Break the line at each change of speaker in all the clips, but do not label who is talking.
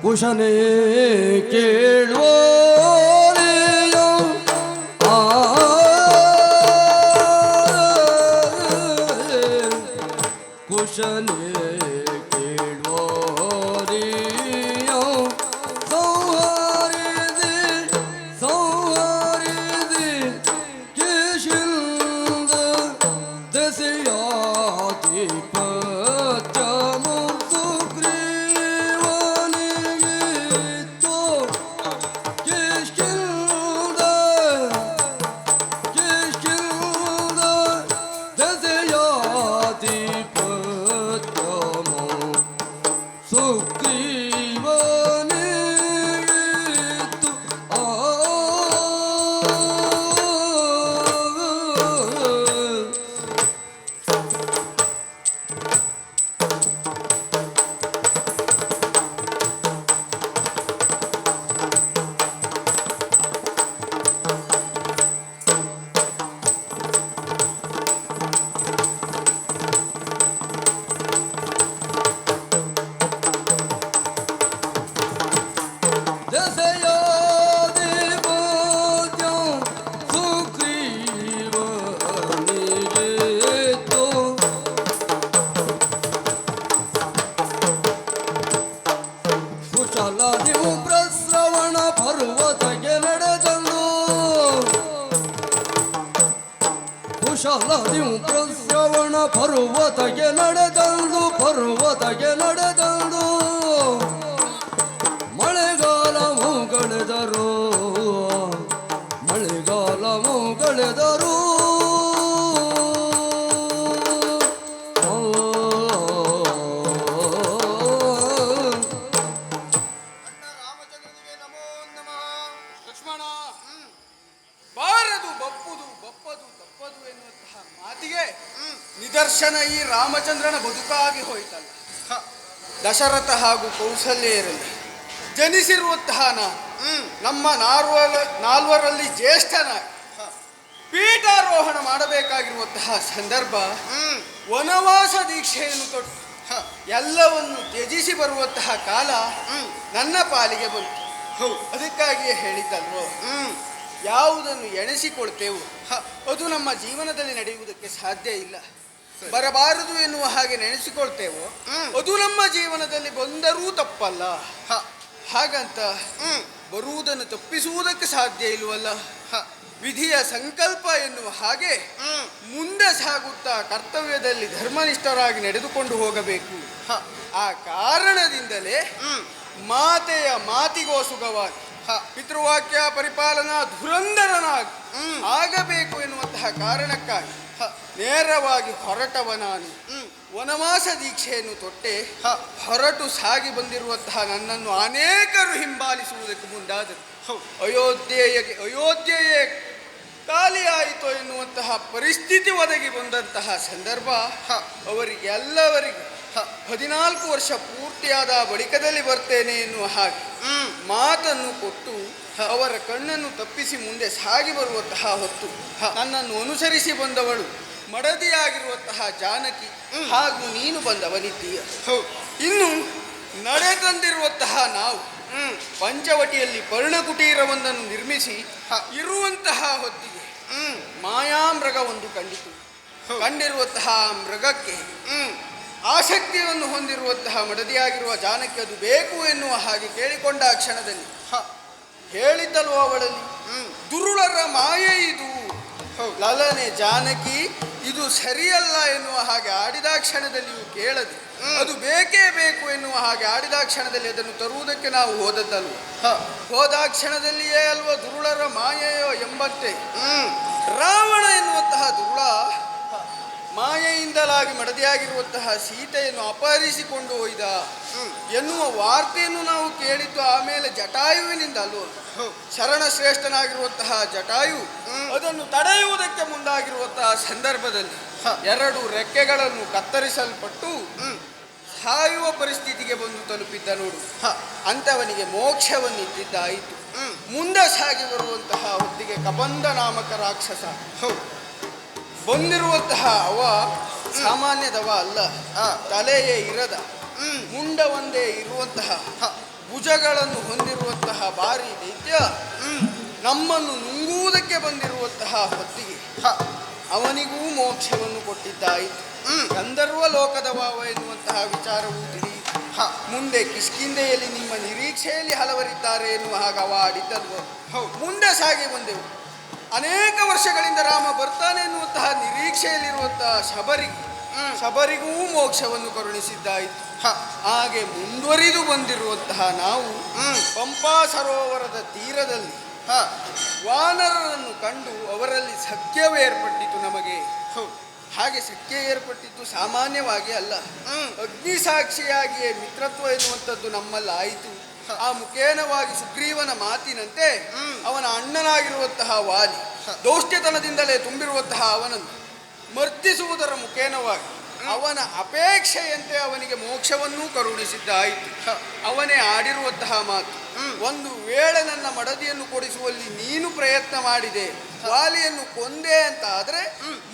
ಕುಶನೇ ಕೇಳುವ ಕುಶನೇ ಕೇಳುವರಿಯೋ ಸೌಹಾರಿದೆ ಸೌಹಾರಿದೆ ಕೇಶಿಂದ ದಸೆಯಾದೀಪ ಕುಶಲದಿಯು ಪ್ರಶ್ರವಣ ಪರ್ವತಗೆ ನಡೆದಂದು ಪರ್ವತಗೆ ನಡೆದಂದು ಮಳೆಗಾಲವು ಗಳೆದರು ಮಳೆಗಾಲವು ಗಳೆದರು
ನಿದರ್ಶನ ಈ ರಾಮಚಂದ್ರನ ಬದುಕಾಗಿ ಹೋಯ್ತಲ್ಲ. ದಶರಥ ಹಾಗೂ ಕೌಸಲ್ಯರಲ್ಲಿ ಜನಿಸಿರುವಂತಹ ನಾನು ನಮ್ಮ ನಾಲ್ವರಲ್ಲಿ ಜ್ಯೇಷ್ಠನಾಗಿ ಪೀಠಾರೋಹಣ ಮಾಡಬೇಕಾಗಿರುವಂತಹ ಸಂದರ್ಭ ವನವಾಸ ದೀಕ್ಷೆಯನ್ನು ತೊಟ್ಟು ಎಲ್ಲವನ್ನು ತ್ಯಜಿಸಿ ಬರುವಂತಹ ಕಾಲ ನನ್ನ ಪಾಲಿಗೆ ಬಂತು. ಅದಕ್ಕಾಗಿಯೇ ಹೇಳಿದ್ದಲ್ವೋ, ಯಾವುದನ್ನು ಎಣಿಸಿಕೊಳ್ತೇವೋ ಅದು ನಮ್ಮ ಜೀವನದಲ್ಲಿ ನಡೆಯುವುದಕ್ಕೆ ಸಾಧ್ಯ ಇಲ್ಲ. ಬರಬಾರದು ಎನ್ನುವ ಹಾಗೆ ನೆನೆಸಿಕೊಳ್ತೇವೋ ಅದು ನಮ್ಮ ಜೀವನದಲ್ಲಿ ಬಂದರೂ ತಪ್ಪಲ್ಲ. ಹಾಗಂತ ಬರುವುದನ್ನು ತಪ್ಪಿಸುವುದಕ್ಕೆ ಸಾಧ್ಯ ಇಲ್ವಲ್ಲ. ವಿಧಿಯ ಸಂಕಲ್ಪ ಎನ್ನುವ ಹಾಗೆ ಮುಂದೆ ಸಾಗುತ್ತಾ ಕರ್ತವ್ಯದಲ್ಲಿ ಧರ್ಮನಿಷ್ಠರಾಗಿ ನಡೆದುಕೊಂಡು ಹೋಗಬೇಕು. ಆ ಕಾರಣದಿಂದಲೇ ಮಾತೆಯ ಮಾತಿಗೋಸುಗವಾಗಿ ಪಿತೃವಾಕ್ಯ ಪರಿಪಾಲನಾ ಧುರಂಧರನಾಗಿ ಆಗಬೇಕು ಎನ್ನುವಂತಹ ಕಾರಣಕ್ಕಾಗಿ ನೇರವಾಗಿ ಹೊರಟವ ನಾನು ವನವಾಸ ದೀಕ್ಷೆಯನ್ನು ತೊಟ್ಟೆ. ಹೊರಟು ಸಾಗಿ ಬಂದಿರುವಂತಹ ನನ್ನನ್ನು ಅನೇಕರು ಹಿಂಬಾಲಿಸುವುದಕ್ಕೆ ಮುಂದಾದರು. ಅಯೋಧ್ಯೆಯೇ ಖಾಲಿಯಾಯಿತು ಎನ್ನುವಂತಹ ಪರಿಸ್ಥಿತಿ ಒದಗಿ ಬಂದಂತಹ ಸಂದರ್ಭ ಅವರಿಗೆಲ್ಲವರಿಗೂ 14 ವರ್ಷ ಪೂರ್ತಿಯಾದ ಬಳಿಕದಲ್ಲಿ ಬರ್ತೇನೆ ಎನ್ನುವ ಹಾಗೆ ಮಾತನ್ನು ಕೊಟ್ಟು ಅವರ ಕಣ್ಣನ್ನು ತಪ್ಪಿಸಿ ಮುಂದೆ ಸಾಗಿ ಬರುವಂತಹ ಹೊತ್ತು ನನ್ನನ್ನು ಅನುಸರಿಸಿ ಬಂದವಳು ಮಡದಿಯಾಗಿರುವಂತಹ ಜಾನಕಿ ಹಾಗೂ ನೀನು ಬಂದವನಿದ್ದೀಯ. ಇನ್ನು ನಡೆದಂದಿರುವಂತಹ ನಾವು ಪಂಚವಟಿಯಲ್ಲಿ ಪರ್ಣಕುಟೀರವೊಂದನ್ನು ನಿರ್ಮಿಸಿ ಇರುವಂತಹ ಹೊತ್ತಿಗೆ ಮಾಯಾಮೃಗ ಒಂದು ಕಂಡಿತು. ಕಂಡಿರುವಂತಹ ಮೃಗಕ್ಕೆ ಆಸಕ್ತಿಯನ್ನು ಹೊಂದಿರುವಂತಹ ಮಡದಿಯಾಗಿರುವ ಜಾನಕಿ ಅದು ಬೇಕು ಎನ್ನುವ ಹಾಗೆ ಕೇಳಿಕೊಂಡ ಆ ಕ್ಷಣದಲ್ಲಿ ಹೇಳಿದ್ದಲ್ವ ಅವಳಲ್ಲಿ ದುರುಳರ ಮಾಯೆ ಇದು, ಲಲನೆ ಜಾನಕಿ ಇದು ಸರಿಯಲ್ಲ ಎನ್ನುವ ಹಾಗೆ ಆಡಿದ ಕ್ಷಣದಲ್ಲಿಯೂ ಕೇಳದೆ ಅದು ಬೇಕೇ ಬೇಕು ಎನ್ನುವ ಹಾಗೆ ಆಡಿದ ಕ್ಷಣದಲ್ಲಿ ಅದನ್ನು ತರುವುದಕ್ಕೆ ನಾವು ಹೋದದ್ದಲ್ವ. ಹೋದ ಕ್ಷಣದಲ್ಲಿಯೇ ಅಲ್ವ ದುರುಳರ ಮಾಯೆಯೋ ಎಂಬಂತೆ ರಾವಣ ಎನ್ನುವಂತಹ ದುರುಳ ಮಾಯೆಯಿಂದಲಾಗಿ ಮಡದಿಯಾಗಿರುವಂತಹ ಸೀತೆಯನ್ನು ಅಪಹರಿಸಿಕೊಂಡು ಒಯ್ದ ಎನ್ನುವ ವಾರ್ತೆಯನ್ನು ನಾವು ಕೇಳಿದ್ದು ಆಮೇಲೆ ಜಟಾಯುವಿನಿಂದ ಅಲ್ವ. ಶರಣ ಶ್ರೇಷ್ಠನಾಗಿರುವಂತಹ ಜಟಾಯು ಅದನ್ನು ತಡೆಯುವುದಕ್ಕೆ ಮುಂದಾಗಿರುವಂತಹ ಸಂದರ್ಭದಲ್ಲಿ ಎರಡು ರೆಕ್ಕೆಗಳನ್ನು ಕತ್ತರಿಸಲ್ಪಟ್ಟು ಸಾಯುವ ಪರಿಸ್ಥಿತಿಗೆ ಬಂದು ತಲುಪಿದ್ದ ನೋಡು. ಅಂತವನಿಗೆ ಮೋಕ್ಷವನ್ನು ಇದ್ದಿದ್ದಾಯಿತು. ಮುಂದೆ ಸಾಗಿ ಬರುವಂತಹ ಹೊತ್ತಿಗೆ ಕಬಂಧ ನಾಮಕ ರಾಕ್ಷಸ ಬಂದಿರುವಂತಹ ಅವ ಸಾಮಾನ್ಯದವ ಅಲ್ಲ. ತಲೆಯೇ ಇರದ ಮುಂಡ ಒಂದೇ ಇರುವಂತಹ ಭುಜಗಳನ್ನು ಹೊಂದಿರುವಂತಹ ಭಾರಿ ದೈತ್ಯ ನಮ್ಮನ್ನು ನುಂಗುವುದಕ್ಕೆ ಬಂದಿರುವಂತಹ ಹೊತ್ತಿಗೆ ಅವನಿಗೂ ಮೋಕ್ಷವನ್ನು ಕೊಟ್ಟಿದ್ದಾಯಿತು. ಗಂಧರ್ವ ಲೋಕದವ ಎನ್ನುವಂತಹ ವಿಚಾರವೂ ತಿಳಿಯಿತು. ಮುಂದೆ ಕಿಷ್ಕಿಂಧೆಯಲ್ಲಿ ನಿಮ್ಮ ನಿರೀಕ್ಷೆಯಲ್ಲಿ ಹಲವರಿದ್ದಾರೆ ಎನ್ನುವ ಹಾಗೆ ಅವ ಆಡಿದ್ದಲ್ವ. ಮುಂದೆ ಸಾಗಿ ಬಂದೆವು. ಅನೇಕ ವರ್ಷಗಳಿಂದ ರಾಮ ಬರ್ತಾನೆ ಎನ್ನುವಂತಹ ನಿರೀಕ್ಷೆಯಲ್ಲಿರುವಂತಹ ಶಬರಿಗೂ ಮೋಕ್ಷವನ್ನು ಕರುಣಿಸಿದ್ದಾಯಿತು. ಹಾಗೆ ಮುಂದುವರಿದು ಬಂದಿರುವಂತಹ ನಾವು ಪಂಪಾ ಸರೋವರದ ತೀರದಲ್ಲಿ ವಾನರರನ್ನು ಕಂಡು ಅವರಲ್ಲಿ ಸಖ್ಯವೇರ್ಪಟ್ಟಿತು ನಮಗೆ. ಹಾಗೆ ಸಖ್ಯ ಏರ್ಪಟ್ಟಿದ್ದು ಸಾಮಾನ್ಯವಾಗಿ ಅಲ್ಲ, ಅಗ್ನಿ ಸಾಕ್ಷಿಯಾಗಿಯೇ ಮಿತ್ರತ್ವ ಎನ್ನುವಂಥದ್ದು ನಮ್ಮಲ್ಲಿ ಆಯಿತು. ಆ ಮುಖೇನವಾಗಿ ಸುಗ್ರೀವನ ಮಾತಿನಂತೆ ಅವನ ಅಣ್ಣನಾಗಿರುವಂತಹ ವಾಲಿ ದೌಷ್ಟ್ಯತನದಿಂದಲೇ ತುಂಬಿರುವಂತಹ ಅವನನ್ನು ಮರ್ತಿಸುವುದರ ಮುಖೇನವಾಗಿ ಅವನ ಅಪೇಕ್ಷೆಯಂತೆ ಅವನಿಗೆ ಮೋಕ್ಷವನ್ನೂ ಕರುಣಿಸಿದ್ದಾಯಿತು. ಅವನೇ ಆಡಿರುವಂತಹ ಮಾತು, ಒಂದು ವೇಳೆ ನನ್ನ ಮಡದಿಯನ್ನು ಕೊಡಿಸುವಲ್ಲಿ ನೀನು ಪ್ರಯತ್ನ ಮಾಡಿದೆ, ವಾಲಿಯನ್ನು ಕೊಂದೆ ಅಂತ ಆದರೆ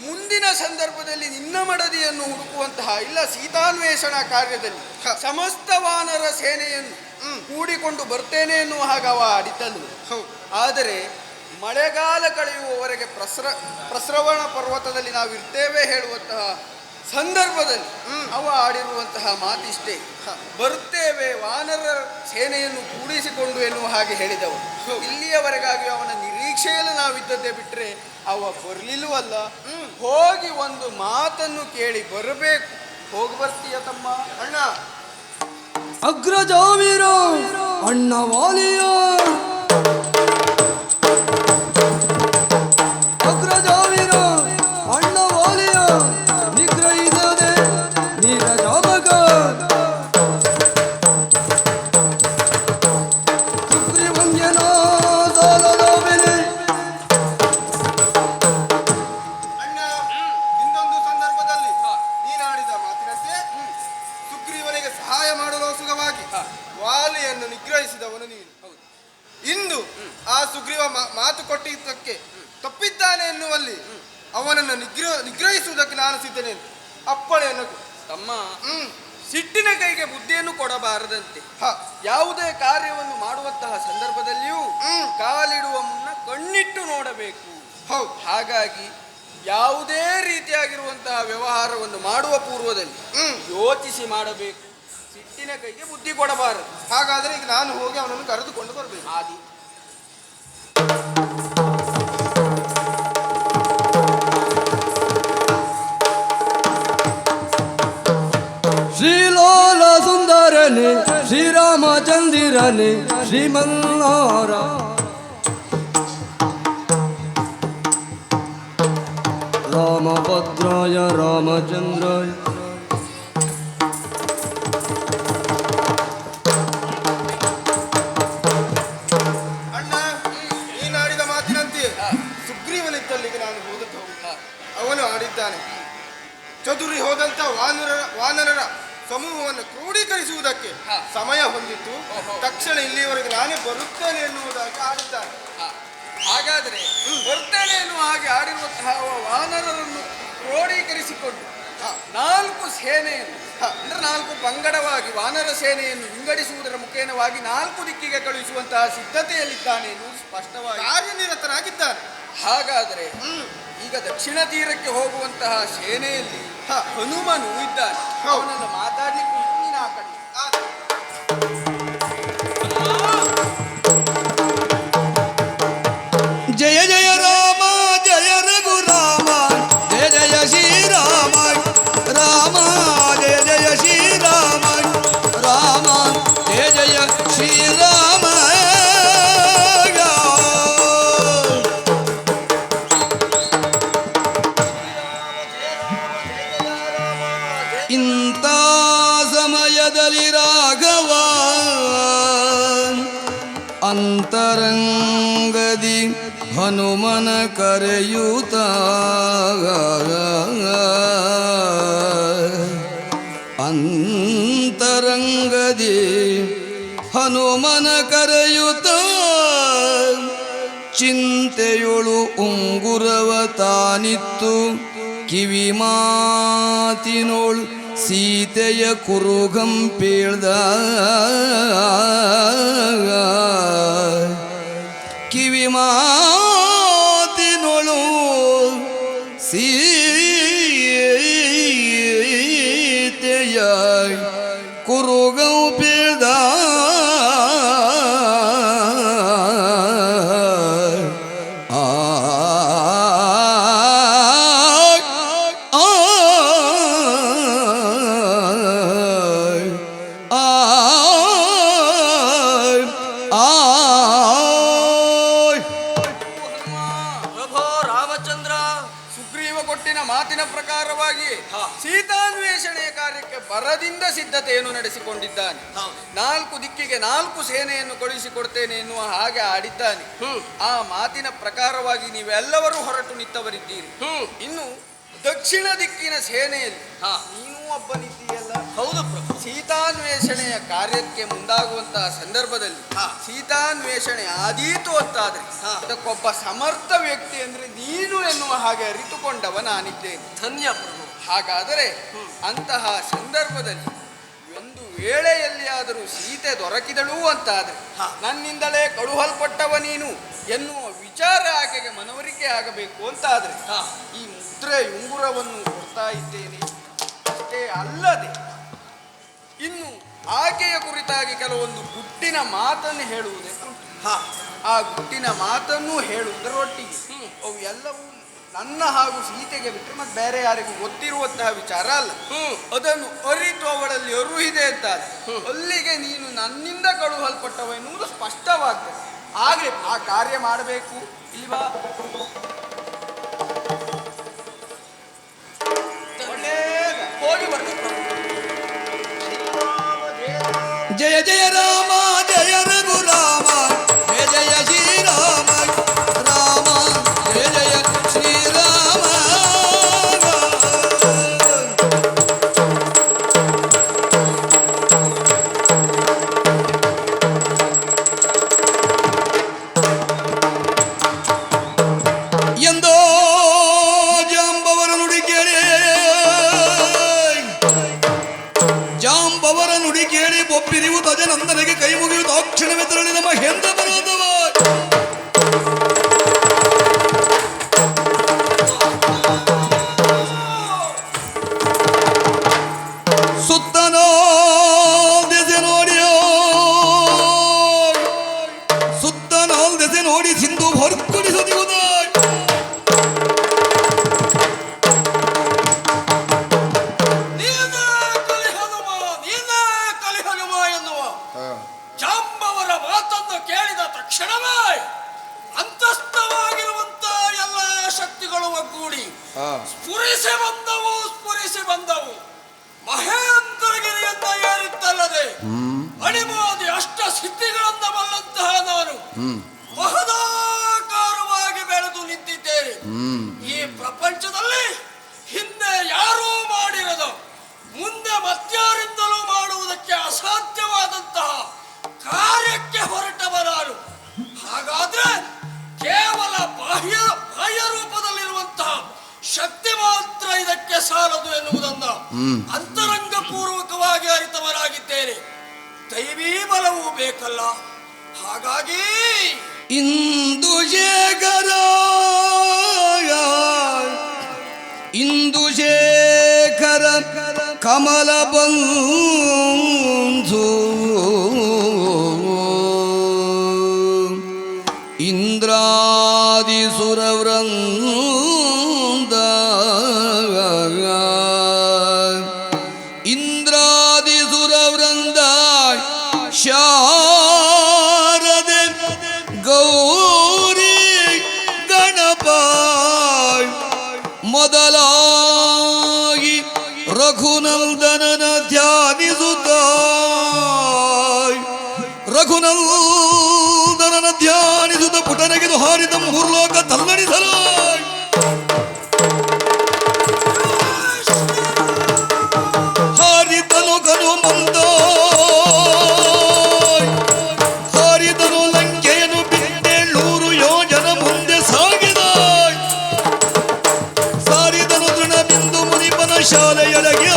ಮುಂದಿನ ಸಂದರ್ಭದಲ್ಲಿ ನಿನ್ನ ಮಡದಿಯನ್ನು ಹುಡುಕುವಂತಹ ಇಲ್ಲ ಸೀತಾನ್ವೇಷಣ ಕಾರ್ಯದಲ್ಲಿ ಸಮಸ್ತ ವಾನರ ಸೇನೆಯನ್ನು ಕೂಡಿಕೊಂಡು ಬರ್ತೇನೆ ಎನ್ನುವ ಹಾಗವ ಆಡಿದ್ದನು. ಆದರೆ ಮಳೆಗಾಲ ಕಳೆಯುವವರೆಗೆ ಪ್ರಸ್ರವಣ ಪರ್ವತದಲ್ಲಿ ನಾವು ಇರ್ತೇವೆ ಹೇಳುವಂತಹ ಸಂದರ್ಭದಲ್ಲಿ ಅವ ಆಡಿರುವಂತಹ ಮಾತಿಷ್ಟೇ, ಬರುತ್ತೇವೆ ವಾನರ ಸೇನೆಯನ್ನು ಕೂಡಿಸಿಕೊಂಡು ಎನ್ನುವ ಹಾಗೆ ಹೇಳಿದವು. ಇಲ್ಲಿಯವರೆಗಾಗಿ ಅವನ ನಿರೀಕ್ಷೆಯಲ್ಲಿ ನಾವಿದ್ದದ್ದೇ ಬಿಟ್ಟರೆ ಅವ ಬರಲಿಲ್ಲವಲ್ಲ. ಹೋಗಿ ಒಂದು ಮಾತನ್ನು ಕೇಳಿ ಬರಬೇಕು. ಹೋಗಿ ಬರ್ತೀಯ ತಮ್ಮ? ಅಣ್ಣ
ಅಗ್ರಜಾವೀರ ಅಣ್ಣ ವಾಲಿಯ ಅಗ್ರಜಾವೀರ ಅಣ್ಣ ವಾಲಿಯ ನಿಗ್ರಹಿಸದೆ ನೀರಜಾಮಗ ಸುಗ್ರೀವಂಜನ ಸಾಲದ ಬೆಲೆ.
ಅಣ್ಣ, ಇಂದೊಂದು ಸಂದರ್ಭದಲ್ಲಿ ನೀನಾಡಿದ ಮಾತಿನಂತೆ ಸುಗ್ರೀವನಿಗೆ ಸಹಾಯ ಮಾಡಲು ಸುಖವಾಗಿ ವಾಲಿಯನ್ನು ನಿಗ್ರಹಿಸಿದವನು ನೀನು. ಇಂದು ಆ ಸುಗ್ರೀವ ಮಾತು ಕೊಟ್ಟಿದ್ದಕ್ಕೆ ತಪ್ಪಿದ್ದಾನೆ ಎನ್ನುವಲ್ಲಿ ಅವನನ್ನು ನಿಗ್ರಹಿಸುವುದಕ್ಕೆ ನಾನು ಸಿದ್ಧನೇ. ಅಪ್ಪಣೆಯನ್ನು
ತಮ್ಮ ಸಿಟ್ಟಿನ ಕೈಗೆ ಬುದ್ಧಿಯನ್ನು ಕೊಡಬಾರದಂತೆ ಯಾವುದೇ ಕಾರ್ಯವನ್ನು ಮಾಡುವಂತಹ ಸಂದರ್ಭದಲ್ಲಿಯೂ ಕಾಲಿಡುವ ಮುನ್ನ ಕಣ್ಣಿಟ್ಟು ನೋಡಬೇಕು. ಹಾಗಾಗಿ ಯಾವುದೇ ರೀತಿಯಾಗಿರುವಂತಹ ವ್ಯವಹಾರವನ್ನು ಮಾಡುವ ಪೂರ್ವದಲ್ಲಿ ಯೋಚಿಸಿ ಮಾಡಬೇಕು. ಸಿಟ್ಟಿನ ಕೈಗೆ ಬುದ್ಧಿ ಕೊಡಬಾರದು.
ಹಾಗಾದರೆ ಈಗ ನಾನು ಹೋಗಿ ಅವನನ್ನು ಕರೆದುಕೊಂಡು ಬರಬೇಕು.
ಆದಿ
ಶ್ರೀಲೋಲ ಸುಂದರನೆ ಶ್ರೀರಾಮಚಂದಿರನೆ ಶ್ರೀಮನ್ನಾರ ರಾಮಭದ್ರಾಯ ರಾಮಚಂದ್ರಾಯ
ಅಣ್ಣ, ನೀನಾಡಿದ ಮಾತಿನಂತೆ ಸುಗ್ರೀವನಿದ್ದಲ್ಲಿಗೆ ನಾನು ಹೋದದ್ದು. ಅವನು ಆಡಿದ್ದಾನೆ. ಚದುರಿ ಹೋದಂತ ವಾನರರ ಸಮೂಹವನ್ನು ಕ್ರೋಢೀಕರಿಸುವುದಕ್ಕೆ ಸಮಯ ಹೊಂದಿತ್ತು. ತಕ್ಷಣ ಇಲ್ಲಿಯವರೆಗೆ ನಾನೇ ಬರುತ್ತೇನೆ ಎನ್ನುವುದಾಗಿ ಆಡಿದ್ದಾನೆ.
ಹಾಗಾದರೆ ಬರ್ತೇನೆ ಎನ್ನುವ ಹಾಗೆ ಆಡಿರುವಂತಹ ವಾನರರನ್ನು ಕ್ರೋಢೀಕರಿಸಿಕೊಂಡು 4 ಸೇನೆಯನ್ನು ಅಂದ್ರೆ 4 ಪಂಗಡವಾಗಿ ವಾನರ ಸೇನೆಯನ್ನು ವಿಂಗಡಿಸುವುದರ ಮುಖೇನವಾಗಿ 4 ದಿಕ್ಕಿಗೆ ಕಳುಹಿಸುವಂತಹ ಸಿದ್ಧತೆಯಲ್ಲಿದ್ದಾನೆ ಎನ್ನುವುದು ಸ್ಪಷ್ಟವಾಗಿ
ಕಾರ್ಯನಿರತನಾಗಿದ್ದಾನೆ.
ಹಾಗಾದರೆ ಈಗ ದಕ್ಷಿಣ ತೀರಕ್ಕೆ ಹೋಗುವಂತಹ ಸೇನೆಯಲ್ಲಿ ಹನುಮನು ಇದ್ದಾನೆ, ಅವನನ್ನು ಮಾತಾಡ್ಲಿಕ್ಕೆ ನೀನು ಆ ಕಡೆ.
ಜಯ ಜಯ ರಾಮ ಜಯ ರಘುರಾಮ ಜಯ ಜಯ ಶ್ರೀರಾಮ ರಾಮ ಜಯ ಜಯ ಶ್ರೀರಾಮ ರಾಮ ಜಯ ಜಯ ಶ್ರೀರಾಮ. ಇಂಥ ಸಮಯದಲ್ಲಿ ರಾಘವ ಅಂತರಂಗದಿ ಹನುಮನ ಕರೆಯೂತ ಅಂತರಂಗದಿ ಹನುಮನ ಕರೆಯುತ್ತ ಚಿಂತೆಯೊಳು ಉಂಗುರವ ತಾನಿತ್ತು ಕಿವಿ ಮಾತಿನೋಳು ಸೀತೆಯ ಕುರುಗಂಪೇಳ್ದ ಕಿವಿ ಮಾತಿನೊಳು ಸೀತೆಯ ಕುರುಗಂಪೇಳ್ದ
ಮಾತಿನ ಪ್ರಕಾರವಾಗಿ ಸೀತಾನ್ವೇಷಣೆಯ ಕಾರ್ಯಕ್ಕೆ ಬರದಿಂದ ಸಿದ್ಧತೆಯನ್ನು ನಡೆಸಿಕೊಂಡಿದ್ದಾನೆ. 4 ದಿಕ್ಕಿಗೆ 4 ಸೇನೆಯನ್ನು ಕಳುಹಿಸಿಕೊಡ್ತೇನೆ ಎನ್ನುವ ಹಾಗೆ ಆಡಿದ್ದಾನೆ. ಆ ಮಾತಿನ ಪ್ರಕಾರವಾಗಿ ನೀವೆಲ್ಲರೂ ಹೊರಟು ನಿಂತವರಿದ್ದೀರಿ. ಇನ್ನು ದಕ್ಷಿಣ ದಿಕ್ಕಿನ ಸೇನೆಯಲ್ಲಿ ನೀನು ಒಬ್ಬನಿದ್ದೀಯಲ್ಲ.
ಹೌದು ಪ್ರಭು.
ಸೀತಾನ್ವೇಷಣೆಯ ಕಾರ್ಯಕ್ಕೆ ಮುಂದಾಗುವಂತಹ ಸಂದರ್ಭದಲ್ಲಿ ಸೀತಾನ್ವೇಷಣೆ ಆದೀತು ಅಂತಾದ್ರೆ ಅದಕ್ಕೊಬ್ಬ ಸಮರ್ಥ ವ್ಯಕ್ತಿ ಅಂದ್ರೆ ನೀನು ಎನ್ನುವ ಹಾಗೆ ಅರಿತುಕೊಂಡವ ನಾನಿದ್ದೇನೆ.
ಧನ್ಯ ಪ್ರಭು.
ಹಾಗಾದರೆ ಅಂತಹ ಸಂದರ್ಭದಲ್ಲಿ ಒಂದು ವೇಳೆಯಲ್ಲಿಯಾದರೂ ಸೀತೆ ದೊರಕಿದಳು ಅಂತಾದ್ರೆ ನನ್ನಿಂದಲೇ ಕಳುಹಲ್ಪಟ್ಟವ ನೀನು ಎನ್ನುವ ವಿಚಾರ ಆಕೆಗೆ ಮನವರಿಕೆ ಆಗಬೇಕು ಅಂತಾದ್ರೆ ಈ ಮುದ್ರೆ ಉಂಗುರವನ್ನು ಕೊಡ್ತಾ ಇದ್ದೇನೆ. ಅಷ್ಟೇ ಅಲ್ಲದೆ ಇನ್ನು ಆಕೆಯ ಕುರಿತಾಗಿ ಕೆಲವೊಂದು ಗುಟ್ಟಿನ ಮಾತನ್ನು ಹೇಳುವುದೇ ಆ ಗುಟ್ಟಿನ ಮಾತನ್ನು ಹೇಳುವುದರೊಟ್ಟಿಗೆ ಅವು ಎಲ್ಲವೂ ನನ್ನ ಹಾಗೂ ಸೀತೆಗೆ ಬಿಟ್ಟರೆ ಮತ್ತೆ ಬೇರೆ ಯಾರಿಗೂ ಗೊತ್ತಿರುವಂತಹ ವಿಚಾರ ಅಲ್ಲ. ಅದನ್ನು ಅರಿತು ಅವಳಲ್ಲಿ ಅರುಹಿದೆ ಅಂತ ಅಲ್ಲಿಗೆ ನೀನು ನನ್ನಿಂದ ಕಳುಹಲ್ಪಟ್ಟವ ಎನ್ನುವುದು ಸ್ಪಷ್ಟವಾಗ್ತದೆ. ಹಾಗೆ ಆ ಕಾರ್ಯ ಮಾಡಬೇಕು ಇಲ್ವಾ? ಹೋಗಿ ಬರ್ತೇನೆ.
ಜಯ ಜಯ ರಾಮ ಜಯ ರಘುರಾಮ ಜಯ ಜಯ ಶ್ರೀರಾಮ ರಾಮ ಜಯ ಜಯ ಶ್ರೀರಾಮ. ಎಂದೋ ಜಾಂಬವರ ನುಡಿ ಕೇಳಿ ಜಾಂಬವರ ನುಡಿ ಕೇಳಿ ಒಪ್ಪಿರಿವು ತಜನಂದನಿಗೆ ಕೈ ಮುಗಿಯುವ ತಾಕ್ಷಣವೇ ತೆರಳಿದ ಮಹೇಂದ್ರ ಪರ್ವತವ ಸುತ್ತನೋ ದೆಸೆ ನೋಡಿಯೋ ಸುತ್ತನೋ ದೆಸೆ ನೋಡಿ ಸಿಂಧು ಹೊರ್ಕುಡಿಸುತ್ತಿರುವುದ
ಜಾಂಬವರ ಮಾತನ್ನು ಕೇಳಿದ ತಕ್ಷಣವೇ ಅಂತಸ್ಥವಾಗಿರುವಂತ ಎಲ್ಲ ಶಕ್ತಿಗಳು ಒಗ್ಗೂಡಿ ಸ್ಫುರಿಸಿ ಬಂದವು ಮಹೇಂದ್ರಗಿರಿಯನ್ನ ಏರಿದ್ದಲ್ಲದೆ ಅಣಿಮಾದಿ ಅಷ್ಟ ಸಿದ್ಧಿಗಳನ್ನ ಬಲ್ಲಂತಹ ನಾನು ಮಹದಾಕಾರವಾಗಿ ಬೆಳೆದು ನಿಂತಿದ್ದೇನೆ. ಈ ಪ್ರಪಂಚದಲ್ಲಿ ಹಿಂದೆ ಯಾರೂ ಮಾಡಿರದ ಮುಂದೆ ಮತ್ಯಾರಿಂದಲೂ ಮಾಡುವುದಕ್ಕೆ ಅಸಾಧ್ಯವಾದಂತಹ ಕಾರ್ಯಕ್ಕೆ ಹೊರಟವ ನಾನು. ಹಾಗಾದ್ರೆ ಕೇವಲ ಬಾಹ್ಯ ರೂಪದಲ್ಲಿರುವಂತಹ ಶಕ್ತಿ ಮಾತ್ರ ಇದಕ್ಕೆ ಸಾಲದು ಎನ್ನುವುದನ್ನ ಅಂತರಂಗ ಪೂರ್ವಕವಾಗಿ ಅರಿತವರಾಗಿದ್ದೇನೆ. ದೈವೀ ಬಲವೂ ಬೇಕಲ್ಲ. ಹಾಗಾಗಿ
ಇಂದು ಶೇಖರ ಕಮಲ ಬಂಧು ಇಂದ್ರಾದಿ ಸುರವೃಂದ ಇಂದ್ರಾದಿ ಸುರವೃಂದ ಶಾರದೆ ಗೌರಿ ಗಣಪ ಮೊದಲಾಗಿ ರಘುನಂದನನ ಧ್ಯಾನಿಸುತ್ತ ರಘುನಂದನನ ಧ್ಯಾನಿಸುತ್ತ ಪುಟನೆಗೆದು ಹಾರಿದ ಮೂರ್ಲೋಕ ತಲ್ಲಣಿಸಲು ಹಾರಿದನು ಗನುಮಂತ ಹಾರಿದನು ಲಂಕೆಯನ್ನು ಬಿಟ್ಟೆಳ್ಳೂರು ಯೋಜನ ಮುಂದೆ ಸಾಗಿದ ಸಾರಿದನು ತೃಣಬಿಂದು ಮುನಿಪನ ಶಾಲೆಯೊಳಗೆ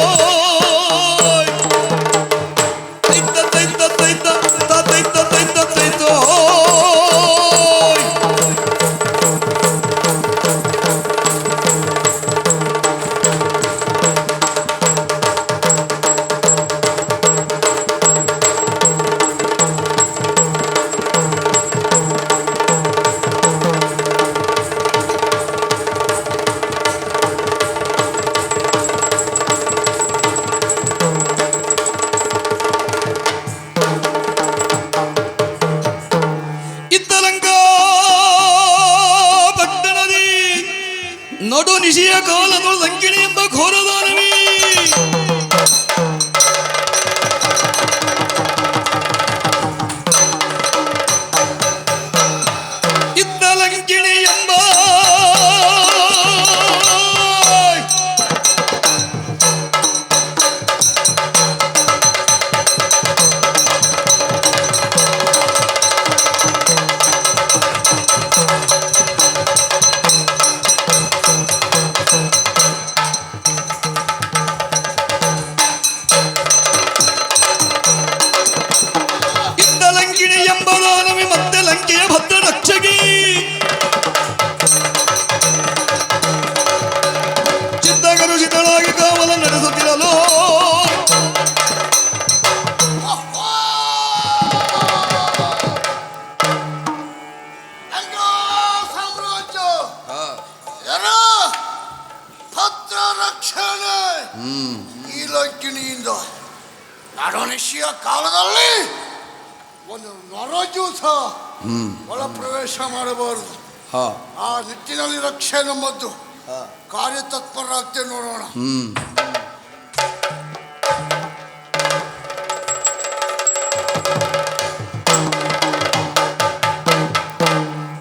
ನಡು ನಿಶಿಯ ಕಾಲದ ಲಂಕಿಣಿ ಎಂಬ ಘೋರದಾನವಿ ಇದ್ದ ಲಂಕಿಣಿ ಎಂಬ ಎಂಬುದಾನವಿ ಮತ್ತೆ ಲಂಕೆಯ ಭದ್ರ ರಕ್ಷಗಿ ಚಿತ್ತಕಲುಷಿತಳಾಗಿ ಕಾವಲ ನಡೆಸುತ್ತಿರಲು
ಭದ್ರ ರಕ್ಷಣೆ ಈ ಲಂಕಿಣಿಯಿಂದ ನಡುನಿಶಿಯ ಕಾಲದಲ್ಲಿ ಒಂದು ನರಜೂಸ ಒಳ ಪ್ರವೇಶ ಮಾಡಬಾರದು. ಆ ನಿಟ್ಟಿನಲ್ಲಿ ರಕ್ಷೆ ನಮ್ಮದ್ದು. ಕಾರ್ಯತತ್ಪರರಾಗ್ತೇವೆ ನೋಡೋಣ.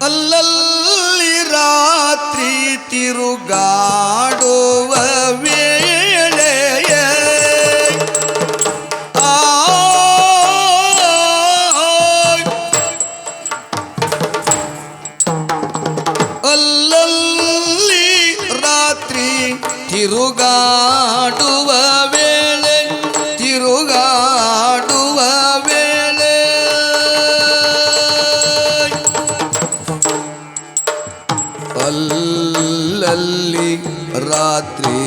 ಅಲ್ಲಲ್ಲಿ ರಾತ್ರಿ ತಿರುಗಾಡುವ ತಿರುಗಾಡುವ ವೇಳೆ ತಿರುಗಾಡುವ ವೇಳೆ ಅಲ್ಲಲ್ಲಿ ರಾತ್ರಿ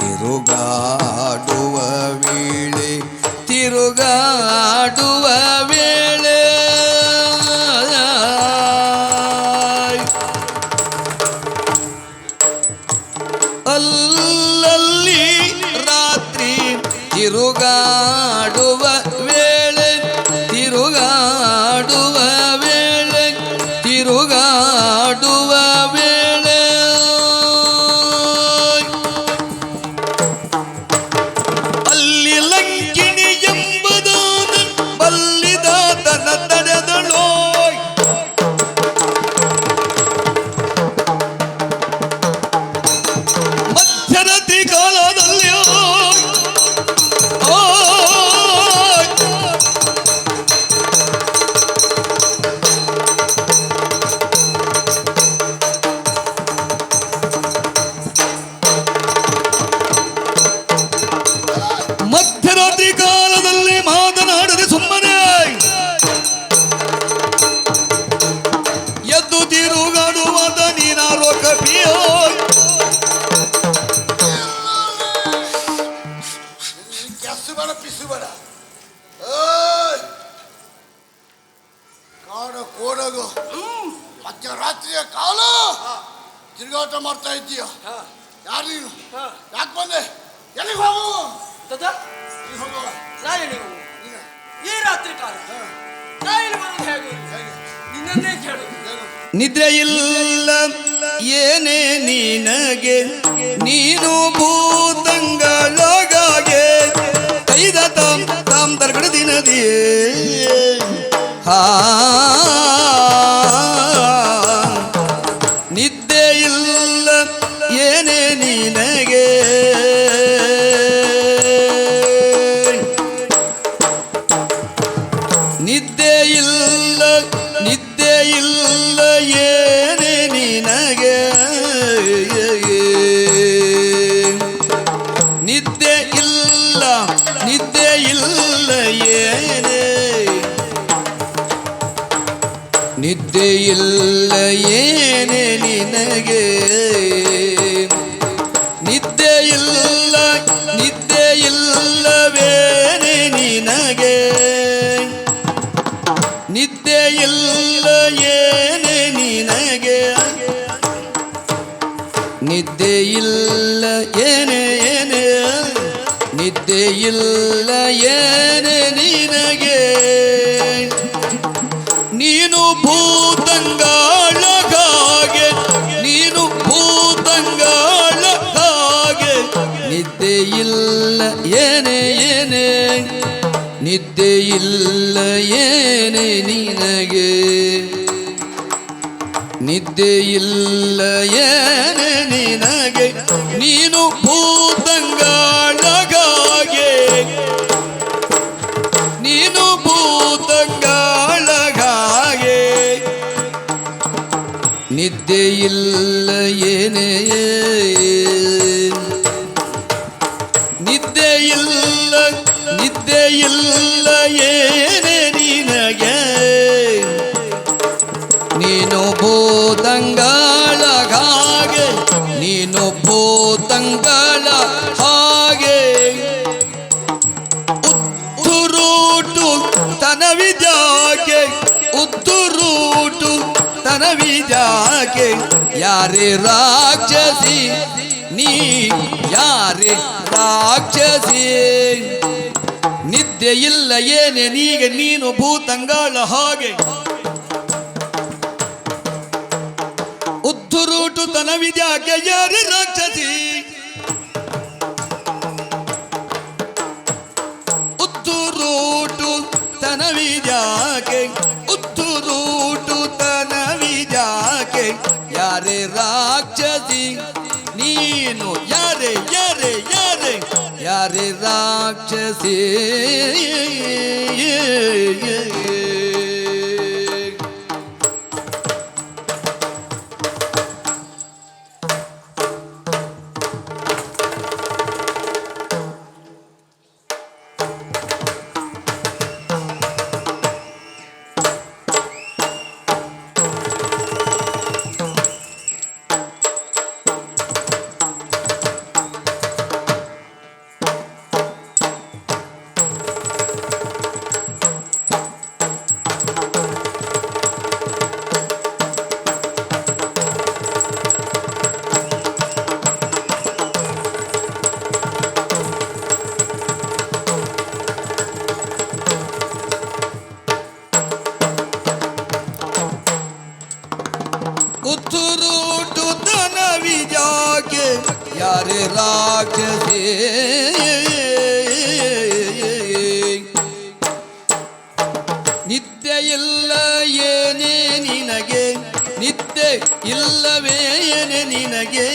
ತಿರುಗಾಡುವ ವೇಳೆ ತಿರುಗಾಡುವ ವೇಳೆ ಅಲ್ಲಲ್ಲಿ ರಾತ್ರಿ ತಿರುಗಾಡುವ ವೇಳೆ ತಿರುಗಾಡುವ ವೇಳೆ ತಿರುಗಾಡುವ ವೇಳೆ ಅಲ್ಲಿ ಲಂಕಿಣಿ ಎಂಬುದಾದ ಬಲ್ಲಿದಾತನ ತಡೆದಳೋ ಮಧ್ಯರಾತ್ರಿ ಕಾಲದಲ್ಲಿ
ಎಸ್ಸು ಬೇಡ ಪಿಸು ಬೇಡ. ಏಯ್! ಕಾಡ ಕೋಡಗು ಮಧ್ಯರಾತ್ರಿಯ ಕಾಲ ತಿರುಗಾಟ ಮಾಡ್ತಾ ಇದ್ದೀಯ. ಯಾರು ನೀನು? ಯಾಕೆ ಬಂದೆ? ಎಲ್ಲಿಗೆ ಹೋಗು? ಎಲ್ಲಿಗೆ ಹೋಗುವ? ನೀನು?
ಈ ರಾತ್ರಿ ಕಾಲ ನಾ ಇಲ್ಲಿ ಬರೋದು ಹೇಗೆ? ನಿನ್ನನ್ನೇ ಕೇಳುದು.
ನಿದ್ರೆ ಇಲ್ಲ ಏನೇ ನಿನಗೆ, ನೀನು ಭೂತಂಗಳೊಳಗೆ ಕೈದ ತಾಮ್ ತಾಮ್ ತರ್ಗಡ ದಿನದಿಯೇ. ನಿದ್ದೆ ಇಲ್ಲ ಏನೇ ನಿನಗೆ, ನಿದ್ದೆ ಇಲ್ಲ ನಿದ್ದೆ ಇಲ್ಲ ಏನೇ ನಿನಗೆ, ನಿದ್ದೆ ಇಲ್ಲ ನಿದ್ದೆ ಇಲ್ಲ ಏನೇ, ನಿದ್ದೆ ಇಲ್ಲ ಏನೇ ನಿನಗೆ, ನಿದ್ದೆ ಇಲ್ಲ ನಿದ್ದೆ ಇಲ್ಲವೇನೇ ನಿನಗೆ, ನಿದ್ದೆ ಇಲ್ಲ ಏನೇ ನಿನಗೆ, ನಿದ್ದೆ ಇಲ್ಲ ಏನೇ ಏನೇ, ನಿದ್ದೆ ಇಲ್ಲ ಏನೇ ನಿನಗೆ, ನೀನು ಭೂತಂಗಾಳ ಹಾಗೆ, ನೀನು ಭೂತಂಗಾಳ ಹಾಗೆ, ನಿದ್ದೆ ಇಲ್ಲ ಏನೇ ಏನೇ, ನಿದ್ದೆ ಇಲ್ಲ ಏನೇ ನಿನಗೆ, ನಿದ್ದೆ ಇಲ್ಲ ಏನೇ ನಿನಗೆ, ನೀನು ಭೂತಂಗಾಳ ಹಾಗೆ, ನೀನು ಭೂತಂಗಾಳ ಹಾಗೆ, ನಿದ್ದೆ ಇಲ್ಲ ಏನೇ, ನಿದ್ದೆ ಇಲ್ಲ ನಿದ್ದೆ ಇಲ್ಲ ಏನೇ ನಿನಗೆ, ನೀನು ಭೂತಂಗಾಳ ಹಾಗೆ, ನೀನು ಭೂತಂಗಾಳ ಹಾಗೆ, ಉತ್ತುರೂಟು ತನವಿದ್ಯಾಕೆ, ಉತ್ತುರೂಟು ತನವಿದ್ಯಾಕೆ, ಯಾರೇ ರಾಕ್ಷಸಿ ನೀ ಯಾರೇ ರಾಕ್ಷಸಿ, ನಿದ್ದೆ ಇಲ್ಲ ಏನೇ ನೀಗೆ, ನೀನು ಭೂತಂಗಾಳ ಹಾಗೆ, ಉತ್ತುರೂಟು ತನವಿದ್ಯಾಕೆ, ಯಾರೇ ರಾಕ್ಷಸಿ, ಉತ್ತುರೂಟು ತನವಿದ್ಯಾಕೆ, ಉತ್ತುರೂಟು ತನವಿದ್ಯಾಕೆ, ಯಾರೇ ರಾಕ್ಷಸಿ ನೀನು, ಯಾರೇ ಯಾರೇ ಯಾರೇ ಯಾರೇ ರಾಕ್ಷಸಿ. ಉತ್ತುರೂಟು ತನವಿದ್ಯಾಕೆ, ಯಾರೇ ರಾಕ್ಷಸಿ, ನಿದ್ದೆ ಇಲ್ಲ ಏನೇ ನಿನಗೆ, ನಿದ್ದೆ ಇಲ್ಲವೇ ಏನೇ ನಿನಗೆ,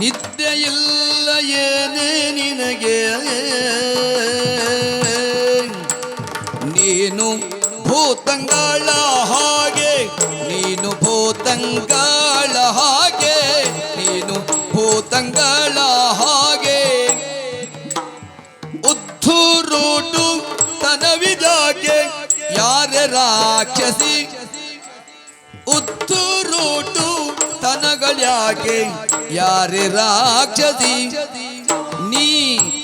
ನಿದ್ದೆ ಇಲ್ಲ ಏನೇ ನಿನಗೆ, ನೀನು ಭೂತಂಗಾಳ ಹಾಗೆ, ನೀನು ಭೂತಂಗಾಳ ಹಾಗೆ, ನೀನು ಭೂತಂಗಾಳ ಹಾಗೆ, ಉತ್ತುರೂಟು ತನವಿದ್ಯಾಕೆ, ಯಾರೇ ರಾಕ್ಷಸಿ, ಉತ್ತುರೂಟು ತನಗಳ್ಯಾಕೆ, ಯಾರೇ ರಾಕ್ಷಸಿ ನೀ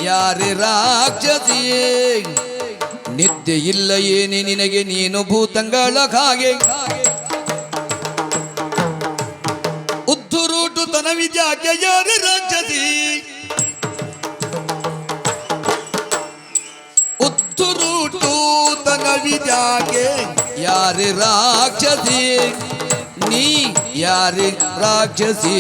ಯಾರೇ ರಾಕ್ಷಸಿಯೇ ನಿದ್ದೆ ಇಲ್ಲ ಏನೇ ನಿನಗೆ ನೀನು ಭೂತಂಗಳ ಹಾಗೆ ಉದ್ದುರೂಟು ತನವಿದ್ಯಾಕೆ ಯಾರೇ ರಾಕ್ಷಸಿ ಉದ್ದುರೂಟು ತನವಿದ್ಯಾಕೆ ಯಾರೇ ರಾಕ್ಷಸಿ ನೀ ಯಾರೇ ರಾಕ್ಷಸಿ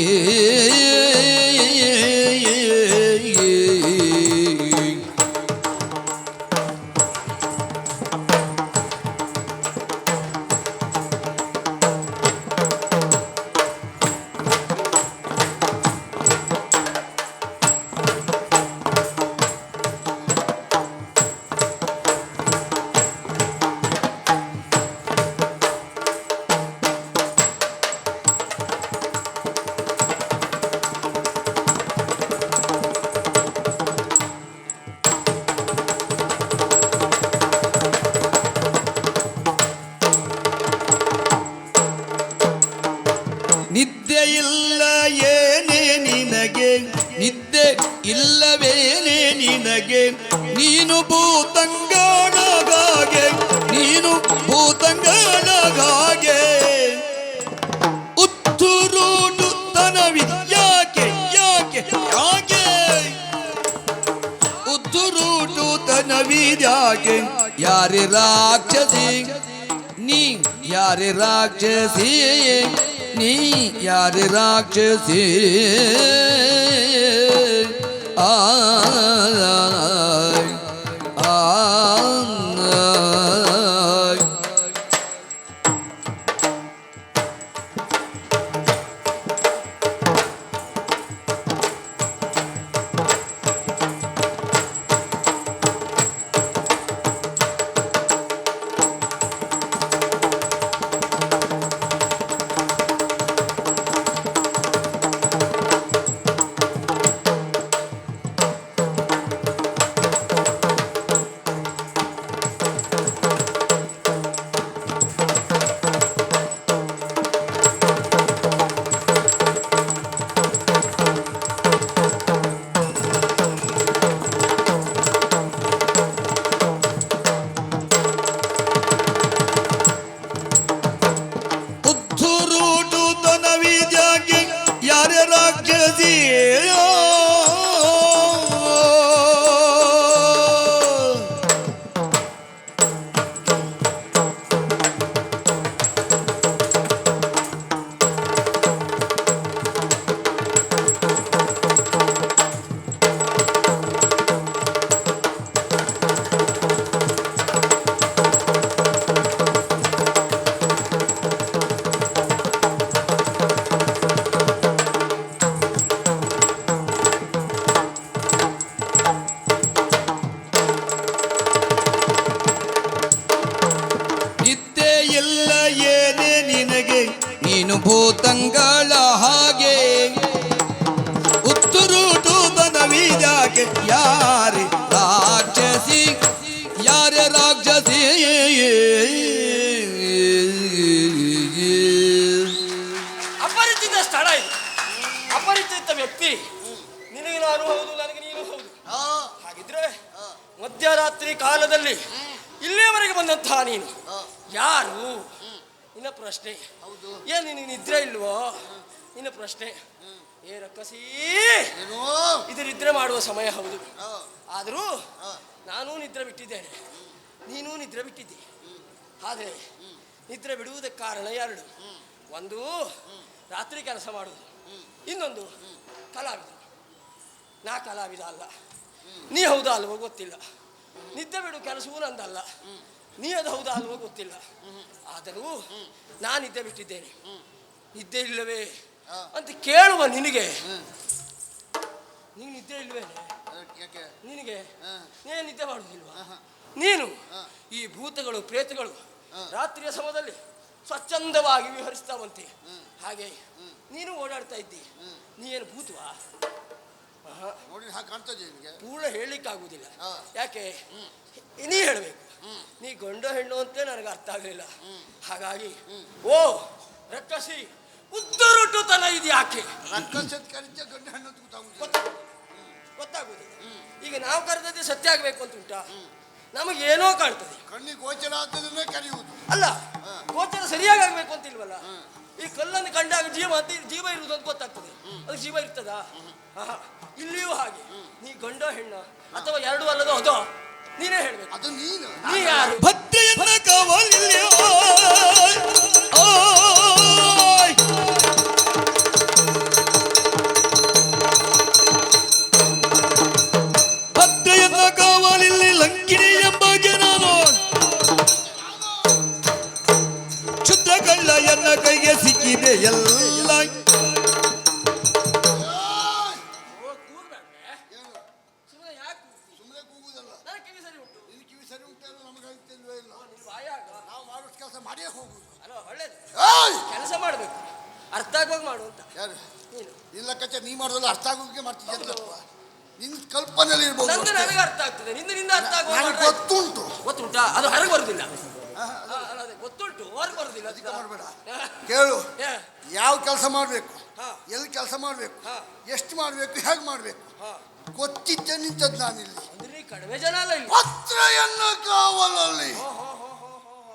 ನಿದ್ದೆ ಇಲ್ಲ ಏನೇ ನಿನಗೆ ನಿದ್ದೆ ಇಲ್ಲವೇನೇ ನಿನಗೆ ನೀನು ಭೂತಂಗಳಗಾಗೆ ನೀನು ಭೂತಂಗಳಗಾಗೆ ಉತ್ತುರುಡು ತನವಿ ಯಾಕೆ ಯಾಕೆ ಯಾಕೆ ಉತ್ತುರುಡು ತನವಿ ಯಾಕೆ ಯಾರೇ ರಾಕ್ಷಸಿ ನೀ ಯಾರೇ ರಾಕ್ಷಸಿ ನೀ ಯಾರೇ ರಾಕ್ಷಸಿ ಆ ನೀನು ಭೂತಂಗಳ ಹಾಗೆ ಉತ್ತುರುಟು ತನವಿದ್ಯಾಕೆ ಯಾರೇ ರಾಕ್ಷಸಿ ಯಾರೇ ರಾಕ್ಷಸಿ
ಅಪರಿಚಿತ ಸ್ಥಳ ಇದು, ಅಪರಿಚಿತ ವ್ಯಕ್ತಿ. ನಿನಗೆ ನಾನು ಹೌದು, ನನಗೆ ನೀನು ಹೌದು. ಹಾಗಿದ್ರೆ ಮಧ್ಯರಾತ್ರಿ ಕಾಲದಲ್ಲಿ ಇಲ್ಲಿಯವರೆಗೆ ಬಂದಂತಹ ನೀನು ಯಾರು? ನಿನ್ನ ಪ್ರಶ್ನೆ. ಏನ್ ನಿನಗೆ ನಿದ್ರೆ ಇಲ್ವೋ? ನಿನ್ನ ಪ್ರಶ್ನೆ. ಏ ರಕ್ಕಸಿ, ಇದು ನಿದ್ರೆ ಮಾಡುವ ಸಮಯ ಹೌದು. ಆದರೂ ನಾನು ನಿದ್ರೆ ಬಿಟ್ಟಿದ್ದೇನೆ, ನೀನು ನಿದ್ರೆ ಬಿಟ್ಟಿದ್ದಿ. ಆದರೆ ನಿದ್ರೆ ಬಿಡುವುದಕ್ಕೆ ಕಾರಣ ಎರಡು. ಒಂದು ರಾತ್ರಿ ಕೆಲಸ ಮಾಡುವುದು, ಇನ್ನೊಂದು ಕಲಾವಿದ. ನಾ ಕಲಾವಿದ ಅಲ್ಲ, ನೀ ಹೌದಾ ಅಲ್ವೋ ಗೊತ್ತಿಲ್ಲ. ನಿದ್ದೆ ಬಿಡು ಕೆಲಸವೂ ನಂದಲ್ಲ, ನೀ ಅದು ಹೌದಾ ಅಲ್ವೋ ಗೊತ್ತಿಲ್ಲ. ಆದರೂ ನಾನು ನಿದ್ದೆ ಬಿಟ್ಟಿದ್ದೇನೆ. ನಿದ್ದೆ ಇಲ್ಲವೇ ಅಂತ ಕೇಳುವ ನಿನಗೆ, ನೀನು ನಿದ್ದೆ ಇಲ್ವೇನೆ? ನಿನಗೆ ನೀನು ನಿದ್ದೆ ಮಾಡುವುದಿಲ್ವಾ? ನೀನು ಈ ಭೂತಗಳು ಪ್ರೇತಗಳು ರಾತ್ರಿಯ ಸಮಯದಲ್ಲಿ ಸ್ವಚ್ಛಂದವಾಗಿ ವಿಹರಿಸ್ತಾವಂತೆ. ಹಾಗೆ ನೀನು ಓಡಾಡ್ತಾ ಇದ್ದಿ. ನೀನು ಭೂತವಾ? ಪೂರ್ಣ ಹೇಳಲಿಕ್ಕಾಗುವುದಿಲ್ಲ. ಯಾಕೆ? ನೀ ಹೇಳಬೇಕು. ನೀ ಗಂಡು ಹೆಣ್ಣು ಅಂತ ನನಗೆ ಅರ್ಥ ಆಗಲಿಲ್ಲ. ಹಾಗಾಗಿ ಓ ರಕ್ಕಸಿ, ಉದ್ದರುಟುತನ ಇದು ಯಾಕೆ? ಗೊತ್ತಾಗುದಿಲ್ಲ. ಈಗ ನಾವು ಕರೆದದ್ದೇ ಸತ್ಯ ಆಗ್ಬೇಕು ಅಂತ ಉಂಟಾ? ನಮಗೇನೋ ಕಾಣ್ತದೆ.
ಕಣ್ಣಿಗೆ ಗೋಚರ ಆದ್ದನ್ನೇ ಕರೆಯುವುದು.
ಅಲ್ಲ, ಗೋಚರ ಸರಿಯಾಗಿ ಆಗ್ಬೇಕು ಅಂತಿಲ್ವಲ್ಲ. ಈ ಕಲ್ಲನ್ನು ಕಂಡಾಗ ಜೀವ ಇರುವುದು ಅಂತ ಗೊತ್ತಾಗ್ತದೆ. ಅದಕ್ಕೆ ಜೀವ ಇರ್ತದಾ? ಇಲ್ಲಿಯೂ ಹಾಗೆ. ನೀ ಗಂಡ ಹೆಣ್ಣ ಅಥವಾ ಎರಡು ಅಲ್ಲದ ಅದೋ ನೀನೇ ಹೇಳ್ಬೇಕು.
ಅದು ನೀನು.
ನೀ ಯಾರು?
ಭದ್ರೆಯನ್ನ ಕಾವಲಿಲ್ಲೆಯೋ ಭದ್ರೆಯನ್ನ ಕಾವಲಿಲ್ಲಿ ಲಂಕಿಣಿ ಎಂಬಗೆ ನಾನು ಕ್ಷುದ್ರ ಕಳ್ಳ ಎನ್ನ ಕೈಗೆ ಸಿಕ್ಕಿದೆ ಎಲ್ಲ.
ಸುಮ್ಮನೆ ಕೂಗುದಲ್ಲ.
ನನ್ನ ಕಿವಿ ಸರಿ ಉಂಟು.
ನಿನ್ನ ಕಿವಿ ಸರಿ ಉಂಟಲ್ಲ, ನಮಗೆ ಅನಿಸ್ತಿಲ್ವೇ ಇಲ್ಲ.
ನೀನು ಬಾಯಾಗ
ನಾವು ಮಾಡೋ ಕೆಲಸ ಮಾಡಿಯೇ ಹೋಗುದು.
ಅಲ್ವಾ? ಒಳ್ಳೇದು.
ಏಯ್!
ಕೆಲಸ ಮಾಡ್ಬೇಕು, ಅರ್ಥ ಆಗುವಾಗ ಮಾಡು ಅಂತ.
ಯಾರು
ನೀನು
ಇಲ್ಲ ಕಚ್ಚ, ನೀ ಮಾಡೋದಲ್ಲ ಅರ್ಥ ಆಗೋಕೆ ಮಾಡ್ತಿದ್ದಪ್ಪ. ನಿನ್ನ ಕಲ್ಪನೆಯಲ್ಲಿ ಇರ್ಬೋದು
ನಂದು
ಅಷ್ಟೇ.
ನನಗೆ ಅರ್ಥ ಆಗ್ತದೆ, ನಿಂದ ಅರ್ಥ ಆಗುವಾಗ
ನನಗೆ
ಮಾಡ್ರೆ
ಗೊತ್ತುಂಟು.
ಗೊತ್ತುಂಟಾ? ಅದು ಹೊರಗೆ ಬರುದಿಲ್ಲ.
ಅಲ್ಲ,
ಅದೇ ಗೊತ್ತುಂಟು, ಹೊರಗೆ ಬರುದಿಲ್ಲ.
ಅಧಿಕ ಮಾಡಬೇಡ. ಕೇಳು,
ಏ,
ಯಾವ ಕೆಲಸ ಮಾಡಬೇಕು,
ಹಾ.
ಎಲ್ಲಿ ಕೆಲಸ ಮಾಡಬೇಕು,
ಹಾ.
ಎಷ್ಟು ಮಾಡಬೇಕು, ಹೇಗೆ ಮಾಡಬೇಕು
ಹಾ.
ಗೊತ್ತಿದ್ದೆ ನಿಂತದ್ದು ನಾನಿಲ್ಲಿ.
ಅಂದ್ರೆ ನೀ ಕಡಿಮೆ ಜನ ಅಲ್ಲ ಇಲ್ಲಿ.
ಪತ್ರೆಯನ್ನ ಕಾವಲಲ್ಲಿ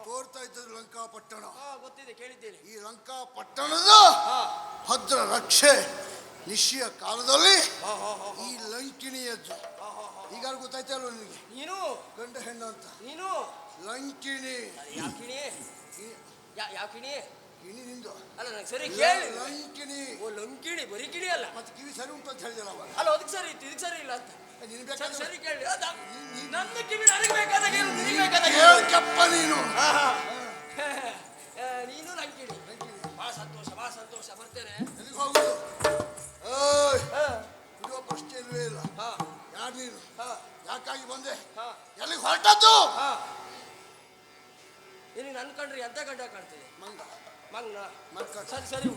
ತೋರ್ತಾ ಇದ್ದದ್ದು ಲಂಕಾಪಟ್ಟಣ.
ಗೊತ್ತಿದೆ, ಕೇಳಿದ್ದೇನೆ.
ಈ ಲಂಕಾಪಟ್ಟಣದ ಭದ್ರ ರಕ್ಷೆ ನಿಶ್ಚಯ ಕಾಲದಲ್ಲಿ ಈ ಲಂಕಿಣಿಯದ್ದು. ಈಗ ಗೊತ್ತಾಯ್ತಲ್ವ ನಿನಗೆ?
ನೀನು
ಗಂಡ ಹೆಣ್ಣು ಅಂತ.
ನೀನು
ಲಂಕಿಣಿ.
ಯಾವ ಕಿಣಿ? ಯಾವ ಕಿಣಿ?
ಕಿಣಿ ನಿಂದು
ಅಲ್ಲ, ನನಗೆ ಸರಿ ಕೇಳಿ.
ಲಂಕಿಣಿ.
ಓ, ಲಂಕಿಣಿ, ಬರೀ ಕಿಣಿ ಅಲ್ಲ.
ಮತ್ತೆ ಕಿವಿ ಸರಿ ಉಂಟು ಅಂತ ಹೇಳಿದಲ್ಲ ಅವಾಗ.
ಅಲ್ಲ, ಅದಕ್ಕೆ ಸರಿ ಇತ್ತು, ಇದಕ್ಕೆ ಸರಿ ಇಲ್ಲ ಅಂತ.
ನಿನ್
ಸರಿ
ಬೇಕಾದ್ರೆ
ಸರಿ ಕೇಳಿ. ನನ್ನ ಕಿವಿ ನನಗೆ ಬೇಕಾದಾಗ ಏನು, ನಿನಗೆ ಬೇಕಾದಾಗ ಏನು?
ಕೇಳ್ಕಪ್ಪ ನೀನು.
ನೀನು ಲಂಕಿಣಿ. ಬಹಳ ಸಂತೋಷ, ಬಹಳ ಸಂತೋಷ. ಬರ್ತೇನೆ.
ಎಲ್ಲಿಗೆ ಹೋಗುದು? ಏಯ್,
ಹಾ,
ಬಿಡುವ ಪ್ರಶ್ನೆ ಇಲ್ವೇ ಇಲ್ಲ.
ಹಾ,
ಯಾರು ನೀನು?
ಹಾ,
ಯಾಕಾಗಿ ಬಂದೆ?
ಹಾ,
ಎಲ್ಲಿಗೆ ಹೊರಟದ್ದು?
ಹಾ. ನಿನಗೆ ನನ್ನ ಕಂಡ್ರೆ ಎಂತ ಗಂಡ ಕಾಣ್ತದೆ?
ಮಂಗ.
ಮಂಗ್ನ?
ಮಂಗ.
ಸರಿ ಸರಿ.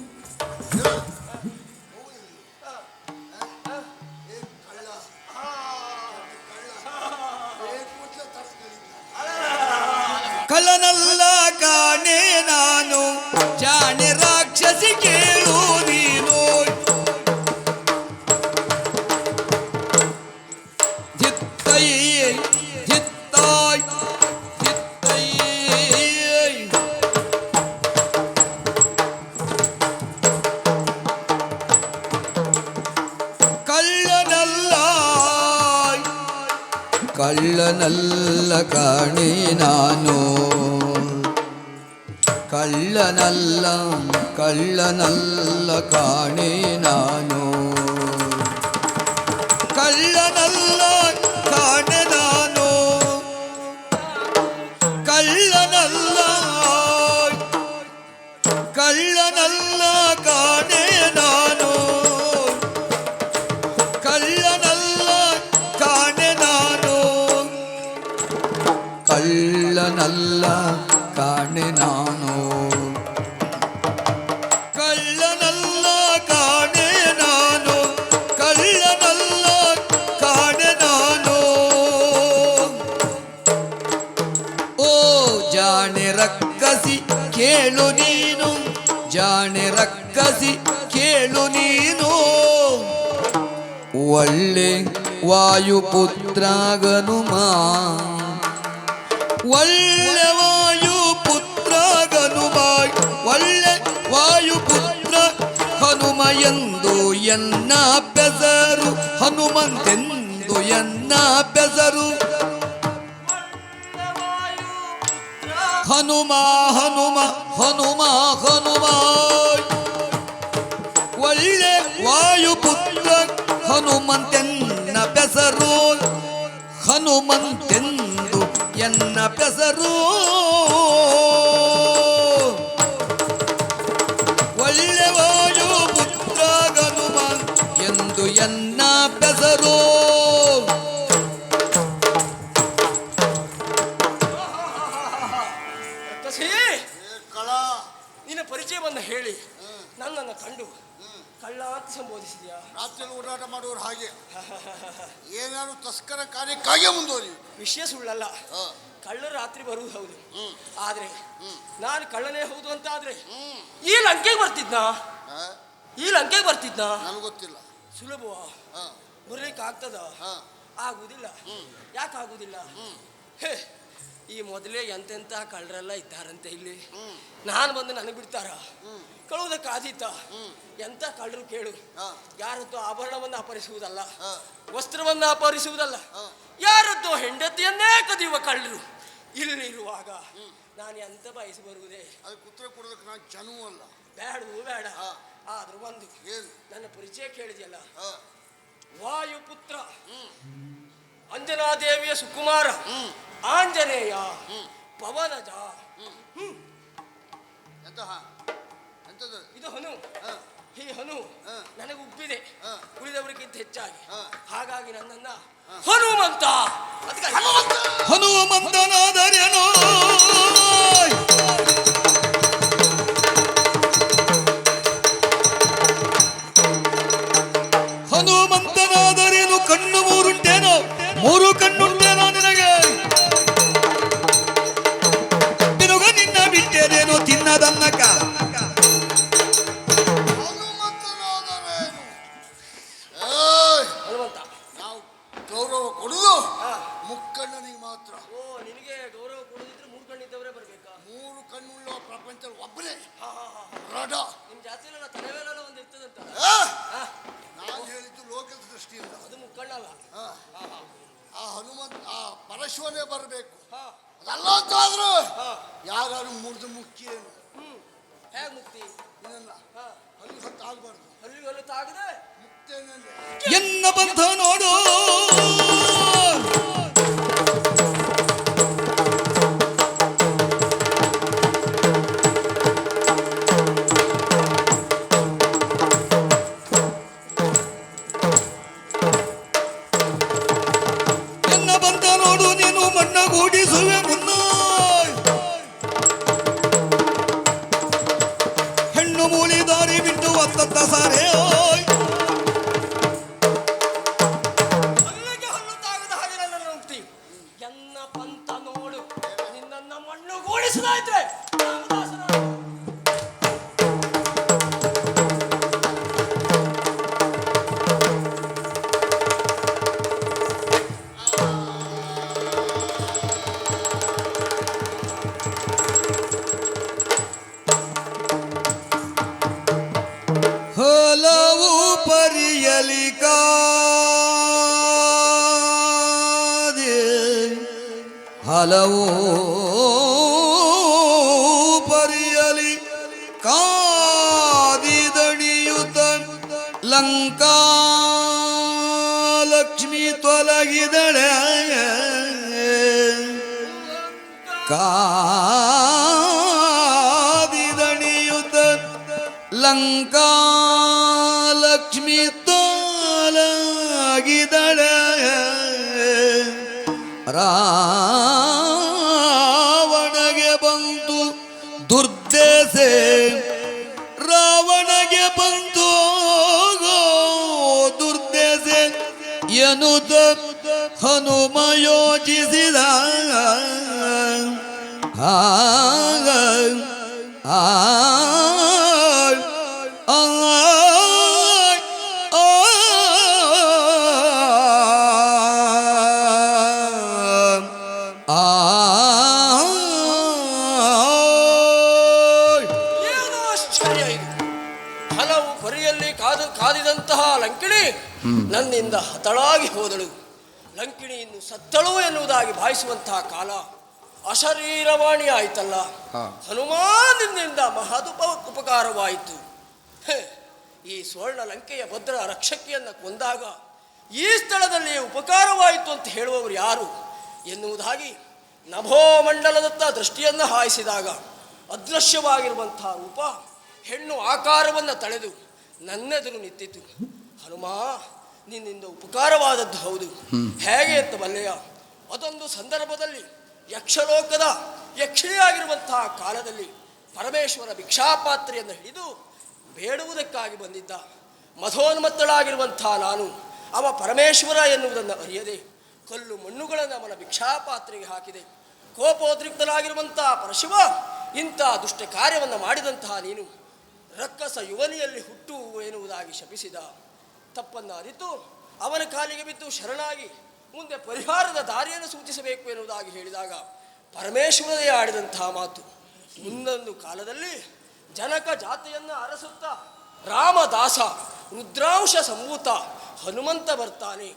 ಕಳ್ಳನಲ್ಲ ಕಾಣೆ ನಾನು, ಜಾಣೆ ರಾಕ್ಷಸಿ ಕೇಳು ನೀನು. ಜಿತ್ತೈ ಜಿತ್ತಾಯ್ ಜಿತ್ತೈ. ಕಳ್ಳನಲ್ಲ ಕಳ್ಳನಲ್ಲ ಕಾಣೆ ನಾನು, ಕಳ್ಳನಲ್ಲ ಕಳ್ಳನಲ್ಲ ಕಾಣೆ ನಾನು, ಕಳ್ಳನಲ್ಲ ಕಾಣೆ ನಾನು, ಕಳ್ಳನಲ್ಲ ಕಳ್ಳನಲ್ಲ ಕಾಣೆ ನಾನು, ಕಳ್ಳನಲ್ಲ ಕಾಣೆ ನಾನು, ಕಳ್ಳನಲ್ಲ ಕಾಣೆ ನಾನು, ಕಳ್ಳನಲ್ಲ ಕಾಣೆ ನಾನು, ಕಳ್ಳನಲ್ಲ ಕಾಣೆ ನಾನು. ಓ ಜಾಣೆ ರಕ್ಕಸಿ ಕೇಳು ನೀನು, ಜಾಣೆ ರಕ್ಕಸಿ ಕೇಳು ನೀನು. ಒಳ್ಳೆ ವಾಯುಪುತ್ರಗನುಮ, ಒಳ್ಳೆ ವಾಯುಪುತ್ರಗನುಮ, ಒಳ್ಳೆ ವಾಯುಪುತ್ರ ಹನುಮ ಎಂದು ಎನ್ನ ಬೆಸರು, ಹನುಮಂತೆಂದು ಎನ್ನ ಬೆಸರು. ಹನುಮ ಹನುಮ ಹನುಮ ಹನುಮ, ಒಳ್ಳೆ ವಾಯುಪುತ್ರ ಹನುಮಂತೆನ್ನ ಬೆಸರು, ಹನುಮಂತೆಂದು ಎನ್ನ ಬೆಸರು. ಒಳ್ಳೆ ವಾಯುಪುತ್ರ ಹನುಮ ಎಂದು ಎನ್ನ ಬೆಸರು.
ನಿನ್ನ ಪರಿಚಯವನ್ನು ಹೇಳಿ ನನ್ನನ್ನು ಕಂಡು ಕಳ್ಳ ಅಂತ ಸಂಬೋಧಿಸಿದ್ಯಾ?
ರಾತ್ರಿಯಲ್ಲಿ ಓಡಾಟ ಮಾಡುವವರು ಹಾಗೆ ಏನಾದ್ರು ತಸ್ಕರ ಕಾರ್ಯಕ್ಕಾಗಿ ಮುಂದುವರಿ.
ವಿಷಯ ಸುಳ್ಳಲ್ಲ, ಕಳ್ಳರು ರಾತ್ರಿ ಬರುವುದು ಹೌದು. ಆದ್ರೆ ನಾನು ಕಳ್ಳನೇ ಹೌದು ಅಂತ ಆದ್ರೆ ಈ ಲಂಕೆಗೆ ಬರ್ತಿದ್ನಾ? ಈ ಲಂಕೆಗೆ ಬರ್ತಿದ್ನಾ?
ನನಗೆ ಗೊತ್ತಿಲ್ಲ.
ಸುಲಭವಾ? ಬರ್ಲಿಕ್ಕೆ ಆಗ್ತದ?
ಹಾ.
ಆಗುದಿಲ್ಲ. ಯಾಕೆ ಆಗುದಿಲ್ಲ? ಹೇ, ಈ ಮೊದಲೇ ಎಂತೆಂಥ ಕಳ್ಳರೆಲ್ಲ ಇದ್ದಾರಂತೆ ಇಲ್ಲಿ. ನಾನು ಬಂದು ನನಗೆ ಬಿಡ್ತಾರ? ಕಳುವುದಕ್ಕೆ ಆದೀತ? ಎಂತ ಕಳ್ಳರು ಕೇಳು. ಯಾರದ್ದು ಆಭರಣವನ್ನು ಅಪಹರಿಸುವುದಲ್ಲ, ವಸ್ತ್ರವನ್ನು ಅಪಹರಿಸುವುದಲ್ಲ, ಯಾರದ್ದು ಹೆಂಡತಿಯನ್ನೇ ಕದಿಯುವ ಕಳ್ಳರು ಇಲ್ಲಿರುವಾಗ ನಾನು ಎಂತ ಬಯಸಿ ಬರುವುದೇ?
ಅದಕ್ಕೆ ಉತ್ತರ ಕೊಡೋದಕ್ಕೆ ನಾನು ಜನವೂ ಅಲ್ಲ.
ಬೇಡ. ಆದ್ರೂ ಒಂದು ನನ್ನ ಪರಿಚಯ ಕೇಳಿದೆಯಲ್ಲ, ವಾಯುಪುತ್ರ, ಅಂಜನಾದೇವಿಯ ಸುಕುಮಾರ, ಆಂಜನೇಯ, ಪವನಜ.
ಎಂತದ್ದು
ಇದು ಹನು. ಈ ಹನು ನನಗೆ ಉಬ್ಬಿದೆ ಉಳಿದವರಿಗಿಂತ ಹೆಚ್ಚಾಗಿ. ಹಾಗಾಗಿ ನನ್ನನ್ನ ಹನುಮಂತ
ಹನುಮಂತನಾದರೇನೋ ಹನುಮಂತನಾದರೇನು ಕಣ್ಣು ಮೂರುಂಟೇನೋ, ಮೂರು ಕಣ್ಣುಂಟೇನೋ ನಿನಗೆ? ನಿನಗ ನಿನ್ನ ಬಿಟ್ಟೇನೇನೋ ತಿನ್ನದನ್ನಕ.
ಹನುಮಂತನಾದರೇನು?
ಹನುಮಂತ,
ನಾವು ಗೌರವ ಕೊಡುದು ಮುಕ್ಕಣ್ಣನಿಗೆ ಮಾತ್ರ.
ಓ, ನಿನಗೆ ಗೌರವ ಕೊಡೋದಿದ್ರೆ ಮೂರು ಕಣ್ಣಿದ್ದವರೇ ಬರ್ಬೇಕಾ?
ಮೂರು ಕಣ್ಣುಳ್ಳ ಪ್ರಪಂಚದಲ್ಲಿ ಒಬ್ಬನೇ ರಡ.
ನಿಮ್ ಜಾತಿಯಲ್ಲ ತಲೆವೇಲೆಲ್ಲ ಒಂದು ಇರ್ತದಂತ.
ನಾನು ಹೇಳಿದ್ದು ಲೋಕದ ದೃಷ್ಟಿಯಿಂದ.
ಅದು ಮುಕ್ಕಣ್ಣಲ್ಲ.
ಆ ಹನುಮಂತ ಆ ಪರಶುವನೇ ಬರಬೇಕು. ಅದಲ್ಲ ಅಂತಾದ್ರು ಯಾರು ಮುರಿದು ಮುಕ್ಕಿಯೇನು?
ಹೇಗೆ ಮುಕ್ತಿ?
ಇನ್ನಲ್ಲ ಅಲ್ಲಿ ಹೊತ್ತಾಗಬಾರ್ದು.
ಅಲ್ಲಿ ಹೊಲು ತಾಗದೆ
ಮುಕ್ತೇನೆ
ಎನ್ನ ಬಂಧ ನೋಡು. ಎನ್ನ ಬಂಧ ನೋಡು, ನೀನು ಮಣ್ಣಗೂಡಿಸುವೆ ಮುನ್ನ. ಹೆಣ್ಣು ಮೂಳಿ ದಾರಿ ಬಿಟ್ಟು ಒತ್ತತ್ತ ಸಾರೇ ಓಯ್.
ಅಲ್ಲಿಗೆ ಹಲ್ಲು ತಾಗದ ಹಾಗೆ ನನ್ನ ಮುಕ್ತಿ. ಎನ್ನ ಪಂತ ನೋಡು, ನಿನ್ನನ್ನ ಮಣ್ಣು ಗೂಡಿಸದಾಯ್ತ್ರೆ ರಾಮದಾಸನ.
ಹಲವು ಪರಿಯಲಿ ಕಾದೆ, ಹಲವು ಪರಿಯಲಿ ಕಾದಿದಣಿಯುತ ಲಂಕಾ ಲಕ್ಷ್ಮಿ ತೊಲಗಿದಳೆ. ಕಾದಿದಣಿಯುತ ಲಂಕಾ ಲಕ್ಷ್ಮಿ ತೊಲಗಿದಳೆ. ರಾವಣಗೆ ಬಂತು ದುರ್ದೆಸೆ, ರಾವಣಗೆ ಬಂತು ದುರ್ದೆಸೆ ಎನ್ನುತ್ತ ಹನುಮ ಯೋಚಿಸಿದ.
ಏನು ಆಶ್ಚರ್ಯ ಇದು! ಹಲವು ಪರಿಯಲ್ಲಿ ಕಾದಿದಂತಹ ಲಂಕಿಣಿ ನನ್ನಿಂದ ಹತಳಾಗಿ ಹೋದಳು. ಲಂಕಿಣಿ ಇನ್ನು ಸತ್ತಳು ಎನ್ನುವುದಾಗಿ ಭಾವಿಸುವಂತಹ ಕಾಲ ಅಶರೀರವಾಣಿ ಆಯ್ತಲ್ಲ. ಹನುಮಾನಿಂದ ಉಪಕಾರವಾಯಿತು. ಈ ಸ್ವರ್ಣ ಲಂಕೆಯ ಭದ್ರ ರಕ್ಷಕಿಯನ್ನು ಕೊಂದಾಗ ಈ ಸ್ಥಳದಲ್ಲಿ ಉಪಕಾರವಾಯಿತು ಅಂತ ಹೇಳುವವರು ಯಾರು ಎನ್ನುವುದಾಗಿ ನಭೋಮಂಡಲದತ್ತ ದೃಷ್ಟಿಯನ್ನು ಹಾಯಿಸಿದಾಗ ಅದೃಶ್ಯವಾಗಿರುವಂತಹ ರೂಪ ಹೆಣ್ಣು ಆಕಾರವನ್ನು ತಳೆದು ನನ್ನೆದುರು ನಿಂತಿತು. ಹನುಮ, ನಿನ್ನಿಂದ ಉಪಕಾರವಾದದ್ದು ಹೌದು. ಹೇಗೆ ಅಂತ ಬಲ್ಲೆಯ? ಅದೊಂದು ಸಂದರ್ಭದಲ್ಲಿ ಯಕ್ಷಲೋಕದ ಯಕ್ಷಿಣಿಯಾಗಿರುವಂತಹ ಕಾಲದಲ್ಲಿ ಪರಮೇಶ್ವರ ಭಿಕ್ಷಾಪಾತ್ರೆಯನ್ನು ಹಿಡಿದು ಬೇಡುವುದಕ್ಕಾಗಿ ಬಂದಿದ್ದ. ಮಧೋನ್ಮತ್ತಳಾಗಿರುವಂತಹ ನಾನು ಅವ ಪರಮೇಶ್ವರ ಎನ್ನುವುದನ್ನು ಅರಿಯದೆ ಕಲ್ಲು ಮಣ್ಣುಗಳನ್ನು ಅವನ ಭಿಕ್ಷಾಪಾತ್ರೆಗೆ ಹಾಕಿದೆ. ಕೋಪೋದ್ರಿಕ್ತನಾಗಿರುವಂತಹ ಪರಶಿವ ಇಂಥ ದುಷ್ಟ ಕಾರ್ಯವನ್ನು ಮಾಡಿದಂತಹ ನೀನು ರಕ್ಕಸ ಯುವನಿಯಲ್ಲಿ ಹುಟ್ಟು ಎನ್ನುವುದಾಗಿ ಶಪಿಸಿದ. ತಪ್ಪನ್ನು ಅರಿತು ಅವನ ಕಾಲಿಗೆ ಬಿದ್ದು ಶರಣಾಗಿ ಮುಂದೆ ಪರಿಹಾರದ ದಾರಿಯನ್ನು ಸೂಚಿಸಬೇಕು ಎನ್ನುವುದಾಗಿ ಹೇಳಿದಾಗ ಪರಮೇಶ್ವರನೇ ಆಡಿದಂತಹ ಮಾತು. ಮುಂದೊಂದು ಕಾಲದಲ್ಲಿ ಜನಕ ಜಾತಿಯನ್ನು ಅರಸುತ್ತಾ ರಾಮದಾಸ ರುದ್ರಾಂಶ ಸಂಭೂತ ಹನುಮಂತ ಬರ್ತಾನೆ,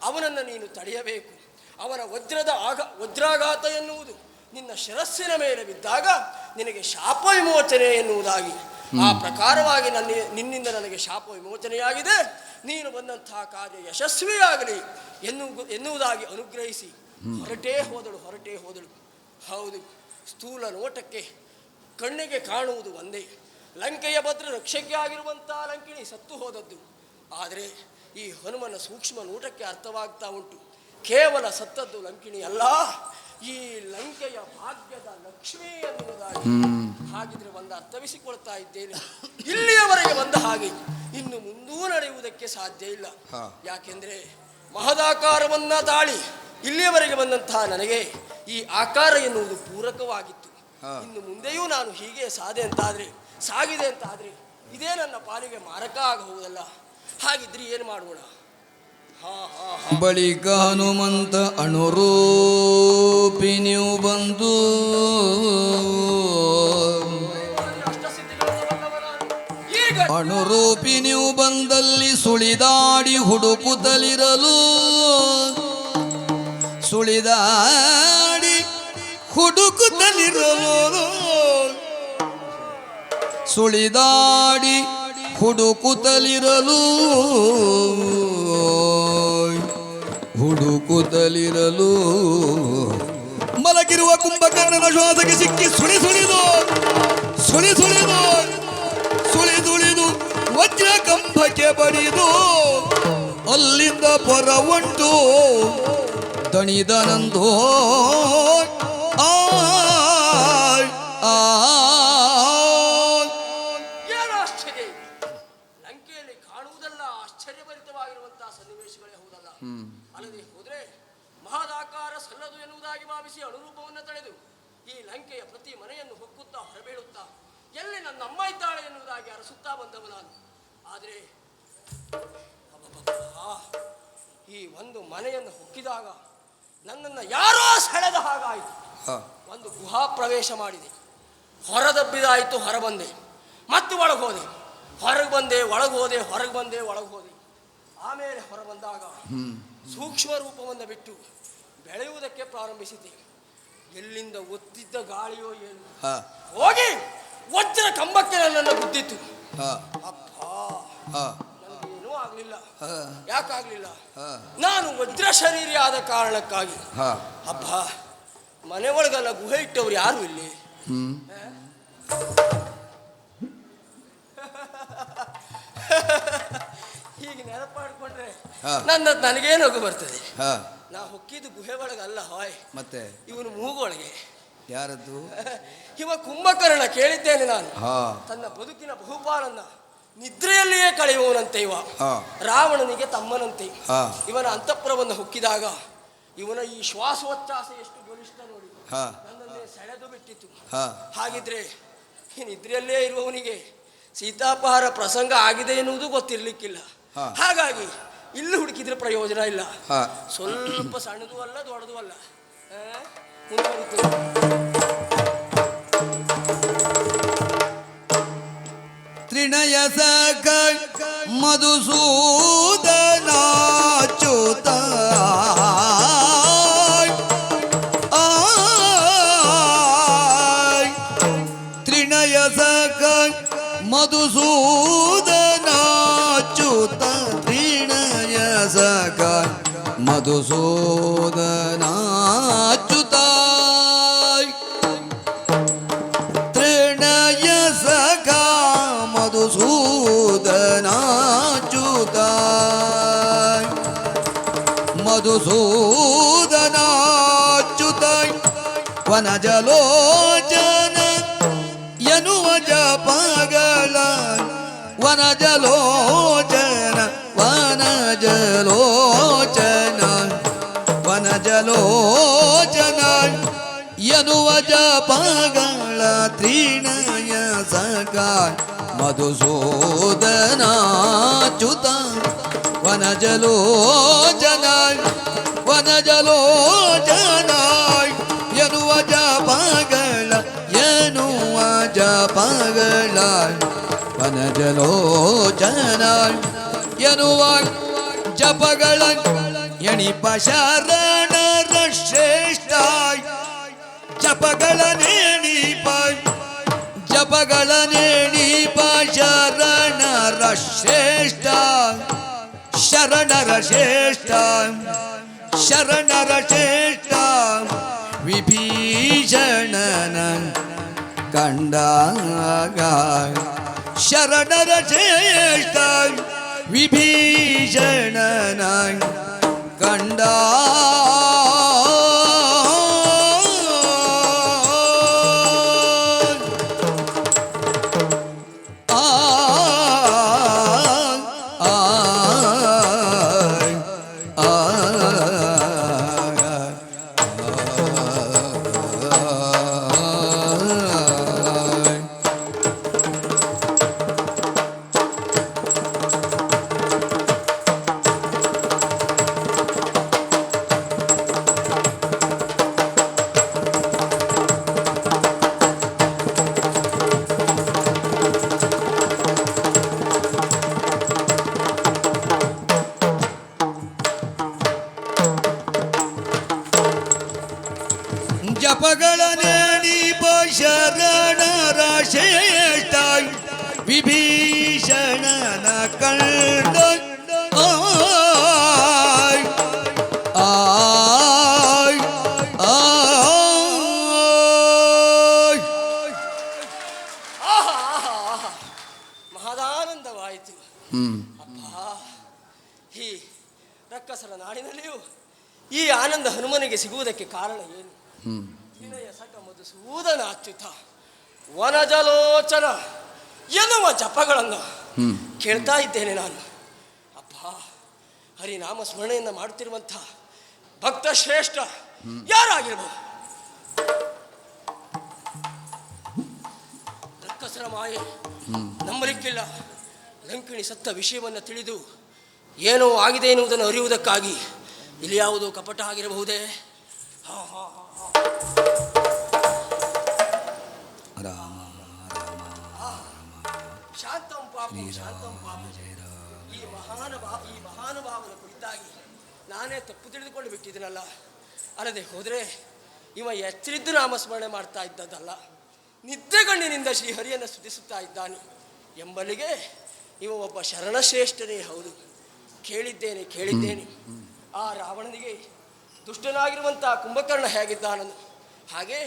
ಅವನನ್ನು ನೀನು ತಡೆಯಬೇಕು. ಅವನ ವಜ್ರಾಘಾತ ಎನ್ನುವುದು ನಿನ್ನ ಶಿರಸ್ಸಿನ ಮೇಲೆ ಬಿದ್ದಾಗ ನಿನಗೆ ಶಾಪ ವಿಮೋಚನೆ ಎನ್ನುವುದಾಗಿ, ಆ ಪ್ರಕಾರವಾಗಿ ನಿನ್ನಿಂದ ನನಗೆ ಶಾಪ ವಿಮೋಚನೆಯಾಗಿದೆ, ನೀನು ಬಂದಂತಹ ಕಾರ್ಯ ಯಶಸ್ವಿಯಾಗಲಿ ಎನ್ನುವುದಾಗಿ ಅನುಗ್ರಹಿಸಿ ಹೊರಟೇ ಹೋದಳು. ಹೌದು, ಸ್ಥೂಲ ನೋಟಕ್ಕೆ ಕಣ್ಣಿಗೆ ಕಾಣುವುದು ಒಂದೇ, ಲಂಕೆಯ ಭದ್ರ ರಕ್ಷಕ್ಕೆ ಆಗಿರುವಂತಹ ಲಂಕಿಣಿ ಸತ್ತು ಹೋದದ್ದು. ಆದರೆ ಈ ಹನುಮನ ಸೂಕ್ಷ್ಮ ನೋಟಕ್ಕೆ ಅರ್ಥವಾಗ್ತಾ ಉಂಟು, ಕೇವಲ ಸತ್ತದ್ದು ಲಂಕಿಣಿ ಅಲ್ಲ, ಈ ಲಂಕೆಯ ಭಾಗ್ಯದ ಲಕ್ಷ್ಮಿ ಎನ್ನುವುದಾಗಿ. ಹಾಗಿದ್ರೆ ಒಂದು ಅರ್ಥವಿಸಿಕೊಳ್ತಾ ಇದ್ದೇನೆ. ಇಲ್ಲಿಯವರೆಗೆ ಬಂದ ಹಾಗೆ ಇನ್ನು ಮುಂದೂ ನಡೆಯುವುದಕ್ಕೆ ಸಾಧ್ಯ ಇಲ್ಲ. ಯಾಕೆಂದ್ರೆ ಮಹದಾಕಾರವನ್ನ ತಾಳಿ ಇಲ್ಲಿಯವರೆಗೆ ಬಂದಂತಹ ನನಗೆ ಈ ಆಕಾರ ಎನ್ನುವುದು ಪೂರಕವಾಗಿತ್ತು. ಇನ್ನು ಮುಂದೆಯೂ ನಾನು ಹೀಗೆ ಸಾಗಿದೆ ಅಂತಾದ್ರೆ ಇದೇ ನನ್ನ ಪಾಲಿಗೆ ಮಾರಕ ಆಗಬಹುದಲ್ಲ. ಹಾಗಿದ್ರೆ ಏನು ಮಾಡೋಣ?
ಬಳಿಕ ಹನುಮಂತ ಅನುರೂಪಿಣಿಯು ಬಂದು ಅನುರೂಪಿಣಿಯು ಬಂದಲ್ಲಿ ಸುಳಿದಾಡಿ ಹುಡುಕುತ್ತಲಿರಲು ಹುಡುಕುತ್ತಲಿರಲು ಮಲಗಿರುವ ಕುಂಭಕರ್ಣನ ಶ್ವಾಸಕ್ಕೆ ಸಿಕ್ಕಿ ಸುಳಿದು ವಜ್ರ ಕಂಬಕ್ಕೆ ಬಡಿದು ಅಲ್ಲಿಂದ ಪೊರವಂಟು ದಣಿದನಂದೋ.
ಏನು ಆಶ್ಚರ್ಯ! ಲಂಕೆಯಲ್ಲಿ ಕಾಣುವುದಲ್ಲ ಆಶ್ಚರ್ಯಭರಿತವಾಗಿರುವಂತಹ ಸನ್ನಿವೇಶಗಳೇ ಹೌದಲ್ಲ. ಅಲ್ಲದೆ ಹೋದ್ರೆ ಮಹದಾಕಾರ ಸಲ್ಲದು ಎನ್ನುವುದಾಗಿ ಭಾವಿಸಿ ಅನುರೂಪವನ್ನು ತಳೆದು ಈ ಲಂಕೆಯ ಪ್ರತಿ ಮನೆಯನ್ನು ಹೊಕ್ಕುತ್ತಾ ಹೊರಬೀಳುತ್ತಾ ಎಲ್ಲಿ ನನ್ನ ಅಮ್ಮ ಇದ್ದಾಳೆ ಎನ್ನುವುದಾಗಿ ಅರಸುತ್ತಾ ಬಂದವ ನಾನು. ಆದರೆ ಈ ಒಂದು ಮನೆಯನ್ನು ಹೊಕ್ಕಿದಾಗ ನನ್ನನ್ನು ಯಾರೋ ಸೆಳೆದ ಹಾಗಾಯಿತು. ಒಂದು ಗುಹಾ ಪ್ರವೇಶ ಮಾಡಿದೆ, ಹೊರದಬ್ಬಿದಾಯಿತು, ಹೊರಬಂದೆ, ಮತ್ತು ಒಳಗೋದೆ, ಹೊರಗೆ ಬಂದೆ, ಒಳಗೋದೆ, ಹೊರಗೆ ಬಂದೆ, ಒಳಗೋದೆ. ಆಮೇಲೆ ಹೊರಬಂದಾಗ ಸೂಕ್ಷ್ಮ ರೂಪವನ್ನು ಬಿಟ್ಟು ಬೆಳೆಯುವುದಕ್ಕೆ ಪ್ರಾರಂಭಿಸಿದೆ. ಎಲ್ಲಿಂದ ಒತ್ತಿದ್ದ ಗಾಳಿಯೋ ಏನು ಹೋಗಿ ವಜ್ರ ಕಂಬಕ್ಕೆ ನನ್ನನ್ನು ಗುದ್ದಿತ್ತು. ನನಗೇನೂ ಆಗ್ಲಿಲ್ಲ. ಯಾಕಾಗ್ಲಿಲ್ಲ? ನಾನು ವಜ್ರ ಶರೀರಿ ಆದ ಕಾರಣಕ್ಕಾಗಿ. ಅಪ್ಪ, ಮನೆ ಒಳಗೆಲ್ಲ ಗುಹೆ ಇಟ್ಟವ್ರು ಯಾರು ಇಲ್ಲಿ? ಹೀಗೆ ನೆನಪಾಡ್ಕೊಂಡ್ರೆ ನನಗೇನು ಹೋಗಿ ಬರ್ತದೆ. ನಾ ಹೊಕ್ಕಿದ್ದು ಗುಹೆ ಒಳಗಲ್ಲ, ಹಾಯ್, ಮತ್ತೆ ಇವನು ಮೂಗೊಳಗೆ. ಯಾರದ್ದು? ಇವ ಕುಂಭಕರ್ಣ. ಕೇಳಿದ್ದೇನೆ ನಾನು, ತನ್ನ ಬದುಕಿನ ಬಹುಪಾಲನ್ನ ನಿದ್ರೆಯಲ್ಲಿಯೇ ಕಳೆಯುವವನಂತೆ ಇವ. ರಾವಣನಿಗೆ ತಮ್ಮನಂತೆ. ಇವನ ಅಂತಃಪುರವನ್ನು ಹೊಕ್ಕಿದಾಗ ಇವನ ಈ ಶ್ವಾಸೋಚ್ಛ್ವಾಸ ಎಷ್ಟು ಬಲಿಷ್ಠ ನೋಡಿ ನನ್ನನ್ನೇ ಸೆಳೆದು ಬಿಟ್ಟಿತ್ತು. ಹಾಗಿದ್ರೆ ಈ ನಿದ್ರೆಯಲ್ಲೇ ಇರುವವನಿಗೆ ಸೀತಾಪಹಾರ ಪ್ರಸಂಗ ಆಗಿದೆ ಎನ್ನುವುದು ಗೊತ್ತಿರ್ಲಿಕ್ಕಿಲ್ಲ. ಹಾಗಾಗಿ ಇಲ್ಲಿ ಹುಡುಕಿದ್ರೆ ಪ್ರಯೋಜನ ಇಲ್ಲ. ಸ್ವಲ್ಪ ಸಣ್ಣದು ಅಲ್ಲ, ದೊಡ್ಡದು ಅಲ್ಲ.
ತ್ರಿಣಯ ಸಕ ಮಧುಸೂದನಾಚ್ಯುತ ತ್ರಿಣಯ ಸಕ ಮಧುಸೂದನಾಚ್ಯುತ ತ್ರಿಣಯ ಸಕ ಮಧುಸೂದನಾಚ್ಯುತ ಮಧುಸೂದನಾಚ್ಯುತ ವನಜಲೋಚನ ಎನ್ನುವ ಜಪಗಳ ವನಜಲೋಚನ ಎನ್ನುವ ಜಪಗಳ ತ್ರಿಣಯ ಸಕ ಮಧುಸೂದನಾಚ್ಯುತ ವನಜಲೋಚನಾಯ್ ವನಜಲೋಚನಾಯ್ ಎನ್ನುವ ಜಪಗಳ ವನಜಲೋಚನಾಯ್ ಎನ್ನುವ ಜಪಗಳ ಎಣಿಪ ಶರಣರ ಶ್ರೇಷ್ಠಾಯ್ ಜಪಗಳ ನೇಣಿಪ ಶರಣರ ಶ್ರೇಷ್ಠ ಶರಣರ ಶ್ರೇಷ್ಠ ಶರಣರ ಶ್ರೇಷ್ಠ ವಿಭೀಷಣನ ಕಂಡಾಗ ಶರಣರ ಶ್ರೇಷ್ಠ ವಿಭೀಷಣನ ಕಂಡ ಜಪಗಳ ನೇಣಿಪ ಶರಣರ ಶ್ರೇಷ್ಠ ವಿಭೀಷಣನ ಕಂಡ ಆಯ್ ಆಯ್ ಆಯ್
ಮಹದಾನಂದವಾಯಿತು. ಅಪ್ಪ, ಈ ರಕ್ಕಸರ ನಾಡಿನಲ್ಲಿಯೂ ಈ ಆನಂದ ಹನುಮನಿಗೆ ಸಿಗುವುದಕ್ಕೆ ಕಾರಣ ಏನು? ವಿನಯ ಸಕ ಮಧುಸೂದನ ಅಚ್ಯುತ ವನಜಲೋಚನ ಎನ್ನುವ ಜಪಗಳನ್ನು ಕೇಳ್ತಾ ಇದ್ದೇನೆ ನಾನು. ಅಪ್ಪ, ಹರಿನಾಮ ಸ್ಮರಣೆಯಿಂದ ಮಾಡುತ್ತಿರುವಂಥ ಭಕ್ತ ಶ್ರೇಷ್ಠ ಯಾರಾಗಿರ್ಬೋದು? ರಕ್ಕಸರ ಮಾಯೆ ನಂಬಲಿಕ್ಕಿಲ್ಲ. ಲಂಕಿಣಿ ಸತ್ತ ವಿಷಯವನ್ನು ತಿಳಿದು ಏನೋ ಆಗಿದೆ ಎನ್ನುವುದನ್ನು ಅರಿಯುವುದಕ್ಕಾಗಿ ಇಲ್ಲಿ ಯಾವುದೋ ಕಪಟ ಆಗಿರಬಹುದೇ? ಶಾಂತಂ ಪಾಪಂ ಶಾಂತಂ ಪಾಪಂ. ಈ ಮಹಾನುಭಾವನ ಕುರಿತಾಗಿ ನಾನೇ ತಪ್ಪು ತಿಳಿದುಕೊಂಡು ಬಿಟ್ಟಿದ್ದೀನಲ್ಲ. ಅಲ್ಲದೆ ಹೋದರೆ ಇವ ಎಚ್ಚರಿದ್ದು ನಾಮಸ್ಮರಣೆ ಮಾಡ್ತಾ ಇದ್ದದ್ದಲ್ಲ, ನಿದ್ದೆಗಣ್ಣಿನಿಂದ ಶ್ರೀಹರಿಯನ್ನು ಸ್ತುತಿಸುತ್ತಾ ಇದ್ದಾನೆ ಎಂಬಲ್ಲಿಗೆ ಇವ ಒಬ್ಬ ಶರಣಶ್ರೇಷ್ಠನೇ ಹೌದು. ಕೇಳಿದ್ದೇನೆ ಆ ರಾವಣನಿಗೆ ದುಷ್ಟನಾಗಿರುವಂಥ ಕುಂಭಕರ್ಣ ಹೇಗಿದ್ದಾನಂದು, ಹಾಗೆ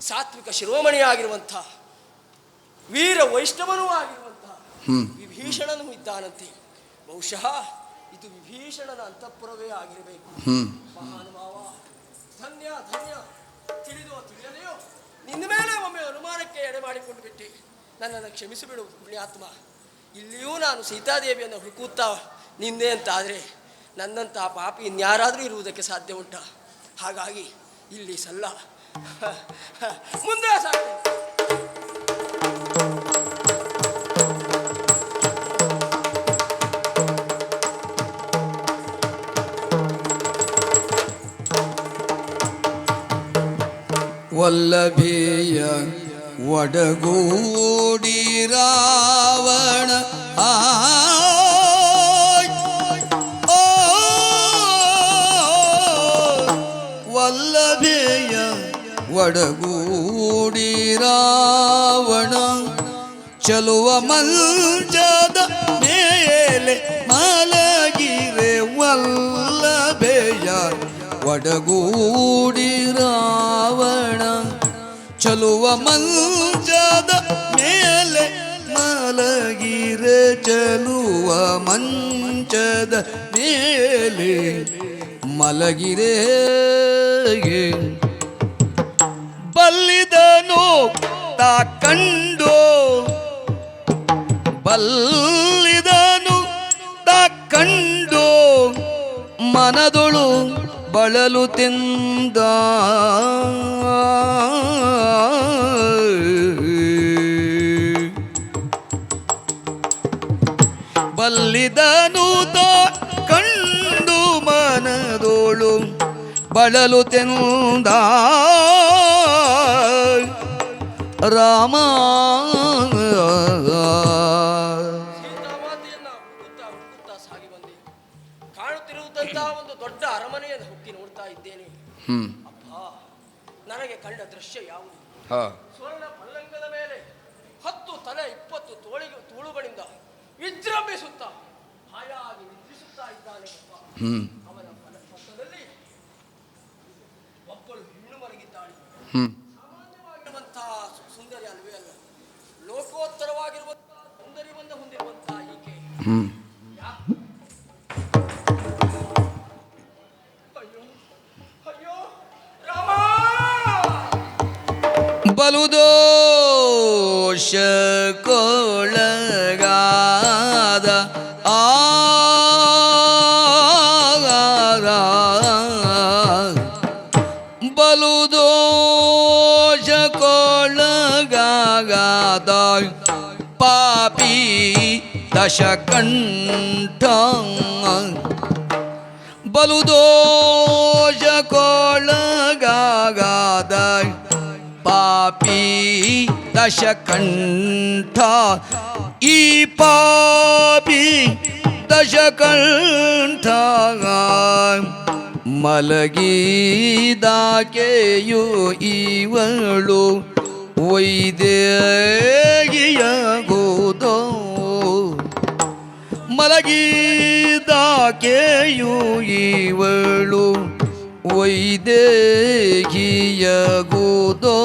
ಸಾತ್ವಿಕ ಶಿರೋಮಣಿಯಾಗಿರುವಂಥ ವೀರ ವೈಷ್ಣವನೂ ಆಗಿರುವಂಥ ವಿಭೀಷಣನೂ ಇದ್ದಾನಂತೆ. ಬಹುಶಃ ಇದು ವಿಭೀಷಣನ ಅಂತಃಪುರವೇ ಆಗಿರಬೇಕು. ಮಹಾನುಭಾವ, ಧನ್ಯ ಧನ್ಯ. ತಿಳಿದೋ ತಿಳಿಯದೆಯೋ ನಿನ್ನ ಮೇಲೆ ಒಮ್ಮೆ ಅನುಮಾನಕ್ಕೆ ಎಡೆ ಮಾಡಿಕೊಂಡು ಬಿಟ್ಟೆ. ನನ್ನನ್ನು ಕ್ಷಮಿಸಿಬಿಡು ಪುಣ್ಯಾತ್ಮ. ಇಲ್ಲಿಯೂ ನಾನು ಸೀತಾದೇವಿಯನ್ನು ಹುಡುಕುತ್ತಾ ನಿಂದೆ ಅಂತಾದರೆ ನನ್ನಂಥ ಪಾಪಿ ಇನ್ಯಾರಾದರೂ ಇರುವುದಕ್ಕೆ ಸಾಧ್ಯ ಉಂಟ? ಹಾಗಾಗಿ ಇಲ್ಲಿ ಸಲ್ಲ, ಮುಂದೆ ಸಾಕು.
ವಲ್ಲಭೇಯ ಒಡಗೂಡಿ ರಾವಣ ವಲ್ಲಭೇಯ ಒಡಗೂಡಿ ರಾವಣ ಚಲುವ ಮಂಚದ ಮೇಲೆ ಮಲಗಿರೆ ವಲ್ಲಭೇಯ ಒಡಗೂಡಿ ರಾವಣ ಚಲುವ ಮಂಚದ ಮೇಲೆ ಮಲಗಿರೆ ಚಲುವ ಮಂಚದ ಮೇಲೆ ಮಲಗಿರೆ ಬಲ್ಲಿದನು ತಾ ಕಂಡು ಬಲ್ಲಿದನು ತಾ ಕಂಡು ಮನದೊಳು ಬಳಲು ತಿಂದ ಬಲ್ಲಿದನು ಬಳಲುತೆಂದ ರಾಮ.
ಸೀತಾಮಾತೆಯನ್ನ ಹುಡುಕುತ್ತಾ ಹುಡುಕುತ್ತಾ ಸಾಗಿ ಬಂದೆ. ಕಾಣುತ್ತಿರುವುದಂತಹ ಒಂದು ದೊಡ್ಡ ಅರಮನೆಯನ್ನು ಹುಕ್ಕಿ ನೋಡ್ತಾ ಇದ್ದೇನೆ. ಅಬ್ಬಾ, ನನಗೆ ಕಂಡ ದೃಶ್ಯ ಯಾವುದು? ಸ್ವರ್ಣ ಪಲ್ಲಂಗದ ಮೇಲೆ 10 ತಲೆ 20 ತೋಳುಗಳಿಂದ ವಿಜೃಂಭಿಸುತ್ತ ಹಾಯಾಗಿ ನಿದ್ರಿಸುತ್ತಾ ಇದ್ದಾನೆ. ಅವನ ಪಕ್ಕದಲ್ಲಿ ಒಬ್ಬಳು ಹೆಣ್ಣು ಮಲಗಿದ್ದಾಳೆ. ಸಾಮಾನ್ಯವಾಗಿರುವಂತಹ ಸುಂದರಿ ಅಲ್ವೇ ಅಲ್ಲ, ಲೋಕೋತ್ತರವಾಗಿರುವಂತಹ ಸೌಂದರ್ಯವನ್ನ ಹೊಂದಿರುವಂತಹ ಈಕೆ. ಅಯ್ಯೋ ಅಯ್ಯೋ ರಾಮ!
ಬಲುದೋಷಕ್ಕೊಳಗಾದ ಬಲುದೋಷಕ್ಕೊಳಗಾದ ಪಾಪಿ ದಶಕಂಠ ಬಲುದೋಷಕ್ಕೊಳಗಾದ ಪಾಪಿ ದಶಕಂಠ ಈ ಪಾಪಿ ದಶಕಂಠ ಮಲಗಿದಾಕೆಯು ಇವಳು ವೈದೇಹಿಯ ಗೋದೋ ಮಲಗಿದಾಕೆಯು ಇವಳು ವೈದೇಹಿಯ ಗೋದೋ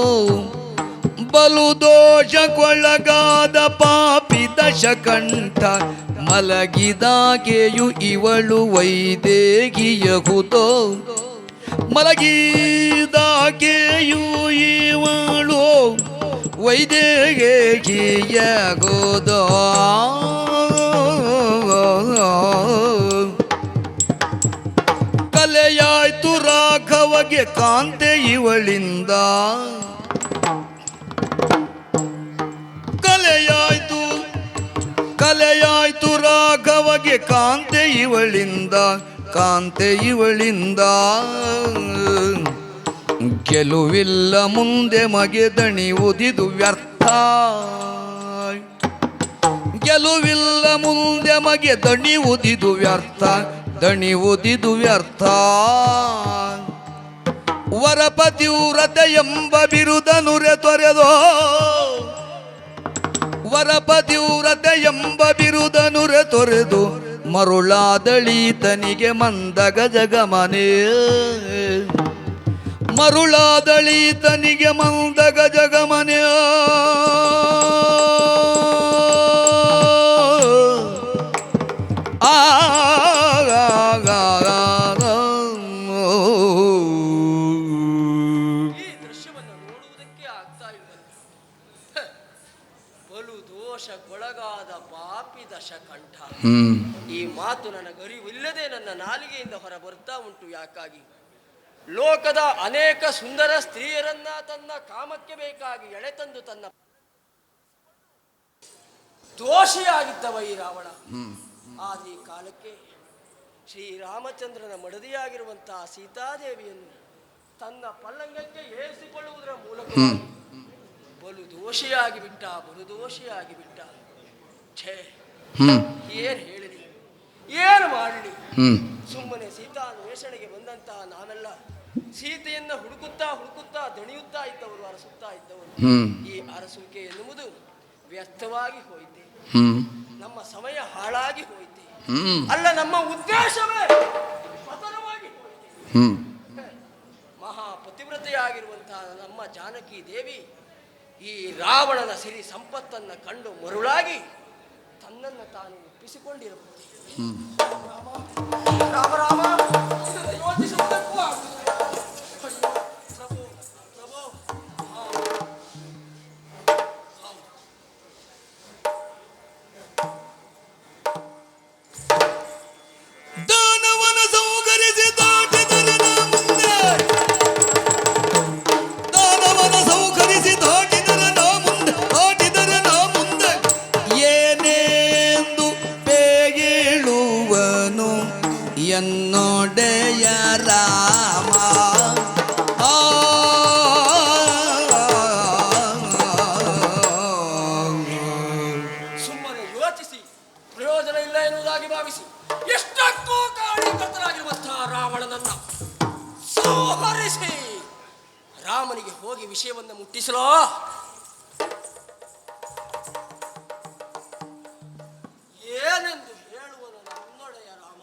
ಬಲು ದೋಷಕ್ಕೊಳಗಾದ ಪಾಪಿ ದಶಕಂಠ ಮಲಗಿದಾಕೆಯು ಇವಳು ವೈದೇಹಿಯಗುದೋ ಮಲಗಿದಾಕೆಯು ಇವಳು ವೈದೇಹಿಯಗುದೋ ಕಲೆಯಾಯ್ತು ರಾಘವಗೆ ಕಾಂತೆ ಇವಳಿಂದ ಕಲೆಯಾಯ್ತು ರಾಘವಗೆ ಕಾಂತೆ ಇವಳಿಂದ ಗೆಲುವಿಲ್ಲ ಮುಂದೆ ಮಗೆ ದಣಿವುದಿದು ವ್ಯರ್ಥ ಗೆಲುವಿಲ್ಲ ಮುಂದೆ ಮಗೆ ದಣಿವುದಿದು ವ್ಯರ್ಥ ವರಪತಿವ್ರತೆ ಎಂಬ ಬಿರುದನುರೆ ತೊರೆದೋ ವರಪತಿವ್ರತೆ ಎಂಬ ಬಿರುದನುರೆ ತೊರೆದು ಮರುಳಾದಳೀತನಿಗೆ ಮಂದಗ ಜಗಮನೆ ಮರುಳಾದಳೀತನಿಗೆ ಮಂದಗ ಜಗಮನೆ
ದೋಷಕ್ಕೊಳಗಾದ ಪಾಪಿ ದಶಕಂಠ. ಈ ಮಾತು ನನಗರಿವಿಲ್ಲದೆ ನನ್ನ ನಾಲಿಗೆಯಿಂದ ಹೊರ ಬರ್ತಾ ಉಂಟು. ಯಾಕಾಗಿ? ಲೋಕದ ಅನೇಕ ಸುಂದರ ಸ್ತ್ರೀಯರನ್ನ ತನ್ನ ಕಾಮಕ್ಕೆ ಬೇಕಾಗಿ ಎಳೆತಂದು ತನ್ನ ದೋಷಿಯಾಗಿದ್ದವ ಈ ರಾವಣ. ಆದಿ ಕಾಲಕ್ಕೆ ಶ್ರೀರಾಮಚಂದ್ರನ ಮಡದಿಯಾಗಿರುವಂತಹ ಸೀತಾದೇವಿಯನ್ನು ತನ್ನ ಪಲ್ಲಂಗಕ್ಕೆ ಏರಿಸಿಕೊಳ್ಳುವುದರ ಮೂಲಕ ಬಲು ದೋಷಿಯಾಗಿ ಬಿಟ್ಟ. ಛೇ, ಏನ್ ಹೇಳಿರಿ, ಏನು ಮಾಡಲಿ? ಸುಮ್ಮನೆ ಸೀತಾನ್ವೇಷಣೆಗೆ ಬಂದಂತಹ ನಾವೆಲ್ಲ ಸೀತೆಯನ್ನ ಹುಡುಕುತ್ತಾ ದಣಿಯುತ್ತಾ ಇದ್ದವರು, ಅರಸುತ್ತಾ ಇದ್ದವರು. ಈ ಅರಸುವಿಕೆ ಎನ್ನುವುದು ವ್ಯರ್ಥವಾಗಿ ಹೋಯಿತೆ. ನಮ್ಮ ಸಮಯ ಹಾಳಾಗಿ ಹೋಯಿತೆ. ಅಲ್ಲ, ನಮ್ಮ ಉದ್ದೇಶವೇ ಪತನವಾಗಿ ಹೋಯಿತೆ. ಮಹಾಪತಿವ್ರತೆಯಾಗಿರುವಂತಹ ನಮ್ಮ ಜಾನಕಿ ದೇವಿ ಈ ರಾವಣನ ಸಿರಿ ಸಂಪತ್ತನ್ನು ಕಂಡು ಮರುಳಾಗಿ ತನ್ನನ್ನು ತಾನು ಒಪ್ಪಿಸಿಕೊಂಡಿರಬಹುದು. ರಾಮ ರಾಮ, ಯೋಚಿಸುವುದಕ್ಕೂ ಆಗುತ್ತದೆ. ಪ್ರಭು ಪ್ರಭು,
ದಾನವನ ಸೌಕರಿಸಿ ದಾಟಿದರೆ ನಾ ಮುಂದೆ, ದಾನವನ ಸೌಕರಿಸಿ ದಾಟಿದರೆ ನಾ ಮುಂದೆ ಏನೆಂದು ಬೇಗಿಳುವನು ಎನ್ನೋ
ರಾಮನಿಗೆ ಹೋಗಿ ವಿಷಯವನ್ನು ಮುಟ್ಟಿಸಲೋ. ಏನೆಂದು ಹೇಳುವನು ನನ್ನೊಡೆಯ ರಾಮ.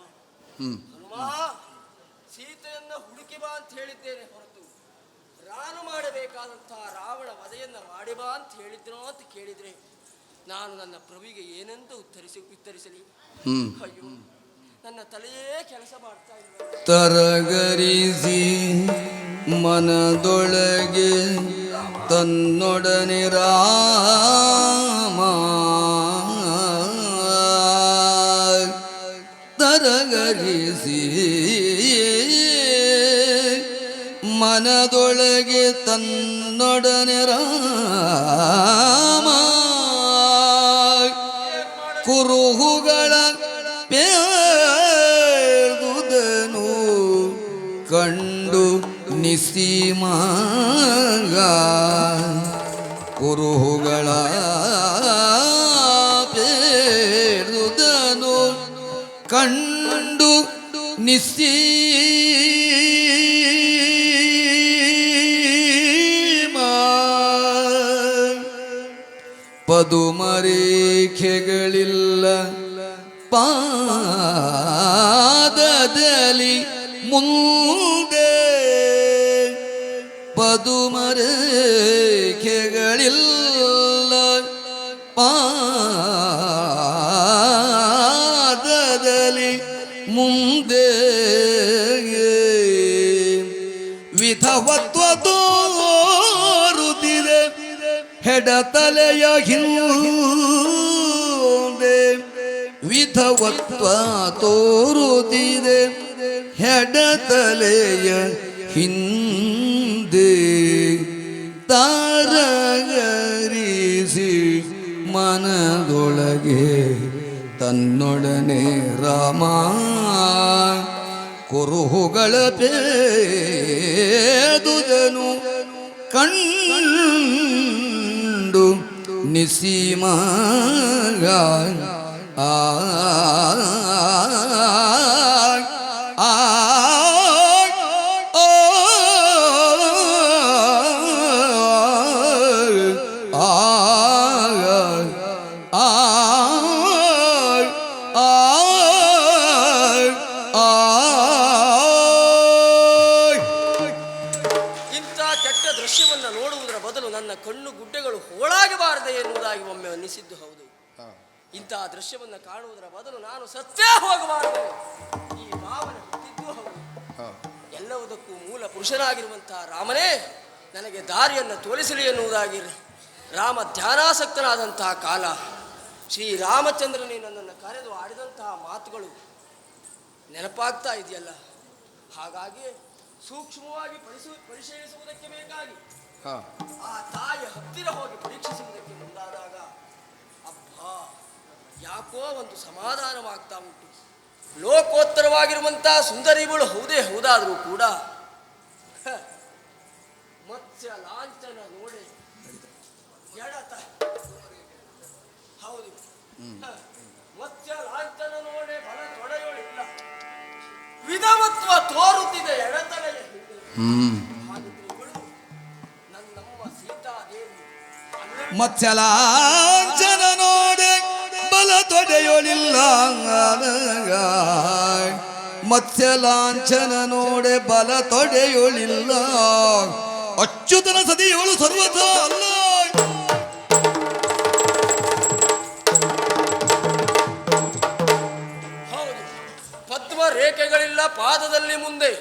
ಹನುಮ, ಸೀತೆಯನ್ನ ಹುಡುಕಿ ಬಾ ಅಂತ ಹೇಳಿದ್ದೇನೆ ಹೊರತು ನಾನು ಮಾಡಬೇಕಾದಂತಹ ರಾವಣ ವಧೆಯನ್ನ ಮಾಡಿ ಬಾ ಅಂತ ಹೇಳಿದ್ನೋ ಅಂತ ಕೇಳಿದ್ರೆ ನಾನು ನನ್ನ ಪ್ರಭುವಿಗೆ ಏನೆಂದು ಉತ್ತರಿಸಲಿ. ಅಯ್ಯೋ, ನನ್ನ ತಲೆಯೇ ಕೆಲಸ ಮಾಡ್ತಾ ಇಲ್ಲ.
ತರಗರಿಸಿ ಮನದೊಳಗೆ ತನ್ನೊಡನೆ ರಾಮ ತರಗರಿಸಿ ಮನದೊಳಗೆ ತನ್ನೊಡನೆ ರಾಮ ಕುರುಹುಗಳ ಪೇದುದನು ಕಂಡು ನಿಸೀಮಾಗ ಕುರುಹುಗಳ ಪೇದುದನು ಕಂಡು ಪದುಮರೇಖೆಗಳಿಲ್ಲ ಪಾದದಲ್ಲಿ ಮುಂದೆ ಪದುಮರೇಖೆಗಳಿಲ್ಲ ಪಾದದಲ್ಲಿ ಮುಂದೆ ವಿಧವತ್ವ ತೋರುತ್ತಿದೆ ಹೆಡತಲೆಯ ಹಿಂದೆ ವಿಧವತ್ವ ತೋರುತ್ತಿದೆ ಹೆಡತಲೆಯ ಹಿಂದೆ ತಾರಗರಿಸಿ ಮನದೊಳಗೆ ತನ್ನೊಡನೆ ರಾಮ ಕುರುಹುಗಳ ಪೇದುದನು ಕಂಡು ನಿಸೀಮಾಗ ಆ
ದೃಶ್ಯವನ್ನು ನೋಡುವುದರ ಬದಲು ನನ್ನ ಕಣ್ಣು ಗುಡ್ಡೆಗಳು ಹೋಳಾಗಬಾರದೆ ಎನ್ನುವುದಾಗಿ ಒಮ್ಮೆ ಅನ್ನಿಸಿದ್ದು ಹೌದು. ಇಂತಹ ದೃಶ್ಯವನ್ನು ಕಾಣುವುದರ ಬದಲು ನಾನು ಸತ್ತೇ ಹೋಗಬಾರದು ಈ ಭಾವನೆ ಹುಟ್ಟಿದ್ದು ಹೌದು. ಎಲ್ಲವುದಕ್ಕೂ ಮೂಲ ಪುರುಷನಾಗಿರುವಂತಹ ರಾಮನೇ ನನಗೆ ದಾರಿಯನ್ನು ತೋರಿಸಲಿ ಎನ್ನುವುದಾಗಿ ರಾಮ ಧ್ಯಾನಾಸಕ್ತನಾದಂತಹ ಕಾಲ ಶ್ರೀರಾಮಚಂದ್ರನೇ ನನ್ನನ್ನು ಕರೆದು ಆಡಿದಂತಹ ಮಾತುಗಳು ನೆನಪಾಗ್ತಾ ಇದೆಯಲ್ಲ. ಹಾಗಾಗಿ ಸೂಕ್ಷ್ಮವಾಗಿ ಪರಿಶೀಲಿಸುವುದಕ್ಕೆ ಬೇಕಾಗಿ ಆ ತಾಯಿಯ ಹತ್ತಿರ ಹೋಗಿ ಪರೀಕ್ಷಿಸುವುದಕ್ಕೆ ಮುಂದಾದಾಗ ಅಬ್ಬಾ ಯಾಕೋ ಒಂದು ಸಮಾಧಾನವಾಗ್ತಾ ಉಂಟು. ಲೋಕೋತ್ತರವಾಗಿರುವಂತಹ ಸುಂದರಿಗಳು ಹೌದೇ ಹೌದಾದರೂ ಕೂಡ ಮತ್ಸ್ಯ ಲಾಂಛನ ನೋಡಿ ಎಡತ ಹೌದು ಮತ್ಸ್ಯ ಲಾಂಛನ ನೋಡಿ ಬಲ ತೊಡೆಯೋಳಿಲ್ಲ ವಿಧವತ್ವ ತೋರುತ್ತಿದೆ ಎಡತಲೆಯ ನನ್ನಮ್ಮ ಸೀತಾದೇವಿ
ಮತ್ಸ್ಯಲಾಂಛನ ನೋಡೆ ಬಲ ತೊಡೆಯೋಳಿಲ್ಲ ಮತ್ಸ್ಯಲಾಂಛನ ನೋಡೆ ಬಲ ತೊಡೆಯೋಳಿಲ್ಲ ಅಚ್ಯುತನ ಸದಿಯೋಳು ಸರ್ವಥ ಅಲ್ಲ.
ಹೌದು, ಪದ್ಮ ರೇಖೆಗಳಿಲ್ಲ ಪಾದದಲ್ಲಿ ಮುಂದೆ,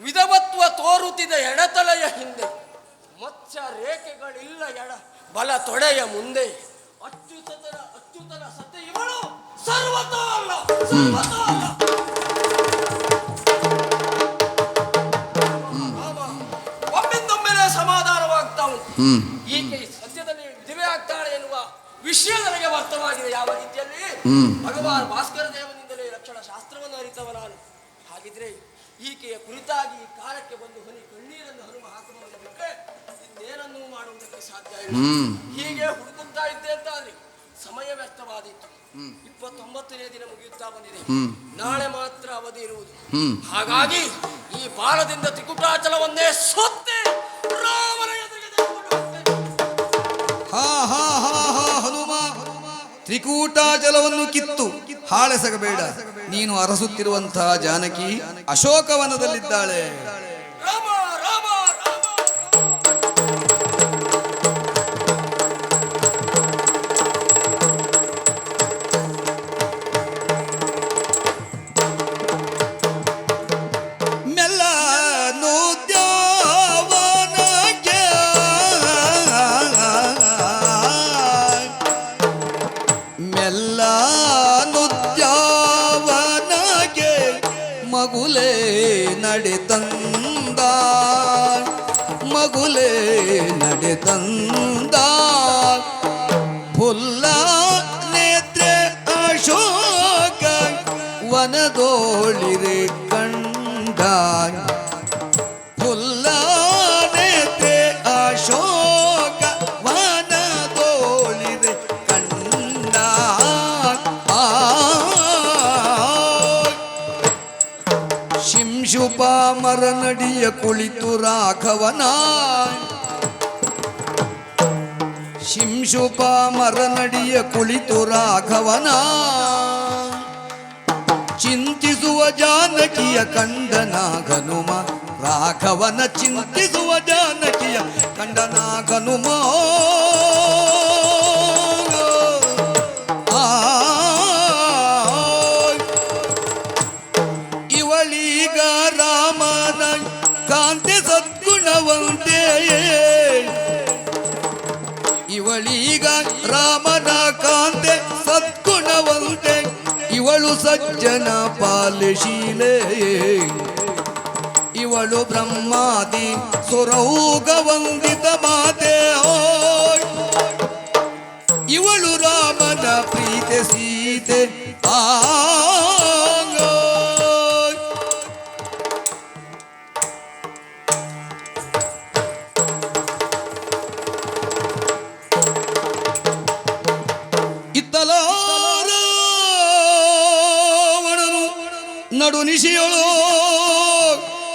ವಿಧವತ್ವ ತೋರುತ್ತಿದೆ ಎಡತಲೆಯ ಹಿಂದೆ, ಮತ್ಸ್ಯ ರೇಖೆಗಳಿಲ್ಲ ಬಲ ತೊಡೆಯ ಮುಂದೆ, ಅಚ್ಯುತನ ಸತ್ಯ ಇವಳು ಸರ್ವತೋ ಅಲ್ಲ ಸರ್ವತೋ ಅಲ್ಲ. ಒಮ್ಮಿಂದೊಮ್ಮೆಲೆ ಸಮಾಧಾನವಾಗ್ತಾ ಉಂಟು. ಈಕೆ ಸದ್ಯದಲ್ಲಿ ವಿಧವೆ ಆಗ್ತಾಳೆ ಎನ್ನುವ ವಿಷಯ ನನಗೆ ಅರ್ಥವಾಗಿದೆ. ಯಾವ ರೀತಿಯಲ್ಲಿ ಭಗವಾನ್ ಭಾಸ್ಕರ ದೇವನಿಂದಲೇ ಲಕ್ಷಣ ಶಾಸ್ತ್ರವನ್ನು ಅರಿತವ ನಾನು. ಹಾಗಿದ್ರೆ ಈಕೆಯ ಕುರಿತಾಗಿ ಈ ಕಾಲಕ್ಕೆ ಬಂದು ಕಣ್ಣೀರನ್ನು ಹನುಮ ಹಾಕುವುದನ್ನು ಬಿಟ್ಟರೆ ಇನ್ನೇನನ್ನೂ ಮಾಡುವುದಕ್ಕೆ ಸಾಧ್ಯ ಇಲ್ಲ. ಹೀಗೆ ಹುಡುಕುತ್ತಾ ಇದ್ದೆ ಅಂತ ಆದ್ರೆ ಸಮಯ ವ್ಯರ್ಥವಾದಿತ್ತು. 29ನೇ ದಿನ ಮುಗಿಯುತ್ತಾ ಬಂದಿದೆ. ನಾಳೆ ಮಾತ್ರ ಅವಧಿ ಇರುವುದು. ಹಾಗಾಗಿ ಈ ಬಾಲದಿಂದ ತ್ರಿಕುಟಾಚಲವನ್ನೇ ಸೊತ್ತೆ
ತ್ರಿಕೂಟಾಚಲವನ್ನು ಕಿತ್ತು ಹಾಳೆಸಗಬೇಡ. ನೀನು ಅರಸುತ್ತಿರುವಂತಹ ಜಾನಕಿ ಅಶೋಕವನದಲ್ಲಿದ್ದಾಳೆ.
ರಾಮ ರಾಮ ರಾಮ.
ಮಗುಲೇ ನಡೆತಂದ ಮಗುಲೇ ನಡೆತಂದ ಪುಲ್ಲ ನೇತ್ರೆ ಅಶೋಕ ವನದೋಳಿರೆ ಕಂಡ ಪುಲ್ಲ ನೇತ್ರೆ ಅಶೋಕ ವನದೋಳಿರೆ ಕಂಡ. ಶಿಂಶುಪಾಮರ ನಡಿಯ ಕುಳಿತು ರಾಘವನ ಶಿಂಶುಪಾಮರ ನಡಿಯ ಕುಳಿತು ರಾಘವನ ಚಿಂತಿಸುವ ಜಾನಕಿಯ ಕಂಡನ ಹನುಮ ರಾಘವನ ಚಿಂತಿಸುವ ಜಾನಕಿಯ ಕಂಡನ ಹನುಮ. ಇವಳೀಗ ರಾಮನ ಕಾಂತೆ ಸದ್ಗುಣವಂತೆ ಇವಳೀಗ ರಾಮನ ಕಾಂತೆ ಸದ್ಗುಣವಂತೆ ಇವಳು ಸಜ್ಜನ ಪಾಲಶೀಲೆ ಇವಳು ಬ್ರಹ್ಮಾದಿ ಸುರೌಗ ವಂದಿತ ಮಾತೆ ಇವಳು ರಾಮನ ಪ್ರೀತೆ ಸೀತೆ ನಡು ನಿಶಿಯಳು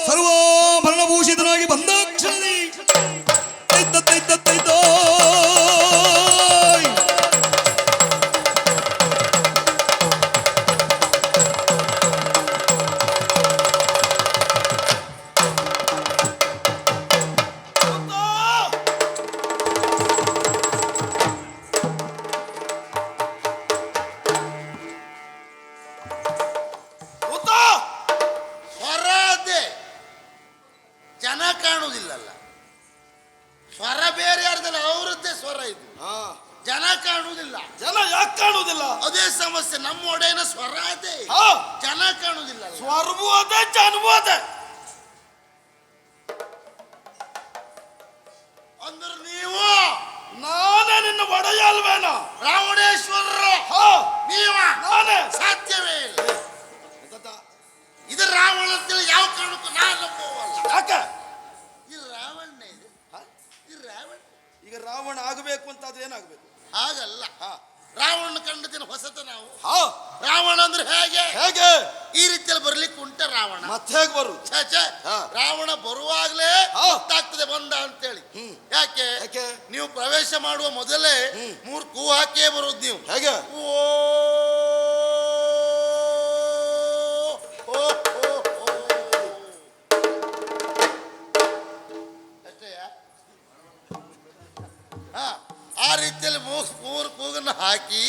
ಸರ್ವಾಭರಣಭೂಷಿತನಾಗಿ ಬಂದಾಕ್ಷರಿ ತೈತೈತೈತೈತೋ
ಜನ ಕಾಣುವುದಿಲ್ಲಲ್ಲ. ಸ್ವರ ಬೇರೆ ಯಾರ್ದಲ್ಲ, ಅವರದ್ದೇ ಸ್ವರ ಇದು. ಜನ ಕಾಣುವುದಿಲ್ಲ.
ಜನ ಯಾಕೆ ಕಾಣುವುದಿಲ್ಲ?
ಅದೇ ಸಮಸ್ಯೆ. ನಮ್ಮ ಒಡೆಯನ ಸ್ವರ ಅದೇ, ಜನ ಕಾಣುವುದಿಲ್ಲ.
ಸ್ವರವೂ ಅದೇ, ಜನವೂ ಅದೇ.
ಅಂದ್ರೆ ನೀವು
ನಾನೇ ನಿನ್ನ ಒಡೆಯ ಅಲ್ವೇನ?
ರಾವಣೇಶ್ವರರು ನೀವ?
ನಾನೇ.
ಸಾಧ್ಯವೇ ಇಲ್ಲ. ಇದು ರಾವಣ ಅಂತೇಳಿ ಯಾವ ಕಾರಣಕ್ಕೂ ನಾನು ನಂಬುವಲ್ಲ.
ಯಾಕೆ?
ಇದು ರಾವಣನೇ. ಇದು ರಾವಣ.
ಈಗ ರಾವಣ ಆಗಬೇಕು ಅಂತಾದ್ರೆ ಏನಾಗಬೇಕು?
ಹಾಗಲ್ಲ. ರಾವಣ ಕಂಡ ದಿನ ಹೊಸತ ನಾವು. ರಾವಣ ಅಂದ್ರೆ ಹೇಗೆ
ಹೇಗೆ
ಈ ರೀತಿಯಲ್ಲಿ ಬರ್ಲಿಕ್ಕೆ ಉಂಟ ರಾವಣ?
ಮತ್ತೆ ಹೇಗೆ ಬರು?
ರಾವಣ ಬರುವಾಗಲೇ ಗೊತ್ತಾಗ್ತದೆ ಬಂದ ಅಂತೇಳಿ. ಯಾಕೆ? ನೀವು ಪ್ರವೇಶ ಮಾಡುವ ಮೊದಲೇ 3 ಕೂ ಹಾಕಿಯೇ ಬರುದು ನೀವು.
ಹೇಗೆ?
ಆ ರೀತಿಯಲ್ಲಿ 3 ಕೂಗನ್ನು ಹಾಕಿ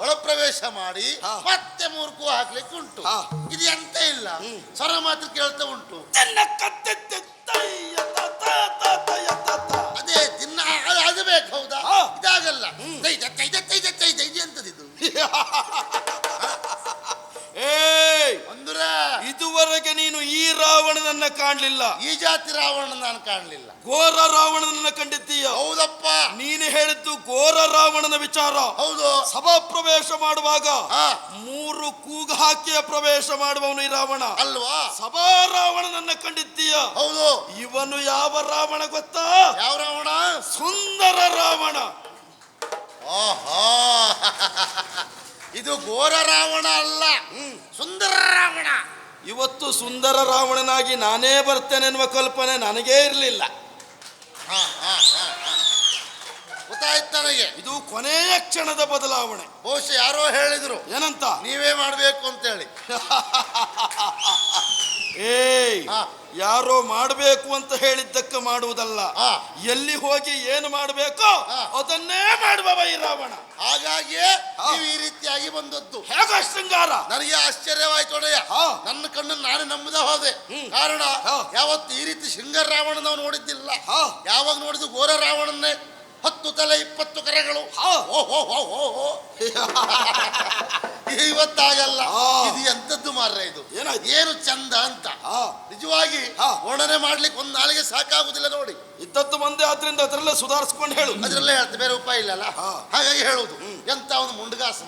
ಒಳ ಪ್ರವೇಶ ಮಾಡಿ ಮತ್ತೆ 3 ಕೂ ಹಾಕ್ಲಿಕ್ಕೆ ಉಂಟು. ಇದು ಎಂತ ಇಲ್ಲ, ಸ್ವರ ಮಾತ್ರ ಕೇಳ್ತಾ ಉಂಟು. ಅದೇ ದಿನ ಅದು ಬೇಕು. ಹೌದಾ? ಇದಾಗಲ್ಲ. ಎಂತದಿದು? ಅಂದ್ರೆ
ಇದುವರೆಗೆ ನೀನು ಈ ರಾವಣನನ್ನ ಕಾಣಲಿಲ್ಲ.
ಈ ಜಾತಿ ರಾವಣ ನಾನು ಕಾಣಲಿಲ್ಲ.
ಘೋರ ರಾವಣನನ್ನ ಕಂಡಿದ್ದೀಯ.
ಹೌದಪ್ಪ.
ನೀನು ಹೇಳಿದ್ದು ಘೋರ ರಾವಣನ ವಿಚಾರ.
ಹೌದು.
ಸಭಾ ಪ್ರವೇಶ ಮಾಡುವಾಗ 3 ಕೂಗು ಹಾಕಿಯ ಪ್ರವೇಶ ಮಾಡುವವನು ಈ ರಾವಣ
ಅಲ್ವಾ?
ಸಭಾ ರಾವಣನನ್ನ ಕಂಡಿದ್ದೀಯ.
ಹೌದು.
ಇವನು ಯಾವ ರಾವಣ ಗೊತ್ತಾ?
ಯಾವ ರಾವಣ?
ಸುಂದರ ರಾವಣ.
ಓಹೋ, ಇದು ಘೋರ ರಾವಣ ಅಲ್ಲ, ಸುಂದರ ರಾವಣ.
ಇವತ್ತು ಸುಂದರ ರಾವಣನಾಗಿ ನಾನೇ ಬರ್ತೇನೆ ಎನ್ನುವ ಕಲ್ಪನೆ ನನಗೇ ಇರಲಿಲ್ಲ.
ಗೊತ್ತಾಯ್ತಾನೆ ನನಗೆ
ಇದು ಕೊನೆಯ ಕ್ಷಣದ ಬದಲಾವಣೆ.
ಬಹುಶಃ ಯಾರೋ ಹೇಳಿದ್ರು
ಏನಂತ?
ನೀವೇ ಮಾಡ್ಬೇಕು ಅಂತ ಹೇಳಿ.
ಏಯ್, ಯಾರೋ ಮಾಡಬೇಕು ಅಂತ ಹೇಳಿದ್ದಕ್ಕೆ ಮಾಡುವುದಲ್ಲ, ಎಲ್ಲಿ ಹೋಗಿ ಏನು ಮಾಡಬೇಕೋ ಅದನ್ನೇ ಮಾಡುವವ ಈ ರಾವಣ.
ಹಾಗಾಗಿಯೇ ನೀವು ಈ ರೀತಿಯಾಗಿ ಬಂದದ್ದು.
ಹೇಗ ಶೃಂಗಾರ?
ನನಗೆ ಆಶ್ಚರ್ಯವಾಯ್ತು ಒಡೆಯ. ನನ್ನ ಕಣ್ಣು ನಾನು ನಂಬುದ ಹೋದೆ. ಕಾರಣ ಯಾವತ್ತು ಈ ರೀತಿ ಶೃಂಗಾರ ರಾವಣ ನಾವು ನೋಡಿದ್ದಿಲ್ಲ. ಯಾವಾಗ ನೋಡಿದ್ದು ಘೋರ ರಾವಣನ್ನೇ. 10 ತಲೆ 20 ಕರೆಗಳು. ಇವತ್ತಾಗಲ್ಲ. ಇದು ಎಂತದ್ದು ಮಾರ್ರೆ, ಇದು ಏನು ಚಂದ ಅಂತ. ನಿಜವಾಗಿ ವರ್ಣನೆ ಮಾಡ್ಲಿಕ್ಕೆ ಒಂದು ನಾಲಿಗೆ ಸಾಕಾಗುದಿಲ್ಲ ನೋಡಿ.
ಇದ್ದದ್ದು ಮಂದೆ ಆದ್ರಿಂದ ಅದರಲ್ಲೇ ಸುಧಾರಿಸ್ಕೊಂಡು ಹೇಳು.
ಅದ್ರಲ್ಲೇ ಹೇಳ್ತೆ, ಬೇರೆ ಉಪಾಯ ಇಲ್ಲಲ್ಲ. ಹಾಗಾಗಿ ಹೇಳುದು ಎಂತ ಒಂದು ಮುಂಡಗಾಸು.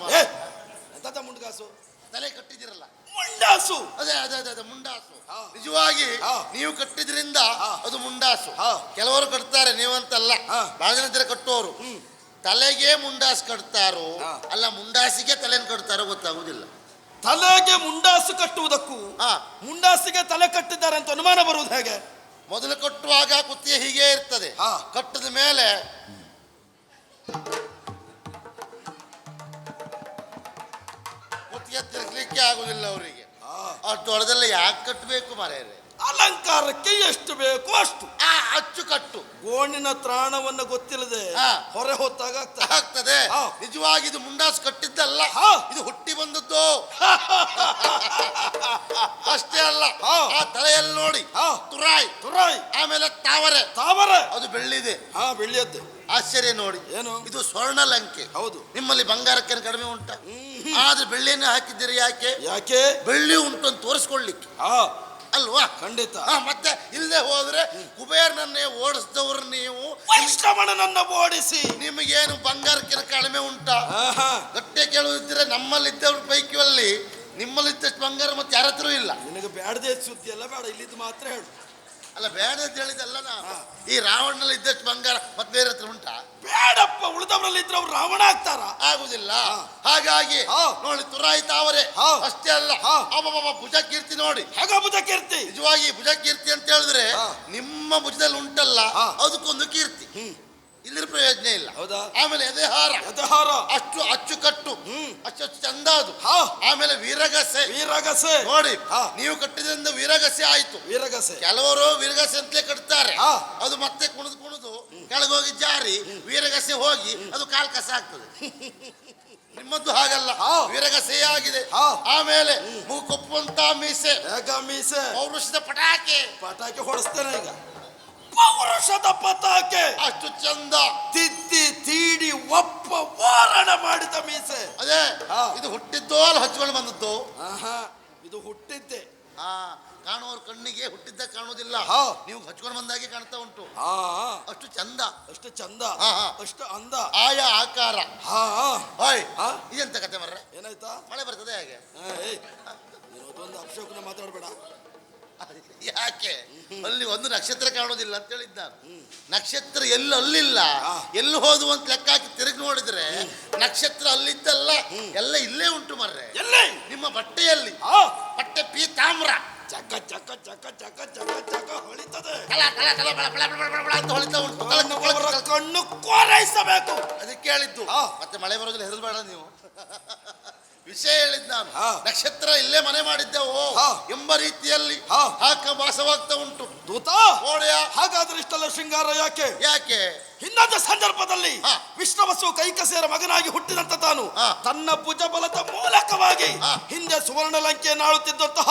ಎಂತ ಮುಂಡಗಾಸು?
ತಲೆ ಕಟ್ಟಿದಿರಲ್ಲ,
ಮುಂಡಾಸು.
ಅದೇ ಅದೇ ಅದೇ ಅದೇ ಮುಂಡಾಸು. ನಿಜವಾಗಿ ನೀವು ಕಟ್ಟಿದ್ರಿಂದ ಅದು ಮುಂಡಾಸು. ಕೆಲವರು ಕಟ್ತಾರೆ, ನೀವಂತಲ್ಲ. ಬಹಳ ಜನ ಇದ್ರೆ ಕಟ್ಟುವವರು ತಲೆಗೆ ಮುಂಡಾಸು ಕಟ್ತಾರೋ ಅಲ್ಲ ಮುಂಡಾಸಿಗೆ ತಲೆಯನ್ನು ಕಟ್ತಾರೋ ಗೊತ್ತಾಗುದಿಲ್ಲ.
ತಲೆಗೆ ಮುಂಡಾಸು ಕಟ್ಟುವುದಕ್ಕೂ ಮುಂಡಾಸಿಗೆ ತಲೆ ಕಟ್ಟಿದ್ದಾರೆ ಅಂತ ಅನುಮಾನ ಬರುವುದು ಹೇಗೆ?
ಮೊದಲು ಕಟ್ಟುವಾಗ ಕುತ್ತಿಗೆ ಹೀಗೆ ಇರ್ತದೆ. ಕಟ್ಟದ ಮೇಲೆ ಕುತ್ತಿಗೆ ತಿರ್ಗ್ಲಿಕ್ಕೆ ಆಗುದಿಲ್ಲ ಅವರಿಗೆ. ಅಷ್ಟು ಹೊಡೆದಲ್ಲ ಯಾಕೆ ಕಟ್ಟಬೇಕು ಮಾರ್ರೆ?
ಅಲಂಕಾರಕ್ಕೆ ಎಷ್ಟು ಬೇಕು ಅಷ್ಟು
ಅಚ್ಚು ಕಟ್ಟು.
ಗೋಣಿನ ತ್ರಾಣವನ್ನು ಗೊತ್ತಿಲ್ಲದೆ ಹೊರೆ ಹೊತ್ತಾಗ
ಆಗ್ತದೆ. ನಿಜವಾಗಿ ಇದು ಮುಂಡಾಸು ಕಟ್ಟಿದ್ದಲ್ಲ, ಇದು ಹುಟ್ಟಿ ಬಂದದ್ದು. ಅಷ್ಟೇ ಅಲ್ಲ, ಆ ತಲೆಯಲ್ಲಿ ನೋಡಿ ತುರಾಯ್ ತುರಾಯ್, ಆಮೇಲೆ ತಾವರೆ ತಾವರೆ, ಅದು ಬೆಳ್ಳಿದೆ. ಬೆಳ್ಳಿಯದ್ದೆ. ಆಶ್ಚರ್ಯ ನೋಡಿ, ಏನು ಇದು ಸ್ವರ್ಣ ಲಂಕೆ. ಹೌದು. ನಿಮ್ಮಲ್ಲಿ ಬಂಗಾರಕ್ಕೆ ಕಡಿಮೆ ಉಂಟ, ಆದ್ರೆ ಬೆಳ್ಳಿಯನ್ನು ಹಾಕಿದ್ದೀರಿ ಯಾಕೆ? ಯಾಕೆ ಬೆಳ್ಳಿ ಉಂಟು ಅಂತ ತೋರಿಸ್ಕೊಳ್ಳಿಕ್ಕೆ ಅಲ್ವಾ? ಖಂಡಿತ. ಮತ್ತೆ ಇಲ್ಲದೆ ಹೋದ್ರೆ ಕುಬೇರನನ್ನೇ ಓಡಿಸಿದವರು ನೀವು. ವೈಷ್ಣವನನ್ನ ಓಡಿಸಿ ನಿಮಗೇನು ಬಂಗಾರಕ್ಕೆ ಕಡಿಮೆ ಉಂಟಾ? ಗಟ್ಟೆ ಕೇಳುವುದಿದ್ರೆ ನಮ್ಮಲ್ಲಿದ್ದವ್ರ ಪೈಕಿಯಲ್ಲಿ ನಿಮ್ಮಲ್ಲಿದ್ದಷ್ಟು ಬಂಗಾರ ಮತ್ತೆ ಯಾರ ಹತ್ರ ಇಲ್ಲ. ನಿನಗೆ ಬೇಡದೇ ಸುದ್ದಿ ಎಲ್ಲ ಬೇಡ, ಇಲ್ಲಿದ್ದು ಮಾತ್ರ ಹೇಳು. ಅಲ್ಲ ಬೇಡ ಅಂತ ಹೇಳಿದಲ್ಲ ನಾನು. ಈ ರಾವಣನಲ್ಲಿ ಇದ್ದಷ್ಟು ಬಂಗಾರ ಮತ್ತೆ ಬೇರೆ ಹತ್ರ ಉಂಟಾ? ಬೇಡಪ್ಪ, ಉಳಿದವರಲ್ಲಿ ಇದ್ರೆ ಅವ್ರು ರಾವಣ ಆಗ್ತಾರ? ಆಗುದಿಲ್ಲ. ಹಾಗಾಗಿ ನೋಡಿ ತುರಾಯಿ ತಾವರೆ. ಅಷ್ಟೇ ಅಲ್ಲ, ಭುಜ ಕೀರ್ತಿ ನೋಡಿ. ಹೇಗ ಭುಜ ಕೀರ್ತಿ? ನಿಜವಾಗಿ ಭುಜ ಕೀರ್ತಿ ಅಂತ ಹೇಳಿದ್ರೆ ನಿಮ್ಮ ಭುಜದಲ್ಲಿ ಉಂಟಲ್ಲ ಅದಕ್ಕೊಂದು ಕೀರ್ತಿ. ಇಲ್ಲಿನ ಪ್ರಯೋಜನ ಇಲ್ಲ. ಹೌದಾ? ಆಮೇಲೆ ಎದೆಹಾರ, ಎದೆಹಾರ ಅಷ್ಟು ಅಚ್ಚುಕಟ್ಟು, ಅಷ್ಟು ಚಂದ ಅದು. ಆಮೇಲೆ ವೀರಗಸೆ, ವೀರಗಸೆ ನೋಡಿ. ನೀವು ಕಟ್ಟಿದ್ರಿಂದ ವೀರಗಸೆ ಆಯ್ತು. ವೀರಗಸೆ ಕೆಲವರು ವೀರಗಸೆ ಅಂತಲೇ ಕಟ್ತಾರೆ. ಅದು ಮತ್ತೆ ಕುಣಿದು ಕುಣಿದು ಕೆಳಗೋಗಿ ಜಾರಿ ವೀರಗಸೆ ಹೋಗಿ ಅದು ಕಾಲ್ ಕಸ ಆಗ್ತದೆ. ನಿಮ್ಮದ್ದು ಹಾಗಲ್ಲ, ವೀರಗಸೆ ಆಗಿದೆ. ಆಮೇಲೆ ಮೂಕೊಪ್ಪುವಂತ ಮೀಸೆ, ಮೀಸೆ ಪೌರುಷದ ಪಟಾಕಿ. ಪಟಾಕಿ ಹೊಡಿಸ್ತೇನೆ ಈಗ. ಪೌರುಷದ ಪತಾಕೆ ಅಷ್ಟು ಚಂದ ತಿದ್ದಿ ತೀಡಿ ಒಪ್ಪ ವಾರಣ ಮಾಡಿದ ಮೀಸೆ. ಅದೇ ಇದು ಹುಟ್ಟಿದ್ದೋ ಅಲ್ಲ ಹಚ್ಕೊಂಡು ಬಂದದ್ದು? ಇದು ಹುಟ್ಟಿದ್ದೆ. ಕಾಣುವವ್ರ ಕಣ್ಣಿಗೆ ಹುಟ್ಟಿದ್ದ ಕಾಣುವುದಿಲ್ಲ, ನೀವು ಹಚ್ಕೊಂಡು ಬಂದಾಗೆ ಕಾಣ್ತಾ ಉಂಟು. ಅಷ್ಟು ಚಂದ, ಅಷ್ಟು ಚಂದ, ಅಷ್ಟು ಅಂದ, ಆಯಾ ಆಕಾರ. ಇದೆಂತ ಕತೆ ಮರ್ರೆ? ಏನಾಯ್ತಾ? ಮಳೆ ಬರ್ತದೆ ಹೇಗೆ? ಒಂದು ಅಪಶಕುನ ಮಾತಾಡಬೇಡ. ಯಾಕೆ? ಅಲ್ಲಿ ಒಂದು ನಕ್ಷತ್ರ ಕಾಣೋದಿಲ್ಲ ಅಂತ ಹೇಳಿದ್ದ ನಾನು. ನಕ್ಷತ್ರ ಎಲ್ಲೂ ಅಲ್ಲಿಲ್ಲ, ಎಲ್ಲಿ ಹೋದು ಅಂತ ಲೆಕ್ಕ ಹಾಕಿ ತಿರುಗಿ ನೋಡಿದ್ರೆ ನಕ್ಷತ್ರ ಅಲ್ಲಿದ್ದಲ್ಲ, ಎಲ್ಲ ಇಲ್ಲೇ ಉಂಟು ಮರ್ರೆ. ಎಲ್ಲೇ? ನಿಮ್ಮ ಬಟ್ಟೆಯಲ್ಲಿ. ಬಟ್ಟೆ ಪೀತಾಮ್ರ ಚಕ ಚಕ ಚಕ ಚಕ ಚಕ ಚಕ ಹೊಳಿತದೆ. ಅಂತ ಹೊಳಿತಾ ಉಂಟು. ಕಣ್ಣು ಕೋರೈಸಬೇಕು. ಅದಕ್ಕೆ ಹೇಳಿದ್ದು. ಮತ್ತೆ ಮಳೆ ಬರೋದಿಲ್ಲ, ಹೆದರ್ಬೇಡ ನೀವು. ವಿಷಯ ಹೇಳಿದ್ ನಾನು. ನಕ್ಷತ್ರ ಇಲ್ಲೇ ಮನೆ ಮಾಡಿದ್ದೆವು ಎಂಬ ರೀತಿಯಲ್ಲಿ ವಾಸವಾಗ್ತಾ ಉಂಟು. ದೂತ ಓಡೆಯ. ಹಾಗಾದ್ರೆ ಇಷ್ಟೆಲ್ಲ ಶೃಂಗಾರ ಯಾಕೆ? ಯಾಕೆ? ಹಿಂದೊಂದು ಸಂದರ್ಭದಲ್ಲಿ ವಿಷ್ಣುವಸು ಕೈಕಸೆಯರ ಮಗನಾಗಿ ಹುಟ್ಟಿದಂತ ತಾನು ತನ್ನ ಭುಜಬಲದ ಮೂಲಕವಾಗಿ ಹಿಂದೆ ಸುವರ್ಣ ಲಂಕೆಯನ್ನು ಆಳುತ್ತಿದ್ದಂತಹ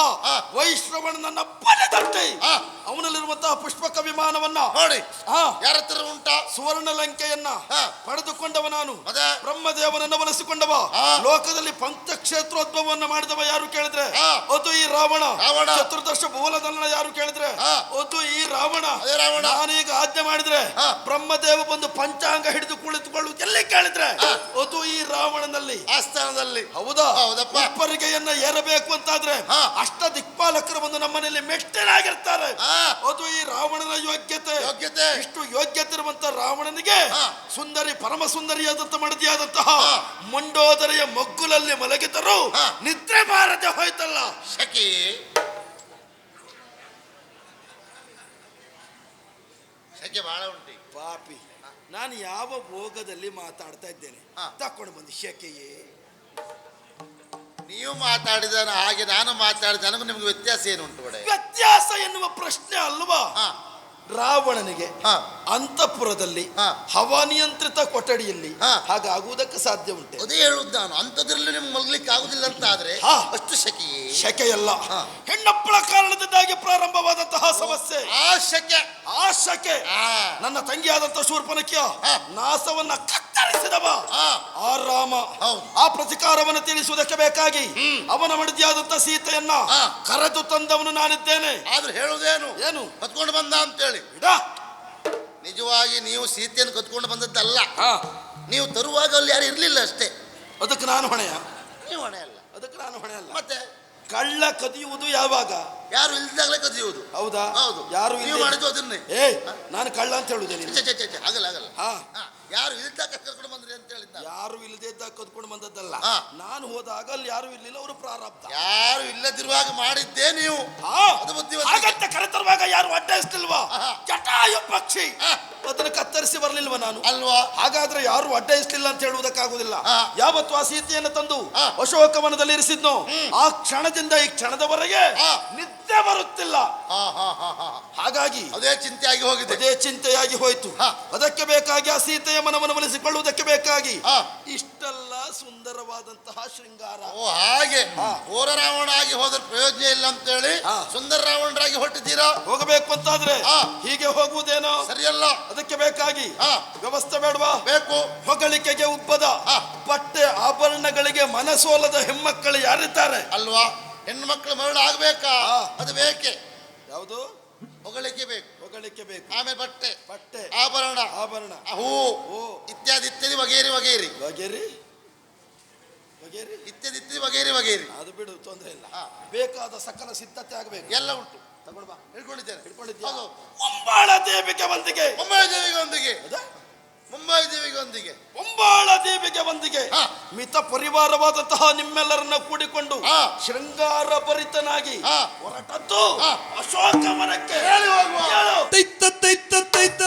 ವೈಶ್ರವಣನನ್ನ ಬಲದಟ್ಟಿ ಅವನಲ್ಲಿರುವಂತಹ ಪುಷ್ಪಕ ವಿಮಾನವನ್ನ ನೋಡಿ ಯಾರ ಹತ್ರ ಉಂಟಾ? ಸುವರ್ಣ ಲಂಕೆಯನ್ನ ಪಡೆದುಕೊಂಡವ ನಾನು, ಬ್ರಹ್ಮದೇವನನ್ನು ಒಲಿಸಿಕೊಂಡವ, ಲೋಕದಲ್ಲಿ ಪಂಚಕ್ಷೇತ್ರೋದ್ಭವವನ್ನು ಮಾಡಿದವ ಯಾರು ಕೇಳಿದ್ರೆ ಅದು ಈ ರಾವಣ. ಚತುರ್ದಶ ಭುವನದನ್ನ ಯಾರು ಕೇಳಿದ್ರೆ ಅದು ಈ ರಾವಣ. ನಾನೀಗ ಆಜ್ಞೆ ಮಾಡಿದ್ರೆ ಬ್ರಹ್ಮದೇವ ಬಂದು ಪಂಚಾಂಗ ಹಿಡಿದು ಕುಳಿತುಕೊಳ್ಳುವುದು ಎಲ್ಲಿ ಕೇಳಿದ್ರೆ ಅದು ಈ ರಾವಣನಲ್ಲಿ ಆಸ್ಥಾನದಲ್ಲಿ. ಹೌದಾ? ಇಬ್ಬರಿಗೆಯನ್ನ ಏರಬೇಕು ಅಂತಾದ್ರೆ ಅಷ್ಟ ದಿಕ್ಪಾಲಕರು ಬಂದು ನಮ್ಮನೆಯಲ್ಲಿ ಮೆಟ್ಟಲಾಗಿರ್ತಾರೆ. ಅದು ಈ ರಾವಣನ ಯೋಗ್ಯತೆ. ಇಷ್ಟು ಯೋಗ್ಯತೆ ಇರುವಂತ ರಾವಣನಿಗೆ ಸುಂದರಿ, ಪರಮ ಸುಂದರಿಯಾದಂತ ಮಡದಿಯಾದಂತಹ ಮಂಡೋದರಿಯ ಮಗ್ಗುಲಲ್ಲಿ ಮಲಗಿದರು ನಿದ್ರೆ ಬಾರದೆ ಹೋಯ್ತಲ್ಲ. ಶಕಿ ಸೆಕೆ ಬಹಳ ಉಂಟು.
ಪಾಪಿ, ನಾನು ಯಾವ ಭೋಗದಲ್ಲಿ ಮಾತಾಡ್ತಾ ಇದ್ದೇನೆ? ತಕೊಂಡು ಬಂದು ಶೆಕೆಯೇ.
ನೀವು ಮಾತಾಡಿದ ಹಾಗೆ ನಾನು ಮಾತಾಡಿದ ನನಗೂ ನಿಮ್ಗೆ ವ್ಯತ್ಯಾಸ ಏನು ಉಂಟು?
ವ್ಯತ್ಯಾಸ ಎನ್ನುವ ಪ್ರಶ್ನೆ ಅಲ್ವಾ? ರಾವಣನಿಗೆ ಅಂತಃಪುರದಲ್ಲಿ ಹವಾನಿಯಂತ್ರಿತ ಕೊಠಡಿಯಲ್ಲಿ ಹಾಗಾಗುವುದಕ್ಕೆ ಸಾಧ್ಯ ಉಂಟು?
ಅದೇ ಹೇಳುದು ನಾನು. ಅಂಥದ್ರಲ್ಲಿ ನಿಮ್ಗೆ ಮಲಗಲಿಕ್ಕೆ ಆಗುದಿಲ್ಲ ಅಂತ ಆದ್ರೆ ಅಷ್ಟು ಶೆಕೆಯೇ?
ಶೆಕೆಯಲ್ಲ, ಹೆಣ್ಣಪ್ಪಳ ಕಾರಣದಿಂದಾಗಿ ಪ್ರಾರಂಭವಾದಂತಹ ಸಮಸ್ಯೆ. ಆ ಶೆಕೆ ನನ್ನ ತಂಗಿಯಾದಂತಹ ಶೂರ್ಪನಖಿಯ ನಾಸವನ್ನ ಕತ್ತರಿಸಿದವ ಆ ರಾಮ. ಆ ಪ್ರತಿಕಾರವನ್ನು ತಿಳಿಸುವುದಕ್ಕೆ ಬೇಕಾಗಿ ಅವನ ಮಡದಿಯಾದಂತಹ ಸೀತೆಯನ್ನ ಕರೆದು ತಂದವನು ನಾನಿದ್ದೇನೆ.
ಆದ್ರೆ ಹೇಳುವುದೇನು? ಏನು ಕತ್ಕೊಂಡು ಬಂದ ಅಂತೇಳಿ? ನಿಜವಾಗಿ ನೀವು ಸೀತೆಯನ್ನು ಕತ್ಕೊಂಡು ಬಂದದ್ದಲ್ಲ. ನೀವು ತರುವಾಗ ಅಲ್ಲಿ ಯಾರು ಇರ್ಲಿಲ್ಲ ಅಷ್ಟೇ.
ಅದಕ್ಕೆ ನಾನು ಹೊಣೆಯ?
ನೀವು ಹೊಣೆ ಅಲ್ಲ.
ಅದಕ್ಕೆ ನಾನು ಹೊಣೆ ಅಲ್ಲ.
ಮತ್ತೆ
ಕಳ್ಳ ಕದಿಯುವುದು ಯಾವಾಗ?
ಯಾರು ಇಲ್ದಾಗಲೇ ಕದಿಯುವುದು. ಹೌದಾ? ಹೌದು. ಯಾರು ನೀವು ಮಾಡಿದ್ದು ಅದನ್ನೇ. ನಾನು ಕಳ್ಳ ಅಂತ ಹೇಳುದೇನೆ? ಆಗಲ್ಲ ಆಗಲ್ಲ. ಯಾರು ಇಲ್ದಾಗ ಕರ್ಕೊಂಡು ಬಂದ್ರಿ ಅಂತ ಹೇಳಿದ್ದ? ಯಾರು ಇಲ್ಲದೆ ಇದ್ದಾಗ ಕದ್ಕೊಂಡು ಬಂದದ್ದಲ್ಲ. ನಾನು ಹೋದಾಗ ಅಲ್ಲಿ ಯಾರು ಇರ್ಲಿಲ್ಲ, ಅವರು ಪ್ರಾರಬ್ಧ. ಯಾರು ಇಲ್ಲದಿರುವಾಗ ಮಾಡಿದ್ದೇ ನೀವು. ಅದು ಬುದ್ಧಿವಂತ.
ಕರೆತರುವಾಗ ಯಾರು ಅಡ್ಡಾಯಿಸ್ತಿಲ್ವಾ? ಜಟಾಯು ಪಕ್ಷಿ ಅದನ್ನ ಕತ್ತರಿಸಿ ಬರ್ಲಿಲ್ವ ನಾನು? ಅಲ್ವಾ? ಹಾಗಾದ್ರೆ ಯಾರು ಅಡ್ಡಾಯಿಸ್ಲಿಲ್ಲ ಅಂತ ಹೇಳುವುದಕ್ಕಾಗುದಿಲ್ಲ. ಯಾವತ್ತು ಆ ಸೀತೆಯನ್ನು ತಂದು ಅಶೋಕವನದಲ್ಲಿ ಇರಿಸಿದ್ನೋ ಆ ಕ್ಷಣದಿಂದ ಈ ಕ್ಷಣದವರೆಗೆ ನಿದ್ದೆ ಬರುತ್ತಿಲ್ಲ. ಹಾಗಾಗಿ ಅದೇ ಚಿಂತೆಯಾಗಿ ಹೋಗಿದೆ. ಅದೇ ಚಿಂತೆಯಾಗಿ ಹೋಯ್ತು. ಅದಕ್ಕೆ ಬೇಕಾಗಿ ಆ ಸೀತೆಯ ಮನವನ್ನು ಒಲಿಸಿಕೊಳ್ಳುವುದಕ್ಕೆ ಬೇಕಾಗಿ ಇಷ್ಟೆಲ್ಲ ಸುಂದರವಾದಂತಹ ಶೃಂಗಾರ.
ಹಾಗೆ ಘೋರ ರಾವಣ ಆಗಿ ಹೋದ್ರ ಪ್ರಯೋಜನ ಇಲ್ಲ ಅಂತ ಹೇಳಿ ಸುಂದರ ರಾವಣರಾಗಿ ಹೊರಟಿದ್ದೀರಾ?
ಹೋಗಬೇಕು ಅಂತಾದ್ರೆ ಹೀಗೆ ಹೋಗುವುದೇನೋ ಸರಿಯಲ್ಲ. ಅದಕ್ಕೆ ಬೇಕಾಗಿ ವ್ಯವಸ್ಥೆ ಬೇಡವಾ? ಬೇಕು. ಹೊಗಳಿಕೆಗೆ ಉಬ್ಬದ ಬಟ್ಟೆ ಆಭರಣಗಳಿಗೆ ಮನಸೋಲದ ಹೆಣ್ಮಕ್ಕಳು ಯಾರಿದ್ದಾರೆ
ಅಲ್ವಾ? ಹೆಣ್ಣು ಮಕ್ಕಳು ಮರಳು ಆಗ್ಬೇಕಾ? ಅದು ಬೇಕೆ.
ಯಾವುದು?
ಹೊಗಳಿಕೆ ಬೇಕು.
ಹೊಗಳಿಕೆ ಬೇಕು.
ಆಮೇಲೆ ಬಟ್ಟೆ
ಬಟ್ಟೆ
ಆಭರಣ ಹೂ ಇತ್ಯಾದಿ ಇತ್ಯಾದಿ ವಗೇರಿ ವಗೇರಿ
ವಗೇರಿ ವಗೇರಿ
ಇತ್ಯಾದಿ ಇತ್ಯಾದಿ ವಗೇರಿ ವಗೇರಿ.
ಅದು ಬಿಡು, ತೊಂದರೆ ಇಲ್ಲ. ಬೇಕಾದ ಸಕಲ ಸಿದ್ಧತೆ ಆಗಬೇಕು.
ಎಲ್ಲ ಉಂಟು. ತಗೊಂಡು ಬಾ. ಹಿಡ್ಕೊಂಡಿದ್ದೇನೆ.
ಹಿಡ್ಕೊಂಡಿದ್ದೇನೆ. ಮುಂಬಾಳ ದೇವಿಗೆ ಒಂದಿಗೆ.
ಮುಂಬೈ ದೇವಿಗೆ ಒಂದಿಗೆ. ಮುಂಬೈ ದೇವಿಗೆ ಒಂದಿಗೆ.
ಮುಂಬಾಳ ದೇವಿಗೆ ಒಂದಿಗೆ ಮಿತ ಪರಿವಾರವಾದಂತಹ ನಿಮ್ಮೆಲ್ಲರನ್ನ ಕೂಡಿಕೊಂಡು ಶೃಂಗಾರ ಭರಿತನಾಗಿ ಹೊರಟದ್ದು ಅಶೋಕವನಕ್ಕೆ. ಹೇಳಿ ಹೋಗುವ.
ತೈತ ತೈತ ತೈತ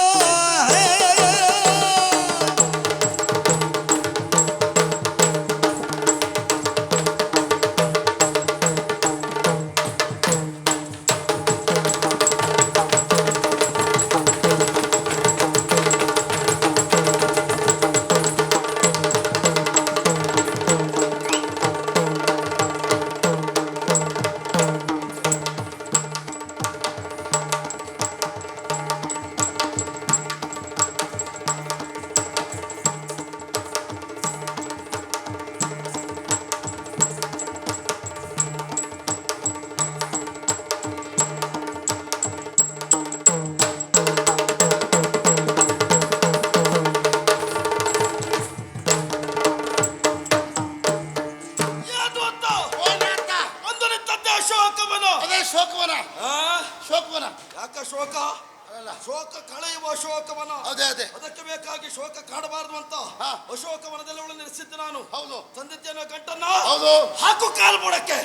ಶೋಕ ಶೋಕ ಕಳೆಯುವ ಅಶೋಕವನ. ಅದೇ ಅದೇ ಅದಕ್ಕೆ ಬೇಕಾಗಿ ಶೋಕ ಕಾಡಬಾರದು ಅಂತ ಅಶೋಕವನದಲ್ಲಿ ಅವಳು ನಿಲ್ಲಿಸಿದ್ದೆ ನಾನು. ಹೌದು. ತಂದಿದ್ದೇನೋ ಗಂಟನ್ನ. ಹೌದು. ಹಾಕು ಕಾಲು ಬುಡಕ್ಕೆ.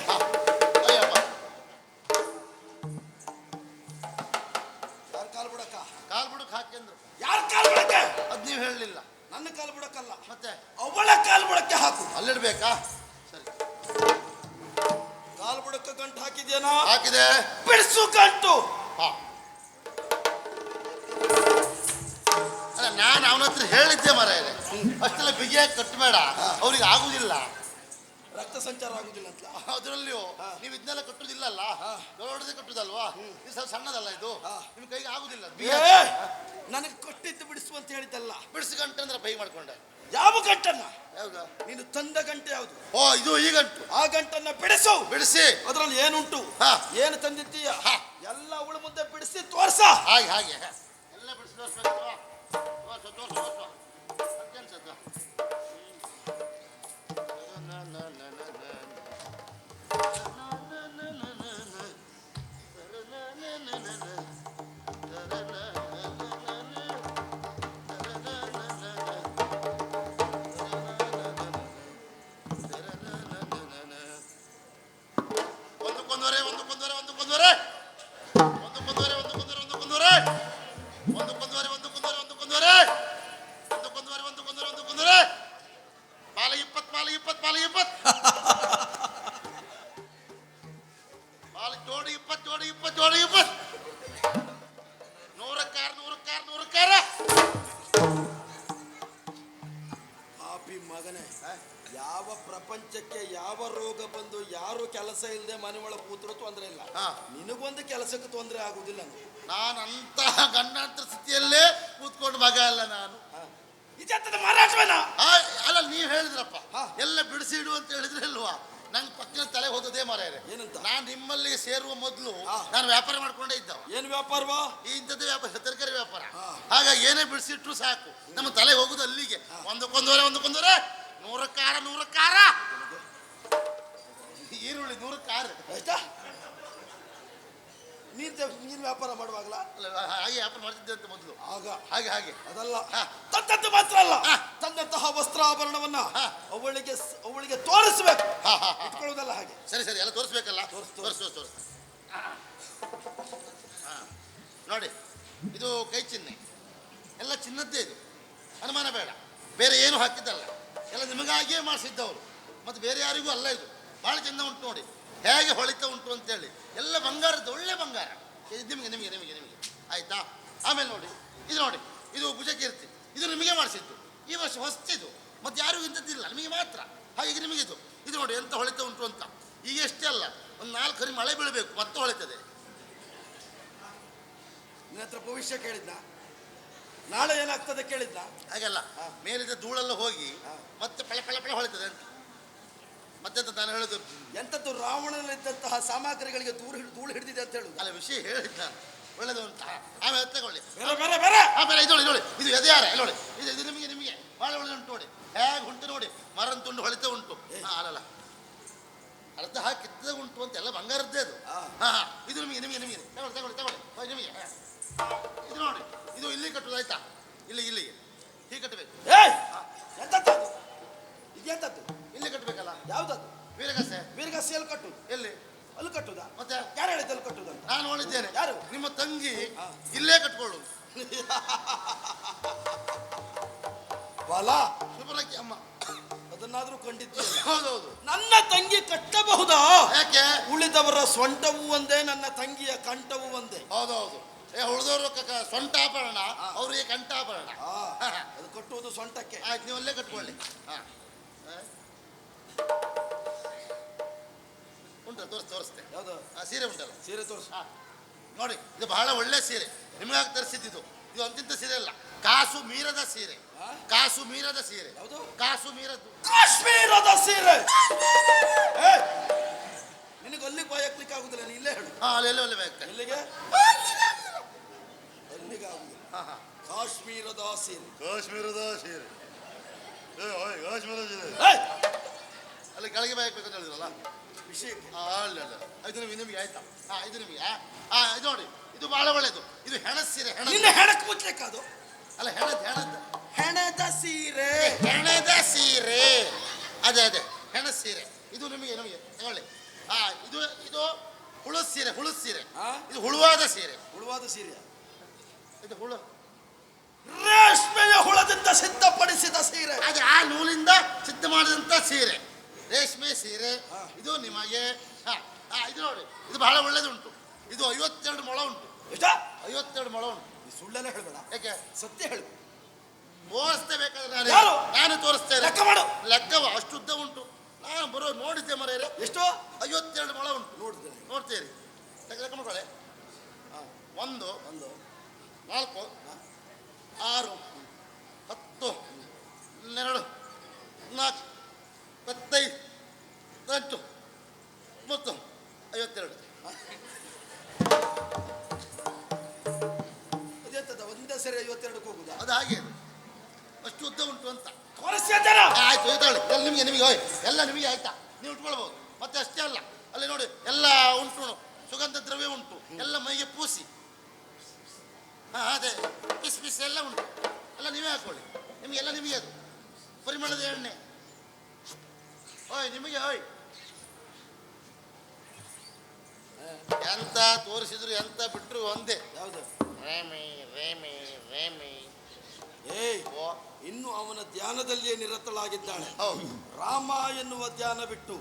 ಯಾರ ಕಾಲು ಬುಡಕ್ಕ?
ಕಾಲು ಬುಡಕ್ಕೆ ಹಾಕಿಂದ್ರು.
ಯಾರ ಕಾಲು ಬುಡಕ್ಕೆ?
ಅದ್ ನೀವು ಹೇಳಲಿಲ್ಲ.
ನನ್ನ ಕಾಲು ಬುಡಕ್ಕಲ್ಲ,
ಮತ್ತೆ
ಅವಳ ಕಾಲು ಬುಡಕ್ಕೆ ಹಾಕು.
ಅಲ್ಲಿಡ್ಬೇಕಾ? ಸರಿ.
ಕಾಲು ಬುಡಕ್ಕೆ ಗಂಟು ಹಾಕಿದ್ಯೇನಾ?
ಹಾಕಿದೆ.
ಬಿಡಿಸು ಗಂಟು.
ಅಲ್ಲ, ನಾನು ಅವನ ಹತ್ರ ಹೇಳಿದ್ದೆ ಮರ ಇದೆ, ಅಷ್ಟೆಲ್ಲ ಬಿಗಿಯಾಗಿ ಕಟ್ಟಬೇಡ, ಅವ್ರಿಗೆ ಆಗುದಿಲ್ಲ,
ರಕ್ತ ಸಂಚಾರ ಆಗುದಿಲ್ಲ ಅಂತ.
ಅದರಲ್ಲಿಯೂ ನೀವು ಇದನ್ನೆಲ್ಲ ಕಟ್ಟುದಿಲ್ಲಲ್ಲ, ದೊಡ್ಡದೇ ಕಟ್ಟುದಲ್ವಾ, ಇದು ಸ್ವಲ್ಪ ಸಣ್ಣದಲ್ಲ, ಇದು ನಿಮ್ ಕೈಗೆ ಆಗುದಿಲ್ಲ.
ನನಗೆ ಕೊಟ್ಟಿದ್ದು ಬಿಡಿಸು ಅಂತ ಹೇಳಿದ್ದಲ್ಲ.
ಬಿಡಿಸಿ ಗಂಟೆ ಅಂದ್ರೆ ಬೈ ಮಾಡ್ಕೊಂಡೆ.
ಯಾವ ಗಂಟನ್ನ?
ಯಾವ್ದು?
ನೀನು ತಂದ ಗಂಟೆ ಯಾವುದು?
ಓ, ಇದು ಈ ಗಂಟು.
ಆ ಗಂಟನ್ನ ಬಿಡಿಸು.
ಬಿಡಿಸಿ
ಅದ್ರಲ್ಲಿ ಏನುಂಟು, ಏನು ತಂದಿದ್ದೀಯ ಎಲ್ಲ ಅವಳು ಮುಂದೆ ಬಿಡಿಸಿ ತೋರ್ಸ.
ಹಾಗೆ ಹಾಗೆ ಎಲ್ಲ ಬಿಡಿಸಿ ತೋರಿಸ್ಬೇಕು. ಒಂದಕ್ಕೊಂದುವರೆ
ಮಗನೇ, ಯಾವ ಪ್ರಪಂಚಕ್ಕೆ ಯಾವ ರೋಗ ಬಂದು ಯಾರು ಕೆಲಸ ಇಲ್ಲದೆ ಮನೆ ಒಳಗೆ ಕೂತ್ರು ತೊಂದರೆ ಇಲ್ಲ. ನಿನಗೊಂದು ಕೆಲಸಕ್ಕೆ ತೊಂದರೆ ಆಗುದಿಲ್ಲ.
ನಾನು ಅಂತಹ ಗಂಡಾಂತರ ಸ್ಥಿತಿಯಲ್ಲೇ ಕೂತ್ಕೊಂಡು ಮಗ ಅಲ್ಲ ನಾನು.
ಮಾರಾಟವೇನ
ಅಲ್ಲ, ನೀವು ಹೇಳಿದ್ರಪ್ಪ ಎಲ್ಲ ಬಿಡಿಸಿ ಇಡು ಅಂತ ಹೇಳಿದ್ರೆ ಇಲ್ವಾ? ನಂಗೆ ಪಕ್ಕದ ತಲೆ ಹೋದದೇ ಮಾರಾಯರೆ.
ಏನಂತ?
ನಾನು ನಿಮ್ಮಲ್ಲಿಗೆ ಸೇರುವ ಮೊದಲು ನಾನು ವ್ಯಾಪಾರ ಮಾಡ್ಕೊಂಡೇ ಇದ್ದವ.
ಏನು ವ್ಯಾಪಾರವಾ?
ಇಂಥದ್ದೇ ವ್ಯಾಪಾರ, ತರಕಾರಿ ವ್ಯಾಪಾರ. ಹಾಗಾಗಿ ಏನೇ ಬಿಡಿಸಿಟ್ರು ಸಾಕು, ನಮ್ಮ ತಲೆ ಹೋಗುದು ಅಲ್ಲಿಗೆ. ಒಂದಕ್ಕೊಂದೂವರೆ 100 ಕಾರ ಈರುಳ್ಳಿ 100 ಕಾರ್.
ಆಯ್ತಾ? ನೀನು ವ್ಯಾಪಾರ ಮಾಡುವಾಗಲ
ಹಾಗೆ ವ್ಯಾಪಾರ ಮಾಡ್ತಿದ್ದೆ ಅಂತ ಮೊದಲು.
ಆಗ
ಹಾಗೆ ಹಾಗೆ
ಅದಲ್ಲ, ತಂದದ್ದು ಮಾತ್ರ ಅಲ್ಲ, ತಂದಂತಹ ವಸ್ತ್ರಾಭರಣವನ್ನ ಅವಳಿಗೆ ತೋರಿಸ್ಬೇಕು, ಇಟ್ಕೊಳ್ಳೋದಲ್ಲ. ಹಾಗೆ
ಸರಿ ಸರಿ, ಎಲ್ಲ ತೋರಿಸ್ಬೇಕಲ್ಲ. ತೋರಿಸ್ ನೋಡಿ, ಇದು ಕೈ ಚಿಹ್ನೆ ಎಲ್ಲ ಚಿನ್ನದ್ದೇ. ಇದು ಅನುಮಾನ ಬೇಡ, ಬೇರೆ ಏನು ಹಾಕಿದ್ದಲ್ಲ, ಎಲ್ಲ ನಿಮಗಾಗಿಯೇ ಮಾಡಿಸಿದ್ದವರು, ಮತ್ತು ಬೇರೆ ಯಾರಿಗೂ ಅಲ್ಲ. ಇದು ಭಾಳ ಚೆಂದ ಉಂಟು ನೋಡಿ, ಹೇಗೆ ಹೊಳಿತಾ ಉಂಟು ಅಂತೇಳಿ. ಎಲ್ಲ ಬಂಗಾರದ್ದು, ಒಳ್ಳೆ ಬಂಗಾರ. ನಿಮಗೆ ನಿಮಗೆ ನಿಮಗೆ ನಿಮಗೆ ಆಯ್ತಾ? ಆಮೇಲೆ ನೋಡಿ, ಇದು ಭುಜಕೀರ್ತಿ, ಇದು ನಿಮಗೆ ಮಾಡಿಸಿದ್ದು. ಈ ವರ್ಷ ಹೊಸ್ತಿದು, ಮತ್ತು ಯಾರಿಗೂ ಇಂಥದ್ದಿಲ್ಲ, ನಿಮಗೆ ಮಾತ್ರ. ಹಾಗೆ ನಿಮಗಿದು ಇದು ನೋಡಿ ಎಂತ ಹೊಳಿತಾ ಉಂಟು ಅಂತ. ಈಗ ಎಷ್ಟೇ ಅಲ್ಲ, ಒಂದು 4 ಹನಿ ಮಳೆ ಬೀಳಬೇಕು ಮತ್ತೆ ಹೊಳಿತದೆ.
ನಿನ್ನ ಹತ್ರ ಭವಿಷ್ಯ ಕೇಳಿದ್ನ? ನಾಳೆ ಏನಾಗ್ತದೆ ಕೇಳಿದ್ನ?
ಹಾಗೆಲ್ಲ ಮೇಲಿದ್ದ ಧೂಳೆಲ್ಲ ಹೋಗಿ ಮತ್ತೆ ಪಳ ಪಳ ಪಳ ಹೊಳಿತದೆ ಅಂತ. ಮತ್ತೆಂತ ನಾನು ಹೇಳೋದು,
ಎಂಥದ್ದು ರಾವಣನಲ್ಲಿದ್ದಂತಹ ಸಾಮಗ್ರಿಗಳಿಗೆ ಧೂಳು ಹಿಡಿದಿದೆ ಅಂತ ಹೇಳುದು.
ಅಲ್ಲ, ವಿಷಯ ಹೇಳಿದ್ ನಾನು, ಒಳ್ಳೇದು ಅಂತ. ಆಮೇಲೆ ತಗೊಳ್ಳಿ,
ಬೇರೆ
ಆಮೇಲೆ ಇದು ನೋಡಿ, ಇದು ಎದೆಯಾರ ನೋಡಿ, ಇದು ನಿಮಗೆ ಭಾಳ ಒಳ್ಳೆ ಉಂಟು ನೋಡಿ, ಹೇಗೆ ಉಂಟು ನೋಡಿ, ಮರನ್ ತುಂಡು ಹೊಳಿತ ಉಂಟು. ಅಲ್ಲಲ್ಲ, ಅರ್ಧ ಹಾಕಿದ್ದ ಉಂಟು ಅಂತ, ಎಲ್ಲ ಬಂಗಾರದ್ದೇ ಅದು. ಇದು ನಿಮಗೆ ತಗೊಳ್ಳಿ ನಿಮಗೆ. ಇದು ನೋಡಿ, ಇದು ಇಲ್ಲಿ ಕಟ್ಟುದು ಆಯ್ತಾ? ಇಲ್ಲಿಗೆ ಹೀಗೆ ಕಟ್ಟಬೇಕು.
ಎಂತದ್ದು ಇದೆಂತದ್ದು?
ಇಲ್ಲಿ ಕಟ್ಟಬೇಕಲ್ಲ.
ಯಾವ್ದದ್ದು?
ವೀರಗಾಸೆ
ಎಲ್ಲಿ ಕಟ್ಟುದು?
ಎಲ್ಲಿ?
ಅಲ್ಲಿ ಕಟ್ಟುದಾ?
ಮತ್ತೆ
ಯಾರು ಹೇಳಿದಲ್ಲಿ ಕಟ್ಟುದು ಅಂತ?
ನಾನು ನೋಡಿದ್ದೇನೆ.
ಯಾರು?
ನಿಮ್ಮ ತಂಗಿ ಇಲ್ಲೇ ಕಟ್ಕೊಳ್ಳುದು.
ಬಾಲ
ಶುಭಲಕ್ಕಿ ಅಮ್ಮ
ಅದನ್ನಾದ್ರೂ ಕಂಡಿದ್ದೀಯ?
ಹೌದೌದು.
ನನ್ನ ತಂಗಿ ಕಟ್ಟಬಹುದಾ?
ಯಾಕೆ?
ಉಳಿದವರ ಸೊಂಟವೂ ಒಂದೇ, ನನ್ನ ತಂಗಿಯ ಕಂಠವೂ ಒಂದೇ.
ಹೌದೌದು. ಉಳಿದವರು ಸೊಂಟಾಭರಣ, ಅವರಿಗೆ ಕಂಠಾಭರಣ.
ಅದು ಕಟ್ಟುವುದು ಸೊಂಟಕ್ಕೆ.
ಆಯ್ತು, ನೀವು ಅಲ್ಲೇ ಕಟ್ಕೊಳ್ಳಿ. ಉಂಟು, ತೋರಿಸ್ತೆ.
ಯಾವುದು?
ಸೀರೆ ಉಂಟಲ್ಲ,
ಸೀರೆ ತೋರಿಸು.
ನೋಡಿ, ಇದು ಬಹಳ ಒಳ್ಳೆ ಸೀರೆ, ನಿಮಗಾಗಿ ತರಿಸಿದ್ದು. ಇದು ಅಂತಿಂತ ಸೀರೆ ಅಲ್ಲ, ಕಾಸು ಮೀರದ ಸೀರೆ. ಕಾಸು ಮೀರದ ಸೀರೆ.
ಯಾವುದು?
ಕಾಸು ಮೀರದ್ದು,
ಕಾಶ್ಮೀರದ ಸೀರೆ. ನಿನಗೆ ಅಲ್ಲಿ ಬಾಯಕ್ಲಿಕ್ಕೆ ಆಗುದಿಲ್ಲ, ನೀ ಇಲ್ಲೇ ಹೇಳು.
ಅಲ್ಲೆಲ್ಲ ಒಳ್ಳೆ ಬೇಕು.
ಎಲ್ಲಿಗೆ? ಅಲ್ಲಿಗೆ ಆಗುದಿಲ್ಲ. ಕಾಶ್ಮೀರದ ಸೀರೆ.
ಕಾಶ್ಮೀರದ ಸೀರೆ, ಕಾಶ್ಮೀರದ ಸೀರೆ. ಅಲ್ಲಿ ಕೆಳಗೆ ಬಾಯಕ್ಬೇಕು ಅಂತ ಹೇಳಿದ್ರಲ್ಲ
ವಿಷಯಕ್ಕೆ.
ಅಲ್ಲ, ಇದು ನಿಮಗೆ ಆಯ್ತಾ? ಇದು ನಿಮಗೆ. ಇದು ನೋಡಿ, ಇದು ಬಹಳ ಒಳ್ಳೇದು. ಇದು ಹೆಣದ ಸೀರೆ.
ನಿನ್ನ ಹೆಣಕ್ಕೆ ಮುಚ್ಚಲಿಕ್ಕೆ ಅದು?
ಅಲ್ಲ,
ಹೆಣದ ಸೀರೆ.
ಹೆಣದ ಸೀರೆ, ಅದೇ ಹೆಣದ ಸೀರೆ. ಇದು ನಿಮಗೆ ತಗೊಳ್ಳಿ. ಇದು ಹುಳು ಸೀರೆ. ಇದು ಹುಳುವಾದ ಸೀರೆ.
ಹುಳುವಾದ ಸೀರೆ.
ಇದು ಹುಳು
ರೇಷ್ಮೆಯ ಹುಳದಿಂದ ಸಿದ್ಧಪಡಿಸಿದ ಸೀರೆ.
ಅದೇ ಆ ನೂಲಿಂದ ಸಿದ್ಧ ಮಾಡಿದಂತ ಸೀರೆ, ರೇಷ್ಮೆ ಸೀರೆ. ಇದು ನಿಮಗೆ. ಇದು ನೋಡಿ, ಇದು ಬಹಳ ಒಳ್ಳೇದುಂಟು. ಇದು 52 ಮೊಳ ಉಂಟು.
ಎಷ್ಟ?
52 ಮೊಳ ಉಂಟು.
ಸುಳ್ಳೆಲ್ಲ ಹೇಳ್ಬೇಡ,
ಯಾಕೆ?
ಸತ್ಯ ಹೇಳು.
ತೋರಿಸ್ತೇ ಬೇಕಾದ್ರೆ ನಾನು ತೋರಿಸ್ತೇನೆ.
ಲೆಕ್ಕ ಮಾಡು.
ಲೆಕ್ಕವ ಅಷ್ಟು ಉದ್ದ ಉಂಟು. ನಾನು ನೋಡಿದ್ದೆ ಮರೆಯರೆ.
ಎಷ್ಟು?
52 ಮೊಳ ಉಂಟು. ನೋಡ್ತೀರಿ, ಲೆಕ್ಕ ಮಾಡ್ಕೊಳ್ಳಿ. 1 4 6 10 12 4 15 18 30 52.
ಅದೆಂತದ ಒಂದೇ ಸರಿ 52 ಹೋಗುದಾ?
ಅದು ಹಾಗೆ, ಅಷ್ಟು ಉದ್ದ ಉಂಟು ಅಂತ.
ಆಯ್ತು,
ನಿಮಗೆ ಎಲ್ಲ ನಿಮಗೆ ಆಯ್ತಾ? ನೀವು ಉಟ್ಕೊಳ್ಬಹುದು. ಮತ್ತೆ ಅಷ್ಟೇ ಅಲ್ಲ, ಅಲ್ಲಿ ನೋಡಿ ಎಲ್ಲ ಉಂಟು, ಸುಗಂಧ ದ್ರವ್ಯ ಉಂಟು, ಎಲ್ಲ ಮೈಗೆ ಪೂಸಿ. ಅದೇ ಪಿಸ್ ಎಲ್ಲ ಉಂಟು, ಎಲ್ಲ ನೀವೇ ಹಾಕೊಳ್ಳಿ. ನಿಮಗೆಲ್ಲ ನಿಮಗೆ ಅದು ಪರಿಮಳದ ಎಣ್ಣೆ. ನಿಮಗೆ ಎಂತ ತೋರಿಸಿದ್ರು ಎಂತ ಬಿಟ್ರು ಒಂದೇ.
ಯಾವುದು?
ರೇಮಿ.
ಇನ್ನು ಅವನ ಧ್ಯಾನದಲ್ಲಿಯೇ ನಿರತಳಾಗಿದ್ದಾಳೆ.
ಹೌದು.
ರಾಮ ಎನ್ನುವ ಧ್ಯಾನ ಬಿಟ್ಟು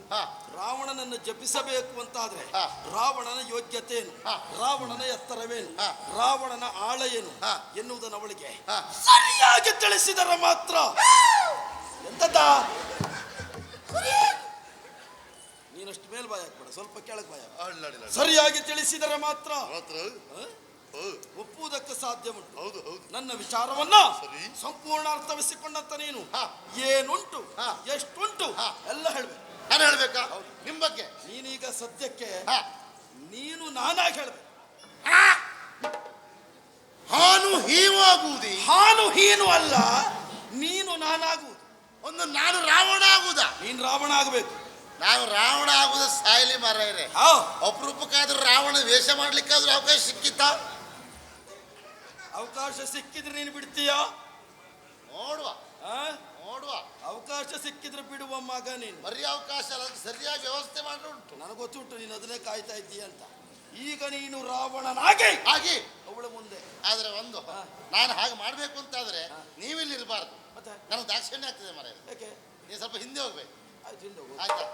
ರಾವಣನನ್ನು ಜಪಿಸಬೇಕು ಅಂತಾದ್ರೆ ರಾವಣನ ಯೋಗ್ಯತೆ ಏನು, ರಾವಣನ ಎತ್ತರವೇನು, ರಾವಣನ ಆಳ ಏನು ಎನ್ನುವುದನ್ನು ಅವಳಿಗೆ ಸರಿಯಾಗಿ ತಿಳಿಸಿದರೆ ಮಾತ್ರ. ಎಂತದ ನೀನಷ್ಟು ಮೇಲ್ ಬಾಯ ಹಾಕ್ಬೇಡ, ಸ್ವಲ್ಪ ಕೆಳಗೆ ಬಾಯ ಹಾಕು. ಸರಿಯಾಗಿ ತಿಳಿಸಿದರೆ ಮಾತ್ರ ಒಪ್ಪುವುದಕ್ಕೆ ಸಾಧ್ಯ ಉಂಟು.
ಹೌದು ಹೌದು.
ನನ್ನ ವಿಚಾರವನ್ನ ಸಂಪೂರ್ಣ ಅರ್ಥವಿಸಿಕೊಂಡಂತ ನೀನು ಏನುಂಟು ಎಷ್ಟುಂಟು ಎಲ್ಲ ಹೇಳ್ಬೇಕು.
ನಾನು ಹೇಳ್ಬೇಕಾ ನಿಮ್ ಬಗ್ಗೆ?
ನೀನೀಗ ಸದ್ಯಕ್ಕೆ ನೀನು ನಾನಾಗಿ ಹೇಳ್ಬೇಕು.
ಹಾನು ಹೀವಾಗುವುದೇ?
ಹಾನು ಹೀನು ಅಲ್ಲ, ನೀನು ನಾನಾಗುವುದು.
ಒಂದು ನಾನು ರಾವಣ ಆಗುವುದಾ?
ನೀನು ರಾವಣ ಆಗಬೇಕು.
ನಾನು ರಾವಣ ಆಗುದ ಸಾಯಲಿ ಮಾರಾಯರೆ. ಅಪರೂಪಕ್ಕಾದ್ರೂ ರಾವಣ ವೇಷ ಮಾಡ್ಲಿಕ್ಕಾದ್ರೂ ಅವಕಾಶ ಸಿಕ್ಕಿತ್ತ?
ಅವಕಾಶ ಸಿಕ್ಕಿದ್ರೆ ನೀನು ಬಿಡ್ತೀಯಾ?
ನೋಡುವ ನೋಡುವ.
ಅವಕಾಶ ಸಿಕ್ಕಿದ್ರೆ ಬಿಡುವ ಮಗ ನೀನು.
ಬರೀ ಅವಕಾಶ ಅಲ್ಲ, ಸರಿಯಾಗಿ ವ್ಯವಸ್ಥೆ ಮಾಡಿ ಉಂಟು.
ನನಗೆ ಗೊತ್ತುಂಟು ನೀನು ಅದನ್ನೇ ಕಾಯ್ತಾ ಇದ್ದೀಯ ಅಂತ. ಈಗ ನೀನು ರಾವಣನಾಗಿ
ಹಾಗೆ
ಅವಳ ಮುಂದೆ.
ಆದ್ರೆ ಒಂದು ನಾನು ಹಾಗೆ ಮಾಡ್ಬೇಕು ಅಂತಾದ್ರೆ ನೀವಿಲ್ಲಿ ಇರಬಾರ್ದು.
ಮತ್ತೆ
ನನಗೆ ದಾಕ್ಷಿಣ್ಯ ಆಗ್ತದೆ ಮಾರಾಯರೆ.
ಯಾಕೆ?
ನೀವು ಸ್ವಲ್ಪ ಹಿಂದೆ ಹೋಗ್ಬೇಕು.
ಆಯ್ತು, ಹಿಂದೆ ಹೋಗು.
ಆಯ್ತಾ?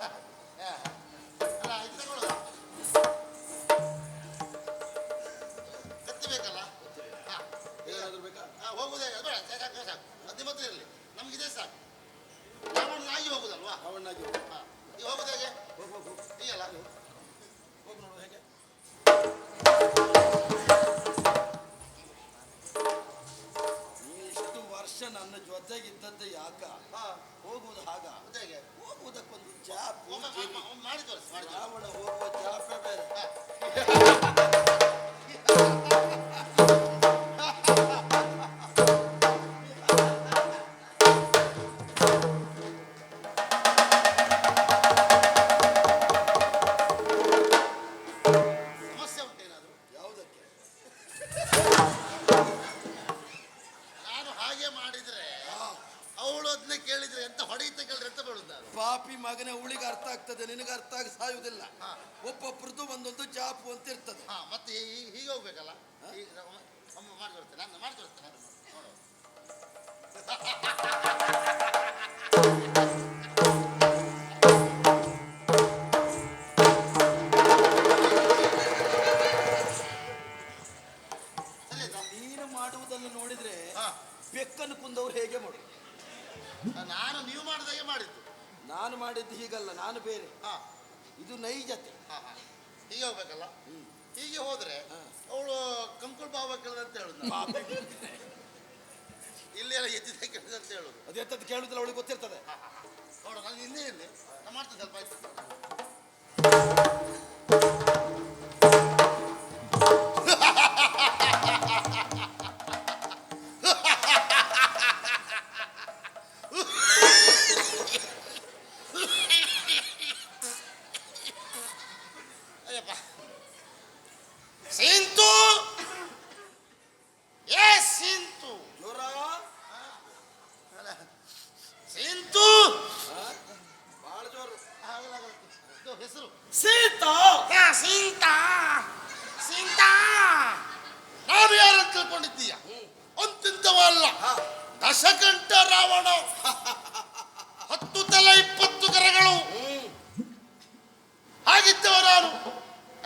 ಅಲ್ಲ ಇದು ತಗೊಳ್ಳು. ಕತ್ತಿ ಬೇಕಲ್ಲ?
ಏನಾದ್ರು ಬೇಕಾ?
ಹೋಗುದೇ ಬೇಡ, ಸಾಕು ಸಾಕು. ಅದು ನಿಮ್ಮ ಹತ್ರ ಇರಲಿ, ನಮ್ಗಿದೆ ಸಾಕು. ರಾವಣನಾಗಿ ಹೋಗುದಲ್ವಾ?
ರಾವಣನಾಗಿ
ಈಗ ಹೋಗುದು ಹೇಗೆ? ಹೀಗಲ್ಲ?
ಹೋಗಿ ನೋಡು ಹೇಗೆ. ಇಷ್ಟು ವರ್ಷ ನನ್ನ ಜೊತೆಗಿದ್ದದ್ದು ಯಾಕ? ಹೋಗುವುದು ಹಾಗ?
ಹೇಗೆ
ಹೋಗುವುದಕ್ಕೊಂದು ಜಾಪು
ಮಾಡಿ ತೋರಿಸಿ.
ರಾವಣ ಹೋಗುವ ಜಾಪೆ ಬೇರೆ.
ಸಮಸ್ಯೆ ಉಂಟೇನಾದ್ರು?
ಯಾವುದಕ್ಕೆ?
ನಾನು ಹಾಗೆ ಮಾಡಿದ್ರೆ ಅವಳು ಅದನ್ನ ಕೇಳಿದ್ರೆ ಎಂತ ಹೊಡೆಯುತ್ತೆ ಕೇಳಿದ್ರೆ ಎಂತ ಬೇಡುದು ನಾನು?
ಪಾಪಿ ಮಗನೇ, ಅವಳಿಗೆ ಅರ್ಥ ಆಗ್ತದೆ, ನಿನಗೆ ಅರ್ಥ ಆಗಿ ಸಾಯುವುದಿಲ್ಲ. ಒಬ್ಬೊಬ್ರದ್ದು ಒಂದೊಂದು ಜಾಪು ಅಂತ ಇರ್ತದೆ.
ಮತ್ತೆ ಹೀಗೆ ಹೋಗ್ಬೇಕಲ್ಲ? ಒಮ್ಮೆ ಮಾಡಿ ತೋರಿಸ್ತೇನೆ, ನಾನು ಮಾಡಿ ತೋರಿಸ್ತೇನೆ ನೋಡು.
ನೀನು ಮಾಡುವುದನ್ನು ನೋಡಿದ್ರೆ ಬೆಕ್ಕನ್ನು ಕುಂದವ್ರು ಹೇಗೆ ಮಾಡು?
ನಾನು ನೀವು ಮಾಡಿದಾಗೆ ಮಾಡಿದ್ದು.
ನಾನು ಮಾಡಿದ್ದು ಹೀಗಲ್ಲ, ನಾನು ಬೇರೆ. ಇದು ನೈಜತೆ.
ಹೀಗೆ ಹೋಗ್ಬೇಕಲ್ಲ? ಹೀಗೆ ಹೋದ್ರೆ ಅವಳು ಕಂಕುಳ್ ಬಾವ ಕೇಳಿದಂತ ಹೇಳುದು, ಇಲ್ಲಿ ಎಲ್ಲ ಎದ್ದಿದ್ದೆ ಕೇಳಿದಂತ ಹೇಳುದು.
ಅದು ಎಂತದ್ದು ಕೇಳುದಿಲ್ಲ, ಅವಳಿಗೆ ಗೊತ್ತಿರ್ತದೆ.
ನೋಡು, ನಾನು ಹಿಂದೆ ಇಲ್ಲಿ ನಾನು ಮಾಡ್ತೇನೆ ಸ್ವಲ್ಪ ಆಯ್ತು. ಸಿಂತು ಸಿಂತು
ಜೋರ
ಸಿಂತು
ಬಹಳ ಜೋರು.
ಹೆಸರು
ಸೀತಾ.
ಸೀತಾ ಸೀತಾ ನಾನು ಯಾರಂತ ತಿಳ್ಕೊಂಡಿದ್ದೀಯ? ಅಂತಿಂತವಲ್ಲ, ದಶಕಂಠ ರಾವಣ, 10 ತಲೆ 20 ಕರಗಳು ಹಾಗಿದ್ದವ ನಾನು.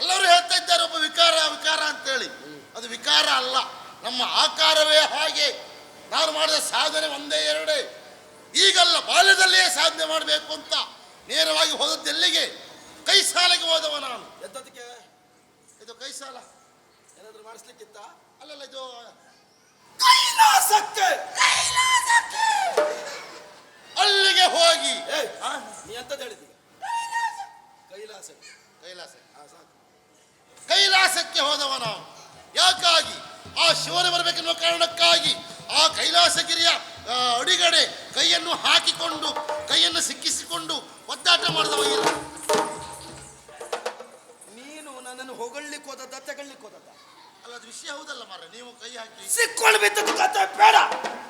ಎಲ್ಲರೂ ಹೇಳ್ತಾ ಇದ್ದಾರೆ ಒಬ್ಬ ವಿಕಾರ ವಿಕಾರ ಅಂತೇಳಿ. ಅದು ವಿಕಾರ ಅಲ್ಲ, ನಮ್ಮ ಆಕಾರವೇ ಹಾಗೆ. ನಾನು ಮಾಡಿದ ಸಾಧನೆ ಒಂದೇ ಎರಡೇ. ಈಗಲ್ಲ, ಬಾಲ್ಯದಲ್ಲಿಯೇ ಸಾಧನೆ ಮಾಡಬೇಕು ಅಂತ ನೇರವಾಗಿ ಹೋದದ್ದೆಲ್ಲಿಗೆ? ಕೈ ಸಾಲಕ್ಕೆ ಹೋದವ ನಾನು.
ಎಂತದಕ್ಕೆ?
ಇದು ಕೈ ಸಾಲ
ಏನಾದ್ರು ಮಾಡಿಸ್ಲಿಕ್ಕಿತ್ತ?
ಅಲ್ಲಲ್ಲ, ಇದು
ಕೈಲಾಸಕ್ಕೆ.
ಅಲ್ಲಿಗೆ ಹೋಗಿ
ನೀ ಎಂತದ್ದು ಹೇಳಿದ್ದೀಗ? ಕೈಲಾಸಕ್ಕೆ.
ಕೈಲಾಸ
ಸಾಕು.
ಕೈಲಾಸಕ್ಕೆ ಹೋದವ ನಾವು. ಯಾಕಾಗಿ? ಆ ಶಿವನೇ ಬರಬೇಕೆನ್ನುವ ಕಾರಣಕ್ಕಾಗಿ ಆ ಕೈಲಾಸಗಿರಿಯ ಅಡಿಗಡೆ ಕೈಯನ್ನು ಹಾಕಿಕೊಂಡು, ಕೈಯನ್ನು ಸಿಕ್ಕಿಸಿಕೊಂಡು ಒದ್ದಾಟ ಮಾಡಿದವ ಇಲ್ಲ.
ನೀನು ನನ್ನನ್ನು ಹೊಗಳಿಕ್ಕೆ ಹೋದದ್ದ, ತೆಗೊಳ್ಳಿಕ್ಕೆ ಹೋದದ್ದ?
ಅಲ್ಲ, ಅದು ವಿಷಯ ಹೌದಲ್ಲ ಮಾರ್ರೆ. ನೀವು ಕೈ ಹಾಕಿ
ಸಿಕ್ಕೊಂಡು ಬಿದ್ದದ್ದು ಕತೆ ಬೇಡ.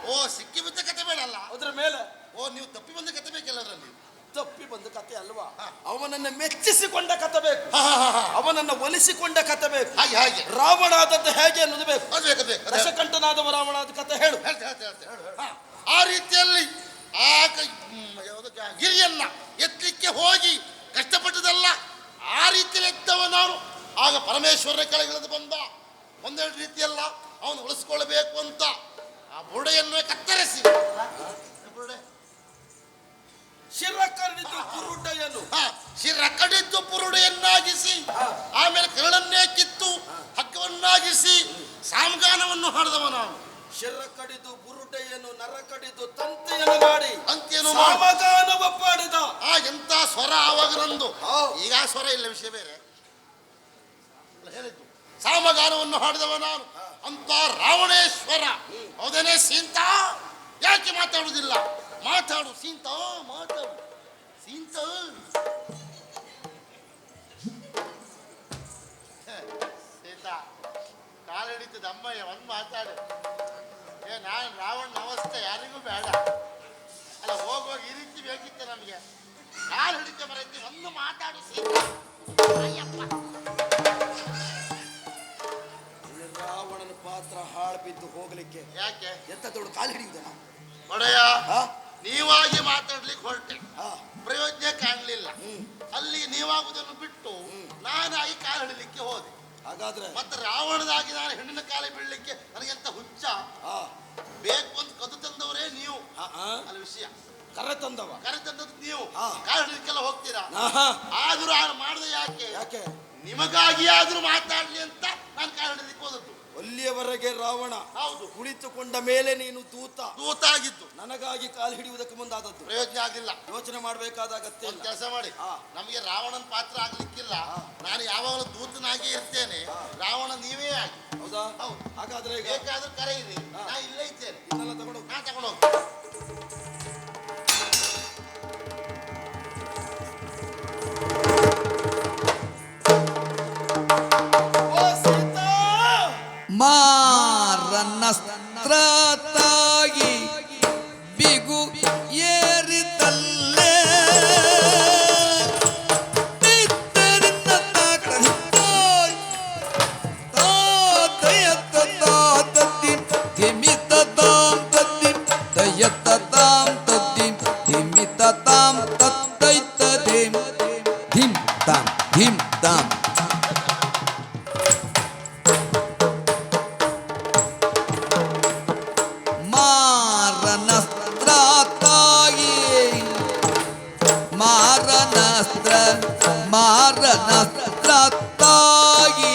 ಓ, ಸಿಕ್ಕಿ ಬಿದ್ದ ಕತೆ ಬೇಡ ಅಲ್ಲ?
ಅದ್ರ ಮೇಲೆ
ಓ, ನೀವು ತಪ್ಪಿ ಬಂದ ಕತೆ ಬೇಕಲ್ಲ ಅದರಲ್ಲಿ?
ತಪ್ಪಿ ಬಂದ ಕತೆ ಅಲ್ವಾ? ಅವನನ್ನ ಮೆಚ್ಚಿಸಿಕೊಂಡ ಕತೆ ಬೇಕು,
ಹಾ ಹಾ ಹಾ,
ಅವನನ್ನ ಒಲಿಸಿಕೊಂಡ ಕತೆ ಬೇಕು.
ಹಾಗೆ ಹಾಗೆ
ರಾವಣ ಆದದ್ದು ಹೇಗೆ ಅನ್ನೋದು ಬೇಕು.
ಅದು ಬೇಕು, ಅದು ಬೇಕು.
ದಶಕಂಠನಾದವ ರಾವಣ ಆದ ಕತೆ ಹೇಳು.
ಆ ರೀತಿಯಲ್ಲಿ ಆ ಗಿರಿಯನ್ನ ಎತ್ತಲಿಕ್ಕೆ ಹೋಗಿ ಕಷ್ಟಪಟ್ಟದಲ್ಲ, ಆ ರೀತಿಯಲ್ಲಿ ಎತ್ತವ ನಾನು. ಆಗ ಪರಮೇಶ್ವರನ ಕೆಳಗಿಳಿದು ಬಂದ. ಒಂದೆರಡು ರೀತಿಯಲ್ಲ, ಅವನು ಉಳಿಸ್ಕೊಳ್ಬೇಕು ಅಂತ ಆ ಬುರುಡೆಯನ್ನು ಕತ್ತರಿಸಿ, ಬುರುಡೆ
ಶಿರ ಕಡಿದು ಪುರುಡೆಯನ್ನು
ಶಿರ ಕಡಿದು ಪುರುಡೆಯನ್ನಾಗಿಸಿ ಆಮೇಲೆ ಕರಳನ್ನೇ ಕಿತ್ತು ಹಗ್ಗವನ್ನಾಗಿಸಿ ಸಾಮಗಾನವನ್ನು ಹಾಡಿದವ ನಾನು.
ಶಿರ ಕಡಿದು ಬುರುಡೆಯನ್ನು ನರ ಕಡಿದು ತಂತೆಯನ್ನು ಮಾಡಿ
ಅಂತ್ಯನು
ಸಾಮಗಾನವ ಪಾಡಿದ.
ಎಂತ ಸ್ವರ ಆವಾಗ ನಂದು. ಈಗ ಆ ಸ್ವರ ಇಲ್ಲ, ವಿಷಯ ಬೇರೆ. ಹೇಳಿದ್ದು ಸಾಮಗಾನವನ್ನು ಹಾಡಿದವ ನಾನು ಅಂತ ರಾವಣೇಶ್ವರ. ಹೌದೇನೆ ಸೀಂತ? ಯಾಕೆ ಮಾತಾಡುವುದಿಲ್ಲ? ಮಾತಾಡು ಸೀಂತ, ಮಾತಾಡು ಸೀಂತ. ಸೀತಾ ಕಾಲು ಹಿಡಿತದ ಅಮ್ಮಯ್ಯ, ಒಂದು ಮಾತಾಡು. ನಾನು ರಾವಣ ಅವಸ್ಥೆ ಯಾರಿಗೂ ಬೇಡ. ಅಲ್ಲ ಹೋಗುವಾಗ ಈ ರೀತಿ ಬೇಕಿತ್ತು ನಮಗೆ. ಕಾಲು ಹಿಡಿತ ಬರೈತಿ, ಒಂದು ಮಾತಾಡು ಸೀತಾ. ಅಯ್ಯಪ್ಪ,
ರಾವಣನ ಪಾತ್ರ ಹಾಳು ಬಿದ್ದು ಹೋಗ್ಲಿಕ್ಕೆ
ಯಾಕೆ
ಎಂತ ದೊಡ್ಡ ಕಾಲು ಹಿಡಿಯುವುದಲ್ಲ
ಒಡೆಯ? ನೀವಾಗಿ ಮಾತಾಡ್ಲಿಕ್ಕೆ ಹೊರಟೆ, ಪ್ರಯೋಜನ ಕಾಣಲಿಲ್ಲ. ಅಲ್ಲಿ ನೀವಾಗುವುದನ್ನು ಬಿಟ್ಟು ನಾನಾಗಿ ಕಾಲು ಹಿಡಲಿಕ್ಕೆ ಹೋದೆ.
ಹಾಗಾದ್ರೆ
ಮತ್ತೆ ರಾವಣದಾಗಿ ನಾನು ಹೆಣ್ಣಿನ ಕಾಲ ಬೀಳಲಿಕ್ಕೆ ನನಗೆಂತ ಹುಚ್ಚ? ಬೇಕು ಅಂತ ಕದು ತಂದವರೇ ನೀವು. ಅಲ್ಲಿ ವಿಷಯ
ಕರೆ ತಂದವ,
ಕರೆ ತಂದದ್ದು ನೀವು. ಕಾಲು ಹಿಡಲಿಕ್ಕೆಲ್ಲ ಹೋಗ್ತೀರಾ. ಆದ್ರೂ ಮಾಡದೆ ಯಾಕೆ?
ಯಾಕೆ?
ನಿಮಗಾಗಿ ಆದ್ರೂ ಮಾತಾಡ್ಲಿ ಅಂತ ನಾನು ಕಾಲು ಹಿಡಲಿಕ್ಕೆ ಹೋದದ್ದು.
ಅಲ್ಲಿಯವರೆಗೆ ರಾವಣ
ಹೌದು
ಕುಳಿತುಕೊಂಡ ಮೇಲೆ ನೀನು ದೂತ
ಆಗಿದ್ದು,
ನನಗಾಗಿ ಕಾಲು ಹಿಡಿಯುವುದಕ್ಕೆ ಮುಂದಾದದ್ದು.
ಪ್ರಯೋಜನ ಆಗಲಿಲ್ಲ.
ಯೋಚನೆ ಮಾಡಬೇಕಾದ ಅಗತ್ಯ ಇಲ್ಲ.
ಕೆಲಸ ಮಾಡಿ, ನಮಗೆ ರಾವಣನ ಪಾತ್ರ ಆಗ್ಲಿಕ್ಕಿಲ್ಲ. ನಾನು ಯಾವಾಗಲೂ ದೂತನಾಗಿ ಇರ್ತೇನೆ. ರಾವಣ ನೀವೇ ಆಗಿ.
ಹೌದಾ?
ಹೌದು.
ಹಾಗಾದ್ರೆ
ಬೇಕಾದ್ರೂ ಕರೆಯಿರಿ, ನಾ ಇಲ್ಲೇ ಇದ್ದೇನೆ.
ಇದನ್ನೆಲ್ಲ ತಗೊಂಡು
ನಾ ತಗೊಂಡು ಹೋಗ್ತೇನೆ.
ಮಾರನಸ್ತ್ರತಾಗಿ ಬಿಗು ಏರಿದಲ್ಲೇ ಇದ್ದರಿಂದ ತಾತಯತ್ತ ತಿಮಿತ ತಾಂ ತದ್ದಿ ತಯತ್ತ ತಾಂ ತದ್ದಿ ತಿಮಿತ ತಾಂ ತತ್ತೈತ ಧಿಂ ಧಿಂ ತಾಂ ಧಿಂ ತಾಂ. ಮಾರನಸ್ತ್ರತಾಗಿ ಮಾರನಸ್ತ್ರತಾಗಿ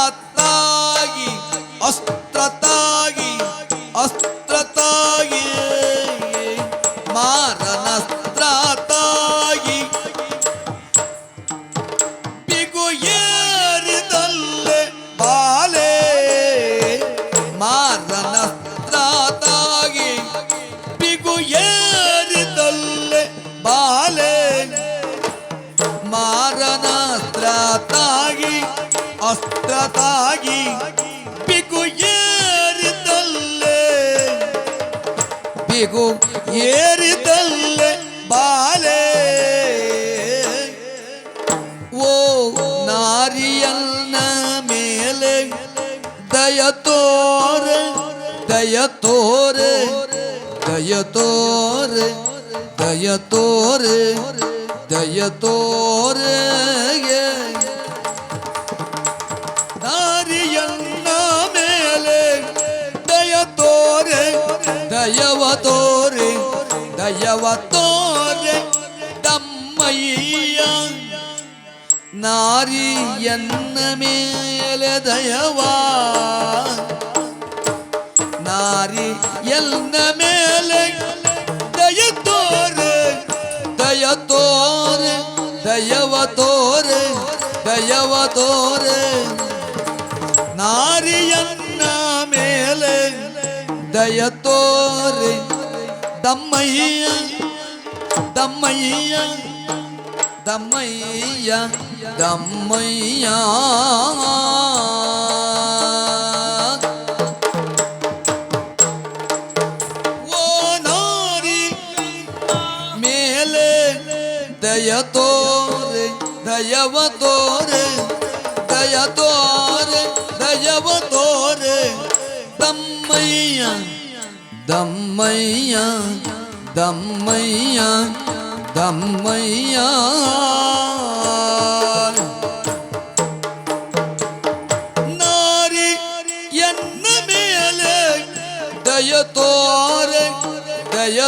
ಮಾರನಸ್ತ್ರತಾಗಿ ಅಸ್ತ್ರತಾಗಿ ಅಸ್ತ್ರತಾಗಿ ಮಾರನಸ್ತ್ರತಾಗಿ ಬಿಗು ಏರಿದಲ್ಲೇ ಬಾಲೆ ಮಾರನಸ್ತ್ರತಾಗಿ ಬಿಗು ಏರಿದಲ್ಲೇ ಬಾಲೆ ಮಾರನಸ್ತ್ರತಾಗಿ ಅಸ್ತ್ರತಾಗಿ ಬಿಗು ಏರಿದಲ್ಲೇ ಬಿಗು ಏರಿದಲ್ಲೇ ಬಾಲೆ ಓ ನಾರಿಯನ್ನ ಮೇಲೆ ದಯ ತೋರೆ ದಯ ತೋರೆ ದಯ ತೋರೆ ದಯ ತೋರೆ ದಯ ತೋರೆ ನಾರಿಯನ್ನ ಮೇಲೆ ದಯ ತೋರೆ ದಯವ ತೋರೆ ದಯವ ತೋರೆ ದಮ್ಮಯ್ಯ ನಾರಿಯನ್ನ ಮೇಲೆ ದಯವಾ ನಾರಿಯನ್ನ ಮೇಲೆ ದಯ ತೋರೆ ದಯ ತೋರೆ ದಯವ ತೋರೆ ದಯವ ತೋರೆ ನಾರಿಯನ್ನ ಮೇಲೆ ದಯ ತೋರೆ ದಮ್ಮಯ್ಯ ದಮ್ಮಯ್ಯ ದಮ್ಮಯ್ಯ ದಮ್ಮಯ್ಯ ಓ ನಾರಿ ಮೇಲೆ ದಯ ತೋರೆ ದಯವ ತೋರೆ ದಯ ತೋರೆ ದಯವ ತೋರೆ ದಮ್ಮಯ್ಯ ದಮ್ಮಯ್ಯ ದಮ್ಮಯ್ಯ ದಮ್ಮಯ್ಯ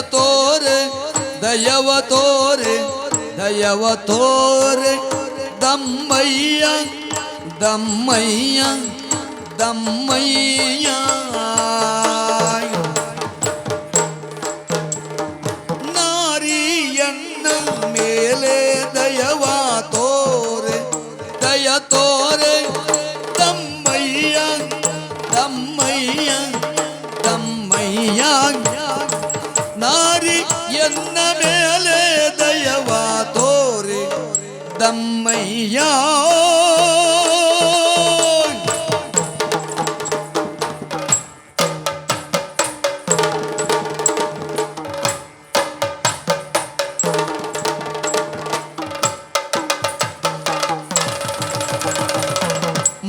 ತೋರೆ ದಯವ ತೋರೆ ದಯವ ತೋರೆ ದಮ್ಮಯ್ಯ ದಮ್ಮಯ್ಯ ದಮ್ಮಯ್ಯ ನಾರಿಯನ್ನ ಮೇಲೆ ದಯವ ತೋರೆ ದಯ ತೋರೆ ದಮ್ಮಯ್ಯ ದಮ್ಮಯ್ಯ ದಮ್ಮಯ್ಯ ನಾರಿ ಎನ್ನ ಮೇಲೆ ದಯವ ತೋರೆ ದಮ್ಮಯ್ಯ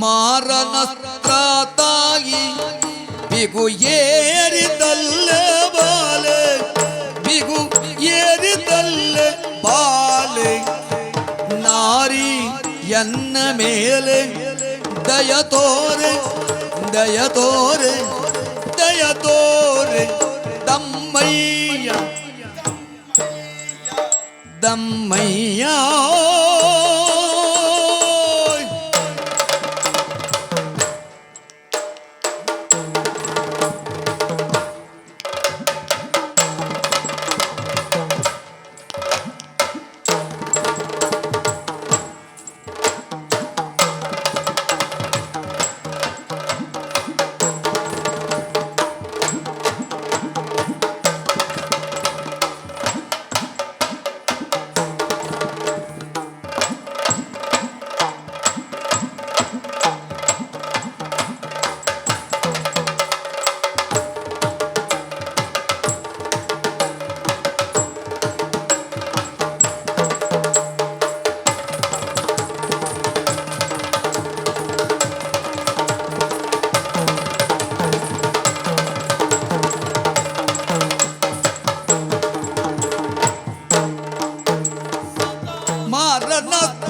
ಮಾರನಸ್ತ್ರ ತಾಯಿ ಬಿಗು ಏರಿದಲ್ಲೇ ಬಾಲೆ ಬಿಗು ಏರಿದಲ್ಲೇ ಬಾಲೆ ನಾರಿ ಎನ್ನ ಮೇಲೆ ದಯ ತೋರೆ ದಯ ತೋರೆ ದಯ ತೋರೆ ದಮ್ಮಯ್ಯ ದಮ್ಮಯ್ಯ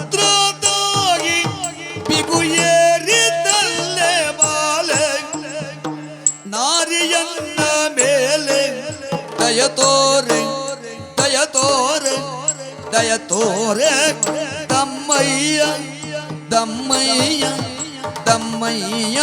ಮಾರನತ್ರದಾಗಿ ಬಿಗು ಏರಿದಲ್ಲೇ ಬಾಲೆ ನಾರಿಯನ್ನ ಮೇಲೆ ದಯ ತೋರೆ ದಯ ತೋರೆ ದಯ ತೋರೆ ದಮ್ಮಯ್ಯ ದಮ್ಮಯ್ಯ ದಮ್ಮಯ್ಯ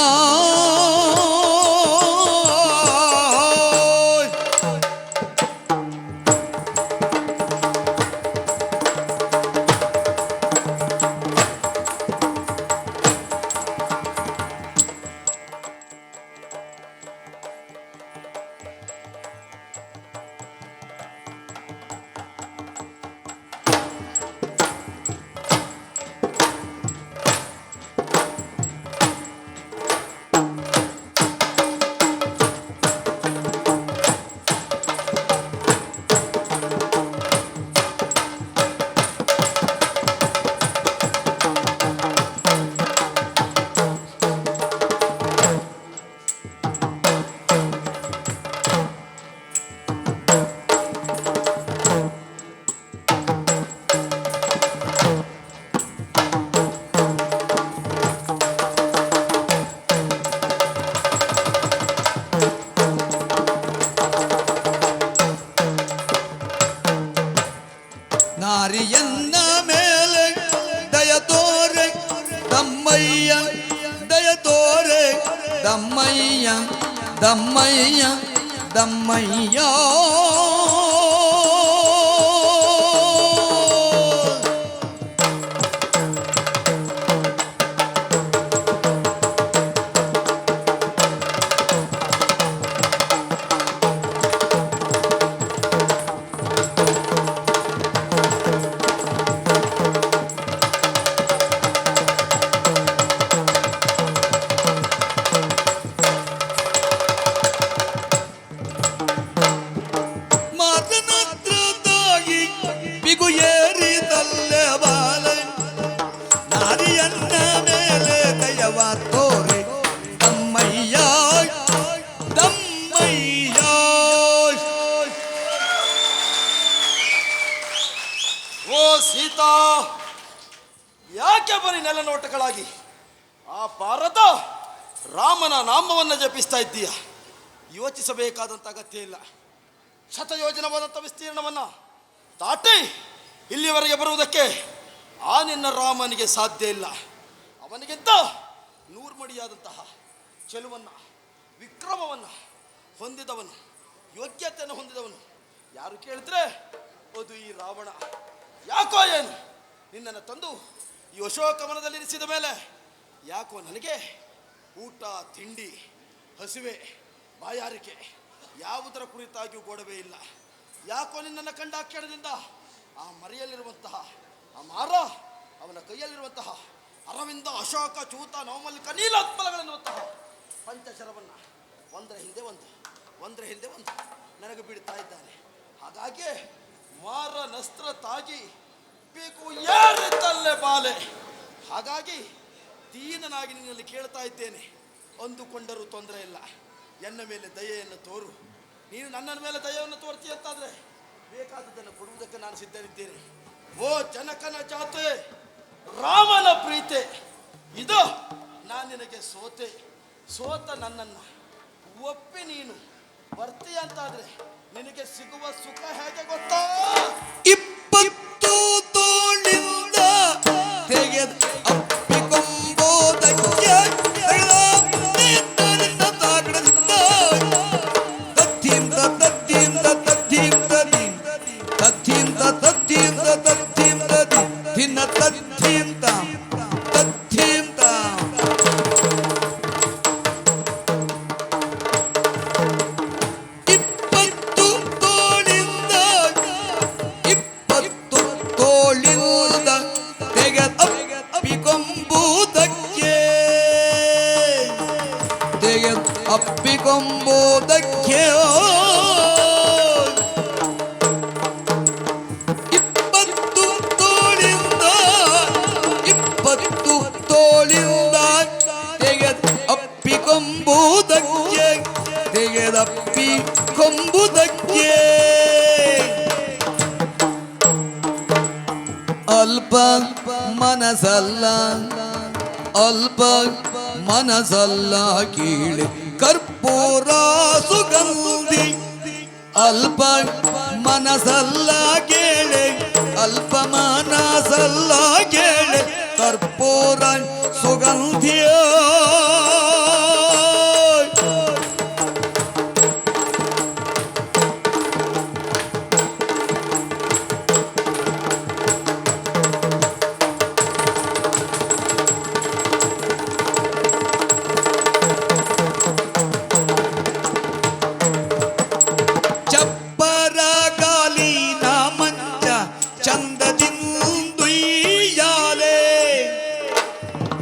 ನಾರಿಯನ್ನ ಮೇಲೆ ದಯ ತೋರೆ ದಮ್ಮಯ್ಯ ದಯ ತೋರೆ ದಮ್ಮಯ್ಯ ದಮ್ಮಯ್ಯ ದಮ್ಮಯ್ಯ
ಸೀತಾ, ಯಾಕೆ ಬರೀ ನೆಲನೋಟಗಳಾಗಿ ಆ ಭಾರತ ರಾಮನ ನಾಮವನ್ನು ಜಪಿಸ್ತಾ ಇದ್ದೀಯ? ಯೋಚಿಸಬೇಕಾದಂಥ ಅಗತ್ಯ ಇಲ್ಲ. ಶತಯೋಜನವಾದಂಥ ವಿಸ್ತೀರ್ಣವನ್ನ ದಾಟಿ ಇಲ್ಲಿಯವರೆಗೆ ಬರುವುದಕ್ಕೆ ಆ ನಿನ್ನ ರಾಮನಿಗೆ ಸಾಧ್ಯ ಇಲ್ಲ. ಅವನಿಗಿಂತ ನೂರ್ಮಡಿಯಾದಂತಹ ಚೆಲುವನ್ನ, ವಿಕ್ರಮವನ್ನ ಹೊಂದಿದವನು, ಯೋಗ್ಯತೆಯನ್ನು ಹೊಂದಿದವನು ಯಾರು ಕೇಳಿದ್ರೆ ಅದು ಈ ರಾವಣ. ಯಾಕೋ ಏನು ನಿನ್ನನ್ನು ತಂದು ಈ ಅಶೋಕವನದಲ್ಲಿ ಇರಿಸಿದ ಮೇಲೆ ಯಾಕೋ ನನಗೆ ಊಟ, ತಿಂಡಿ, ಹಸಿವೆ, ಬಾಯಾರಿಕೆ ಯಾವುದರ ಕುರಿತಾಗಿಯೂ ಗೋಡವೇ ಇಲ್ಲ. ಯಾಕೋ ನಿನ್ನನ್ನು ಕಂಡ ಕ್ಷಣದಿಂದ ಆ ಮರೆಯಲ್ಲಿರುವಂತಹ ಆ ಮಾರ, ಅವನ ಕೈಯಲ್ಲಿರುವಂತಹ ಅರವಿಂದ, ಅಶೋಕ, ಚೂತ, ನವಮಲ್ಲಿಕ, ನೀಲಾತ್ಮಲಗಳೆನ್ನುವಂತಹ ಪಂಚಶರವನ್ನ ಒಂದರ ಹಿಂದೆ ಒಂದು ನನಗೆ ಬಿಡ್ತಾ ಇದ್ದಾನೆ. ಹಾಗಾಗಿ ಮಾರ ನಸ್ತ್ರ ತಾಗಿ ಬೇಕು ಏರಿತಲ್ಲೇ ಬಾಲೆ. ಹಾಗಾಗಿ ದೀನನಾಗಿ ನಿನ್ನಲ್ಲಿ ಕೇಳ್ತಾ ಇದ್ದೇನೆ, ಅಂದುಕೊಂಡರೂ ತೊಂದರೆ ಇಲ್ಲ, ಎನ್ನ ಮೇಲೆ ದಯೆಯನ್ನು ತೋರು. ನೀನು ನನ್ನ ಮೇಲೆ ದಯೆಯನ್ನು ತೋರ್ತಿ ಅಂತಾದ್ರೆ ಬೇಕಾದದ್ದನ್ನು ಕೊಡುವುದಕ್ಕೆ ನಾನು ಸಿದ್ಧನಿದ್ದೇನೆ. ಓ ಜನಕನ ಜಾತೆ, ರಾಮನ ಪ್ರೀತೆ, ಇದು ನಾನು ನಿನಗೆ ಸೋತ ನನ್ನನ್ನು ಒಪ್ಪಿ ನೀನು ಬರ್ತೀಯ ಅಂತಾದ್ರೆ ನಿನಗೆ ಸಿಗುವ ಸುಖ ಹೇಗೆ ಗೊತ್ತಾ?
20 ತೋಳಿಂದ ತೆಗೆದು ಅಪ್ಪಿಕೊಂಬೋದಕ್ಕೆ ಅಪ್ಪಿಕೊಂಬೋದಕ್ಕೆ 20 ತೋಳಿಂದ ತೆಗೆದು ಅಪ್ಪಿಕೊಂಬುದಕ್ಕೆ ಅಲ್ಪ ಮನಸಲ್ಲ ಕೀಳೆ ಕರ್ಪೂರ ಸುಗಂಧಿ. ಅಲ್ಪ ಮನಸಲ್ಲ ಕೇಳೆ, ಅಲ್ಪ ಮನಸಲ್ಲ ಕೇಳೆ ಕರ್ಪೂರ ಸುಗಂಧಿಯ.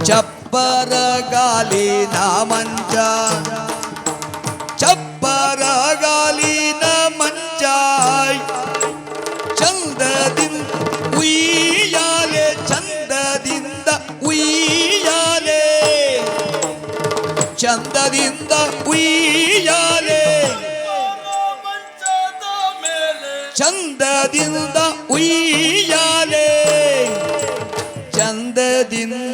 ಚಪ್ಪರಗಾಲಿನ ಮಂಚ, ಚಪ್ಪರಗಾಲಿನ ಮಂಚ, ಚಂದದಿಂದ ಉಯ್ಯಾಲೆ, ಚಂದದಿಂದ ಉಯ್ಯಾಲೆ, ಚಂದದಿಂದ ಉಯ್ಯಾಲೆ, ಚಂದದಿಂದ ಉಯ್ಯಾಲೆ, ಚಂದದಿಂದೊಯ್ಯಾಲೆ,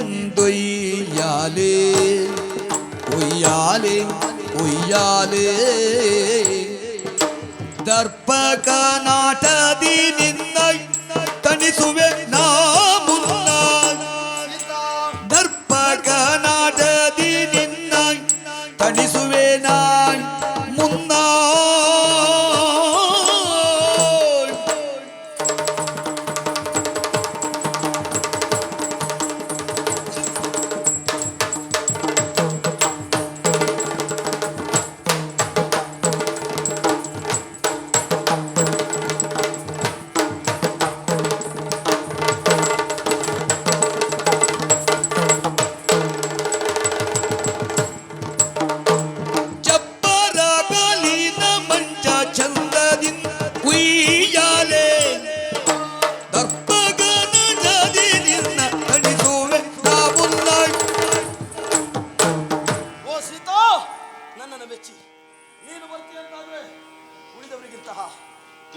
ಉಯ್ಯಾಲೆ ಉಯ್ಯಾಲೆ. ದರ್ಪಕ ನಾಟದಿ ನಿನ್ನ ತಣಿಸುವೆ ನಾ ಮುನ್ನ, ದರ್ಪಕ ನಾಟದಿ ನಿನ್ನ ತಣಿಸುವೆ ನಾ ಮುನ್ನ.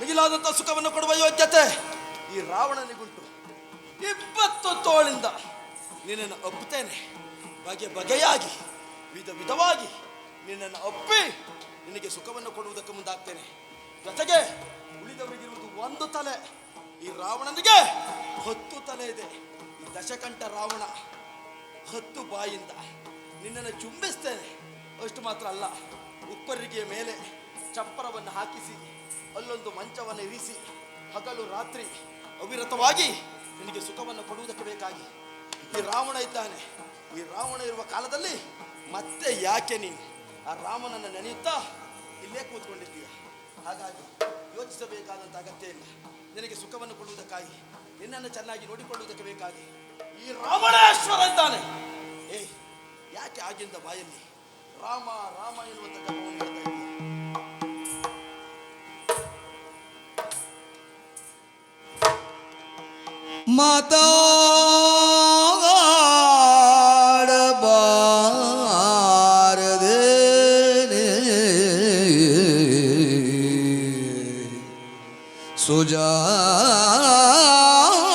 ಮಿಗಿಲಾದಂತಹ ಸುಖವನ್ನು ಕೊಡುವ ಯೋಗ್ಯತೆ ಈ ರಾವಣನಿಗುಂಟು. 20 ತೋಳಿಂದ ನಿನ್ನನ್ನು ಒಪ್ಪುತ್ತೇನೆ, ಬಗೆಯಾಗಿ ವಿಧವಾಗಿ ನಿನ್ನನ್ನು ಒಪ್ಪಿ ನಿನಗೆ ಸುಖವನ್ನು ಕೊಡುವುದಕ್ಕೆ ಮುಂದಾಗ್ತೇನೆ. ಜೊತೆಗೆ ಉಳಿದವರಿಗಿರುವುದು ಒಂದು ತಲೆ. ಈ ರಾವಣನಿಗೆ 10 ತಲೆ ಇದೆ. ಈ ದಶಕಂಠ ರಾವಣ 10 ಬಾಯಿಂದ ನಿನ್ನನ್ನು ಚುಂಬಿಸ್ತೇನೆ. ಅಷ್ಟು ಮಾತ್ರ ಅಲ್ಲ, ಉಪ್ಪರಿಗೆಯ ಮೇಲೆ ಚಪ್ಪರವನ್ನು ಹಾಕಿಸಿ ಅಲ್ಲೊಂದು ಮಂಚವನ್ನು ಇರಿಸಿ ಹಗಲು ರಾತ್ರಿ ಅವಿರತವಾಗಿ ನಿನಗೆ ಸುಖವನ್ನು ಕೊಡುವುದಕ್ಕೆ ಬೇಕಾಗಿ ಈ ರಾವಣ ಇದ್ದಾನೆ. ಈ ರಾವಣ ಇರುವ ಕಾಲದಲ್ಲಿ ಮತ್ತೆ ಯಾಕೆ ನೀನು ಆ ರಾಮನನ್ನು ನೆನೆಯುತ್ತಾ ಇಲ್ಲೇ ಕೂತ್ಕೊಂಡಿದ್ದೀಯ? ಹಾಗಾಗಿ ಯೋಚಿಸಬೇಕಾದಂಥ ಅಗತ್ಯ ಇಲ್ಲ. ನಿನಗೆ ಸುಖವನ್ನು ಕೊಡುವುದಕ್ಕಾಗಿ, ನಿನ್ನನ್ನು ಚೆನ್ನಾಗಿ ನೋಡಿಕೊಳ್ಳುವುದಕ್ಕೆ ಬೇಕಾಗಿ ಈ ರಾವಣೇಶ್ವರ ಇದ್ದಾನೆ. ಯಾಕೆ ಆಗಿಂದ ಬಾಯಲ್ಲಿ ರಾಮ ರಾಮ ಎನ್ನುವಂಥ ಜಪವನ್ನು ಹೇಳ್ತಾ ಇದ್ದೀಯ?
ಮಾತಾಡಬಾರದೆ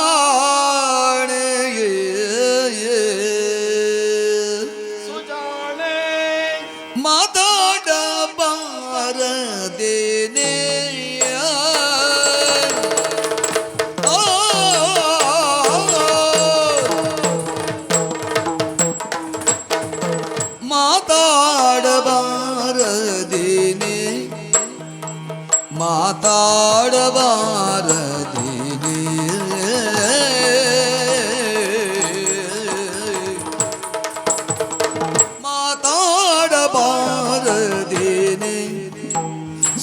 ಸುಜಾಣೆ ಮಾತಾಡಬಾರದೇನೆ ಮಾತಾಡಬಾರದೇನೆ ಮಾತಾಡಬಾರದೇನೆ ಮಾತಾಡಬಾರದೇನೆ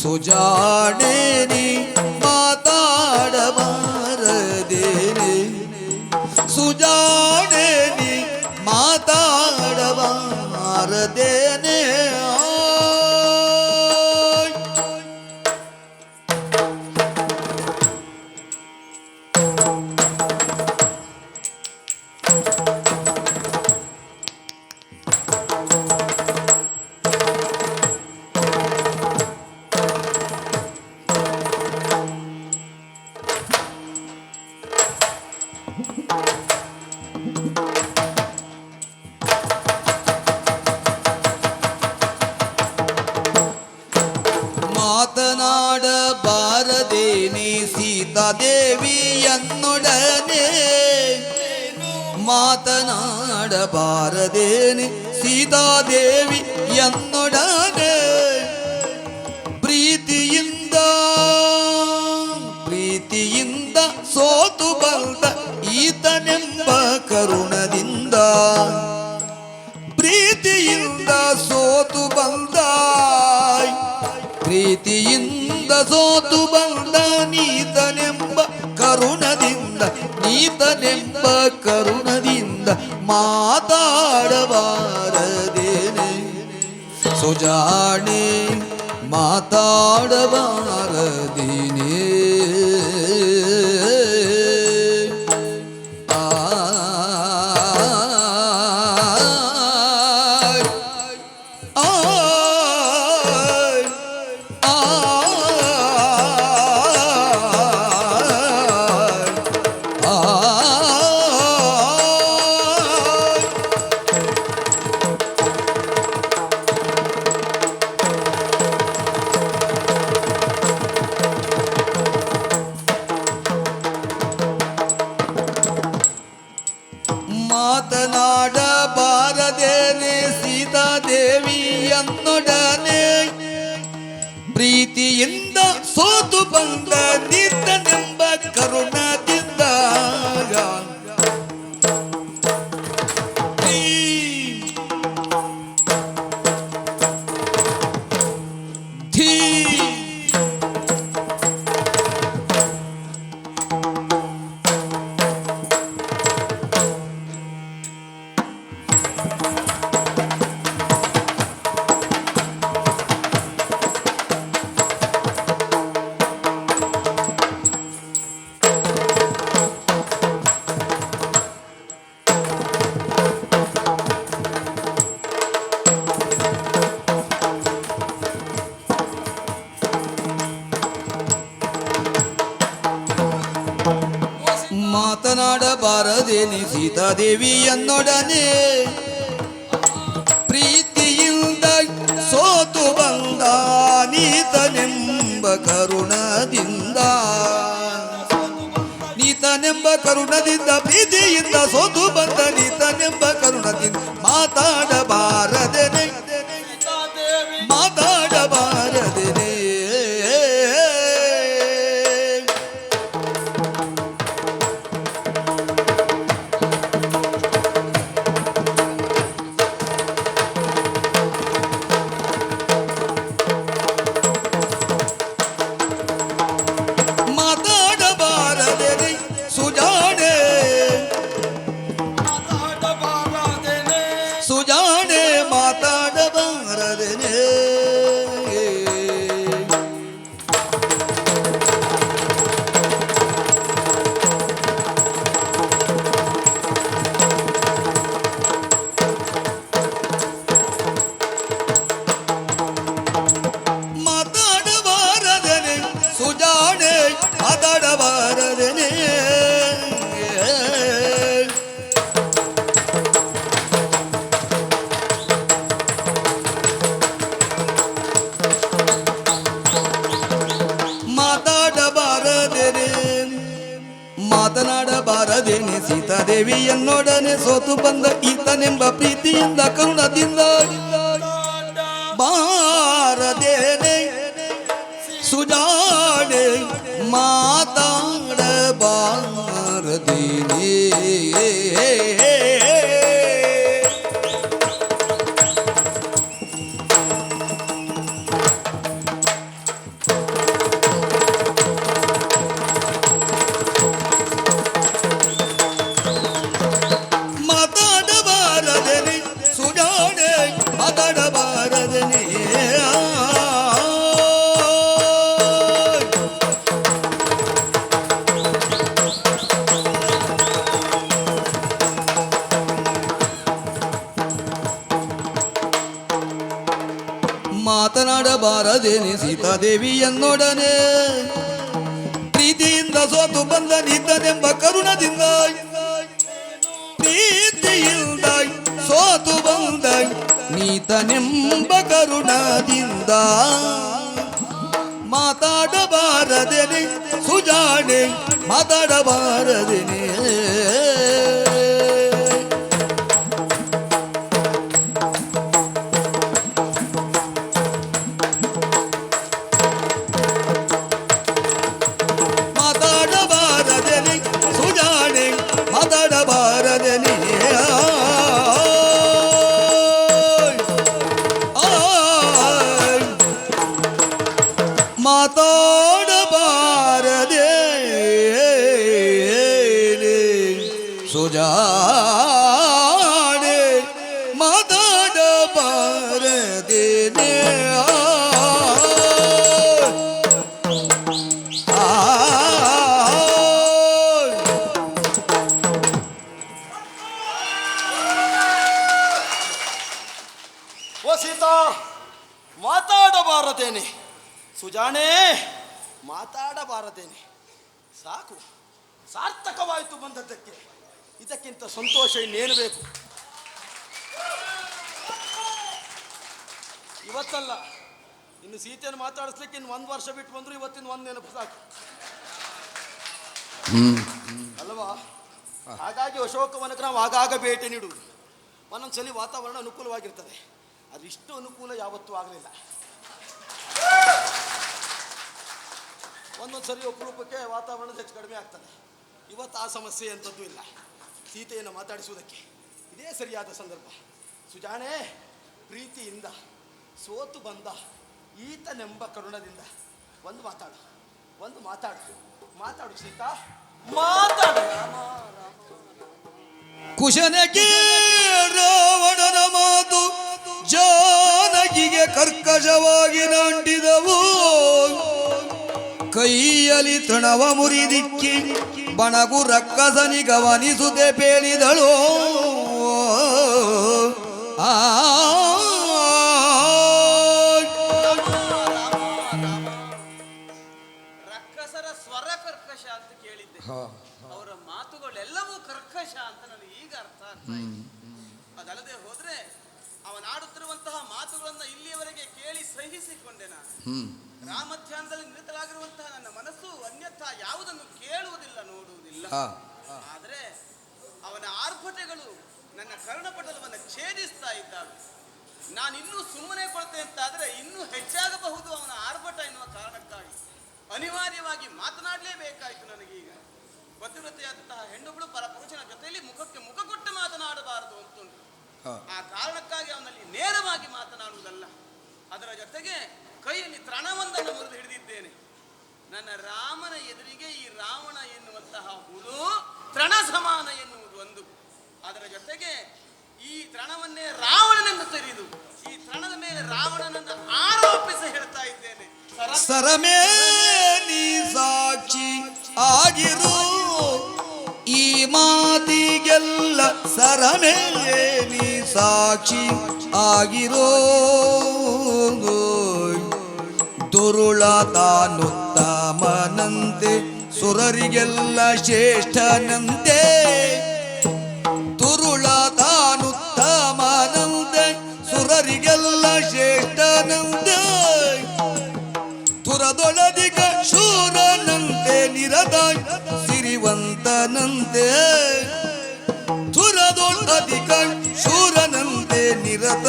ಸುಜಾಣೆ ನೀ ಮಾತಾಡಬಾರದೇನೆ ಸುಜಾಣೆ ನೀ ಮಾತಾಡಬಾರದೇನೆ ಮಾತನಾಡಬಾರದೇನೆ ಸೀತಾದೇವಿಯನ್ನೊಡನೆ ಮಾತನಾಡಬಾರದೇನೆ ಸೀತಾದೇವಿಯನ್ನೊಡನೆ ಪ್ರೀತಿಯಿಂದ ಪ್ರೀತಿಯಿಂದ ಸೋತು ಬಂದ ಈತನೆಂಬ ಕರುಣದಿಂದ ಪ್ರೀತಿಯಿಂದ ಸೋತು ಬಂದ ಪ್ರೀತಿಯಿಂದ ಸೋತು ಬಂದ ನೀತನೆಂಬ ಕರುಣದಿಂದ ನೀತನೆಂಬ ಕರುಣದಿಂದ ಮಾತಾಡಬಾರದೇನೆ ಸುಜಾಣೆ ಮಾತಾಡಬಾರದೇನೆ ಮಾತನಾಡಬಾರದೇನೆ ಸೀತಾದೇವಿಯನ್ನೊಡನೆ ಪ್ರೀತಿಯಿಂದ ಸೋತು ಬಂದ ನಿತ್ತನೆಂಬ ಕರುಣದಿಂದ ಮಾತನಾಡಬಾರದೇನೆ ಸೀತಾದೇವಿಯನ್ನೊಡನೆ ಪ್ರೀತಿಯಿಂದ ಸೋತು ಬಂದ ನೀತನೆಂಬ ಕರುಣ ಕರುಣದಿಂದ ಪ್ರೀತಿಯಿಂದ ಸೋತು ಬಂದ ನೀತನೆಂಬ ಕರುಣದಿಂದ ಮಾತಾಡಬಾರದೇನೆ ಮಾತಾಡಬಾರದೇನೆ ಸುಜಾಣೆ ಮಾತಾಡಬಾರದೇನೆ ಮಾತಾಡಬಾರದೇನೆ ಸುಜಾಣೆ ಮಾತಾಡಬಾರದೇನೆ ಮಾತನಾಡಬಾರದೇನೆ ಸೀತಾದೇವಿಯನ್ನೊಡನೆ ಸೋತು ಬಂದ ಈತನೆಂಬ ಪ್ರೀತಿಯಿಂದ ಕರುಣದಿಂದ ಬಾರದೇನೆ ಸುಜಾಣೆ ಮಾತಾಡಬಾರದೇನೆ ಮಾತನಾಡಬಾರದೇನೆ ಸೀತಾದೇವಿಯನ್ನೊಡನೆ ಪ್ರೀತಿಯಿಂದ ಸೋತು ಬಂದ ನೀತನೆಂಬ ಕರುಣದಿಂದ ಪ್ರೀತಿಯಿಂದ ಸೋತು ಬಂದ ನೀತನೆಂಬ ಕರುಣದಿಂದ ಮಾತಾಡಬಾರದೇನೆ ಸುಜಾಣೆ ಮಾತಾಡಬಾರದೇನೆ ಮಾತಾಡಬಾರದೇನೆ ಮಾತಾಡಬಾರದೇನೆ ಸುಜಾಣೆ ಮಾತಾಡಬಾರದೇನೆ
ಮಾತಾಡಬಾರದೇನೆ ಸುಜಾಣೆ ಮಾತಾಡಬಾರದೇನೆ ಸಾಕು ಸಾರ್ಥಕವಾಯಿತು ಬಂದದ್ದಕ್ಕೆ ಇದಕ್ಕಿಂತ ಸಂತೋಷ ಇನ್ನೇನು ಬೇಕು ಇವತ್ತಲ್ಲ ಇನ್ನು ಸೀತೆಯನ್ನು ಮಾತಾಡಿಸ್ಲಿಕ್ಕೆ ಇನ್ನು 1 ವರ್ಷ ಬಿಟ್ಟು ಬಂದ್ರು ಇವತ್ತಿನ ಒಂದು ನೆನಪು ಸಾಕು ಅಲ್ವಾ ಹಾಗಾಗಿ ಅಶೋಕವನಕ್ಕೆ ನಾವು ಆಗಾಗ ಭೇಟಿ ನೀಡುವುದು ಒಂದೊಂದ್ಸಲಿ ವಾತಾವರಣ ಅನುಕೂಲವಾಗಿರ್ತದೆ ಅದಿಷ್ಟು ಅನುಕೂಲ ಯಾವತ್ತೂ ಆಗಲಿಲ್ಲ ಒಂದೊಂದು ಸರಿ ಒಪ್ಪರೂಪಕ್ಕೆ ವಾತಾವರಣದ ಹೆಚ್ಚು ಕಡಿಮೆ ಆಗ್ತದೆ ಇವತ್ತು ಆ ಸಮಸ್ಯೆ ಎಂಥದ್ದು ಇಲ್ಲ ಸೀತೆಯನ್ನು ಮಾತಾಡಿಸುವುದಕ್ಕೆ ಇದೇ ಸರಿಯಾದ ಸಂದರ್ಭ ಸುಜಾಣೆ ಪ್ರೀತಿಯಿಂದ ಸೋತು ಬಂದ ಈತನೆಂಬ ಕರುಣದಿಂದ ಒಂದು ಮಾತಾಡು ಸೀತಾ ಮಾತಾಡು
ಕುಶನಕ್ಕೆ ರಾವಣನ ಮಾತು ಜಾನಕಿಗೆ ಕರ್ಕಶವಾಗಿ ನಂಟಿದವು ಕೈಯಲ್ಲಿ ತೃಣವ ಮುರಿದಿಕ್ಕಿ ಬಣಗು ರಕ್ಕಸನಿ ಗಮನಿಸುತ್ತೆ ಬೇಳಿದಳು
ರಕ್ಕಸರ ಸ್ವರ ಕರ್ಕಶ ಅಂತ ಕೇಳಿದ್ದೆ ಅವರ ಮಾತುಗಳೆಲ್ಲವೂ ಕರ್ಕಶ ಅಂತ ನನಗೆ ಈಗ ಅರ್ಥ ಆಗ್ತಾ ಇದೆ ಅದಲ್ಲದೆ ಹೋದ್ರೆ ಅವನಾಡುತ್ತಿರುವಂತಹ ಮಾತುಗಳನ್ನ ಇಲ್ಲಿಯವರೆಗೆ ಕೇಳಿ ಸಹಿಸಿಕೊಂಡೆ ನಾನು ರಾಮಧ್ಯಾನದಲ್ಲಿ ನಿರತರಾಗಿರುವಂತಹ ನನ್ನ ಮನಸ್ಸು ಅನ್ಯಥಾ ಯಾವುದನ್ನು ಕೇಳುವುದಿಲ್ಲ ನೋಡುವುದಿಲ್ಲ ಆದ್ರೆ ಅವನ ಆರ್ಭಟಗಳು ನನ್ನ ಕರ್ಣಪಟಲವನ್ನು ಛೇದಿಸ್ತಾ ಇದ್ದಾವೆ. ನಾನು ಇನ್ನೂ ಸುಮ್ಮನೆ ಕೊಡ್ತೇನೆ ಅಂತಾದ್ರೆ ಇನ್ನೂ ಹೆಚ್ಚಾಗಬಹುದು ಅವನ ಆರ್ಭಟ ಎನ್ನುವ ಕಾರಣಕ್ಕಾಗಿ ಅನಿವಾರ್ಯವಾಗಿ ಮಾತನಾಡಲೇಬೇಕಾಯ್ತು. ನನಗೀಗ ಪತಿವ್ರತೆಯಾದಂತಹ ಹೆಣ್ಣುಗಳು ಪರಪುರುಷನ ಜೊತೆಯಲ್ಲಿ ಮುಖಕ್ಕೆ ಮುಖ ಕೊಟ್ಟು ಮಾತನಾಡಬಾರದು ಅಂತುಂಟು. ಆ ಕಾರಣಕ್ಕಾಗಿ ಅವನಲ್ಲಿ ನೇರವಾಗಿ ಮಾತನಾಡುವುದಲ್ಲ, ಅದರ ಜೊತೆಗೆ ಕೈಯಲ್ಲಿ ತ್ರಣವೊಂದನ್ನು ಮುರಿದು ಹಿಡಿದಿದ್ದೇನೆ. ನನ್ನ ರಾಮನ ಎದುರಿಗೆ ಈ ರಾವಣ ಎನ್ನುವಂತಹ ಹುಳು ತ್ರಣ ಸಮಾನ ಎನ್ನುವುದು ಒಂದು, ಅದರ ಜೊತೆಗೆ ಈ ತ್ರಣವನ್ನೇ ರಾವಣನೆಂದು ತೆರೆದು ಈ ತ್ರಣದ ಮೇಲೆ ರಾವಣನನ್ನು ಆರೋಪಿಸಿ ಹೇಳ್ತಾ ಇದ್ದೇನೆ.
ಸರಮೇ ನೀ ಸಾಕ್ಷಿ ಆಗಿರು ಈ ಮಾತಿಗೆಲ್ಲ, ಸರಮೇ ನೀ ಸಾಕ್ಷಿ ಆಗಿರೋ. ದುರುಳ ತಾನುತ್ತಮನಂತೆ ಸುರರಿಗೆಲ್ಲ ಶ್ರೇಷ್ಠನಂತೆ, ದುರುಳ ತಾನುತ್ತಮನಂತೆ ಸುರರಿಗೆಲ್ಲ ಶ್ರೇಷ್ಠನಂತೆ, ತುರದೊಳದಿಗ ಶೂರನಂತೆ ನಿರದ ಸಿರಿವಂತನಂತೆ, ತುರದೊಳದಿಗ ಶೂರನಂತೆ ನಿರದ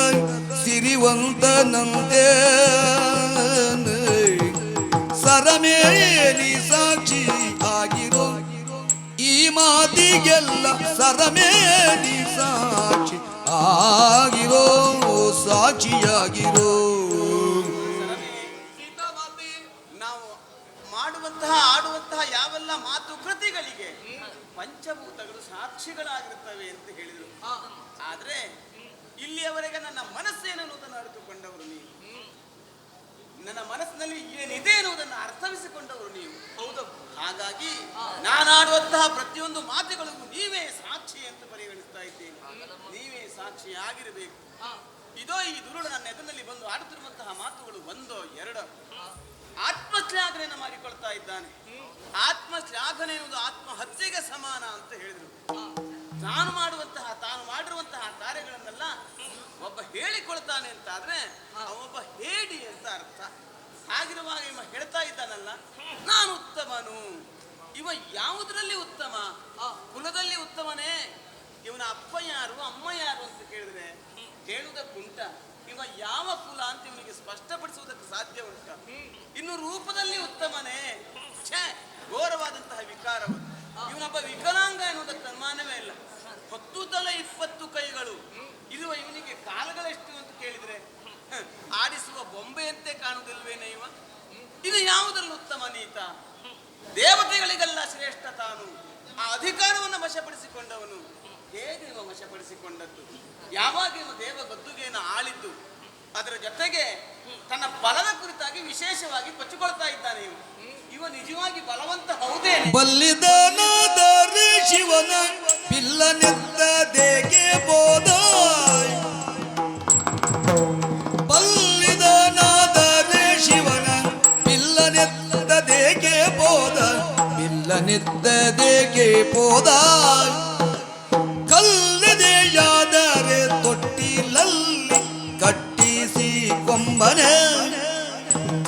ಸಿರಿವಂತನಂತೆ. ಸರಮೇಲಿ ಸಾಕ್ಷಿ ಆಗಿರೋ ಈ ಮಾತಿಗೆಲ್ಲ, ಸರಮೇಲಿ ಸಾಕ್ಷಿ ಆಗಿರೋ, ಸಾಕ್ಷಿಯಾಗಿರೋ.
ನಾವು ಆಡುವಂತಹ ಯಾವೆಲ್ಲ ಮಾತುಕೃತಿಗಳಿಗೆ ಪಂಚಭೂತಗಳು ಸಾಕ್ಷಿಗಳಾಗಿರುತ್ತವೆ ಅಂತ ಹೇಳಿದರು. ಆದ್ರೆ ಇಲ್ಲಿಯವರೆಗೆ ನನ್ನ ಮನಸ್ಸೇನೆನ್ನುವುದನ್ನು ಅರಿತುಕೊಂಡವರು ನೀವು, ನನ್ನ ಮನಸ್ಸಿನಲ್ಲಿ ಏನಿದೆ ಎನ್ನುವುದನ್ನು ಅರ್ಥವಿಸಿಕೊಂಡವರು ನೀವು. ಹೌದು, ಹಾಗಾಗಿ ನಾನಾಡುವಂತಹ ಪ್ರತಿಯೊಂದು ಮಾತುಗಳಿಗೂ ನೀವೇ ಸಾಕ್ಷಿ ಅಂತ ಪರಿಗಣಿಸ್ತಾ ಇದ್ದೇನೆ. ನೀವೇ ಸಾಕ್ಷಿ ಆಗಿರಬೇಕು. ಇದೋ ಈ ದುರುಳು ನನ್ನ ಎದುರಿನಲ್ಲಿ ಬಂದು ಆಡುತ್ತಿರುವಂತಹ ಮಾತುಗಳು ಒಂದೋ ಎರಡೋ, ಆತ್ಮಶ್ಲಾಘನೆಯನ್ನು ಮಾಡಿಕೊಳ್ತಾ ಇದ್ದಾನೆ. ಆತ್ಮಶ್ಲಾಘನೆ ಎನ್ನುವುದು ಆತ್ಮಹತ್ಯೆಗೆ ಸಮಾನ ಅಂತ ಹೇಳಿದರು. ತಾನು ಮಾಡಿರುವಂತಹ ಕಾರ್ಯಗಳನ್ನೆಲ್ಲ ಒಬ್ಬ ಹೇಳಿಕೊಳ್ತಾನೆ ಅಂತ ಆದ್ರೆ ಅವೊಬ್ಬ ಹೇಡಿ ಅಂತ ಅರ್ಥ. ಹಾಗಿರುವಾಗ ಇವ ಹೇಳ್ತಾ ಇದ್ದಾನಲ್ಲ, ನಾನು ಉತ್ತಮನು. ಇವ ಯಾವುದರಲ್ಲಿ ಉತ್ತಮ? ಕುಲದಲ್ಲಿ ಉತ್ತಮನೇ? ಇವನ ಅಪ್ಪ ಯಾರು ಅಮ್ಮ ಯಾರು ಅಂತ ಕೇಳಿದ್ರೆ ಹೇಳುವುದಕ್ಕುಂಟ? ಇವ ಯಾವ ಕುಲ ಅಂತ ಇವನಿಗೆ ಸ್ಪಷ್ಟಪಡಿಸುವುದಕ್ಕೆ ಸಾಧ್ಯ ಉಂಟ? ಇನ್ನು ರೂಪದಲ್ಲಿ ಉತ್ತಮನೇ? ಘೋರವಾದಂತಹ ವಿಕಾರವು. ಇವನೊಬ್ಬ ವಿಕಲಾಂಗ ಎನ್ನುವುದಕ್ಕೆ ಅನುಮಾನವೇ ಇಲ್ಲ. 10 ತಲೆ 20 ಕೈಗಳು ಇರುವ ಇವನಿಗೆ ಕಾಲಗಳೆಷ್ಟು ಅಂತ ಕೇಳಿದ್ರೆ ಆಡಿಸುವ ಬೊಂಬೆಯಂತೆ ಕಾಣುವುದಿಲ್ವೇನೆ ಇವ? ಇದು ಯಾವುದರಲ್ಲಿ ಉತ್ತಮ ನೀತ? ದೇವತೆಗಳಿಗೆಲ್ಲ ಶ್ರೇಷ್ಠ ತಾನು. ಆ ಅಧಿಕಾರವನ್ನು ವಶಪಡಿಸಿಕೊಂಡವನು. ಹೇಗೆ ಇವ ವಶಪಡಿಸಿಕೊಂಡದ್ದು? ಯಾವಾಗ ಇವ ದೇವ ಗದ್ದುಗೆಯನ್ನು ಆಳಿದ್ದು? ಅದರ ಜೊತೆಗೆ ತನ್ನ ಬಲದ ಕುರಿತಾಗಿ ವಿಶೇಷವಾಗಿ ಕೊಚ್ಚಿಕೊಳ್ತಾ ಇದ್ದಾನೆ. ಇವ ನಿಜವಾಗಿ ಬಲವಂತ ಹೌದೇನೆ?
ಬಲ್ಲಿದನಾದರೆ ಶಿವನ ಪಿಲ್ಲನೆತ್ತದೇಗೆ ಬೋಧ, ಬಲ್ಲಿದನಾದರೆ ಶಿವನ ಪಿಲ್ಲನೆತ್ತದೇಗೆ ಬೋಧ, ಪಿಲ್ಲನೆತ್ತದೇಗೆ ಬೋಧ. ಕಲ್ಲದೆಯಾದರೆ ತೊಟ್ಟಿಲಲ್ಲಿ ಕಟ್ಟಿಸಿ ಕೊಂಬನೆ,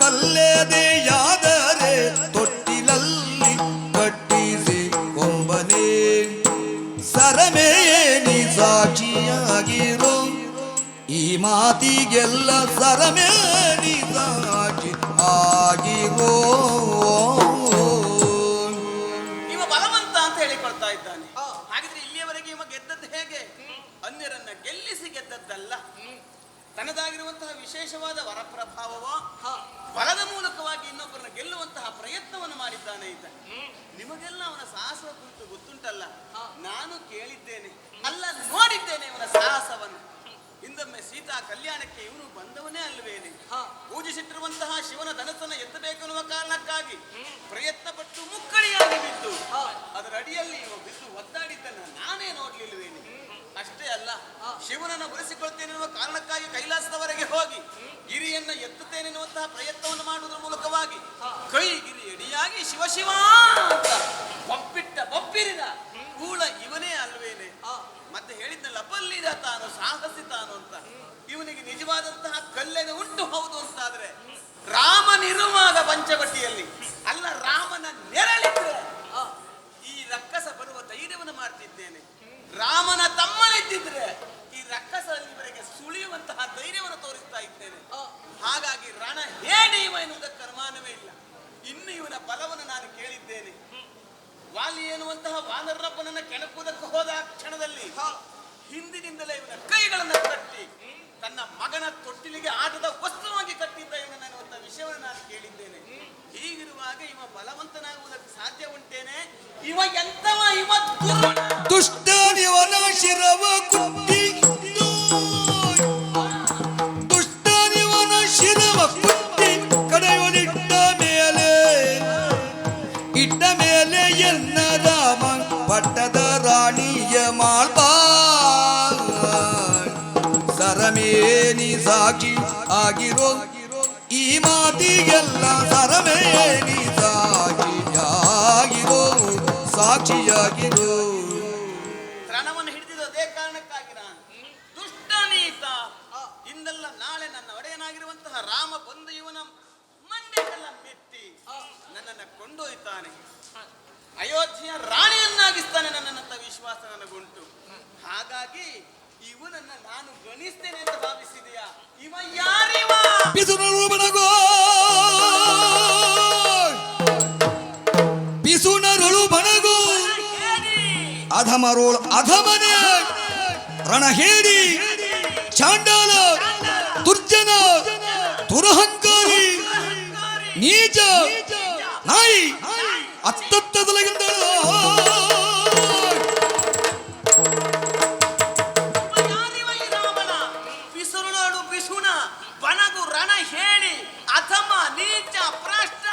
ಕಲ್ಲದೆಯಾದರೆ ತೊಟ್ಟಿಲಲ್ಲಿ ಕಟ್ಟಿಸಿ ಕೊಂಬನೆ. ಸರಮೇನಿ ಸಾಕ್ಷಿಯಾಗಿರೋ ಈ ಮಾತಿಗೆಲ್ಲ, ಸರಮೇನಿ ಸಾಕ್ಷಿ ಆಗಿರೋ.
ಇವ ಬಲವಂತ ಅಂತ ಹೇಳಿಕೊಳ್ತಾ ಇದ್ದಾನೆ. ಹಾಗಿದ್ರೆ ಇಲ್ಲಿಯವರೆಗೆ ಇವ ಗೆದ್ದದ್ದು ಹೇಗೆ? ಅನ್ಯರನ್ನ ಗೆಲ್ಲಿಸಿ ಗೆದ್ದದ್ದಲ್ಲ. ತನ್ನದಾಗಿರುವಂತಹ ವಿಶೇಷವಾದ ವರಪ್ರಭಾವವೋ ಬಲದ ಮೂಲಕವಾಗಿ ಇನ್ನೊಬ್ಬರನ್ನ ಗೆಲ್ಲುವಂತಹ ಪ್ರಯತ್ನವನ್ನು ಮಾಡಿದ್ದಾನೆ ಈತ. ನಿಮಗೆಲ್ಲ ಅವನ ಸಾಹಸ ಕುರಿತು ಗೊತ್ತುಂಟಲ್ಲ. ನಾನು ಕೇಳಿದ್ದೇನೆ, ಅಲ್ಲ ನೋಡಿದ್ದೇನೆ ಇವನ ಸಾಹಸವನ್ನು. ಹಿಂದೊಮ್ಮೆ ಸೀತಾ ಕಲ್ಯಾಣಕ್ಕೆ ಇವನು ಬಂದವನೇ ಅಲ್ವೇನೆ. ಪೂಜಿಸಿಟ್ಟಿರುವಂತಹ ಶಿವನ ಧನಸ್ಸನ್ನು ಎತ್ತಬೇಕೆನ್ನುವ ಕಾರಣಕ್ಕಾಗಿ ಪ್ರಯತ್ನ ಪಟ್ಟು ಮುಕ್ಕಳಿಯಾಗಿ ಬಿದ್ದು ಅದರ ಅಡಿಯಲ್ಲಿ ಇವ ಬಿದ್ದು ಒದ್ದಾಡಿದ್ದನ್ನ ನಾನೇ ನೋಡ್ಲಿಲ್ವೇನೆ. ಅಷ್ಟೇ ಅಲ್ಲ, ಶಿವನನ್ನು ಉಳಿಸಿಕೊಳ್ತೇನೆನ್ನುವ ಕಾರಣಕ್ಕಾಗಿ ಕೈಲಾಸದವರೆಗೆ ಹೋಗಿ ಗಿರಿಯನ್ನ ಎತ್ತುತ್ತೇನೆನ್ನುವಂತಹ ಪ್ರಯತ್ನವನ್ನು ಮಾಡುವುದರ ಮೂಲಕವಾಗಿ ಕೈ ಗಿರಿ ಎಡಿಯಾಗಿ ಶಿವ ಶಿವ ಅಂತ ಬೊಪ್ಪಿರಿದ ಕೂಳ ಇವನೇ ಅಲ್ವೇನೆ. ಮತ್ತೆ ಹೇಳಿದ್ನಲ್ಲ, ಬಲ್ಲಿದ ತಾನು ಸಾಹಸಿ ತಾನು ಅಂತ. ಇವನಿಗೆ ನಿಜವಾದಂತಹ ಕಲ್ಲೆನ ಉಂಟು ಹೌದು ಅಂತಾದ್ರೆ ರಾಮನಿರುವಾಗ ಪಂಚವಟಿಯಲ್ಲಿ, ಅಲ್ಲ ರಾಮನ ನೆರಳಿದ್ರೆ ಈ ರಕ್ಕಸ ಬರುವ ಧೈರ್ಯವನ್ನು ಮಾಡ್ತಿದ್ದೇನೆ. ರಾಮನ ತಮ್ಮನಿದ್ದಿದ್ರೆ ಈ ರಕ್ಕಸ ಇವರಿಗೆ ಸುಳಿಯುವಂತಹ ಧೈರ್ಯವನ್ನು ತೋರಿಸ್ತಾ ಇದ್ದೇನೆ. ಹಾಗಾಗಿ ರಣ ಹೇಳಿ ಇವ ಎನ್ನುವುದಕ್ಕೆ ಅನುಮಾನವೇ ಇಲ್ಲ. ಇನ್ನು ಇವನ ಬಲವನ್ನು ನಾನು ಕೇಳಿದ್ದೇನೆ. ವಾಲಿ ಎನ್ನುವಂತಹ ವಾನರಪ್ಪನನ್ನ ಕೆಣಕುವುದಕ್ಕೆ ಹೋದ ಕ್ಷಣದಲ್ಲಿ ಹಿಂದಿನಿಂದಲೇ ಇವನ ಕೈಗಳನ್ನು ಕಟ್ಟಿ ತನ್ನ ಮಗನ ತೊಟ್ಟಿಲಿಗೆ ಆಟದ ವಸ್ತುವಾಗಿ ಕಟ್ಟಿದ್ದ ಇವನ ಎನ್ನುವಂತಹ ವಿಷಯವನ್ನು ನಾನು ಕೇಳಿದ್ದೇನೆ. ಹೀಗಿರುವಾಗ ಇವ ಬಲವಂತನಾಗುವುದಕ್ಕೆ ಸಾಧ್ಯ ಉಂಟೇನೆ? ಇವ ಎಂತವ? ಇವ
ದುಷ್ಟನಿವನ ಶಿರವ ಕುಟ್ಟಿ ದುಷ್ಟನಿವನ ಶಿರವ ಕುಟ್ಟಿ ಕಡೆಯೊಳಿಟ್ಟ ಮೇಲೆ ಎನ್ನ ರಾಮ ಪಟ್ಟದ ರಾಣಿಯ ಮಾಳ್ಬ ಸರಮೇನಿ ಸಾಕ್ಷಿ ಆಗಿರೋ ಈ ಮಾತಿಗೆಲ್ಲ ಸರಮೇನಿ ಸಾಕ್ಷಿಯಾಗಿರೋ
ರಣವನ್ನು ಹಿಡಿದಿದ್ದೇ ಕಾರಣಕ್ಕಾಗಿ ನಾನು ದುಷ್ಟನೀತ ಇಂದಲ್ಲ ನಾಳೆ ನನ್ನ ಒಡೆಯನಾಗಿರುವಂತಹ ರಾಮ ಬಂದು ಇವನ ಮಂಡೆಗೆಲ್ಲ ಮೆತ್ತಿ ನನ್ನನ್ನು ಕೊಂಡೊಯ್ತಾನೆ. ಅಯೋಧ್ಯೆಯ ರಾಣಿಯನ್ನಾಗಿಸ್ತಾನೆ ನನ್ನಂತ ವಿಶ್ವಾಸ ನನಗುಂಟು. ಹಾಗಾಗಿ ಇವನನ್ನ ನಾನು ಗಣಿಸ್ತೇನೆ ಅಂತ ಭಾವಿಸಿದೆಯಾ? ಇವ ಯಾರಿವ?
ಪಿಸುನರುಳು ಬಣಗೋ ಅಧಮರೋಳು ಅಧಮನೆ ರಣ ಹೇಳಿ ಚಾಂಡಾಲ ದುರ್ಜನ ದುರಹಂಕಾರಿ ನೀಚ ನಾಯಿ ಅತ್ತತ್ತದೊಳಗಿಂದಳು
ಪಿಸುರುಳೋಡು ಪಿಸುಣ ಬಣಗು ರಣ ಹೇಳಿ ಅಧಮ ನೀಚ ಭ್ರಷ್ಟ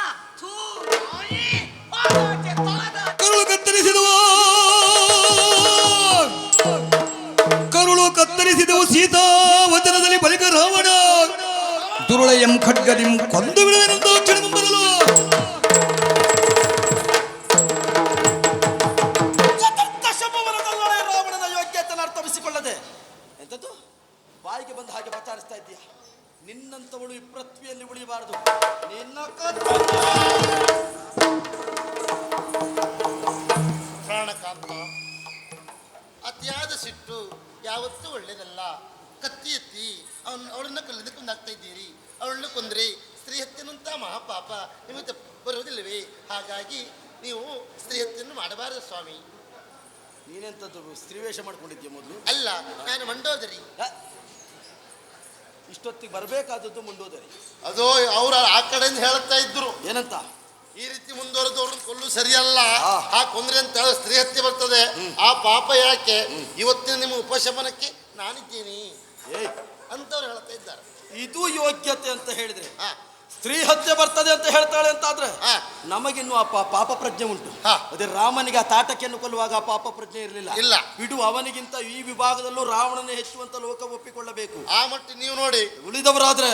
ಕರುಳು ಕತ್ತರಿಸಿದವು ಸೀತಾ ವಚನದಲ್ಲಿ ಬಳಿಕ ರಾವಣ ದುರುಳೆಯಂ ಖಡ್ಗದಿಂ ಕೊಂದು ಬಿಡುವೆನೆಂದು ಕ್ಷಣ ಬರಲು
ರಾವಣನ ಯೋಗ್ಯತೆಯನ್ನು ಅರ್ಥವಿಸಿಕೊಳ್ಳದೆ ಎಂತದ್ದು ಬಾಯಿಗೆ ಬಂದ ಹಾಗೆ ಪ್ರಚಾರಿಸ್ತಾ ಇದ್ದೀಯ. ನಿನ್ನಂತವಳು ಈ ಪೃಥ್ವಿಯಲ್ಲಿ ಉಳಿಯಬಾರದು. ನಿನ್ನ
ಪ್ರಾಣಕಾಂತ, ಅತಿಯಾದ ಸಿಟ್ಟು ಯಾವತ್ತೂ ಒಳ್ಳೇದಲ್ಲ. ಕತ್ತಿ ಎತ್ತಿ ಅವಳನ್ನ ಕಲ್ಲಿಂದ ಕೊಂದಾಗ್ತಾ ಇದ್ದೀರಿ. ಅವಳನ್ನು ಕೊಂದ್ರೆ ಸ್ತ್ರೀ ಹತ್ಯೆನಂತ ಮಹಾಪಾಪ ನಿಮಗೆ ಬರುವುದಿಲ್ಲವೇ? ಹಾಗಾಗಿ ನೀವು ಸ್ತ್ರೀ ಹತ್ಯೆಯನ್ನು ಮಾಡಬಾರದು ಸ್ವಾಮಿ.
ನೀನೆಂತದ್ದು ಸ್ತ್ರೀವೇಷ ಮಾಡ್ಕೊಂಡಿದ್ದೀಯ ಮೊದಲು?
ಅಲ್ಲ, ನಾನು ಮಂಡೋದರಿ.
ಇಷ್ಟೊತ್ತಿಗೆ ಬರಬೇಕಾದದ್ದು ಮುಂಡೋದರಿ.
ಅದು ಅವ್ರು ಆ ಕಡೆಯಿಂದ ಹೇಳ್ತಾ ಇದ್ರು.
ಏನಂತ?
ಈ ರೀತಿ ಮುಂದುವರೆದವ್ರನ್ನ ಕೊಲ್ಲು ಸರಿಯಲ್ಲ, ಆ ಕೊಂದ್ರೆ ಅಂತ ಸ್ತ್ರೀ ಹತ್ಯೆ ಬರ್ತದೆ. ಆ ಪಾಪ ಯಾಕೆ? ಇವತ್ತಿನ ನಿಮ್ಮ ಉಪಶಮನಕ್ಕೆ ನಾನಿದ್ದೀನಿ ಅಂತವ್ರು ಹೇಳ್ತಾ ಇದ್ದಾರೆ.
ಇದು ಯೋಗ್ಯತೆ ಅಂತ ಹೇಳಿದ್ರೆ ಸ್ತ್ರೀ ಹತ್ಯೆ ಬರ್ತದೆ ಅಂತ ಹೇಳ್ತಾಳೆ ಅಂತಾದ್ರೆ ನಮಗಿನ್ನು ಆ ಪಾಪ ಪ್ರಜ್ಞೆ ಉಂಟು. ಅದೇ ರಾಮನಿಗೆ ಆ ತಾಟಕಿಯನ್ನು ಕೊಲ್ಲುವಾಗ ಆ ಪಾಪ ಪ್ರಜ್ಞೆ ಇರಲಿಲ್ಲ.
ಇಲ್ಲ
ಬಿಡು, ಅವನಿಗಿಂತ ಈ ವಿಭಾಗದಲ್ಲೂ ರಾವಣನೇ ಹೆಚ್ಚುವಂತ ಲೋಕ ಒಪ್ಪಿಕೊಳ್ಳಬೇಕು.
ಆ ಮಟ್ಟ ನೀವು ನೋಡಿ.
ಉಳಿದವರಾದ್ರೆ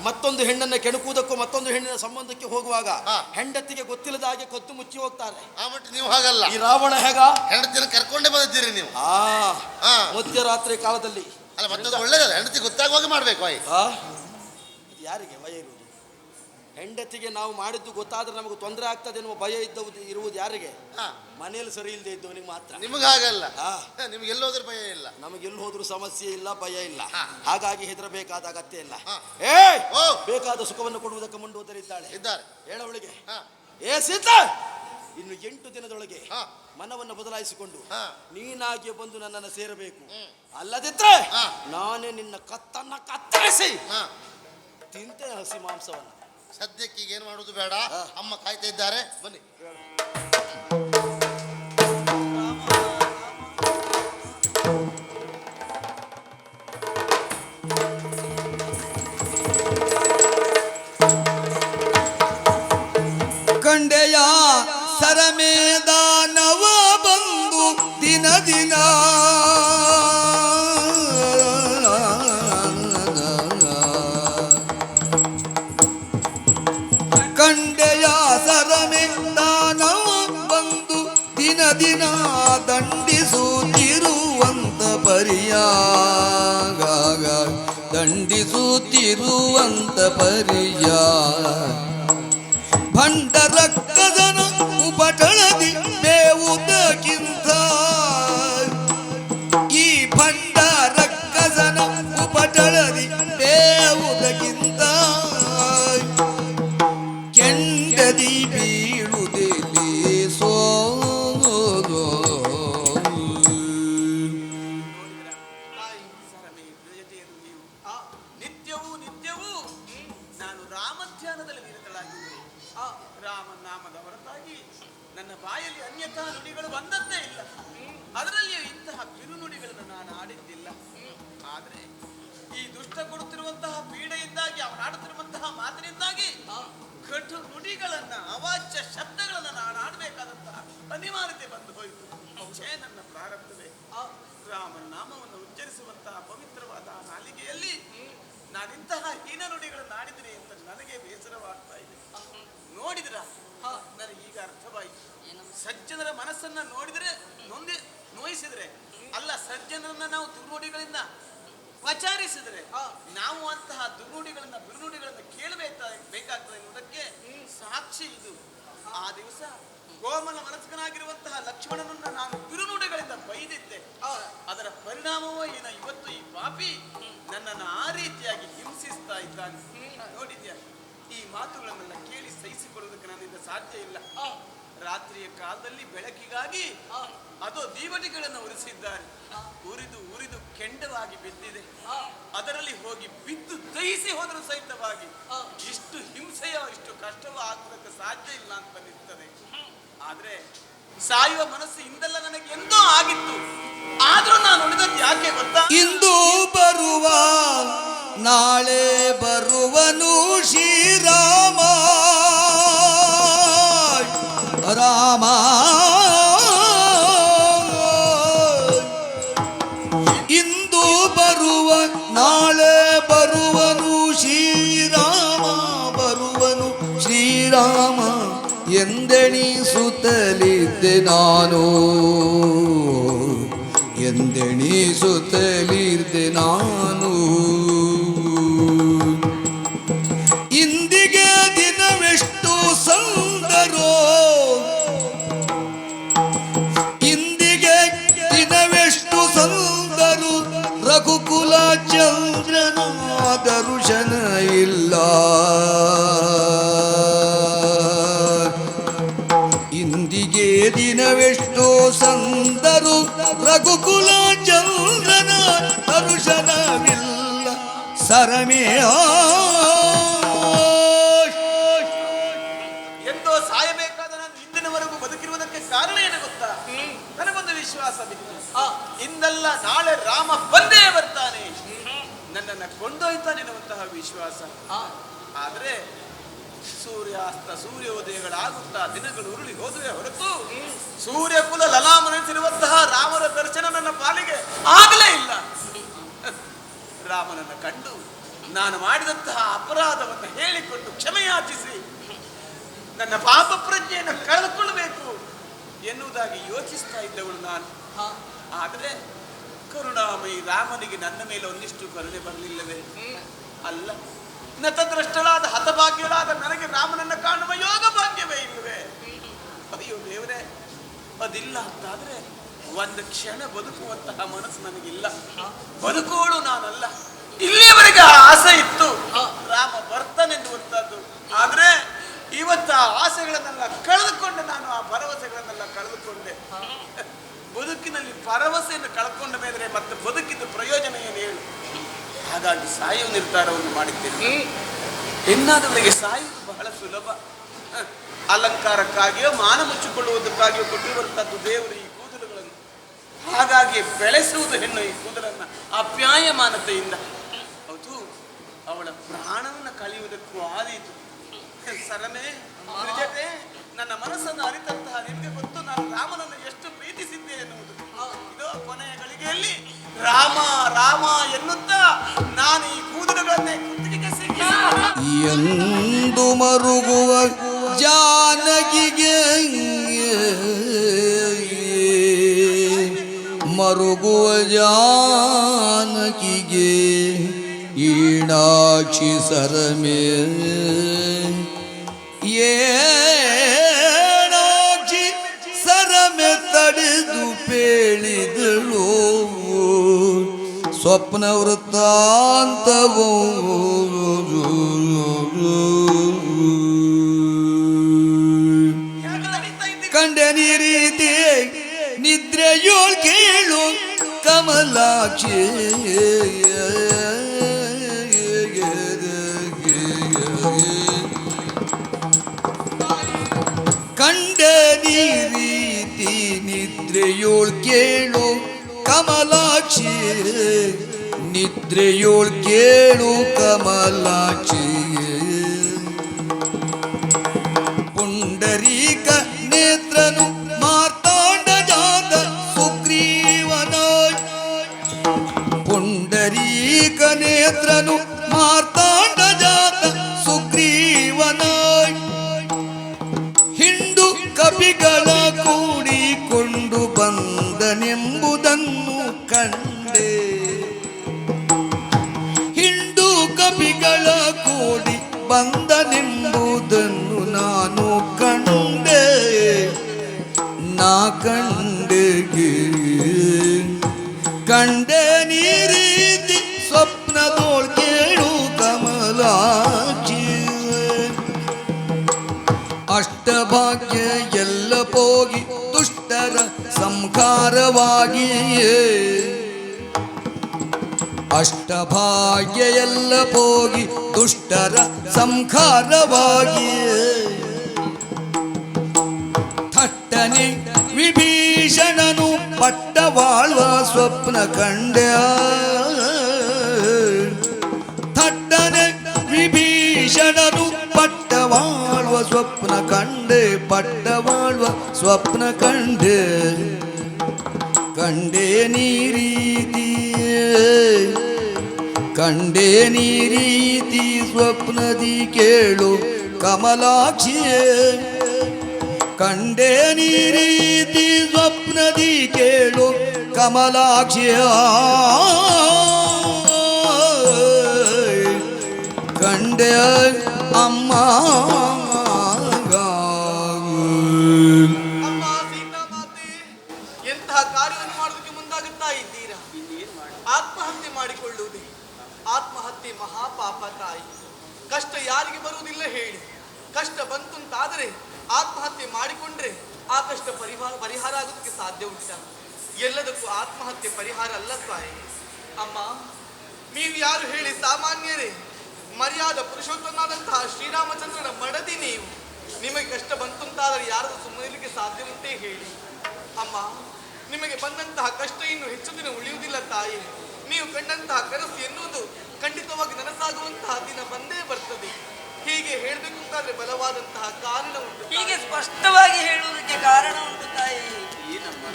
ಮತ್ತೊಂದು ಹೆಣ್ಣನ್ನ ಕೆಣಕುವುದಕ್ಕೂ ಮತ್ತೊಂದು ಹೆಣ್ಣಿನ ಸಂಬಂಧಕ್ಕೆ ಹೋಗುವಾಗ ಹೆಂಡತಿಗೆ ಗೊತ್ತಿಲ್ಲದ ಹಾಗೆ ಕದ್ದು ಮುಚ್ಚಿ ಹೋಗ್ತಾರೆ.
ಆ ಮಟ್ಟ ನೀವು ಹಾಗಲ್ಲ.
ಈ ರಾವಣ ಹೇಗ
ಹೆಂಡತಿನ ಕರ್ಕೊಂಡೇ ಬಂದಿದ್ದೀರಿ ನೀವು.
ಮಧ್ಯರಾತ್ರಿ ಕಾಲದಲ್ಲಿ.
ಅಲ್ಲ, ಮತ್ತೊಂದು ಒಳ್ಳೇದಲ್ಲ, ಹೆಂಡತಿ ಗೊತ್ತಾಗುವಾಗ ಮಾಡ್ಬೇಕು.
ಯಾರಿಗೆ ಭಯ ಇರುವುದು? ಹೆಂಡತಿಗೆ ನಾವು ಮಾಡಿದ್ದು ಗೊತ್ತಾದ್ರೆ ನಮಗೆ ತೊಂದರೆ ಆಗ್ತದೆ ಎನ್ನುವ ಭಯ ಇರುವುದು ಯಾರಿಗೆ? ಮನೆಯಲ್ಲಿ ಸರಿ ಇಲ್ಲದೆ ಇದ್ದವನಿಗೆ ಮಾತ್ರ.
ನಿಮಗಾಗಲ್ಲ, ನಿಮ್ಗೆ ಎಲ್ಲೋದ್ರ ಭಯ ಇಲ್ಲ.
ನಮಗೆಲ್ಲಿ ಹೋದ್ರೂ ಸಮಸ್ಯೆ ಇಲ್ಲ, ಭಯ ಇಲ್ಲ. ಹಾಗಾಗಿ ಹೆದರಬೇಕಾದ ಅಗತ್ಯ ಇಲ್ಲ. ಬೇಕಾದ ಸುಖವನ್ನು ಕೊಡುವುದಕ್ಕೆ ಮುಂದುವರಿದ್ದಾಳೆ ಇದ್ದಾರೆ. ಹೇಳವಳಿಗೆ, ಏ ಸೀತಾ, ಇನ್ನು 8 ದಿನದೊಳಗೆ ಮನವನ್ನು ಬದಲಾಯಿಸಿಕೊಂಡು ನೀನಾಗಿ ಬಂದು ನನ್ನನ್ನು ಸೇರಬೇಕು. ಅಲ್ಲದಿದ್ರೆ ನಾನೇ ನಿನ್ನ ಕತ್ತನ್ನ ಕತ್ತರಿಸಿ ತಿಂತೆ ಹಸಿ ಮಾಂಸವನ್ನು.
ಸದ್ಯಕ್ಕೆ ಈಗ ಏನು ಮಾಡುವುದು ಬೇಡ, ಅಮ್ಮ ಕಾಯ್ತಾ ಇದ್ದಾರೆ, ಬನ್ನಿ.
ಕಂಡೆಯ ಸರಮೇದಾನವ ಬಂದು ದಿನ ದಿನ ಕಂಡೆಯ ಸರಮೇದಾನವ ಬಂದು ದಿನ ದಿನ ದಂಡಿಸುತ್ತಿರುವಂತ ಪರಿಯ ಭಂಡರಕ್ಕದನ ಉಪಟಳದಿ ಬೇವುದ
ಇಲ್ಲ. ಆದ್ರೆ ಈ ದುಷ್ಟ ಕೊಡುತ್ತಿರುವಂತಹ ಪೀಡೆಯಿಂದಾಗಿ ಅವನಾಡುತ್ತಿರುವಂತಹ ಮಾತಿನಿಂದಾಗಿ ಕಟು ನುಡಿಗಳನ್ನ ಅವಾಚ್ಯ ಶಬ್ದಗಳನ್ನ ನಾನು ಆಡಬೇಕಾದಂತಹ ಅನಿವಾರ್ಯತೆ ಬಂದು ಹೋಯಿತು. ಛೇ, ನನ್ನ ಪ್ರಾರಬ್ಧವೇ. ರಾಮನ ನಾಮವನ್ನು ಉಚ್ಚರಿಸುವಂತಹ ಪವಿತ್ರವಾದ ನಾಲಿಗೆಯಲ್ಲಿ ನಾನಿಂತಹ ಹೀನ ನುಡಿಗಳನ್ನು ಆಡಿದರೆ ಅಂತ ನನಗೆ ಬೇಸರವಾಗ್ತಾ ಇದೆ. ನೋಡಿದ್ರ ನನಗೆ ಈಗ ಅರ್ಥವಾಯಿತು. ಸಜ್ಜನರ ಮನಸ್ಸನ್ನ ನೋಡಿದರೆ ನೋಯಿಸಿದ್ರೆ ಅಲ್ಲ, ಸಜ್ಜನರನ್ನ ನಾವು ದುರ್ನುಡಿಗಳಿಂದ ಪಚಾರಿಸಿದ್ರೆ ನಾವು ಅಂತಹ ದುರ್ನುಡಿಗಳನ್ನ ಬಿರುನುಡಿಗಳನ್ನ ಕೇಳಬೇಕಾಗ್ತದೆ ಎನ್ನುವುದಕ್ಕೆ ಸಾಕ್ಷಿ ಇದು. ಆ ದಿವಸ ಗೋಮನ ಮನಸ್ಕನಾಗಿರುವಂತಹ ಲಕ್ಷ್ಮಣನನ್ನ ನಾನು ಬಿರುನುಡಿಗಳಿಂದ ಬೈದಿದ್ದೆ. ಅದರ ಪರಿಣಾಮವೋ ಏನೋ ಇವತ್ತು ಈ ಪಾಪಿ ನನ್ನನ್ನು ಆ ರೀತಿಯಾಗಿ ಹಿಂಸಿಸ್ತಾ ಇದ್ದಾನೆ. ನೋಡಿದ್ಯಾ, ಈ ಮಾತುಗಳನ್ನೆಲ್ಲ ಕೇಳಿ ಸಹಿಸಿಕೊಳ್ಳುವುದಕ್ಕೆ ನನ್ನಿಂದ ಸಾಧ್ಯ ಇಲ್ಲ. ರಾತ್ರಿಯ ಕಾಲದಲ್ಲಿ ಬೆಳಕಿಗಾಗಿ ಅದು ದೀವಟಿಗಳನ್ನು ಉರಿಸಿದ್ದಾರೆ. ಉರಿದು ಉರಿದು ಕೆಂಡವಾಗಿ ಬಿದ್ದಿದೆ. ಅದರಲ್ಲಿ ಹೋಗಿ ಬಿದ್ದು ದಹಿಸಿ ಹೋದರೂ ಸಹಿತವಾಗಿ ಇಷ್ಟು ಹಿಂಸೆಯೋ ಇಷ್ಟು ಕಷ್ಟವೋ ಆಗುವುದಕ್ಕೆ ಸಾಧ್ಯ ಇಲ್ಲ ಅಂತ ನಿಲ್ತದೆ. ಆದ್ರೆ ಸಾಯುವ ಮನಸ್ಸು ಇಂದೆಲ್ಲ ನನಗೆ ಎಂದೋ ಆಗಿತ್ತು. ಆದ್ರೂ ನಾನು ಉಳಿದದ್ದು ಯಾಕೆ ಗೊತ್ತಾ?
ಇಂದು ಬರುವ ನಾಳೆ ಬರುವನು ಶ್ರೀರಾಮ ರಾಮ. ಇಂದು ಬರುವ ನಾಳೆ ಬರುವನು ಶ್ರೀರಾಮ, ಬರುವನು ಶ್ರೀರಾಮ ಎಂದೆಣಿಸುತ್ತಲಿದ್ದೆ ನಾನು, ಎಂದೆಣಿಸುತ್ತಲಿದ್ದೆ ನಾನು. ಇಂದಿಗೆ ದಿನವೆಷ್ಟು ಸಂದರೋ, ಇಂದಿಗೆ ದಿನವೆಷ್ಟು ಸಂದರು, ರಘುಕುಲ ಚಂದ್ರನ ದರ್ಶನ ಇಲ್ಲ. ಇಂದಿಗೆ ದಿನವೆಷ್ಟು ಸಂದರು, ರಘುಕುಲ ಚಂದ್ರನ ದರ್ಶನವಿಲ್ಲ. ಸರಮೇಯ
ಎಂದೋ ಸಾಯಬೇಕಾದ ನಾನು ಇಂದಿನವರೆಗೂ ಬದುಕಿರುವುದಕ್ಕೆ ಕಾರಣ ಏನು ಗೊತ್ತಾ? ನನಗೊಂದು ವಿಶ್ವಾಸ ಬಿತ್ತು. ಇಂದಲ್ಲ ನಾಳೆ ರಾಮ ಬಂದೇ ಬರ್ತಾನೆ, ನನ್ನನ್ನ ಕೊಂಡೊಯ್ತಾನೆ ಎನ್ನುವಂತಹ ವಿಶ್ವಾಸ. ಆದ್ರೆ ಸೂರ್ಯಾಸ್ತ ಸೂರ್ಯೋದಯಗಳಾಗುತ್ತಾ ದಿನಗಳು ಉರುಳಿ ಹೋದುವೆ ಹೊರತು ಸೂರ್ಯಕುಲ ಲಲಾಮನೆನಿಸಿರುವಂತಹ ರಾಮನ ದರ್ಶನ ನನ್ನ ಪಾಲಿಗೆ ಆಗಲೇ ಇಲ್ಲ. ರಾಮನನ್ನು ಕಂಡು ನಾನು ಮಾಡಿದಂತಹ ಅಪರಾಧವನ್ನು ಹೇಳಿಕೊಂಡು ಕ್ಷಮೆಯಾಚಿಸಿ ನನ್ನ ಪಾಪ ಪ್ರಜ್ಞೆಯನ್ನು ಕಳೆದುಕೊಳ್ಳಬೇಕು ಎನ್ನುವುದಾಗಿ ಯೋಚಿಸ್ತಾ ಇದ್ದವಳು ನಾನು. ಆದರೆ ಕರುಣಾಮಯಿ ರಾಮನಿಗೆ ನನ್ನ ಮೇಲೆ ಒಂದಿಷ್ಟು ಕರುಣೆ ಬರಲಿಲ್ಲವೇ? ಅಲ್ಲ, ನತದ್ರಷ್ಟಳಾದ ಹತಭಾಗ್ಯಳಾದ ನನಗೆ ರಾಮನನ್ನ ಕಾಣುವ ಯೋಗ ಭಾಗ್ಯವೇ ಇಲ್ಲವೇ? ಅಯ್ಯೋ ದೇವರೇ, ಅದಿಲ್ಲ ಅಂತಾದ್ರೆ ಒಂದು ಕ್ಷಣ ಬದುಕುವಂತಹ ಮನಸ್ಸು ನನಗಿಲ್ಲ. ಬದುಕೋಳು ನಾನಲ್ಲ. ಇಲ್ಲಿಯವರೆಗೆ ಆಸೆ ಇತ್ತು ರಾಮ ಬರ್ತಾನೆನ್ನುವಂಥದ್ದು. ಆದ್ರೆ ಇವತ್ತು ಆ ಆಸೆಗಳನ್ನೆಲ್ಲ ಕಳೆದುಕೊಂಡೆ ನಾನು, ಆ ಭರವಸೆಗಳನ್ನೆಲ್ಲ ಕಳೆದುಕೊಂಡೆ. ಬದುಕಿನಲ್ಲಿ ಭರವಸೆಯನ್ನು ಕಳ್ಕೊಂಡ ಮೇಲೆ ಮತ್ತೆ ಬದುಕಿದ ಪ್ರಯೋಜನ ಏನು ಹೇಳು? ಹಾಗಾಗಿ ಸಾಯುವ ನಿರ್ಧಾರವನ್ನು ಮಾಡಿದ್ದೇನೆ. ಹೆಣ್ಣಾದವರಿಗೆ ಸಾಯುವುದು ಬಹಳ ಸುಲಭ. ಅಲಂಕಾರಕ್ಕಾಗಿಯೋ ಮಾನ ಮುಚ್ಚಿಕೊಳ್ಳುವುದಕ್ಕಾಗಿಯೋ ಕೊಟ್ಟಿರುವಂತದ್ದು ದೇವರು ಈ ಕೂದಲುಗಳನ್ನು. ಹಾಗಾಗಿ ಬೆಳೆಸುವುದು ಹೆಣ್ಣು ಈ ಕೂದಲನ್ನ ಅಪ್ಯಾಯಮಾನತೆಯಿಂದ. ಹೌದು, ಅವಳ ಪ್ರಾಣವನ್ನು ಕಳೆಯುವುದಕ್ಕೂ ಆದೀತು. ಸರನೆ ತ್ರಿಜಟೆ, ನನ್ನ ಮನಸ್ಸನ್ನು ಅರಿತಂತಹ ನಿಮಗೆ ಗೊತ್ತು ನಾನು ರಾಮನನ್ನು ಎಷ್ಟು ಪ್ರೀತಿಸಿದ್ದೆ ಎನ್ನುವುದು. ಇದು ಕೊನೆಯ ಗಳಿಗೆಯಲ್ಲಿ ರಾಮ ರಾಮ ಎನ್ನುತ್ತಾ ನಾನು ಈ ಕೂದಲುಗಳನ್ನೇ ಕುತ್ತಿಗೆಗೆ ಸಿಕ್ಕಿಸಿ
ಎಂದು ಮರುಗುವ ಜಾನಕಿಗೆ, ಮರುಗುವ ಜಾನಕಿಗೆ ಈಣಾಕ್ಷಿ ಸರಮೇ ಏಣಾಕ್ಷಿ ಸರಮೆ ತಡೆದು ಪೇಳಿದಳು ಸ್ವಪ್ನ ವೃತ್ತಾಂತವೋ. ಕಂಡೆ ನೀರೀತಿ ನಿದ್ರೆಯೋಳ್ ಕೇಳು ಕಮಲಾಕ್ಷಿ, ಕಂಡೆ ನೀರೀತಿ ನಿದ್ರೆಯೋಳ್ ಕೇಳು ಕಮಲಾಕ್ಷಿ ನಿದ್ರೆಯೋಳ್ ಕೇಳು ಕಮಲಾಕ್ಷಿ ಪುಂಡರೀಕ ನೇತ್ರನು ಮಾರ್ತಾಂಡ ಜಾತ ಸುಗ್ರೀವನ ಪುಂಡರೀಕ ನೇತ್ರನು ಮಾರ್ತಾಂಡ ಜಾತ ಸುಗ್ರೀವನ ಹಿಂಡು ಕಪಿಗಳ ಕೂಡಿಕೊಂಡು ಬಂದನೆಂಬುದನ್ನು ಕಂಡೆ ಹಿಂಡು ಕಪಿಗಳ ಕೂಡಿ ಬಂದನೆಂಬುದನ್ನು ನಾನು ಕಂಡೆ ನಾ ಕಂಡೆಗೆ ಕಂಡೆ ನೀ ರೀತಿ ಸ್ವಪ್ನದೋಳ್ ಕೇಳು ಕಮಲಾಕ್ಷಿ ಅಷ್ಟಭಾಗ್ಯ ಎಲ್ಲ ಹೋಗಿ ದುಷ್ಟರ ಸಂಹಾರವಾಗಿಯೇ ಅಷ್ಟಭಾಗ್ಯ ಎಲ್ಲ ಹೋಗಿ ದುಷ್ಟರ ಸಂಹಾರವಾಗಿಯೇ ಥಟ್ಟನೆ ವಿಭೀಷಣನು ಪಟ್ಟವಾಳುವ ಸ್ವಪ್ನ ಕಂಡ್ಯ ಥಟ್ಟನೆ ವಿಭೀಷಣನು ಪಟ್ಟವಾಳುವ ಸ್ವಪ್ನ ಕಂಡೆ ಪಟ್ಟವಾಳುವ ಸ್ವಪ್ನ ಕಂಡೆ ಕಂಡೇ ನೀ ರೀತಿ ಕಂಡೇ ನೀ ರೀತಿ ಸ್ವಪ್ನದಿ ಕೇಳು ಕಮಲಾಕ್ಷಿಯೇ ಕಂಡೇ ನೀ ರೀತಿ ಸ್ವಪ್ನದಿ ಕೇಳು ಕಮಲಾಕ್ಷಿಯ ಕಂಡೆ ಅಮ್ಮ
ಅಮ್ಮ ಸೀತಾಮಾತೆ, ಎಂತಹ ಕಾರ್ಯವನ್ನು ಮಾಡೋದಕ್ಕೆ ಮುಂದಾಗುತ್ತಾ ಇದ್ದೀರಾ? ಆತ್ಮಹತ್ಯೆ ಮಾಡಿಕೊಳ್ಳುವುದೇ? ಆತ್ಮಹತ್ಯೆ ಮಹಾಪಾಪ ತಾಯಿ. ಕಷ್ಟ ಯಾರಿಗೆ ಬರುವುದಿಲ್ಲ ಹೇಳಿ? ಕಷ್ಟ ಬಂತುಂತಾದರೆ ಆತ್ಮಹತ್ಯೆ ಮಾಡಿಕೊಂಡ್ರೆ ಆ ಕಷ್ಟ ಪರಿಹಾರ ಆಗೋದಕ್ಕೆ ಸಾಧ್ಯ ಉಂಟ? ಎಲ್ಲದಕ್ಕೂ ಆತ್ಮಹತ್ಯೆ ಪರಿಹಾರ ಅಲ್ಲ ತಾಯಿ. ಅಮ್ಮ, ನೀವು ಯಾರು ಹೇಳಿ? ಸಾಮಾನ್ಯರೇ, ಮರ್ಯಾದ ಪುರುಷೋತ್ತಮನಾದಂತಹ ಶ್ರೀರಾಮಚಂದ್ರನ ಮಡದಿ ನೀವು. ನಿಮಗೆ ಕಷ್ಟ ಬಂತುಂತಾದರೆ ಯಾರದು ಸುಮ್ಮನಿರಲಿಕ್ಕೆ ಸಾಧ್ಯ ಉಂಟೇ ಹೇಳಿ? ಅಮ್ಮ, ನಿಮಗೆ ಬಂದಂತಹ ಕಷ್ಟ ಇನ್ನು ಹೆಚ್ಚು ದಿನ ಉಳಿಯುವುದಿಲ್ಲ ತಾಯಿ. ನೀವು ಕಂಡಂತಹ ಕನಸು ಎನ್ನುವುದು ಖಂಡಿತವಾಗಿ ನನಸಾಗುವಂತಹ ದಿನ ಬಂದೇ ಬರ್ತದೆ. ಹೀಗೆ ಹೇಳಬೇಕು ಅಂತಾದ್ರೆ ಬಲವಾದಂತಹ ಕಾರಣ ಉಂಟು.
ಹೀಗೆ ಸ್ಪಷ್ಟವಾಗಿ ಹೇಳುವುದಕ್ಕೆ ಕಾರಣ ಉಂಟು ತಾಯಿ.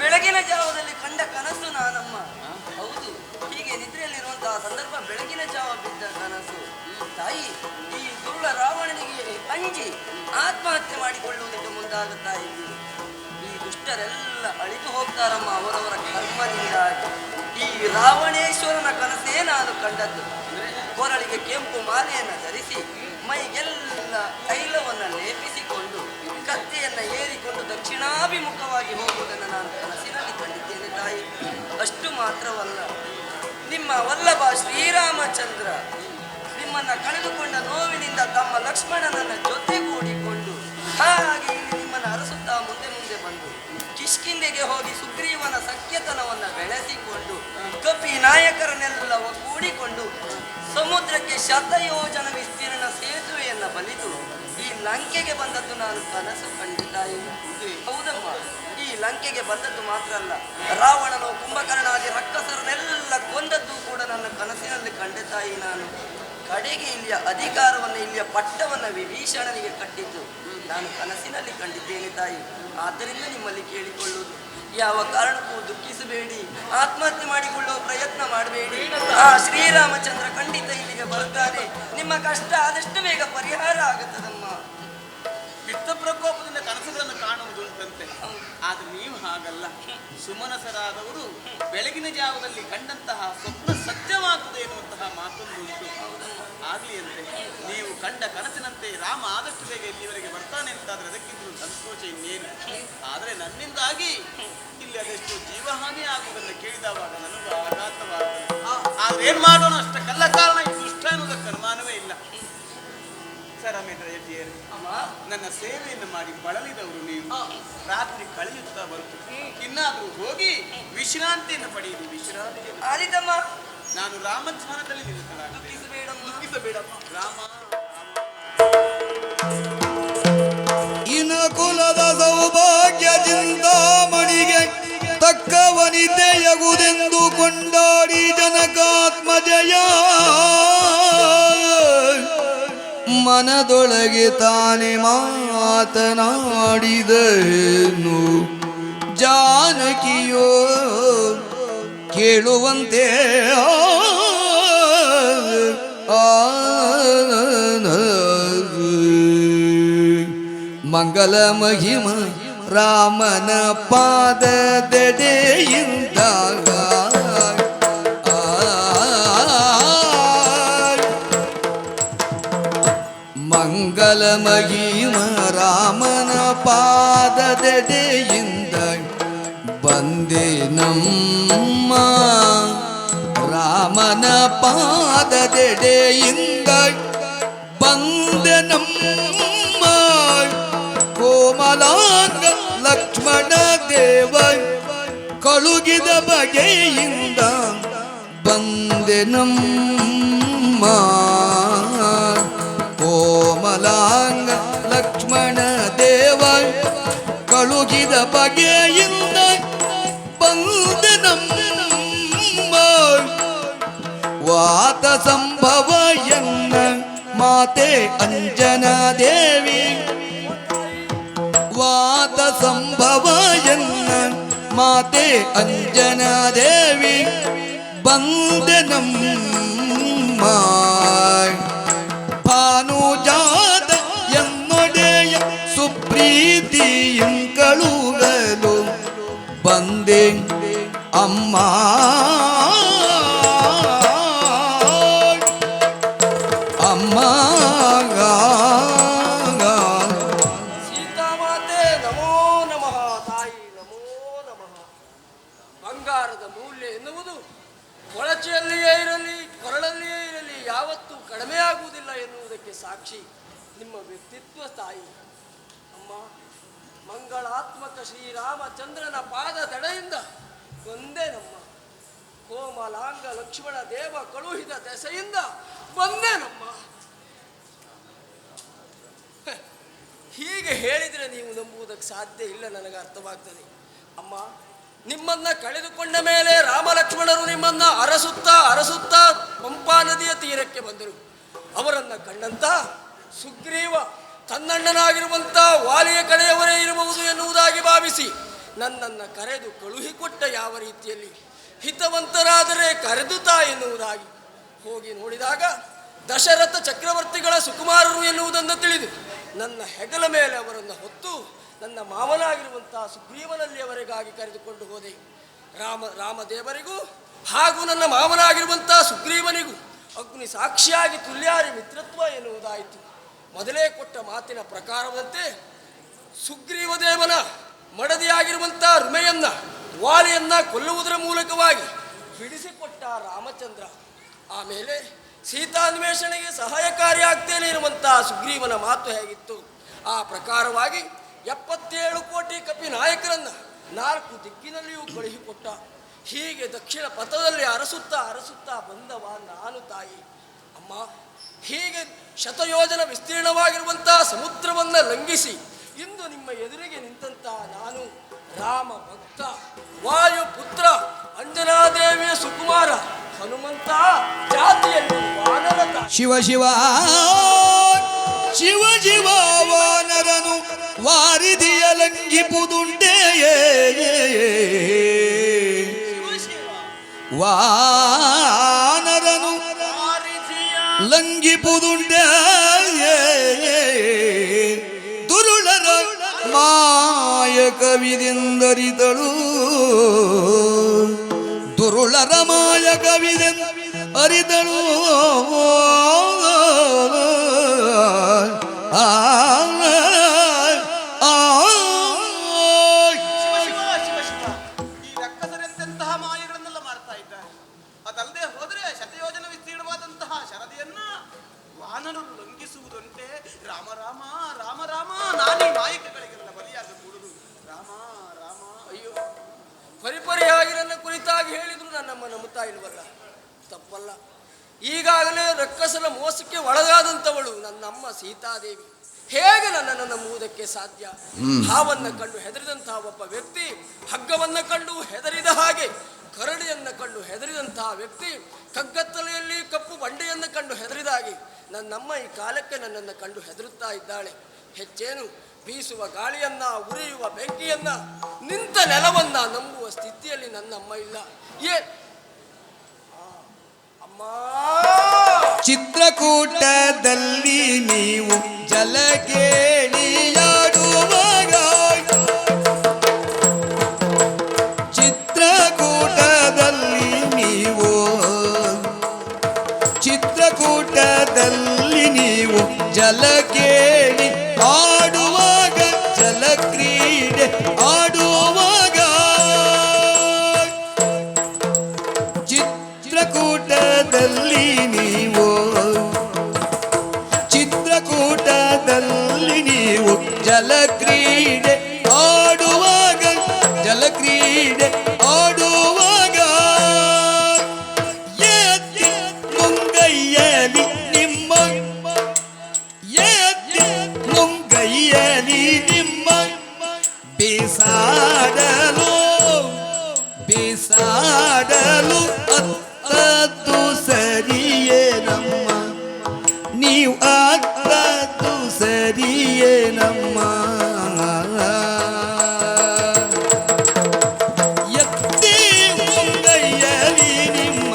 ಬೆಳಗಿನ ಜಾವದಲ್ಲಿ ಕಂಡ ಕನಸು ನಾನಮ್ಮ. ಹೌದು, ಹೀಗೆ ನಿದ್ರೆಯಲ್ಲಿರುವಂತಹ ಸಂದರ್ಭ ಬೆಳಗಿನ ಜಾವ ಬಿದ್ದ ಕನಸು ತಾಯಿ. ಈ ದುರುಳ ರಾವಣನಿಗೆ ಅಂಜಿ ಆತ್ಮಹತ್ಯೆ ಮಾಡಿಕೊಳ್ಳುವುದಕ್ಕೆ ಮುಂದಾಗುತ್ತಾ ಇದ್ದೀರಿ. ಈ ದುಷ್ಟರೆಲ್ಲ ಅಳಿದು ಹೋಗ್ತಾರಮ್ಮ ಅವರವರ ಕರ್ಮದಿಂದಾಗಿ. ಈ ರಾವಣೇಶ್ವರನ ಕನಸೇ ನಾನು ಕಂಡದ್ದು. ಕೊರಳಿಗೆ ಕೆಂಪು ಮಾಲೆಯನ್ನು ಧರಿಸಿ ಮೈಗೆಲ್ಲ ತೈಲವನ್ನು ಲೇಪಿಸಿಕೊಂಡು ಕತ್ತೆಯನ್ನು ಏರಿಕೊಂಡು ದಕ್ಷಿಣಾಭಿಮುಖವಾಗಿ ಹೋಗುವುದನ್ನು ನಾನು ಕನಸಿನಲ್ಲಿ ಕಂಡಿದ್ದೇನೆ ತಾಯಿ. ಅಷ್ಟು ಮಾತ್ರವಲ್ಲ, ನಿಮ್ಮ ವಲ್ಲಭ ಶ್ರೀರಾಮಚಂದ್ರ ನಿಮ್ಮನ್ನು ಕಳೆದುಕೊಂಡ ನೋವಿನಿಂದ ತಮ್ಮ ಲಕ್ಷ್ಮಣನನ್ನ ಜೊತೆಗೂಡಿಕೊಂಡು ಹಾಗೆ ಇಲ್ಲಿ ನಿಮ್ಮನ್ನು ಅರಸುತ್ತಾ ಮುಂದೆ ಮುಂದೆ ಬಂದು ಕಿಷ್ಕಿಂಧೆಗೆ ಹೋಗಿ ಸುಗ್ರೀವನ ಸಖ್ಯತನವನ್ನು ಬೆಳೆಸಿಕೊಂಡು ಕಪಿ ನಾಯಕರನ್ನೆಲ್ಲ ಒಗ್ಗೂಡಿಕೊಂಡು ಸಮುದ್ರಕ್ಕೆ ಶತಯೋಜನ ವಿಸ್ತೀರ್ಣ ಸೇತುವೆಯನ್ನು ಬಲಿದು ಈ ಲಂಕೆಗೆ ಬಂದದ್ದು ನಾನು ಕನಸು ಕಂಡಿದ್ದಾಯಿ. ಹೌದಮ್ಮ, ಈ ಲಂಕೆಗೆ ಬಂದದ್ದು ಮಾತ್ರ ಅಲ್ಲ, ರಾವಣನು ಕುಂಭಕರ್ಣಾದಿ ರಕ್ಕಸರನ್ನೆಲ್ಲ ಕೊಂದದ್ದು ಕೂಡ ನನ್ನ ಕನಸಿನಲ್ಲಿ ಕಂಡೆ ತಾಯಿ. ನಾನು ಕಡೆಗೆ ಇಲ್ಲಿಯ ಅಧಿಕಾರವನ್ನು, ಇಲ್ಲಿಯ ಪಟ್ಟವನ್ನು ವಿಭೀಷಣನಿಗೆ ಕಟ್ಟಿದ್ದು ನಾನು ಕನಸಿನಲ್ಲಿ ಕಂಡಿದ್ದೇನೆ ತಾಯಿ. ಆದ್ದರಿಂದ ನಿಮ್ಮಲ್ಲಿ ಕೇಳಿಕೊಳ್ಳುವುದು, ಯಾವ ಕಾರಣಕ್ಕೂ ದುಃಖಿಸಬೇಡಿ, ಆತ್ಮಹತ್ಯೆ ಮಾಡಿಕೊಳ್ಳುವ ಪ್ರಯತ್ನ ಮಾಡಬೇಡಿ. ಆ ಶ್ರೀರಾಮಚಂದ್ರ ಖಂಡಿತ ಇಲ್ಲಿಗೆ ಬರುತ್ತಾನೆ. ನಿಮ್ಮ ಕಷ್ಟ ಆದಷ್ಟು ಬೇಗ ಪರಿಹಾರ ಆಗುತ್ತದಮ್ಮ.
ಪಿತ್ತ ಪ್ರಕೋಪದಿಂದ ಕನಸುಗಳನ್ನು ಕಾಣುವುದುಂಟಂತೆ, ಆದ್ರೆ ನೀವು ಹಾಗಲ್ಲ. ಸುಮನಸರಾದವರು ಬೆಳಗಿನ ಜಾವದಲ್ಲಿ ಕಂಡಂತಹ ಸ್ವಪ್ನ ಸತ್ಯವಾಗುತ್ತದೆ ಎನ್ನುವಂತಹ ಮಾತೊಂದು ಉಂಟು. ಆಗಲಿ ಅಂತೆ, ನೀವು ಕಂಡ ಕನಸಿನಂತೆ ರಾಮ ಆದಷ್ಟು ಬೇಗ ಇಲ್ಲಿವರೆಗೆ ಬರ್ತಾನೆ ಅಂತಾದ್ರೆ ಅದಕ್ಕಿಂತಲೂ ಸಂತೋಷ ಇನ್ನೇನು. ಆದರೆ ನನ್ನಿಂದಾಗಿ ಇಲ್ಲಿ ಅದೆಷ್ಟು ಜೀವಹಾನಿ ಆಗುವುದನ್ನು ಕೇಳಿದವಾಗ ನನಗೂ ಆಘಾತವಾಗುತ್ತದೆ. ಆದ್ರೆ ಏನ್ ಮಾಡೋಣ, ಅಷ್ಟಕ್ಕೆಲ್ಲ ಕಾರಣ ಈ ದುಷ್ಟ ಎನ್ನುವುದಕ್ಕೆ ಅನುಮಾನವೇ ಇಲ್ಲ. ಸರಮೇಂದ್ರ ಯತಿಯರು, ನನ್ನ ಸೇವೆಯನ್ನು ಮಾಡಿ ಬಳಲಿದವರು ನೀವು. ರಾತ್ರಿ ಕಳೆಯುತ್ತಾ ಬಂತು, ಇನ್ನಾದ್ರೂ ಹೋಗಿ ವಿಶ್ರಾಂತಿಯನ್ನು ಪಡೆಯುವುದು. ವಿಶ್ರಾಂತಿ
ಆದಿತಮ್ಮ,
ನಾನು ರಾಮಧ್ಯಾನದಲ್ಲಿ ನಿಲ್ಲಿಸಲಾಗಿದೆ. ದುಃಖಿಸಬೇಡಮ್ಮ ರಾಮ.
ಇನ ಕುಲದ ಸೌಭಾಗ್ಯ ಚಿಂತಾಮಣಿಗೆ ತಕ್ಕ ವನಿತೆಯಗುದೆಂದು ಕೊಂಡಾಡಿ ಜನಕಾತ್ಮಜಯ ಮನದೊಳಗೆ ತಾನೆ ಮಾತನಾಡಿದನು ಜಾನಕಿಯೋ ಕೇಳುವಂತೆ ಮಂಗಲ ಮಹಿಮ ರಾಮನ ಪಾದದೆಡೆಯಿಂದ ಮಂಗಲ ಮಹಿಮ ರಾಮನ ಪಾದದೆಡೆಯಿಂದ ಬಂದೆ ನಮ್ಮ ರಾಮನ ಪಾದದೆಡೆಯಿಂದ ಬಂದೆ ನಮ್ಮ ಕೋಮಲಾಂಗ ಲಕ್ಷ್ಮಣ ದೇವ ಕಳುಗಿದ ಬಗೆಯಿಂದ ಬಂದೆ ನಮ್ಮ ಕೋಮಲಾಂಗ ಲಕ್ಷ್ಮಣ ದೇವ ಕಳುಗಿದ ಬಗೆಯಿಂದ ಬಂದೆ ನಮ್ಮ ವಾತ ಸಂಭವ ಎನ್ನ ಮಾತೆ ಅಂಜನಾ ದೇವಿ ವಾತ ಸಂಭವ ಎನ್ನ ಮಾತೆ ಅಂಜನಾ ದೇವಿ ಬಂದೆ ನಮ್ಮ ಭಾನುಜಾತ ಎನ್ನೊಡೆಯ ಸುಪ್ರೀತಿಯಂ ಕಳುಗಲು ಬಂದೆ ಅಮ್ಮ ಅಮ್ಮ
ಸೀತಾಮಾತೆ ನಮೋ ನಮಃ. ತಾಯಿ ನಮೋ ನಮಃ. ಬಂಗಾರದ ಮೂಲ್ಯ ಎನ್ನುವುದು ಕೊಳಚೆಯಲ್ಲಿಯೇ ಇರಲಿ ಕೊರಳಲ್ಲಿಯೇ ಇರಲಿ ಯಾವತ್ತೂ ಕಡಿಮೆಯಾಗುವುದಿಲ್ಲ ಎನ್ನುವುದಕ್ಕೆ ಸಾಕ್ಷಿ ನಿಮ್ಮ ವ್ಯಕ್ತಿತ್ವ ತಾಯಿ. ಅಮ್ಮ, ಮಂಗಳಾತ್ಮಕ ಶ್ರೀರಾಮಚಂದ್ರನ ಪಾದ ತಡೆಯಿಂದ ಒಂದೇ ನಮ್ಮ ಕೋಮಲಾಂಗ ಲಕ್ಷ್ಮಣ ದೇವ ಕಳುಹಿದ ದೆಸೆಯಿಂದ ಬಂದೇ ನಮ್ಮ. ಹೀಗೆ ಹೇಳಿದರೆ ನೀವು ನಂಬುವುದಕ್ಕೆ ಸಾಧ್ಯ ಇಲ್ಲ, ನನಗೆ ಅರ್ಥವಾಗ್ತದೆ. ಅಮ್ಮ, ನಿಮ್ಮನ್ನ ಕಳೆದುಕೊಂಡ ಮೇಲೆ ರಾಮ ಲಕ್ಷ್ಮಣರು ನಿಮ್ಮನ್ನ ಅರಸುತ್ತಾ ಪಂಪಾ ನದಿಯ ತೀರಕ್ಕೆ ಬಂದರು. ಅವರನ್ನ ಕಂಡಂತ ಸುಗ್ರೀವ ತನ್ನಣ್ಣನಾಗಿರುವಂಥ ವಾಲಿಯ ಕಡೆಯವರೇ ಇರಬಹುದು ಎನ್ನುವುದಾಗಿ ಭಾವಿಸಿ ನನ್ನನ್ನು ಕರೆದು ಕಳುಹಿಕೊಟ್ಟ. ಯಾವ ರೀತಿಯಲ್ಲಿ ಹಿತವಂತರಾದರೆ ಕರೆದು ತಾ ಎನ್ನುವುದಾಗಿ ಹೋಗಿ ನೋಡಿದಾಗ ದಶರಥ ಚಕ್ರವರ್ತಿಗಳ ಸುಕುಮಾರರು ಎನ್ನುವುದನ್ನು ತಿಳಿದು ನನ್ನ ಹೆಗಲ ಮೇಲೆ ಅವರನ್ನು ಹೊತ್ತು ನನ್ನ ಮಾವನಾಗಿರುವಂಥ ಸುಗ್ರೀವನಲ್ಲಿಯವರೆಗಾಗಿ ಕರೆದುಕೊಂಡು ಹೋದೆ. ರಾಮದೇವರಿಗೂ ಹಾಗೂ ನನ್ನ ಮಾವನಾಗಿರುವಂಥ ಸುಗ್ರೀವನಿಗೂ ಅಗ್ನಿ ಸಾಕ್ಷಿಯಾಗಿ ತುಲ್ಯಾರಿ ಮಿತ್ರತ್ವ ಎನ್ನುವುದಾಯಿತು. ಮೊದಲೇ ಕೊಟ್ಟ ಮಾತಿನ ಪ್ರಕಾರವಂತೆ ಸುಗ್ರೀವದೇವನ ಮಡದಿಯಾಗಿರುವಂಥ ರುಮೆಯನ್ನ ವಾಲಿಯನ್ನ ಕೊಲ್ಲುವುದರ ಮೂಲಕವಾಗಿ ಬಿಡಿಸಿಕೊಟ್ಟ ರಾಮಚಂದ್ರ. ಆಮೇಲೆ ಸೀತಾನ್ವೇಷಣೆಗೆ ಸಹಾಯಕಾರಿಯಾಗ್ತೇನೆ ಇರುವಂಥ ಸುಗ್ರೀವನ ಮಾತು ಹೇಗಿತ್ತು ಆ ಪ್ರಕಾರವಾಗಿ 77 ಕೋಟಿ ಕಪಿ ನಾಯಕರನ್ನ 4 ದಿಕ್ಕಿನಲ್ಲಿಯೂ ಕಳುಹಿಕೊಟ್ಟ. ಹೀಗೆ ದಕ್ಷಿಣ ಪಥದಲ್ಲಿ ಅರಸುತ್ತಾ ಬಂದವ ನಾನು ತಾಯಿ. ಅಮ್ಮ, ಹೀಗೆ ಶತಯೋಜನ ವಿಸ್ತೀರ್ಣವಾಗಿರುವಂಥ ಸಮುದ್ರವನ್ನು ಲಂಘಿಸಿ ಇಂದು ನಿಮ್ಮ ಎದುರಿಗೆ ನಿಂತಂತ ನಾನು ರಾಮ ಭಕ್ತ, ವಾಯುಪುತ್ರ, ಅಂಜನಾದೇವಿಯ ಸುಕುಮಾರ, ಹನುಮಂತ ಜಾತಿಯಲ್ಲಿ ವಾನರ.
ಶಿವ ಶಿವ ಶಿವ ಶಿವ ವಾನರನು ವಾರಿದಿಯ ಲಂಘಿಪುದುಂಟೇ ವಾನರನು ಲಂಘಿಪುದುಂಟೇ ದುರುಳರ ಮಾಯ ಕವಿದೆಂದರಿದಳು ದುರುಳರ ಮಾಯ ಕವಿದೆಂದ ಅರಿದಳು
ಈ ರಕ್ಕಸರೆಂತಹ ಮಾಯಗಳನ್ನೆಲ್ಲ ಮಾಡ್ತಾ ಇದ್ದಾರೆ. ಅದಲ್ಲದೆ ಹೋದರೆ ಶತಯೋಜನ ವಿಸ್ತೀರ್ಣವಾದಂತಹ ಶರದಿಯನ್ನ ವಾನರರು ಲಂಘಿಸುವುದಂತೆ. ರಾಮ ರಾಮ ರಾಮ ರಾಮ, ನಾನೀ ಮಾಯಕಗಳಿಗೆಲ್ಲ ಬಲಿಯಾಗಕೂಡುದು. ರಾಮ ರಾಮ.
ಅಯ್ಯೋ, ಪರಿಪರಿಯಾಗಿ ನನ್ನ ಕುರಿತಾಗಿ ಹೇಳಿದ್ರು ನನ್ನಮ್ಮ ನಂಬುತ್ತಾ ಇಲ್ವಲ್ಲ. ತಪ್ಪಲ್ಲ. ಈಗಾಗಲೇ ರಕ್ಕಸನ ಮೋಸಕ್ಕೆ ಒಳಗಾದಂಥವಳು ನನ್ನಮ್ಮ ಸೀತಾದೇವಿ. ಹೇಗೆ ನನ್ನನ್ನು ನಂಬುವುದಕ್ಕೆ ಸಾಧ್ಯ? ಹಾವನ್ನ ಕಂಡು ಹೆದರಿದಂತಹ ಒಬ್ಬ ವ್ಯಕ್ತಿ ಹಗ್ಗವನ್ನ ಕಂಡು ಹೆದರಿದ ಹಾಗೆ, ಕರಡಿಯನ್ನ ಕಂಡು ಹೆದರಿದಂತಹ ವ್ಯಕ್ತಿ ಕಗ್ಗತ್ತಲೆಯಲ್ಲಿ ಕಪ್ಪು ಬಂಡೆಯನ್ನು ಕಂಡು ಹೆದರಿದ ಹಾಗೆ ನನ್ನಮ್ಮ ಈ ಕಾಲಕ್ಕೆ ನನ್ನನ್ನು ಕಂಡು ಹೆದರುತ್ತಾ ಇದ್ದಾಳೆ. ಹೆಚ್ಚೇನು, ಬೀಸುವ ಗಾಳಿಯನ್ನ, ಉರಿಯುವ ಬೆಂಕಿಯನ್ನ, ನಿಂತ ನೆಲವನ್ನ ನಂಬುವ ಸ್ಥಿತಿಯಲ್ಲಿ ನನ್ನಮ್ಮ ಇಲ್ಲ. ಅಮ್ಮ,
ಚಿತ್ರಕೂಟದಲ್ಲಿ ನೀವು ಜಲಕೇಳಿಯಾಡುವಾಗ, ಚಿತ್ರಕೂಟದಲ್ಲಿ ನೀವು ಜಲಕೇಳಿ ಆಡುವಾಗ, ಜಲಕ್ರೀಡೆ ಆಡುವಾಗ, ಚಿತ್ರಕೂಟದಲ್ಲಿ ನೀವು ಜಲಕ್ರೀಡೆ ಆಡುವಾಗ, ಜಲಕ್ರೀಡೆ ಆಡುವಾಗ, ಮುಂಗೈಯಲಿ ನಿಮ್ಮ ಬೇಸಾಡಲು ಅತ್ತದ್ದು ಸರಿಯೇ ನಮ್ಮ, ನೀವು ಅತ್ತದ್ದು ಸರಿಯೇ ನಮ್ಮ. ಎತ್ತಿ ಮುಂಗೈಯಲಿ ನಿಮ್ಮ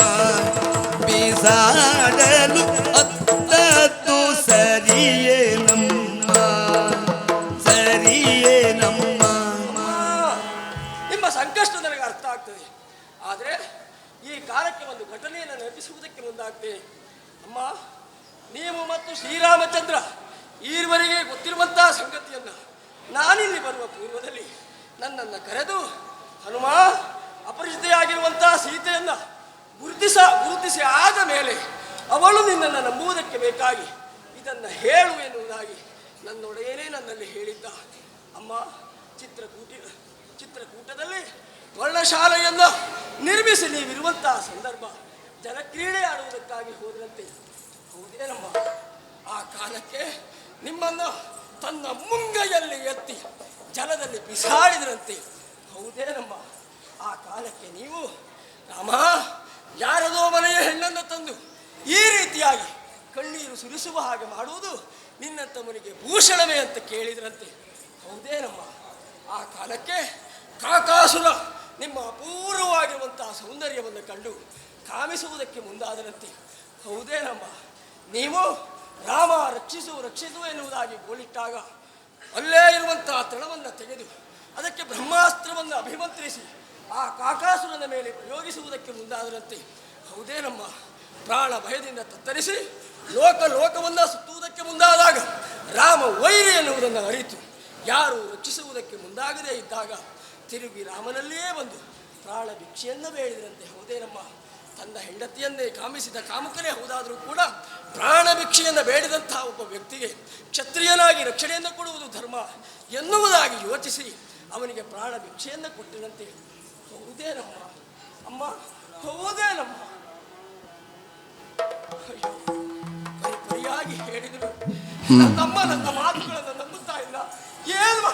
ಬೇಸಾಡಲು ಅತ್ತದ್ದು ಸರಿಯೇ ನಮ್ಮ, ಸರಿಯೇ ನಮ್ಮ.
ನಿಮ್ಮ ಸಂಕಷ್ಟ ನನಗೆ ಅರ್ಥ ಆಗ್ತದೆ. ಆದರೆ ಈ ಕಾಲಕ್ಕೆ ಒಂದು ಘಟನೆಯನ್ನು ನೆನಪಿಸುವುದಕ್ಕೆ ಮುಂದಾಗ್ತೇನೆ. ಅಮ್ಮ, ನೀವು ಮತ್ತು ಶ್ರೀರಾಮಚಂದ್ರ ಈವರೆಗೆ ಗೊತ್ತಿರುವಂತಹ ಸಂಗತಿಯನ್ನು ನಾನಿಲ್ಲಿ ಬರುವ ಪೂರ್ವದಲ್ಲಿ ನನ್ನನ್ನು ಕರೆದು, ಹನುಮ, ಅಪರಿಚಿತೆಯಾಗಿರುವಂತಹ ಸೀತೆಯನ್ನು ಗುರುತಿಸಿ ಆದ ಮೇಲೆ ಅವಳು ನಿನ್ನನ್ನು ನಂಬುವುದಕ್ಕೆ ಬೇಕಾಗಿ ಇದನ್ನು ಹೇಳು ಎನ್ನುವುದಾಗಿ ನನ್ನೊಡೆಯನೇ ನನ್ನಲ್ಲಿ ಹೇಳಿದ್ದ. ಅಮ್ಮ, ಚಿತ್ರಕೂಟದಲ್ಲಿ ವರ್ಣಶಾಲೆಯನ್ನು ನಿರ್ಮಿಸಿ ನೀವಿರುವಂತಹ ಸಂದರ್ಭ ಜಲಕ್ರೀಡೆ ಆಡುವುದಕ್ಕಾಗಿ ಹೋದಂತೆ. ಹೌದೇನಮ್ಮ? ಆ ಕಾಲಕ್ಕೆ ನಿಮ್ಮನ್ನು ತನ್ನ ಮುಂಗೈಯಲ್ಲಿ ಎತ್ತಿ ಜಲದಲ್ಲಿ ಬಿಸಾಡಿದ್ರಂತೆ. ಹೌದೇನಮ್ಮ? ಆ ಕಾಲಕ್ಕೆ ನೀವು, ರಾಮ, ಯಾರದೋ ಮನೆಯ ಹೆಣ್ಣನ್ನು ತಂದು ಈ ರೀತಿಯಾಗಿ ಕಣ್ಣೀರು ಸುರಿಸುವ ಹಾಗೆ ಮಾಡುವುದು ನಿನ್ನಂತವನಿಗೆ ಭೂಷಣವೇ ಅಂತ ಕೇಳಿದ್ರಂತೆ. ಹೌದೇನಮ್ಮ? ಆ ಕಾಲಕ್ಕೆ ಕಾಕಾಸುರ ನಿಮ್ಮ ಅಪೂರ್ವವಾಗಿರುವಂತಹ ಸೌಂದರ್ಯವನ್ನು ಕಂಡು ಕಾಮಿಸುವುದಕ್ಕೆ ಮುಂದಾದರಂತೆ. ಹೌದೇನಮ್ಮ? ನೀವು ರಾಮ ರಕ್ಷಿಸು ಎನ್ನುವುದಾಗಿ ಗೋಳಿಟ್ಟಾಗ ಅಲ್ಲೇ ಇರುವಂತಹ ತಳವನ್ನು ತೆಗೆದು ಅದಕ್ಕೆ ಬ್ರಹ್ಮಾಸ್ತ್ರವನ್ನು ಅಭಿಮಂತ್ರಿಸಿ ಆ ಕಾಕಾಸುರನ ಮೇಲೆ ಪ್ರಯೋಗಿಸುವುದಕ್ಕೆ ಮುಂದಾದರಂತೆ. ಹೌದೇನಮ್ಮ? ಪ್ರಾಣ ಭಯದಿಂದ ತತ್ತರಿಸಿ ಲೋಕವನ್ನು ಸುತ್ತುವುದಕ್ಕೆ ಮುಂದಾದಾಗ ರಾಮ ವೈರಿ ಎನ್ನುವುದನ್ನು ಅರಿತು ಯಾರು ರಕ್ಷಿಸುವುದಕ್ಕೆ ಮುಂದಾಗದೇ ಇದ್ದಾಗ ತಿರುಗಿ ರಾಮನಲ್ಲಿಯೇ ಬಂದು ಪ್ರಾಣ ಭಿಕ್ಷೆಯನ್ನು ಬೇಡಿದಂತೆ. ಹೌದೇನಮ್ಮ? ತನ್ನ ಹೆಂಡತಿಯನ್ನೇ ಕಾಮಿಸಿದ ಕಾಮುಕನೇ ಹೌದಾದರೂ ಕೂಡ ಪ್ರಾಣ ಭಿಕ್ಷೆಯನ್ನು ಬೇಡಿದಂತಹ ಒಬ್ಬ ವ್ಯಕ್ತಿಗೆ ಕ್ಷತ್ರಿಯನಾಗಿ ರಕ್ಷಣೆಯನ್ನು ಕೊಡುವುದು ಧರ್ಮ ಎನ್ನುವುದಾಗಿ ಯೋಚಿಸಿ ಅವನಿಗೆ ಪ್ರಾಣ ಭಿಕ್ಷೆಯನ್ನು ಕೊಟ್ಟಿದಂತೆ. ಹೌದೇನಮ್ಮ? ಅಮ್ಮ, ಹೌದೇನಮ್ಮ? ಅಯ್ಯೋ, ಪರಿಯಾಗಿ ಹೇಳಿದರು. ನನ್ನಮ್ಮ ನನ್ನ ಮಾತುಗಳನ್ನು ನಂಬುತ್ತಾ ಇಲ್ಲ. ಏನು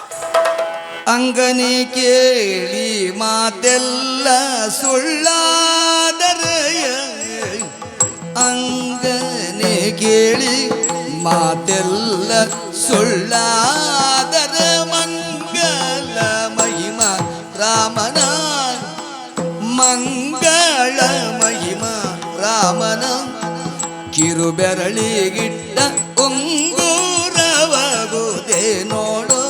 ಅಂಗನೆ ಕೇಳಿ ಮಾತೆಲ್ಲ ಸುಳ್ಳಾದರೆಯ, ಅಂಗನೆ ಕೇಳಿ ಮಾತೆಲ್ಲ ಸುಳ್ಳಾದರ ಮಂಗಳ ಮಹಿಮಾ ರಾಮನ, ಮಂಗಳ ಮಹಿಮಾ ರಾಮನ ಕಿರುಬೆರಳಿಗಿಟ್ಟ ಉಂಗುರವಾಗುವುದೇ ನೋಡೋ.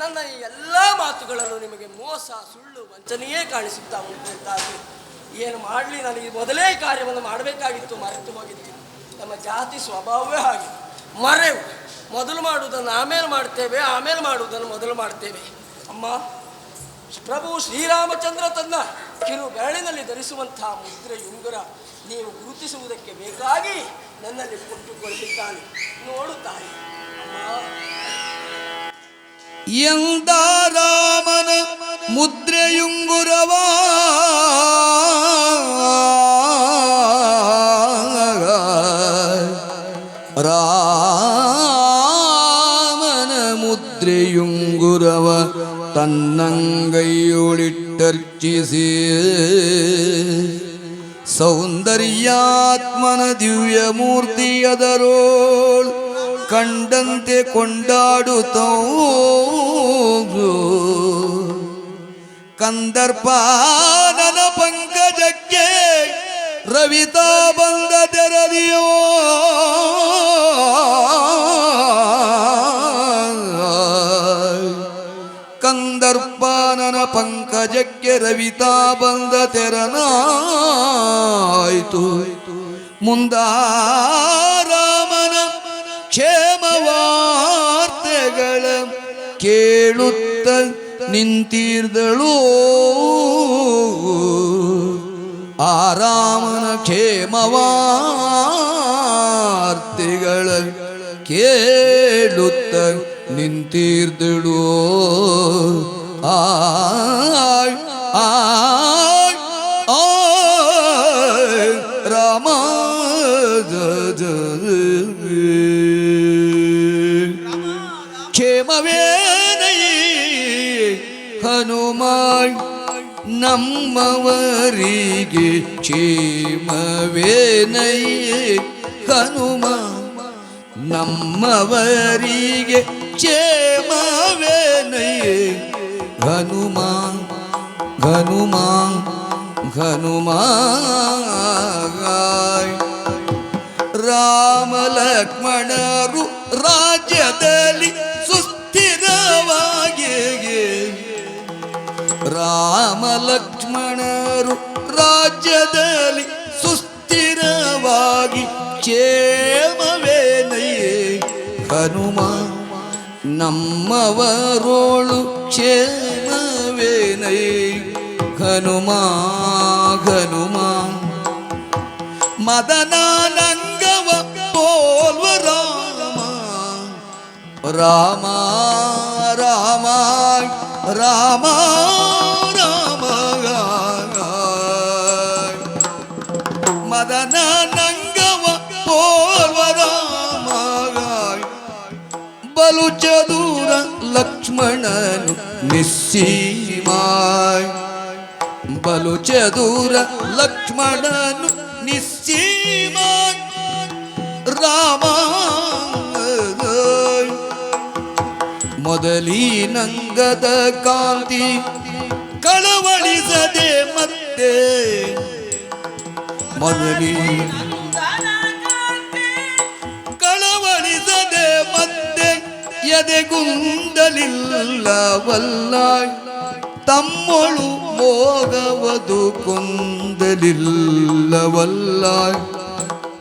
ನನ್ನ ಈ ಎಲ್ಲ ಮಾತುಗಳನ್ನು ನಿಮಗೆ ಮೋಸ, ಸುಳ್ಳು, ವಂಚನೆಯೇ ಕಾಣಿಸುತ್ತಾ ಉಂಟಾಗಿ ಏನು ಮಾಡಲಿ? ನನಗೆ ಮೊದಲೇ ಕಾರ್ಯವನ್ನು ಮಾಡಬೇಕಾಗಿತ್ತು, ಮರೆತು ಹೋಗಿತ್ತು. ನಮ್ಮ ಜಾತಿ ಸ್ವಭಾವವೇ ಹಾಗೆ, ಮರೆವು. ಮೊದಲು ಮಾಡುವುದನ್ನು ಆಮೇಲೆ ಮಾಡ್ತೇವೆ, ಆಮೇಲೆ ಮಾಡುವುದನ್ನು ಮೊದಲು ಮಾಡ್ತೇವೆ. ಅಮ್ಮ, ಪ್ರಭು ಶ್ರೀರಾಮಚಂದ್ರ ತನ್ನ ಕಿರು ಬೆರಳಿನಲ್ಲಿ ಧರಿಸುವಂತಹ ಮುದ್ರೆ ಉಂಗುರ ನೀವು ಗುರುತಿಸುವುದಕ್ಕೆ ಬೇಕಾಗಿ ನನ್ನಲ್ಲಿ ಕೊಟ್ಟುಕೊಳ್ಳಿದ್ದಾನೆ. ನೋಡುತ್ತಾನೆ ಅಮ್ಮ.
ಎಂದ ರಾಮನ ಮುದ್ರೆಯುಂಗುರವಾ ಕಣ್ಣಂಗೈಯೊಳಿಟ್ಟರ್ಚಿಸಿ ಸೌಂದರ್ಯಾತ್ಮನ ದಿವ್ಯ ಮೂರ್ತಿಯದರೋಳ್ ಕಂಡಂತೆ ಕೊಂಡಾಡುತ್ತೋ ಕಂದರ್ಪಾನನ ಪಂಕಜಕ್ಕೆ ರವಿತಾ ಬಂದ ತೆರದಿಯೋ ಕಂದರ್ಪಾನನ ಪಂಕಜಕ್ಕೆ ರವಿತಾ ಬಂದ ತೆರನಾಯಿತು ಮುಂದಾರಾಮನ ಕ್ಷೇಮವಾರ್ತೆಗಳ ಕೇಳುತ್ತ ನಿಂತಿರ್ದಳು ಆರಾಮನ ಕ್ಷೇಮವಾರ್ತೆಗಳ ಕೇಳುತ್ತ ನಿಂತಿರ್ದಳು ಆಯ್ ಆಯ್ ಆಯ್ ರಾಮ ಕ್ಷೇಮವೇನೈ ಹನುಮಾನ್ ನಮ್ಮವರಿಗೆ ಕ್ಷೇಮವೇನೈ ಹನುಮ ನಮ್ಮವರಿಗೆ ಕ್ಷೇಮವೇನೈ ಹನುಮ ಹನುಮ ಹನುಮ ರಾಮ ಲಕ್ಷ್ಮಣರು ರಾಜ್ಯದಲ್ಲಿ ಸುಸ್ಥಿರವಾಗಿ ರಾಮ ಲಕ್ಷ್ಮಣರು ರಾಜ್ಯದಲ್ಲಿ ಸುಸ್ಥಿರವಾಗಿ ಕ್ಷೇಮವೇನಯೇ ಹನುಮ ನಮ್ಮವರೋಳು ಕ್ಷೇಮವೇನಯೇ ಹನುಮ ಹನುಮ ಮದನಾನಂಗವ ಪೋಲ್ವ ರಾಮ ರಾಮ ರಾಮ ರಾಮ ರಾಮ ಮದನಾನಂಗವ ಪೋಲ್ವ ರಾಮ ಬಲು ಚದುರ ಲಕ್ಷ್ಮಣನು ನಿಸ್ಸೀಮಾಯ್ ಬಲು ಚದುರ ಲಕ್ಷ್ಮಣನು ನಿಸ್ಸೀಮಾಯ್ ರಾಮ ಮೊದಲಿನಂಗದ ಕಾಂತಿ ಕಳವಳಿಸದೆ ಮತ್ತೆ ಮೊದಲಿ ಕಳವಳಿಸದೆ ಮತ್ತೆ ಎದೆಗುಂದಲಿಲ್ಲವಲ್ಲ ತಮ್ಮೊಳು ಮೋಗವದು ಕುಂದಲಿಲ್ಲವಲ್ಲ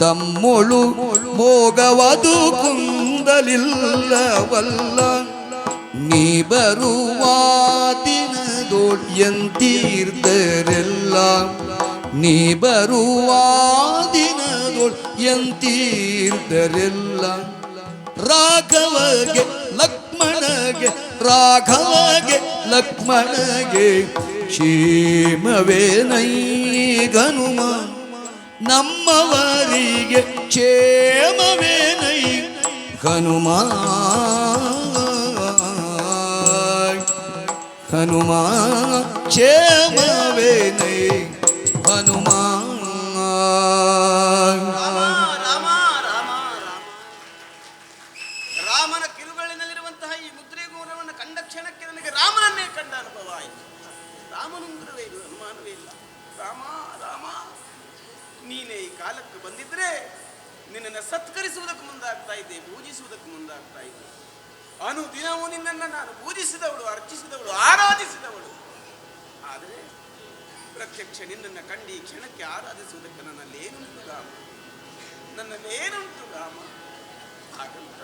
ತಮ್ಮೊಳು ಮೋಗವದು ಕುಂದಲಿಲ್ಲವಲ್ಲ ನೀ ಬರುವ ದಿನದೊಳ್ಯಂತೀರ್ದರೆಲ್ಲ ನೀ ಬರುವ ದಿನದೊಳ್ಯಂತೀರ್ದರೆಲ್ಲ ರಾಘವಗೆ ಲಕ್ಷ್ಮಣಗೆ ರಾಘವಗೆ ಲಕ್ಷ್ಮಣಗೆ ಕ್ಷೇಮವೇನೈ ಹನುಮ ನಮ್ಮವರಿಗೆ ಕ್ಷೇಮವೇನೈ ಹನುಮ ಹನುಮ ಕ್ಷೇಮವೇನೈ ಹನುಮ
ರಾಮನ ಕಿರುಗಳಿನಲ್ಲಿರುವಂತಹ ಈ ಮುದ್ರೆಗೋರವನ್ನು ಕಂಡ ಕ್ಷಣಕ್ಕೆ ನನಗೆ ರಾಮನನ್ನೇ ಕಂಡ ಅನುಭವ ಆಯಿತು. ರಾಮನುಂಗುರವೇ ಇದು, ಅನುಮಾನವೇ ಇಲ್ಲ. ರಾಮ ರಾಮ ನೀನೇ ಈ ಕಾಲಕ್ಕೆ ಬಂದಿದ್ರೆ ನಿನ್ನನ್ನು ಸತ್ಕರಿಸುವುದಕ್ಕೆ ಮುಂದಾಗ್ತಾ ಇದ್ದೆ, ಪೂಜಿಸುವುದಕ್ಕೆ ಮುಂದಾಗ್ತಾ ಇದ್ದೆ. ಅನುದಿನವೂ ನಿನ್ನನ್ನು ನಾನು ಪೂಜಿಸಿದವಳು, ಅರ್ಚಿಸಿದವಳು, ಆರಾಧಿಸಿದವಳು. ಆದರೆ ಪ್ರತ್ಯಕ್ಷ ನಿನ್ನನ್ನು ಕಂಡು ಈ ಕ್ಷಣಕ್ಕೆ ಆರಾಧಿಸುವುದಕ್ಕೆ ನನ್ನಲ್ಲೇನುಂಟು ರಾಮ, ನನ್ನಲ್ಲೇನುಂಟು ರಾಮ. ಹಾಗಂತ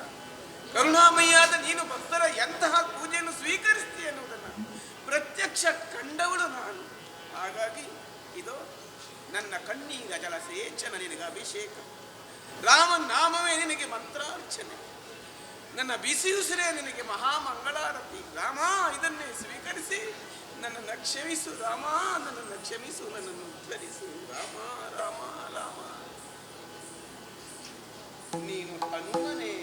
ಕರುಣಾಮಯ್ಯಾದ ನೀನು ಭಕ್ತರ ಎಂತಹ ಪೂಜೆಯನ್ನು ಸ್ವೀಕರಿಸ್ತೀಯ ಎನ್ನುವುದನ್ನು ಪ್ರತ್ಯಕ್ಷ ಕಂಡವಳು ನಾನು. ಹಾಗಾಗಿ ಇದು ನನ್ನ ಕಣ್ಣೀರ ಜಲಸೇಚನ ನಿನಗೆ ಅಭಿಷೇಕ, ರಾಮನ ನಾಮವೇ ನಿನಗೆ ಮಂತ್ರಾರ್ಚನೆ, ನನ್ನ ಬಿಸಿ ಉಸಿರೇ ನಿನಗೆ ಮಹಾಮಂಗಳಾರತಿ. ರಾಮ ಇದನ್ನೇ ಸ್ವೀಕರಿಸಿ ನನ್ನನ್ನು ಕ್ಷಮಿಸು ರಾಮ, ನನ್ನನ್ನು ಕ್ಷಮಿಸು, ನನ್ನನ್ನು ಉದ್ಧರಿಸು ರಾಮ ರಾಮ ರಾಮ. ನೀನು ಹನುಮನೇ,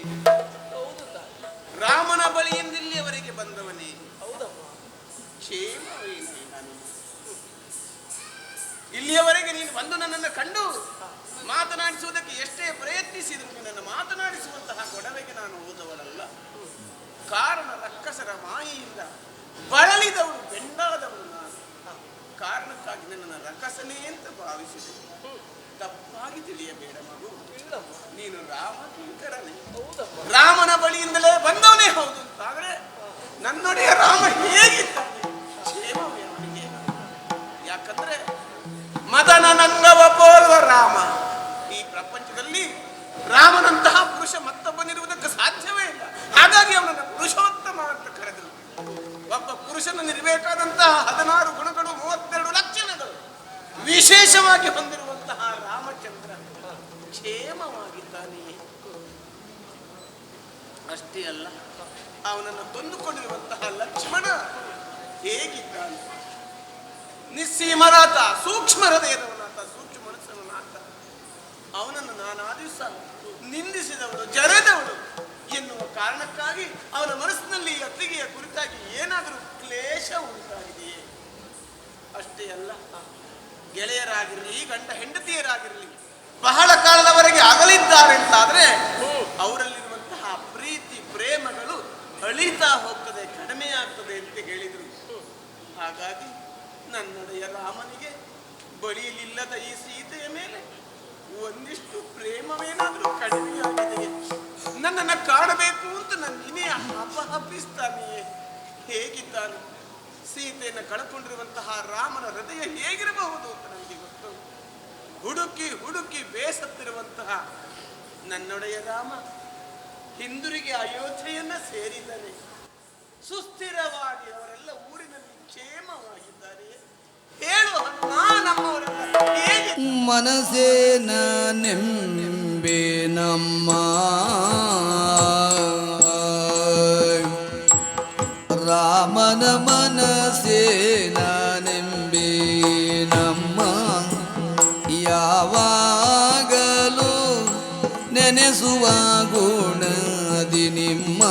ರಾಮನ ಬಳಿಯಿಂದ ಇಲ್ಲಿಯವರೆಗೆ ಬಂದವನೇ. ಕ್ಷೇಮವೇನೆ ನಾನು. ಇಲ್ಲಿಯವರೆಗೆ ನೀನು ಬಂದು ನನ್ನನ್ನು ಕಂಡು ಮಾತನಾಡಿಸುವುದಕ್ಕೆ ಎಷ್ಟೇ ಪ್ರಯತ್ನಿಸಿದ್ರು ನಿನ್ನನ್ನು ಮಾತನಾಡಿಸುವಂತಹ ಗೊಡವೆಗೆ ನಾನು ಹೋದವಳಲ್ಲ. ಕಾರಣ ರಕ್ಕಸರ ಮಾಯೆಯಿಂದ ಬಳಲಿದವಳು ಬೆಂಡಾದವಳು ನಾನು. ಕಾರಣಕ್ಕಾಗಿ ನನ್ನನ್ನು ರಕ್ಕಸನೇ ಅಂತ ಭಾವಿಸಿದೆ. ತಪ್ಪಾಗಿ ತಿಳಿಯಬೇಡ ಮಗು, ನೀನು ರಾಮಕಿಂಕರನೇ. ರಾಮನ ಬಳಿಯಿಂದಲೇ ಬಂದವನೇ ಹೌದು ಅಂತಾದ್ರೆ ನನ್ನೊಡೆಯ ರಾಮ ಹೇಗಿದ್ದಾನೆ? ಕ್ಷೇಮವೇ ಅವನಿಗೆ. ಯಾಕಂದ್ರೆ ಮದನ ನಂಗವ ಪೋಲ್ವ ರಾಮ. ಈ ಪ್ರಪಂಚದಲ್ಲಿ ರಾಮನಂತಹ ಪುರುಷ ಮತ್ತೊಬ್ಬನಿರುವುದಕ್ಕೆ ಸಾಧ್ಯವೇ ಇಲ್ಲ. ಹಾಗಾಗಿ ಅವನನ್ನು ಪುರುಷೋತ್ತಮ ಅಂತ ಕರೆದರು. ಒಬ್ಬ ಪುರುಷನಲ್ಲಿರಬೇಕಾದಂತಹ 16 ಗುಣಗಳು, 32 ಲಕ್ಷಣಗಳು ವಿಶೇಷವಾಗಿ ಹೊಂದಿರುವಂತಹ ರಾಮಚಂದ್ರ ಕ್ಷೇಮವಾಗಿದ್ದಾನೆಯೇ? ಅಷ್ಟೇ ಅಲ್ಲ, ಅವನನ್ನು ತಂದುಕೊಂಡಿರುವಂತಹ ಲಕ್ಷ್ಮಣ ಹೇಗಿದ್ದಾನೆ? ನಿಸ್ಸೀಮನಾಥ, ಸೂಕ್ಷ್ಮ ಹೃದಯದವನಾಥ, ಸೂಕ್ಷ್ಮ ಮನಸ್ಸವನಾಥ. ಅವನನ್ನು ನಾನು ಆ ದಿವಸ ನಿಂದಿಸಿದವಳು, ಜರೆದವಳು ಎನ್ನುವ ಕಾರಣಕ್ಕಾಗಿ ಅವನ ಮನಸ್ಸಿನಲ್ಲಿ ಅತ್ತಿಗೆಯ ಕುರಿತಾಗಿ ಏನಾದರೂ ಕ್ಲೇಶ ಉಂಟಾಗಿದೆಯೇ? ಅಷ್ಟೇ ಅಲ್ಲ, ಗೆಳೆಯರಾಗಿರಲಿ, ಗಂಡ ಹೆಂಡತಿಯರಾಗಿರಲಿ, ಬಹಳ ಕಾಲದವರೆಗೆ ಅಗಲಿದ್ದಾರೆ ಅಂತಾದ್ರೆ ಅವರಲ್ಲಿರುವಂತಹ ಪ್ರೀತಿ ಪ್ರೇಮಗಳು ಅಳಿತಾ ಹೋಗ್ತದೆ, ಕಡಿಮೆ ಆಗ್ತದೆ ಅಂತ ಹೇಳಿದರು. ಹಾಗಾಗಿ ನನ್ನೊಡೆಯ ರಾಮನಿಗೆ ಬಳಿಯಲಿಲ್ಲದ ಈ ಸೀತೆಯ ಮೇಲೆ ಒಂದಿಷ್ಟು ಪ್ರೇಮವೇನಾದರೂ ಕಡಿಮೆಯಾಗಿದೆಯೇ? ನನ್ನನ್ನು ಕಾಣಬೇಕು ಅಂತ ನನ್ನಿನೇ ಅಪಹಪಿಸ್ತಾನೆಯೇ? ಹೇಗಿದ್ದಾನೆ? ಸೀತೆಯನ್ನು ಕಳ್ಕೊಂಡಿರುವಂತಹ ರಾಮನ ಹೃದಯ ಹೇಗಿರಬಹುದು ಅಂತ ನನಗೆ ಗೊತ್ತು. ಹುಡುಕಿ ಹುಡುಕಿ ಬೇಸತ್ತಿರುವಂತಹ ನನ್ನೊಡೆಯ ರಾಮ ಹಿಂದಿರುಗಿ ಅಯೋಧ್ಯೆಯನ್ನ ಸೇರಿದ್ದಾನೆ. ಸುಸ್ಥಿರವಾಗಿ ಅವರೆಲ್ಲ ಊರಿನಲ್ಲಿ ಕ್ಷೇಮವಾಗಿದ್ದಾರೆ. ಹೇಳು ನಮ್ಮವರೆಲ್ಲ ಹೇಗೆ?
ಮನಸೇ ನೆಂಬೆ ನಮ್ಮ ರಾಮನ ಮನಸೇ ನೆಂಬೆ ನಮ್ಮ ಯಾವಾಗಲೂ ನೆನೆಸುವ ಗುಣದಿ ನಿಮ್ಮ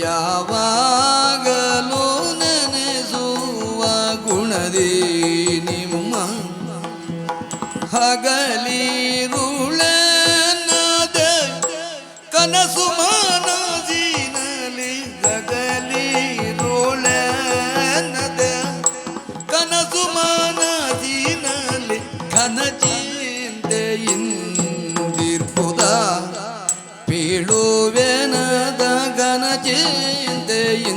ಯಾವಾಗಲೂ ನೆನೆಸುವ ಗುಣದಿ ನಿಮ್ಮ ಹಗಲಿರುಳನದ ಕನಸು ಮನಸಿನಲ್ಲಿ ಹಗಲಿರುಳನದ ಕನಸು ಮನಸಿನಲ್ಲಿ ಘನ ಚಿಂತೆಯಿಂದಿರ್ಪುದ ಪೀಳುವೆನದ ಘನ ಚಿಂತೆಯಿಂದಿರ್ಪುದ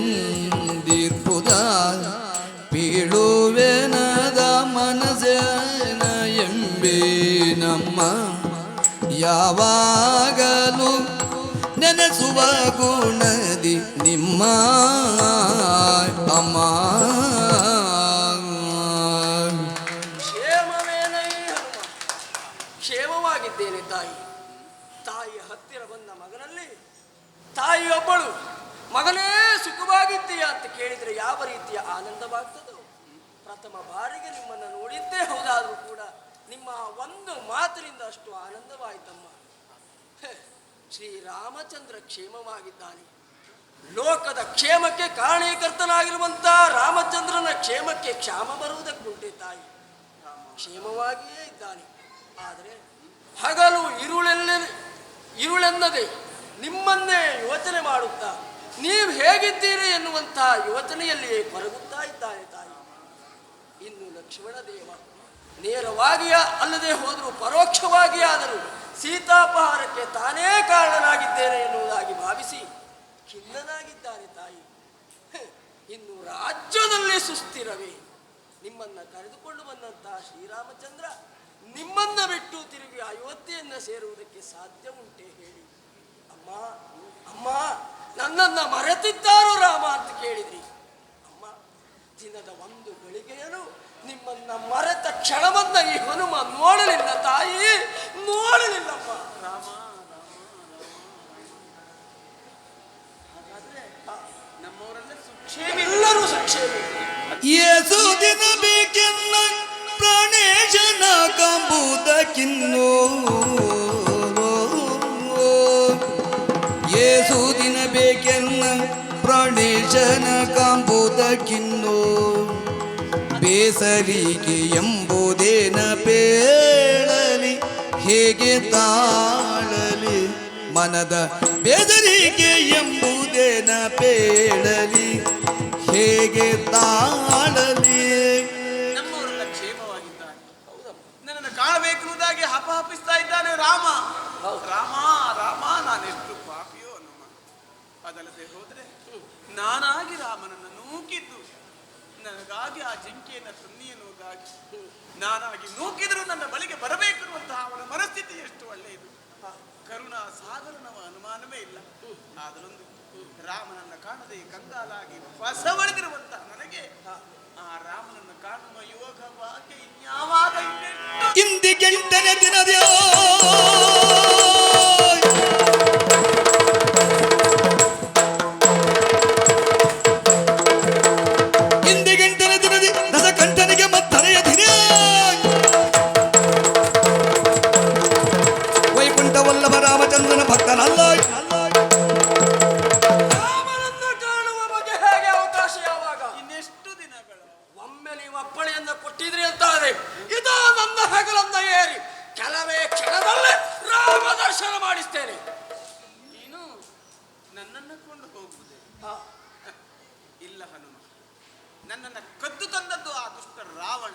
ಪೀಳುವೆನದ ಮನಸ್ಸೇನ ಎಂಬೆ ನಮ್ಮ ಯಾವಾಗಲೂ ನೆನೆಸುವ ಗುಣದಿ ನಿಮ್ಮ ಅಮ್ಮ.
ಕ್ಷೇಮವೇನೈ ಹನುಮ, ಕ್ಷೇಮವಾಗಿದ್ದೇನೆ ತಾಯಿ. ತಾಯಿಯ ಹತ್ತಿರ ಬಂದ ಮಗನಲ್ಲಿ ತಾಯಿಯೊಬ್ಬಳು ಮಗನೇ ಸುಖವಾಗಿದ್ದೀಯಾ ಅಂತ ಕೇಳಿದರೆ ಯಾವ ರೀತಿಯ ಆನಂದವಾಗ್ತದೋ. ಪ್ರಥಮ ಬಾರಿಗೆ ನಿಮ್ಮನ್ನು ನೋಡಿದ್ದೇ ಹೌದಾದರೂ ಕೂಡ ನಿಮ್ಮ ಒಂದು ಮಾತಿನಿಂದ ಅಷ್ಟು ಆನಂದವಾಯಿತಮ್ಮ. ಶ್ರೀರಾಮಚಂದ್ರ ಕ್ಷೇಮವಾಗಿದ್ದಾನೆ. ಲೋಕದ ಕ್ಷೇಮಕ್ಕೆ ಕಾರಣೀಕರ್ತನಾಗಿರುವಂಥ ರಾಮಚಂದ್ರನ ಕ್ಷೇಮಕ್ಕೆ ಕ್ಷಾಮ ಬರುವುದಕ್ಕುಂಟೆ ತಾಯಿ. ಕ್ಷೇಮವಾಗಿಯೇ ಇದ್ದಾನೆ. ಆದರೆ ಹಗಲು ಇರುಳೆನ್ನದೆ ನಿಮ್ಮನ್ನೇ ಯೋಚನೆ ಮಾಡುತ್ತಾ ನೀವು ಹೇಗಿದ್ದೀರಿ ಎನ್ನುವಂಥ ಯೋಚನೆಯಲ್ಲಿಯೇ ಕೊರಗುತ್ತಾ ಇದ್ದಾನೆ ತಾಯಿ. ಇನ್ನು ಲಕ್ಷ್ಮಣ ದೇವ ನೇರವಾಗಿಯೇ ಅಲ್ಲದೆ ಹೋದರೂ ಪರೋಕ್ಷವಾಗಿ ಆದರೂ ಸೀತಾಪಹಾರಕ್ಕೆ ತಾನೇ ಕಾರಣನಾಗಿದ್ದೇನೆ ಎನ್ನುವುದಾಗಿ ಭಾವಿಸಿ ಖಿನ್ನನಾಗಿದ್ದಾನೆ ತಾಯಿ. ಇನ್ನು ರಾಜ್ಯದಲ್ಲಿ ಸುಸ್ಥಿರವೇ ನಿಮ್ಮನ್ನು ಕರೆದುಕೊಂಡು ಬಂದಂತಹ ಶ್ರೀರಾಮಚಂದ್ರ ನಿಮ್ಮನ್ನ ಬಿಟ್ಟು ತಿರುಗಿ ಅಯೋಧ್ಯೆಯನ್ನು ಸೇರುವುದಕ್ಕೆ ಸಾಧ್ಯ ಉಂಟೆ ಹೇಳಿ? ಅಮ್ಮ ಅಮ್ಮ ನನ್ನನ್ನು ಮರೆತಿದ್ದಾರೋ ರಾಮ ಅಂತ ಕೇಳಿದ್ರಿ. ಅಮ್ಮ ದಿನದ ಒಂದು ಗಳಿಗೆಯನು ನಿಮ್ಮನ್ನ ಮರೆತ ಕ್ಷಣವನ್ನ ಈ ಹನುಮ ನೋಡಲಿಲ್ಲ ತಾಯಿ, ನೋಡಲಿಲ್ಲಮ್ಮ.
ರಾಮ ಹಾಗಾದ್ರೆ ನಮ್ಮವರೆಲ್ಲ ಸುಕ್ಷೇಮಿ,
ಎಲ್ಲರೂ ಸುಕ್ಷೇಮಿ.
ಏಸು ದಿನ ಬೇಕೆನ್ನ ಪ್ರಾಣೇಶನ ಕಂಬುದಕ್ಕಿನ್ನೋ ಏಸು ದಿನ ಬೇಕೆನ್ನ ಪ್ರಾಣೇಶನ ಕಾಂಬುದಕ್ಕಿನ್ನು ಬೇಸರಿಗೆ ಎಂಬುದೇನ ಪೇಳಲಿ ಹೇಗೆ ತಾಳಲಿ ಮನದ ಬೇಸರಿಗೆ ಎಂಬುದೇನ ಪೇಳಲಿ ಹೇಗೆ ತಾಳಲಿ.
ನಮ್ಮವರೆಲ್ಲ ಕ್ಷೇಮವಾಗಿದ್ದಾರೆ. ನನ್ನನ್ನು ಕಾಣಬೇಕೆನ್ನುವುದಾಗಿ ಹಪಹಪಿಸ್ತಾ ಇದ್ದಾನೆ ರಾಮ. ರಾಮ ರಾಮ ನಾನೆಷ್ಟು ಪಾಪಿಯೋ ನಮ್ಮ. ಅದಲ್ಲದೆ ಹೋದ್ರೆ ನಾನಾಗಿ ರಾಮನನ್ನು ನೂಕಿದ್ದು ನನಗಾಗಿ ಆ ಜಿಂಕೆಯನ್ನು ತನ್ನಿ ಎನ್ನುವುದಾಗಿ ನಾನಾಗಿ ನೂಕಿದರೂ ನನ್ನ ಬಳಿಗೆ ಬರಬೇಕಿರುವಂತಹ ಅವನ ಮನಸ್ಥಿತಿ ಎಷ್ಟು ಒಳ್ಳೆಯದು. ಕರುಣಾ ಸಾಗರನವ ಅನುಮಾನವೇ ಇಲ್ಲ. ಆದರೊಂದು ರಾಮನನ್ನ ಕಾಣದೆ ಕಂಗಾಲಾಗಿ ಬಸವಳಿದಿರುವಂತಹ ನನಗೆ ಆ ರಾಮನನ್ನು ಕಾಣುವ ಯೋಗ ಭಾಗ್ಯ ಇನ್ಯಾವಾಗ
ಇಂದಿಗೆಂಟನೇ ದಿನದ ದಸಕಂಠನಿಗೆ ಮತ್ತನೆಯ ದಿನ ವೈಕುಂಠವಲ್ಲಭ ರಾಮಚಂದ್ರನ ಭಕ್ತನಲ್ಲ.
ರಾಮನನ್ನು ಕಾಣುವ ಬಗ್ಗೆ ಹೇಗೆ ಅವಕಾಶ ಯಾವಾಗ?
ಇನ್ನೆಷ್ಟು ದಿನಗಳು?
ಒಮ್ಮೆ ನೀವು ಅಪ್ಪಣೆಯನ್ನ ಕೊಟ್ಟಿದ್ರಿ ಅಂತಾದ್ರೆ ಇದು ನನ್ನ ಹೆಗಲನ್ನ ಏರಿ ಕೆಲವೇ ಕ್ಷಣದಲ್ಲೇ ರಾಮ ದರ್ಶನ ಮಾಡಿಸ್ತೇನೆ.
ನೀನು ನನ್ನನ್ನು ಕೊಂಡು ಹೋಗುವುದೇ? ಇಲ್ಲ ಹನುಮ, ನನ್ನನ್ನು ಕದ್ದು ತಂದದ್ದು ಆ ದುಷ್ಟ ರಾವಣ.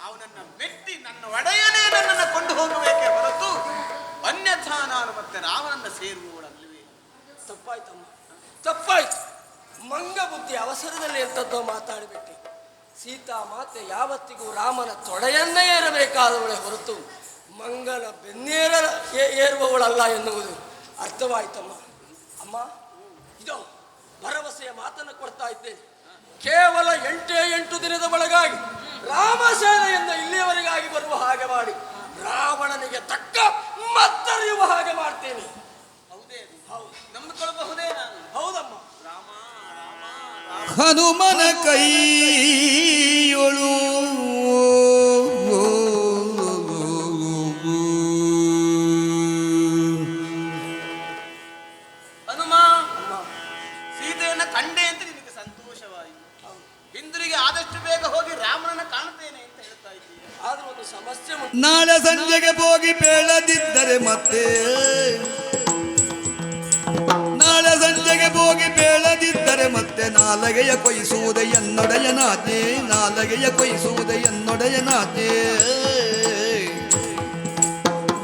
ಅವನನ್ನ ಮೆಟ್ಟಿ ನನ್ನ ಒಡೆಯನೇ ನನ್ನನ್ನು ಕೊಂಡು ಹೋಗಬೇಕೇ ಹೊರತು ಅನ್ಯಥಾ ನಾನು ಮತ್ತೆ ರಾವಣನ್ನ ಸೇರುವವಳಲ್ಲವೇ.
ತಪ್ಪಾಯ್ತಮ್ಮ, ತಪ್ಪಾಯ್ತು. ಮಂಗ ಬುದ್ಧಿ ಅವಸರದಲ್ಲಿ ಎಂಥದ್ದೋ ಮಾತಾಡಿಬಿಟ್ಟೆ. ಸೀತಾ ಮಾತೆ ಯಾವತ್ತಿಗೂ ರಾಮನ ತೊಡೆಯನ್ನೇ ಏರಬೇಕಾದವಳೆ ಹೊರತು ಮಂಗನ ಬೆನ್ನೇರ ಏರುವವಳಲ್ಲ ಎನ್ನುವುದು ಅರ್ಥವಾಯ್ತಮ್ಮ. ಅಮ್ಮ, ಇದು ಭರವಸೆಯ ಮಾತನ್ನು ಕೊಡ್ತಾ ಇದ್ದೇನೆ. ಕೇವಲ 8 ದಿನದ ಒಳಗಾಗಿ ರಾಮಸೇನೆಯನ್ನು ಇಲ್ಲಿಯವರೆಗಾಗಿ ಬರುವ ಹಾಗೆ ಮಾಡಿ ರಾವಣನಿಗೆ ತಕ್ಕ ಮತ್ತರಿಯುವ ಹಾಗೆ ಮಾಡ್ತೇನೆ.
ಹೌದೇ? ನಂಬಿಕೊಳ್ಳಬಹುದೇ ನಾನು?
ಹೌದಮ್ಮ.
ರಾಮ ರಾಮ
ಹನುಮನ ಕೈಯೊಳು
ಹನುಮ, ಸೀತೆಯನ್ನ ಕಂಡೆ ಅಂತ ನಿನಗೆ ಸಂತೋಷವಾಯಿತು. ಹಿಂದಿರುಗಿ ಆದಷ್ಟು ಬೇಗ ಹೋಗಿ ರಾಮನನ್ನ ಕಾಣುತ್ತೇನೆ ಅಂತ ಹೇಳ್ತಾ ಇದ್ದೀಯ.
ಆದ್ರೂ ಒಂದು ಸಮಸ್ಯೆ ಉಂಟು.
ನಾಳೆ ಸಂಜೆಗೆ ಹೋಗಿ ಬೇಳದಿದ್ದರೆ ಮತ್ತೆ ನಾಳೆ ಸಂಜೆಗೆ ಹೋಗಿ ಬೇಳದಿದ್ದರೆ ಮತ್ತೆ ನಾಲಗೆಯ ಕೊಯ್ಸುವುದೇ ಎನ್ನೊಡೆಯನಾತೆ, ನಾಲಗೆಯ ಕೊಯ್ಸುವುದೇ ಎನ್ನೊಡೆಯನಾತೆ.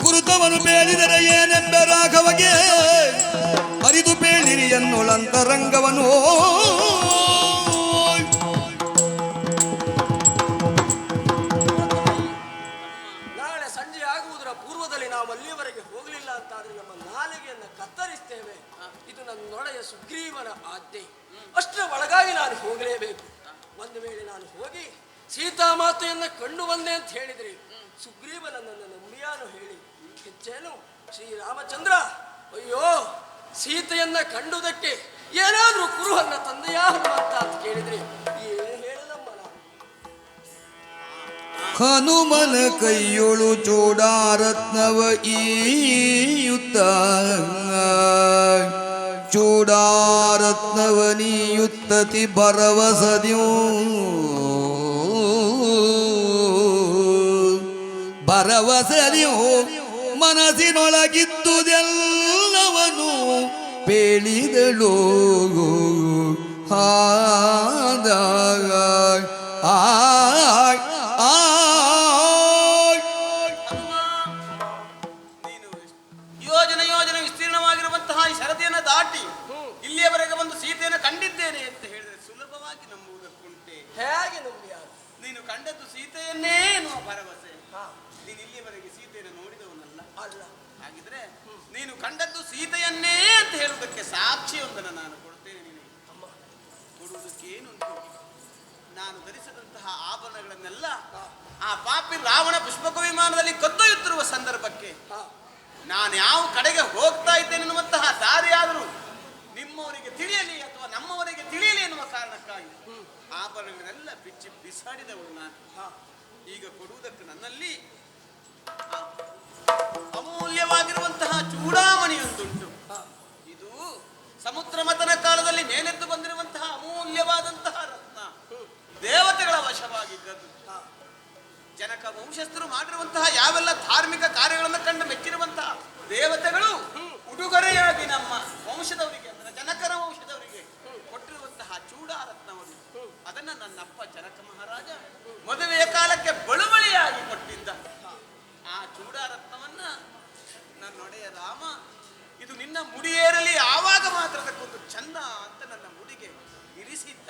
ಗುರುತವನು ಬೇಡಿದರೆ ಏನೆಂಬ ರಾಘವಗೆ ಅರಿದು ಬೇಳಿರಿ ಎನ್ನೊಳಂತರಂಗವನು.
ನಾಳೆ ಸಂಜೆ ಆಗುವುದರ ಪೂರ್ವದಲ್ಲಿ ನಾವು ಅಲ್ಲಿಯವರೆಗೆ ಹೋಗಲಿಲ್ಲ ಅಂತಾದ್ರೆ ನಮ್ಮ ನಾಲಿಗೆಯನ್ನು ಕತ್ತರಿಸ್ತೇವೆ. ಇದು ನನ್ನ ನೊಡೆಯ ಸುಗ್ರೀವನ ಆಜ್ಞೆ. ಅಷ್ಟರ ಒಳಗಾಗಿ ನಾನು ಹೋಗಲೇಬೇಕು. ಒಂದು ವೇಳೆ ನಾನು ಹೋಗಿ ಸೀತಾಮಾತೆಯನ್ನ ಕಂಡು ಬಂದೆ ಅಂತ ಹೇಳಿದ್ರಿ, ಸುಗ್ರೀವ ನನ್ನನ್ನು ನಂಬಿಯಾನು ಹೇಳಿ ಹೆಚ್ಚೇನು ಶ್ರೀರಾಮಚಂದ್ರ ಅಯ್ಯೋ ಸೀತೆಯನ್ನ ಕಂಡುದಕ್ಕೆ ಏನಾದ್ರೂ ಕುರುಹನ್ನ ತಂದೆಯಾ ಹನುಮಂತ ಅಂತ ಕೇಳಿದ್ರಿ, ಏನು ಹೇಳಲಮ್ಮ ನಾನು.
ಹನುಮನ ಕೈಯೊಳು ಚೂಡಾರತ್ನವ ಈಯುತ್ತ ಚೂಡಾರತ್ನವ ನೀಯುತ್ತತಿ ಭರವಸದ್ಯೂ ಭರವಸದ್ಯೂ ಮನಸ್ಸಿನೊಳಗಿದ್ದುದೆಲ್ಲವನು ಪೇಳಿದಳು ಹಾದಾಗ
ನೀನು ಯೋಜನೆ ವಿಸ್ತೀರ್ಣವಾಗಿರುವಂತಹ ಈ ಸರದಿಯನ್ನು ದಾಟಿ ಇಲ್ಲಿಯವರೆಗೆ ಒಂದು ಸೀತೆಯನ್ನು ಕಂಡಿದ್ದೇನೆ ಅಂತ ಹೇಳಿದ್ರೆ ಸುಲಭವಾಗಿ ನಂಬುವುದಕ್ಕುಂಟೆ.
ಹೇಗೆ ನಂಬಿಯಾರು?
ನೀನು ಕಂಡದ್ದು ಸೀತೆಯನ್ನೇ ಎನ್ನುವ ಭರವಸೆ. ನೀನು ಇಲ್ಲಿಯವರೆಗೆ ಸೀತೆಯನ್ನು ನೋಡಿದವನಲ್ಲ
ಅಲ್ಲ.
ಹಾಗಿದ್ರೆ ನೀನು ಕಂಡದ್ದು ಸೀತೆಯನ್ನೇ ಅಂತ ಹೇಳುವುದಕ್ಕೆ ಸಾಕ್ಷಿಯೊಂದನ್ನು ನಾನು ಕೊಡ್ತೇನೆ. ನಿನಗೆ ಕೊಡುವುದಕ್ಕೇನುಂಟು? ನಾನು ಧರಿಸಿದಂತಹ ಆಭರಣಗಳನ್ನೆಲ್ಲ ಆ ಪಾಪಿ ರಾವಣ ಪುಷ್ಪಕ ವಿಮಾನದಲ್ಲಿ ಕದ್ದೊಯ್ಯುತ್ತಿರುವ ಸಂದರ್ಭಕ್ಕೆ ನಾನು ಯಾವ ಕಡೆಗೆ ಹೋಗ್ತಾ ಇದ್ದೇನೆ ಎನ್ನುವಂತಹ ದಾರಿಯಾದರೂ ನಿಮ್ಮವರಿಗೆ ತಿಳಿಯಲಿ ಅಥವಾ ನಮ್ಮವರಿಗೆ ತಿಳಿಯಲಿ ಎನ್ನುವ ಕಾರಣಕ್ಕಾಗಿ ಆಭರಣಗಳನ್ನೆಲ್ಲ ಬಿಚ್ಚಿ ಬಿಸಾಡಿದವಳು ನಾನು. ಈಗ ಕೊಡುವುದಕ್ಕೆ ನನ್ನಲ್ಲಿ ಅಮೂಲ್ಯವಾಗಿರುವಂತಹ ಚೂಡಾಮಣಿಯೊಂದುಂಟು. ಇದು ಸಮುದ್ರ ಮಥನ ಕಾಲದಲ್ಲಿ ಮೇಲೆದ್ದು ಬಂದಿರುವಂತಹ ಅಮೂಲ್ಯವಾದಂತಹ ರತ್ನ ದೇವತೆಗಳ ವಶವಾಗಿದ್ದದ್ದು. ಜನಕ ವಂಶಸ್ಥರು ಮಾಡಿರುವಂತಹ ಯಾವೆಲ್ಲ ಧಾರ್ಮಿಕ ಕಾರ್ಯಗಳನ್ನು ಕಂಡು ಮೆಚ್ಚಿರುವಂತಹ ದೇವತೆಗಳು ಉಡುಗೊರೆಯಾಗಿ ನಮ್ಮ ವಂಶದವರಿಗೆ ಅಂದ್ರೆ ಜನಕರ ವಂಶದವರಿಗೆ ಕೊಟ್ಟಿರುವಂತಹ ಚೂಡಾರತ್ನವನ್ನು ಅದನ್ನ ನನ್ನಪ್ಪ ಜನಕ ಮಹಾರಾಜ ಮದುವೆಯ ಕಾಲಕ್ಕೆ ಬಳುವಳಿಯಾಗಿ ಕೊಟ್ಟಿದ್ದ. ಆ ಚೂಡಾರತ್ನವನ್ನ ನನ್ನೊಡೆಯ ರಾಮ ಇದು ನಿನ್ನ ಮುಡಿಯೇರಲಿ ಆವಾಗ ಮಾತ್ರ ಅದಕ್ಕೊಂದು ಚಂದ ಅಂತ ನನ್ನ ಮುಡಿಗೆ ಇರಿಸಿದ್ದ.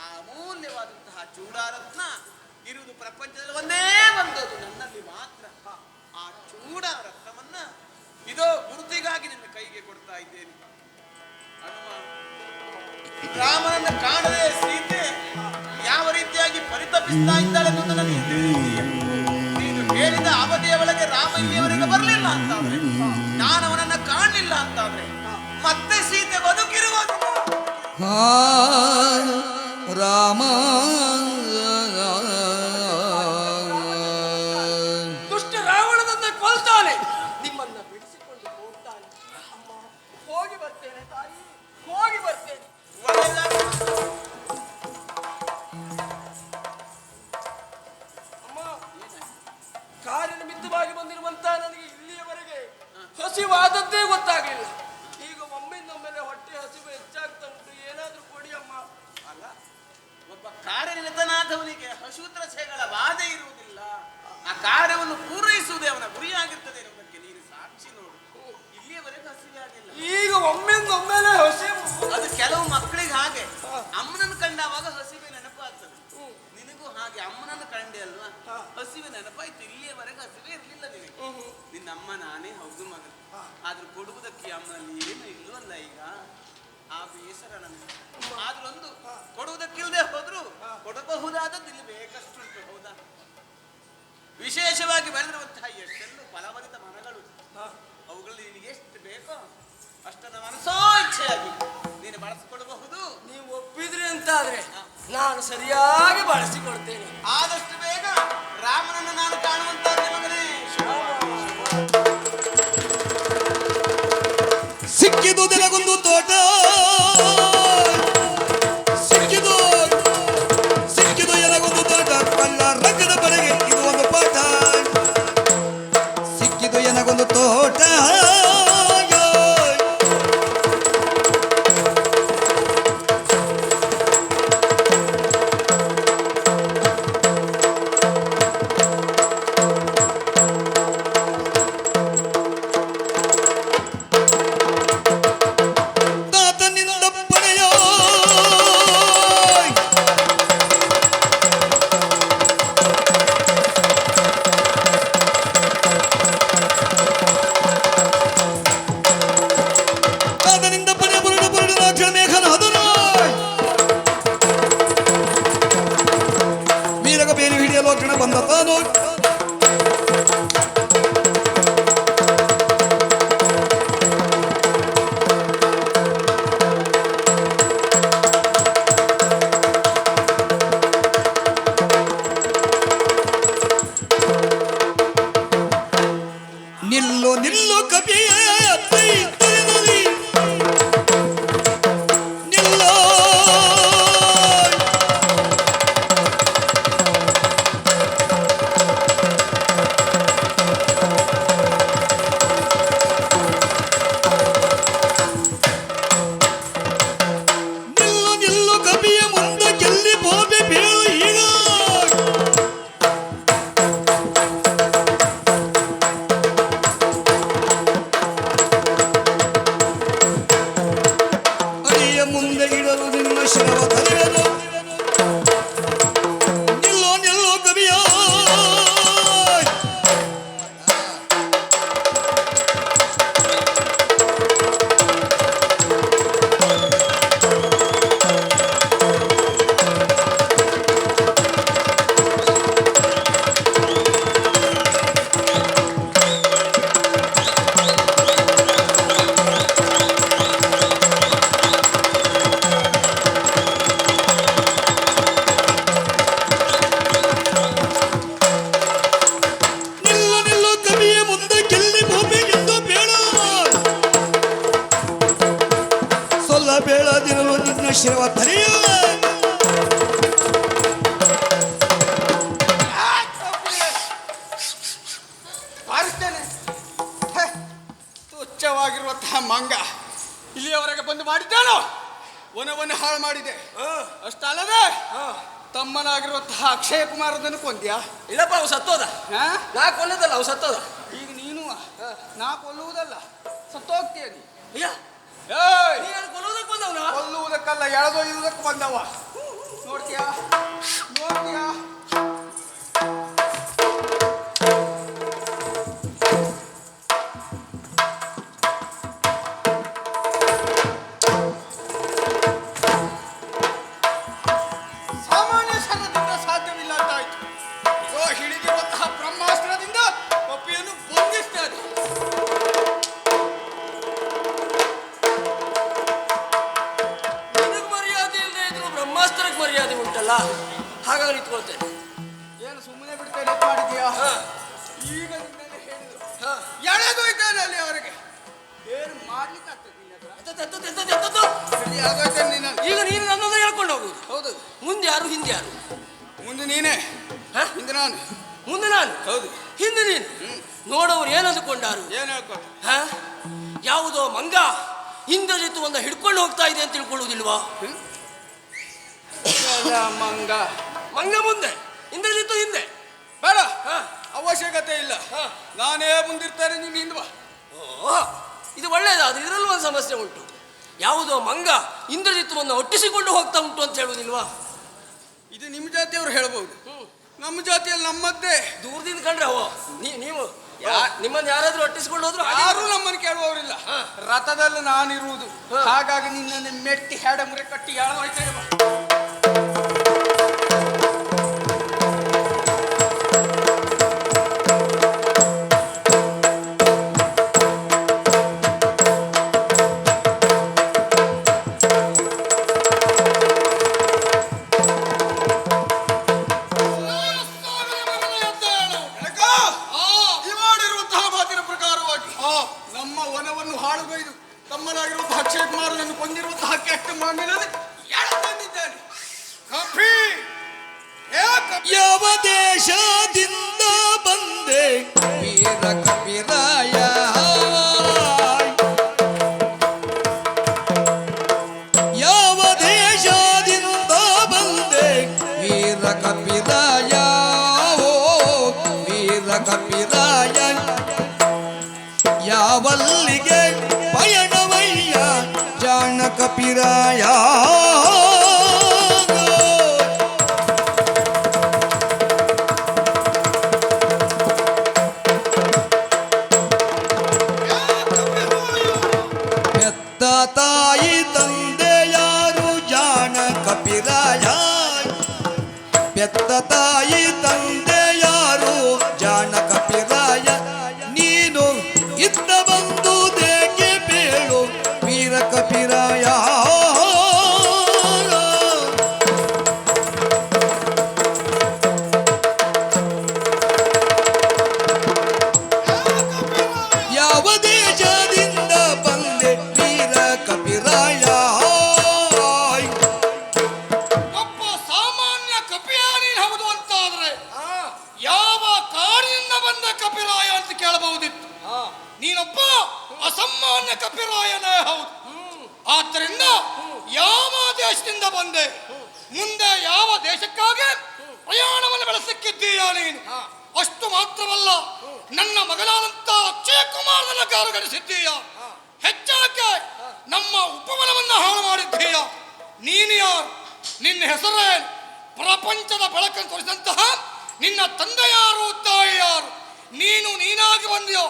ಆ ಅಮೂಲ್ಯವಾದಂತಹ ಚೂಡಾರತ್ನ ಇರುವುದು ಪ್ರಪಂಚದಲ್ಲಿ ಒಂದೇ ಒಂದದು ನನ್ನಲ್ಲಿ ಮಾತ್ರ. ಆ ಚೂಡಾರತ್ನವನ್ನ ಇದೋ ಗುರುತಿಗಾಗಿ ನಿನ್ನ ಕೈಗೆ ಕೊಡ್ತಾ ಇದ್ದೇನೆ. ಹನುಮ ರಾಮನನ್ನ ಕಾಣದೆ ಸೀತೆ ಯಾವ ರೀತಿಯಾಗಿ ಪರಿತಪಿಸ್ತಾ ಇದ್ದಾಳೆ ಅನ್ನೋದು ನನಗೆ ತಿಳಿದಿದೆಯಾ? ನೀನು ಹೇಳಿದ ಅವಧಿಯ ಒಳಗೆ ರಾಮ ಇಲ್ಲಿಯವರೆಗೆ ಬರಲಿಲ್ಲ ಅಂತಾದ್ರೆ, ನಾನು ಅವನನ್ನ ಕಾಣಲಿಲ್ಲ ಅಂತಾದ್ರೆ ಮತ್ತೆ ಸೀತೆ ಬದುಕಿರುವ
ರಾಮ
ದುಷ್ಟ ರಾವಣನನ್ನ ಕೊಲ್ತಾನೆ, ನಿಮ್ಮನ್ನ ಬಿಡಿಸಿಕೊಂಡು ಹೋಗ್ತಾನೆ. ಅಮ್ಮ ಹೋಗಿ ಬರ್ತೇನೆ ತಾಯಿ, ಹೋಗಿ ಬರ್ತೇನೆ. ಅಮ್ಮ ಕಾರ್ಯನಿಮಿತ್ತವಾಗಿ ಬಂದಿರುವಂತಹ ನನಗೆ ಇಲ್ಲಿಯವರೆಗೆ ಹಸಿವಾದದ್ದೇ ಗೊತ್ತಾಗ್ಲಿಲ್ಲ. ಈಗ ಒಮ್ಮೆಂದೊಮ್ಮೆಲೆ ಹೊಟ್ಟೆ ಹಸಿವು ಹೆಚ್ಚಾಗ್ತಾ ಉಂಟು. ಏನಾದ್ರೂ ಕೊಡಿ ಅಮ್ಮ.
ಅಲ್ಲ, ಒಬ್ಬ ಕಾರ್ಯನಿರತನಾದವನಿಗೆ ಹಶುತ್ರಸೆಗಳ ಬಾಧೆ ಇರುವುದಿಲ್ಲ. ಆ ಕಾರ್ಯವನ್ನು ಪೂರೈಸುವುದೇ ಅವನ ಗುರಿಯಾಗಿರ್ತದೆ ಎನ್ನುವುದಕ್ಕೆ ನೀನು ಸಾಕ್ಷಿ ನೋಡು. ಇಲ್ಲಿಯವರೆಗೆ ಹಸಿವೆ ಆಗಿಲ್ಲ.
ಈಗ ಒಮ್ಮೆಂದೊಮ್ಮೆಲೆ ಹಸಿವು.
ಅದು ಕೆಲವು ಮಕ್ಕಳಿಗೆ ಹಾಗೆ ಅಮ್ಮನನ್ನು ಕಂಡಾಗ ಹಸಿವೆ ನೆನಪಾಗ್ತದೆ. ನಿನಗೂ ಹಾಗೆ ಅಮ್ಮನನ್ನು ಕಂಡೆ ಅಲ್ವಾ, ಹಸಿವೆ ನೆನಪಾಯ್ತು. ಇಲ್ಲಿಯವರೆಗೆ ಹಸಿವೆ ಇರಲಿಲ್ಲ ನಿನಗೆ. ನಿನ್ನ ಅಮ್ಮ ನಾನೇ ಹೌದು ಮಗನು, ಆದ್ರೂ ಕೊಡುವುದಕ್ಕೆ ಅಮ್ಮನಲ್ಲಿ ಏನು ಇಲ್ವಲ್ಲ ಈಗ. ಆ ಬೇಸರ ನನಗೆ. ಆದ್ರೂ ಒಂದು ಕೊಡುವುದಕ್ಕಿಲ್ಲದೆ ಹೋದ್ರು ಕೊಡಬಹುದಾದದ್ದು ಇಲ್ಲಿ ಬೇಕಷ್ಟುಂಟು. ಹೌದಾ? ವಿಶೇಷವಾಗಿ ಬೆಳೆದಿರುವಂತಹ ಎಷ್ಟೆಂದು ಫಲವರಿತ ಮರಗಳು, ಅವುಗಳಲ್ಲಿ ನಿನಗೆ ಎಷ್ಟು ಬೇಕೋ ಅಷ್ಟನ್ನು ಮನಸೋ ಇಚ್ಛೆಯಾಗಿ ನೀನು ಬಳಸಿಕೊಳ್ಳಬಹುದು.
ನೀವು ಒಪ್ಪಿದ್ರಿ ಅಂತಾದ್ರೆ ನಾನು ಸರಿಯಾಗಿ ಬಳಸಿಕೊಡ್ತೇನೆ.
ಆದಷ್ಟು ಬೇಗ ರಾಮನನ್ನು ನಾನು ಕಾಣುವಂತಾದ್ರೆ ಮಗನೇ.
ಸಿಕ್ಕಿದು ನನಗೊಂದು ತೋಟ, ಸಿಕ್ಕಿದು ನನಗೊಂದು ತೋಟ, ಕಳ್ಳ ರಂಗದ ಬರೆಗೆ ಇದು ಒಂದು ಪಾಠ. ಸಿಕ್ಕಿದು ನನಗೊಂದು ತೋಟ, ಬಂದ ತಾನು ನಿಲ್ಲು ನಿಲ್ಲು ಕಪಿಯ ನಿಲ್ಲೋ
ವನವನ್ನು ಹಾಳು ಮಾಡಿದೆ. ಅಷ್ಟಲ್ಲದೆ ತಮ್ಮನಾಗಿರುವಂತಹ ಅಕ್ಷಯ ಕುಮಾರನನ್ನು ಕೊಂದ್ಯಾ?
ಇಲ್ಲಪ್ಪ, ಅವು ಸತ್ತೋದ. ನಾ ಕೊಲ್ಲದಲ್ಲ, ಅವು ಸತ್ತೋದ.
ಈಗ ನೀನು ನಾ ಕೊಲ್ಲುವುದಲ್ಲ, ಸತ್ತೋಗ್ತೀಯ ನೀ.
ಅಯ್ಯ,
ಏಯ್!
ನೀನು ಕೊಲ್ಲುವುದಕ್ಕೆ ಬಂದವನ?
ಕೊಲ್ಲುವುದಕ್ಕಲ್ಲ, ಎಳೆದೊಯ್ಯುವುದಕ್ಕೆ ಬಂದವ. ನೋಡ್ತೀಯಾ ನೋಡ್ತೀಯಾ? ಸಾಮಾನ್ಯ ಶರದಿಂದ ಸಾಧ್ಯವಿಲ್ಲ ಅಂತಾಯ್ತು. ಹಿಡಿದಿರುವಂತಹ ಬ್ರಹ್ಮಾಸ್ತ್ರದಿಂದ ಕಪಿಯನ್ನು ಬಂಧಿಸ್ತೇನೆ.
ನಿನಗೆ ಮರ್ಯಾದೆ ಇಲ್ಲದೆ ಇದ್ರು ಬ್ರಹ್ಮಾಸ್ತ್ರಕ್ಕೆ ಮರ್ಯಾದೆ ಉಂಟಲ್ಲ, ಹಾಗಾಗಿ ನಿಂತ್ಕೊಳ್ತೇನೆ.
ಏನು ಸುಮ್ಮನೆ ಬಿಡ್ತೇನೆ ಮಾಡಿದ್ಯಾ? ಈಗ ನಿನ್ನೆಲ್ಲ ಹೇಳಿದ್ರು, ಎಳೆದೊಯ್ತೇನೆ ಅಲ್ಲಿ ಅವರಿಗೆ. ಏನು ಮಾಡ್ಲಿಕ್ಕೆ ಆಗ್ತದೆ ನಿನ್ನ ಹತ್ರ? ಎಳೆದೊಯ್ತೇನೆ ನಿನ್ನನ್ನು.
ಈಗ ನೀನು ನನ್ನನ್ನು ಹೇಳ್ಕೊಂಡು ಹೋಗುದು.
ಹೌದು.
ಮುಂದೆ ಯಾರು, ಹಿಂದೆ ಯಾರು?
ಮುಂದೆ ನೀನೇ, ಹಿಂದೆ ನಾನು.
ಮುಂದೆ ನಾನು,
ಹೌದು.
ಹಿಂದೆ ನೀನು. ನೋಡೋರು ಏನಂದುಕೊಂಡಾರು?
ಏನು ಹೇಳ್ಕೊಂಡು?
ಯಾವುದೋ ಮಂಗ ಇಂದ್ರಜಿತ್ತು ಒಂದು ಹಿಡ್ಕೊಂಡು ಹೋಗ್ತಾ ಇದೆ ಅಂತ ತಿಳ್ಕೊಳ್ಳುವುದಿಲ್ವಾ?
ಮಂಗ
ಮಂಗ ಮುಂದೆ, ಇಂದ್ರಜಿತ್ತು ಹಿಂದೆ.
ಬೇಡ, ಅವಶ್ಯಕತೆ ಇಲ್ಲ. ನಾನೇ ಮುಂದಿರ್ತೇನೆ, ನೀನು ಹಿಂದ್ವಾ.
ಓ, ಇದು ಒಳ್ಳೆಯದಾದ್ರೆ ಇದರಲ್ಲೂ ಒಂದು ಸಮಸ್ಯೆ ಉಂಟು. ಯಾವುದೋ ಮಂಗ ಇಂದ್ರಜಿತ್ತುವನ್ನು ಒಟ್ಟಿಸಿಕೊಂಡು ಹೋಗ್ತಾ ಉಂಟು ಅಂತ ಹೇಳುವುದಿಲ್ವಾ?
ಇದು ನಿಮ್ಮ ಜಾತಿಯವರು ಹೇಳ್ಬೋದು. ನಮ್ಮ ಜಾತಿಯಲ್ಲಿ ನಮ್ಮದ್ದೇ.
ದೂರದಿಂದ ಕಂಡ್ರೆ ನೀವು ನಿಮ್ಮನ್ನು ಯಾರಾದ್ರೂ ಒಟ್ಟಿಸಿಕೊಂಡು ಹೋದ್ರು
ಯಾರು ನಮ್ಮನ್ನು ಕೇಳುವವರಿಲ್ಲ. ರಥದಲ್ಲಿ ನಾನಿರುವುದು, ಹಾಗಾಗಿ ನಿನ್ನನ್ನು ಮೆಟ್ಟಿ ಹೆಡ ಮುರೆ ಕಟ್ಟಿ ಎಳೆದೊಯ್ತೇನೆ. ನಮ್ಮ ವನವನ್ನು ಹಾಳುಗೈದು ತಮ್ಮನಾಗಿರುವಂತಹ ಅಕ್ಷಯ ಕುಮಾರನನ್ನು ಕೊಂದಿರುವಂತಹ ಕೆಟ್ಟ ಮಾಮಿನಲ್ಲಿ ಎಳೆದಂದಿದ್ದಾನೆ. ಕಪಿ,
ಯಾವ ದೇಶದಿಂದ ಬಂದೆ ವೀರ ಕಪಿರಾಯ? ಯಾವ ದೇಶದಿಂದ ಬಂದೆ ವೀರ ಕಪಿರಾಯ? ಓ ವೀರ ಕಪಿರಾಯ, ಯಾವಲ್ಲಿಗೆ ಪಯಣವಯ್ಯ ಜಾಣ ಕಪಿರಾಯ? ಹೆತ್ತ ತಾಯಿ ತಂದೆ ಯಾರು ಜಾಣ ಕಪಿರಾಯ? ಹೆತ್ತ ತಾಯಿ ತಂದೆ ಯಾರು ಜಾಣ ಕಪಿರಾಯ? ನೀನು ಇತ್ತ ಬಂದು ದೇಕೆ ಬೇಳು ವೀರ ಕಪಿರಾಯ? ಯಾವ ದೇಶದಿಂದ ಬಂದೆ ವೀರ ಕಪಿರಾಯ?
ಒಬ್ಬ ಸಾಮಾನ್ಯ ಕಪಿಯ ನೀನು ಹೌದು ಅಂತಾದ್ರೆ ಯಾವ ಕಾಡಿನಿಂದ ಬಂದ ಕಪಿರಾಯ ಅಂತ ಕೇಳಬಹುದಿತ್ತು. ನೀನೊಬ್ಬ ಅಸಾಮಾನ್ಯ ಕಪಿರಾಯನೇ ಹೌದು. ಆದ್ದರಿಂದ ಯಾವ ದೇಶದಿಂದ ಬಂದೆ, ಮುಂದೆ ಯಾವ ದೇಶಕ್ಕಾಗಿ ಪ್ರಯಾಣವನ್ನು ಬೆಳೆಸಕ್ಕಿದ್ದೀಯಾ ನೀನು? ಅಷ್ಟು ಮಾತ್ರವಲ್ಲ, ನನ್ನ ಮಗನಾದಂತ ಅಕ್ಷಯ ಕುಮಾರನನ್ನು ಕಾರುಗಣಿಸಿದ್ದೀಯ. ಹೆಚ್ಚಳಕ್ಕೆ ನಮ್ಮ ಉಪವನವನ್ನು ಹಾಳು ಮಾಡಿದ್ದೀಯ. ನೀನು ಯಾರು? ನಿನ್ನ ಹೆಸರೇನು? ಪ್ರಪಂಚದ ಬೆಳಕನ್ನು ತೋರಿಸಿದಂತಹ ನಿನ್ನ ತಂದೆ ಯಾರು, ತಾಯಿ ಯಾರು? ನೀನು ನೀನಾಗಿ ಬಂದಿಯೋ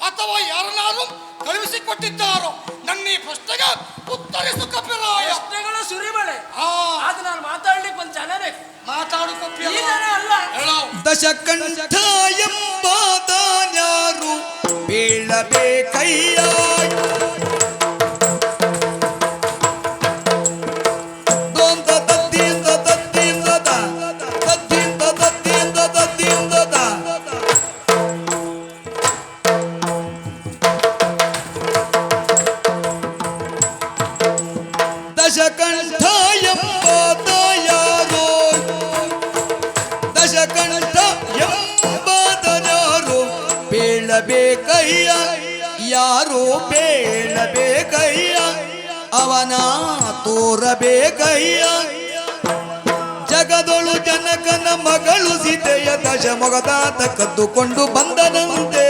ಅಥವಾ ಯಾರನ್ನಾರು ಕಳುಹಿಸಿಕೊಟ್ಟಿದ್ದಾರೋ? ನನ್ನ ಈ ಪ್ರಶ್ನೆಗೆ ಉತ್ತರಿಸು ಕಪಿರಾಯ.
ಪ್ರಶ್ನೆಗಳ ಸುರಿಮಳೆ. ಅದು ನಾನು ಮಾತಾಡ್ಲಿಕ್ಕೆ ಒಂದು ಜನ ಬೇಕು.
ಮಾತಾಡು ಕಪಿ
ಅಲ್ಲ.
ಹೇಳೋ.
ದಶಕಂಠ ಎಂಬಾದಾನ್ಯಾರು ಬೀಳಬೇಕಯ್ಯ. ದೊಂದ ತದ್ದಿಂದ ತದ್ದಿಂದ ತದ್ದಿಂದ ತದ್ದಿಂದ ತದ್ದಿಂದ ದಶಕಂಠ ಎಂಬಾದಾಯಾರು, ದಶಕಂಠ ಎಂಬಾದನಾರು ಬೀಳಬೇಕಯ್ಯ. ಯಾರು ಬೇಳಬೇಕಯ್ಯ? ಅವನ ತೋರಬೇಕಯ್ಯ. ಜಗದೊಳು ಜನಕನ ಮಗಳು ಸೀತೆಯ ದಶಮೊಗದಾತ ಕದ್ದುಕೊಂಡು ಬಂದನಂತೆ.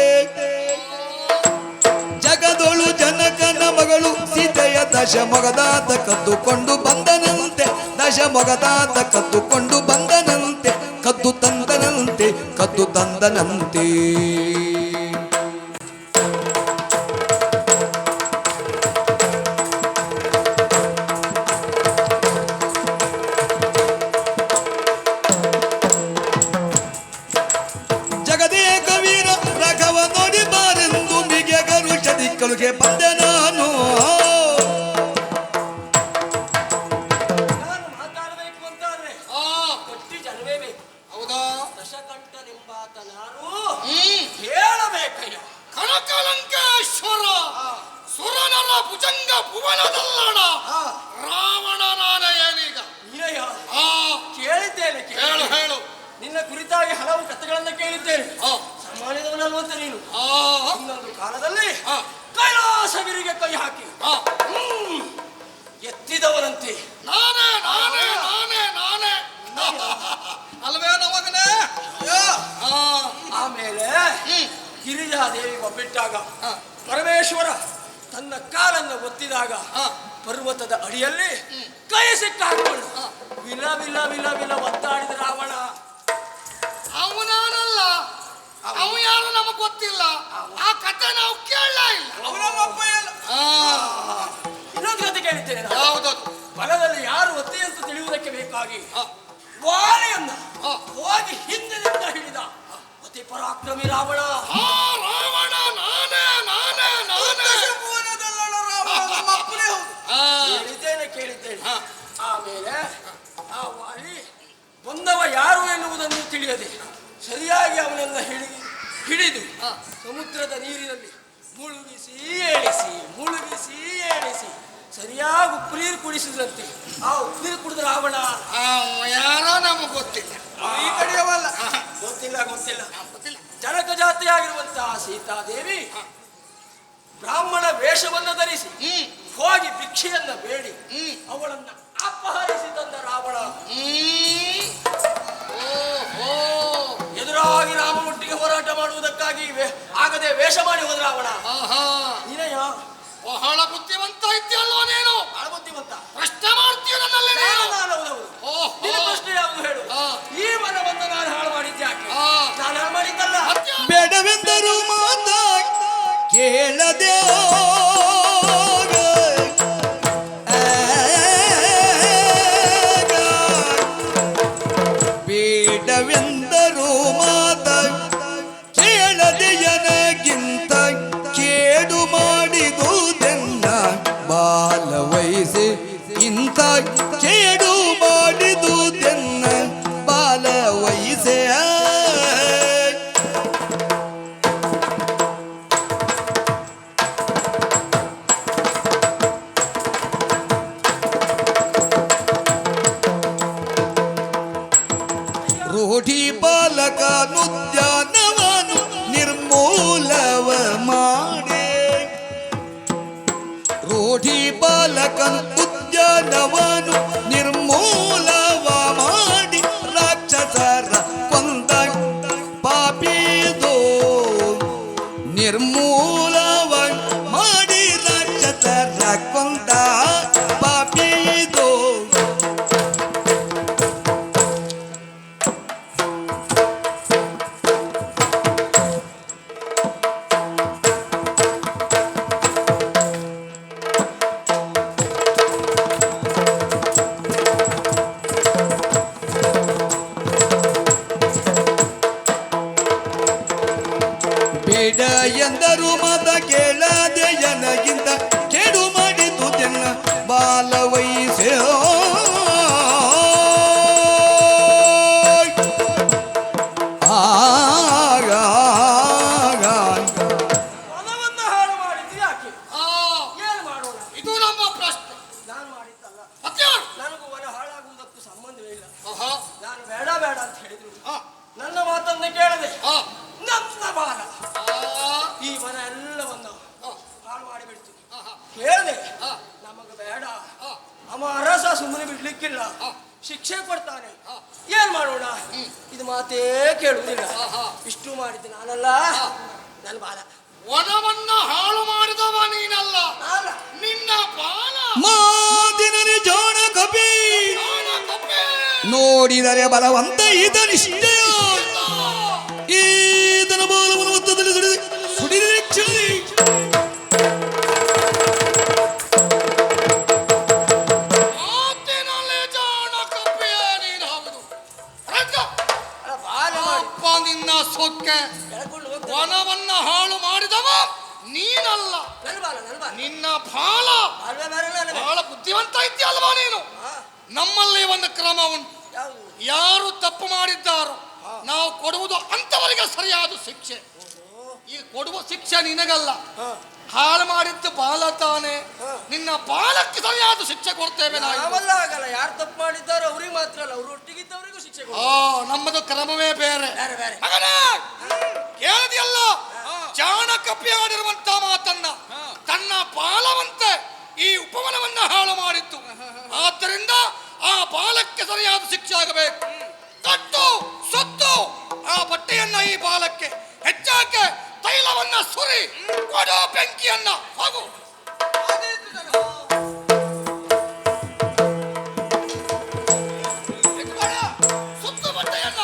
ಜಗದೊಳು ಜನಕನ ಮಗಳು ಸೀತೆಯ ದಶಮೊಗದಾತ ಕದ್ದುಕೊಂಡು ಬಂದನಂತೆ. ದಶಮೊಗದಾತ ಕದ್ದುಕೊಂಡು ಬಂದನಂತೆ. ಕದ್ದು ತಂದನಂತೆ, ಕದ್ದು ತಂದನಂತೆ. ಕಲುಗೆ ಬಂದೆ ನಾನು.
ಮಾತಾಡಬೇಕು ಅಂತಾದ್ರೆ ಗಟ್ಟಿ ಜನವೇ ಬೇಕು.
ಹೌದಾ?
ದಶಕಂಠನೆಂಬಾತನಾರು ಹೇಳಬೇಕಯ್ಯ.
ಕನಕಲಂಕೇಶ್ವರ ಸುರನರ ಭುಜಂಗ ಭುವನದಲ್ಲಣ ರಾವಣ ನಾನೇ ಏನೀಗ.
ನೀನಯ್ಯ ಕೇಳಿದ್ದೇನೆ.
ಹೇಳು ಹೇಳು.
ನಿನ್ನ ಕುರಿತಾಗಿ ಹಲವು ಕಥೆಗಳನ್ನ ಕೇಳಿದ್ದೇನೆ. ಸಾಮಾನ್ಯದವನಲ್ವಂತ ನೀನು. ಇನ್ನೊಂದು ಕಾಲದಲ್ಲಿ ಕೈಲಾಸಗಿರಿಗೆ ಕೈ ಹಾಕಿ ಎತ್ತಿದವರಂತೆ
ನಾನೇ ನಾನೇ ನಾನೇ ನಾನೇ ಅಲ್ವೇನ ಮಗನೇ.
ಆಮೇಲೆ ಗಿರಿಜಾದೇವಿ ಒಬ್ಬಿಟ್ಟಾಗ ಪರಮೇಶ್ವರ ತನ್ನ ಕಾಲನ್ನು ಒತ್ತಿದಾಗ ಪರ್ವತದ ಅಡಿಯಲ್ಲಿ ಕೈ ಸಿಕ್ಕಾಕೊಂಡು ವಿಲ ವಿಲ ವಿಲ ವಿಲ ಒತ್ತಾಡಿದ ರಾವಣ.
ಅವನಾನಲ್ಲ, ಅವ ಯಾರು ನಮಗ್ ಗೊತ್ತಿಲ್ಲ. ಆ ಕಥೆ ನಾವು ಕೇಳಲೇ ಇಲ್ಲ.
ಇನ್ನೊಂದು ಕಥೆ ಕೇಳಿದ್ದೇನೆ.
ಯಾವುದದು?
ಬಲದಲ್ಲಿ ಯಾರು ಒತ್ತಿ ಅಂತ ತಿಳಿಯುವುದಕ್ಕೆ ಬೇಕಾಗಿ ವಾಲಿಯನ್ನ ಹೋಗಿ ಹಿಂದಿನಿಂದ ಹಿಡಿದ ಅತಿ ಪರಾಕ್ರಮಿ ರಾವಣ.
ರಾವಣ ನಾನೇ ನಾನೇ ನಾನೇ.
ಕೇಳಿದ್ದೇನೆ. ಆಮೇಲೆ ಆ ವಾಲಿ ಬಂದವ ಯಾರು ಎನ್ನುವುದನ್ನು ತಿಳಿಯದೆ ಸರಿಯಾಗಿ ಅವನನ್ನು ಹಿಡಿದು ಸಮುದ್ರದ ನೀರಿನಲ್ಲಿ ಮುಳುಗಿಸಿ ಏಳಿಸಿ ಮುಳುಗಿಸಿ ಏಳಿಸಿ ಸರಿಯಾಗಿ ಉಪ್ಪು ನೀರು ಕುಡಿಸಿದ್ರಂತೆ. ಆ ಉಪ್ಪು ನೀರು ಕುಡಿದ ರಾವಣ
ಯಾರೋ ನಮಗ್ ಗೊತ್ತಿಲ್ಲ.
ಈ ಕಡೆಯವಲ್ಲ. ಗೊತ್ತಿಲ್ಲ ಗೊತ್ತಿಲ್ಲ. ಜನಕ ಜಾತಿಯಾಗಿರುವಂತಹ ಸೀತಾದೇವಿ ಬ್ರಾಹ್ಮಣ ವೇಷವನ್ನು ಧರಿಸಿ ಹೋಗಿ ಭಿಕ್ಷೆಯನ್ನ ಬೇಡಿ ಅವಳನ್ನ ಅಪಹರಿಸಿ ತಂದ ರಾವಣ. ಎದುರಾಗಿ ರಾಮಮೂರ್ತಿಗೆ ಹೋರಾಟ ಮಾಡುವುದಕ್ಕಾಗಿ ಆಗದೆ ವೇಷ ಮಾಡಿ ಹೋದ ರಾವಣ. ನೀನಯ್ಯ
ಬಹಳ ಬುದ್ಧಿವಂತ ಇದ್ಯಲ್ವ ನೀನು.
ಬಹಳ ಬುದ್ಧಿವಂತ.
ಪ್ರಶ್ನೆ ಮಾಡ್ತೀಯ ನನ್ನಲ್ಲಿ ನೀನು.
ನಿನ್ನ ಪ್ರಶ್ನೆ ಯಾವುದು ಹೇಳು. ಈ ವನವನ್ನು ನಾನು ಹಾಳು ಮಾಡಿದ್ದೆ ಯಾಕೆ? ನಾನು ಹಾಳು ಮಾಡಿದ್ದಲ್ಲ.
ಬೇಡವೆಂದರು ಮಾತ ಕೇಳದೆ ಬೇಡವೆಂದರು ಮಾತ ಕೇಳದೆಯನಗಿಂತ ಕೇಡು ಮಾಡಿದುದೆನ್ನ ಬಾಲ ವಯಸ್ಸೆ ಇಂಥ ಕೇಡು ಮಾಡಿದುದೆನ್ನ ಬಾಲ ವಯಸ್ಸೆ. ರೂಢಿ ಬಾಲಕನುದ್ಯಾನವನು ನಿರ್ಮೂಲವ ಮಾಡಿ. ರೂಢಿ ಬಾಲಕನು ಉದ್ಯಾನವನು ನಿರ್ಮೂಲವ ಮಾಡಿ ರಾಕ್ಷಸರ ಕೊಂದ ಪಾಪಿದೋ. ನಿರ್ಮೂಲವ ಮಾಡಿ ರಾಕ್ಷಸರ ಕೊಂದ ಪಾಪಿದೋ. ಬೇಡ ಎಂದರು ಮತ ಕೇಳದೆ ನನಗಿಂತ ಕೇಡು ಮಾಡಿದುದೆನ್ನ ಬಾಲ ವಯಸ್ಸೆ.
ವನವನ್ನು ಹಾಳು ಮಾಡಿದ್ದು ಯಾಕೆ? ಏನು ಮಾಡೋಣ?
ಇದು ನಮ್ಮ ಪ್ರಶ್ನೆ.
ನಾನು ಮಾಡಿದ್ದಲ್ಲ.
ಮತ್ಯಾರು?
ನನಗೂ ವನ ಹಾಳಾಗುವುದಕ್ಕೂ ಸಂಬಂಧವೇ ಇಲ್ಲ. ನಾನು ಬೇಡ ಬೇಡ ಅಂತ ಹೇಳಿದ್ರು ನನ್ನ ಮಾತನ್ನು ಕೇಳದೆ ನನ್ನ ಬಾಲ ಈ ವನ ಎಲ್ಲವನ್ನು ಹಾಳು ಮಾಡಿಬಿಡ್ತು. ಕೇಳದೆ ನಮಗೆ ಬೇಡ ಶಿಕ್ಷೆ ಕೊಡ್ತಾನೆ. ಏನ್ ಮಾಡೋಣ? ಇದು ಮಾತೇ ಕೇಳುವುದಿಲ್ಲ. ಇಷ್ಟು ಮಾಡಿದ್ದು ನಾನಲ್ಲ, ನನ್ನ ಬಾಲ.
ವನವನ್ನ ಹಾಳು ಮಾಡಿದವ ನೀನಲ್ಲ, ನಿನ್ನ ಬಾಲ.
ಮಾತಿನ ಜಾಣ ಕಪಿ ನೋಡಿದರೆ ಬಲವಂತ ಈತನಿಷ್ಟೇ. ಈತನ ಬಾಲವನ್ನು ಒತ್ತದಲ್ಲಿ ಸುಡಿದರೆ ಚಳಿ.
ಮಾತಿನಲ್ಲಿ ಜಾಣ ಕಪ್ಪಿಯ ನೀನು. ಹೌದು ಅಪ್ಪ, ನಿನ್ನ ಸೊಕ್ಕೆ. ವನವನ್ನ ಹಾಳು ಮಾಡಿದವ ನೀನಲ್ಲ, ನಿನ್ನ ಬಾಲ. ಬಹಳ ಬುದ್ಧಿವಂತ ಇದ್ದೀಯಲ್ವಾ ನೀನು. ನಮ್ಮಲ್ಲಿ ಒಂದು ಕ್ರಮ ಉಂಟು. ಯಾರು ತಪ್ಪು ಮಾಡಿದ್ದಾರೋ ನಾವು ಕೊಡುವುದು ಅಂತವರಿಗೆ ಸರಿಯಾದ ಶಿಕ್ಷೆ. ಈ ಕೊಡುವ ಶಿಕ್ಷೆ ನಿನಗಲ್ಲ, ಹಾಳು ಮಾಡಿದ್ದು ಬಾಲ ತಾನೆ. ನಿನ್ನ ಬಾಲಕ್ಕೆ ಸರಿಯಾದ ಶಿಕ್ಷೆ ಕೊಡ್ತೇವೆ ನಾವು.
ಆಗಲ್ಲ, ಯಾರು ತಪ್ಪು ಮಾಡಿದ್ದಾರೋ ಅವ್ರಿಗೆ ಮಾತ್ರ ಅಲ್ಲ, ಅವ್ರು ಒಟ್ಟಿಗಿದ್ದವರಿಗೂ ಶಿಕ್ಷೆ.
ನಮ್ಮದು ಕ್ರಮವೇ ಬೇರೆ. ಕೇಳಿದೆಯಲ್ಲ, ಜಾಣ ಕಪ್ಪಿ ಆಡಿರುವಂತ ಮಾತನ್ನ ತನ್ನ ಬಾಲವಂತೆ ಈ ಉಪವನವನ್ನ ಹಾಳು ಮಾಡಿತ್ತು. ಆದ್ದರಿಂದ ಆ ಬಾಲಕ್ಕೆ ಸರಿಯಾದ ಶಿಕ್ಷೆ ಆಗಬೇಕು. ಕಟ್ಟು ಸೊತ್ತು ಆ ಬಟ್ಟೆಯನ್ನ ಈ ಬಾಲಕ್ಕೆ ಹೆಚ್ಚಾಕೆ ತೈಲವನ್ನ ಸುರಿ ಕೊಡೋ ಬೆಂಕಿಯನ್ನ ಹೋಗು. ಸುತ್ತು ಬಟ್ಟೆಯನ್ನ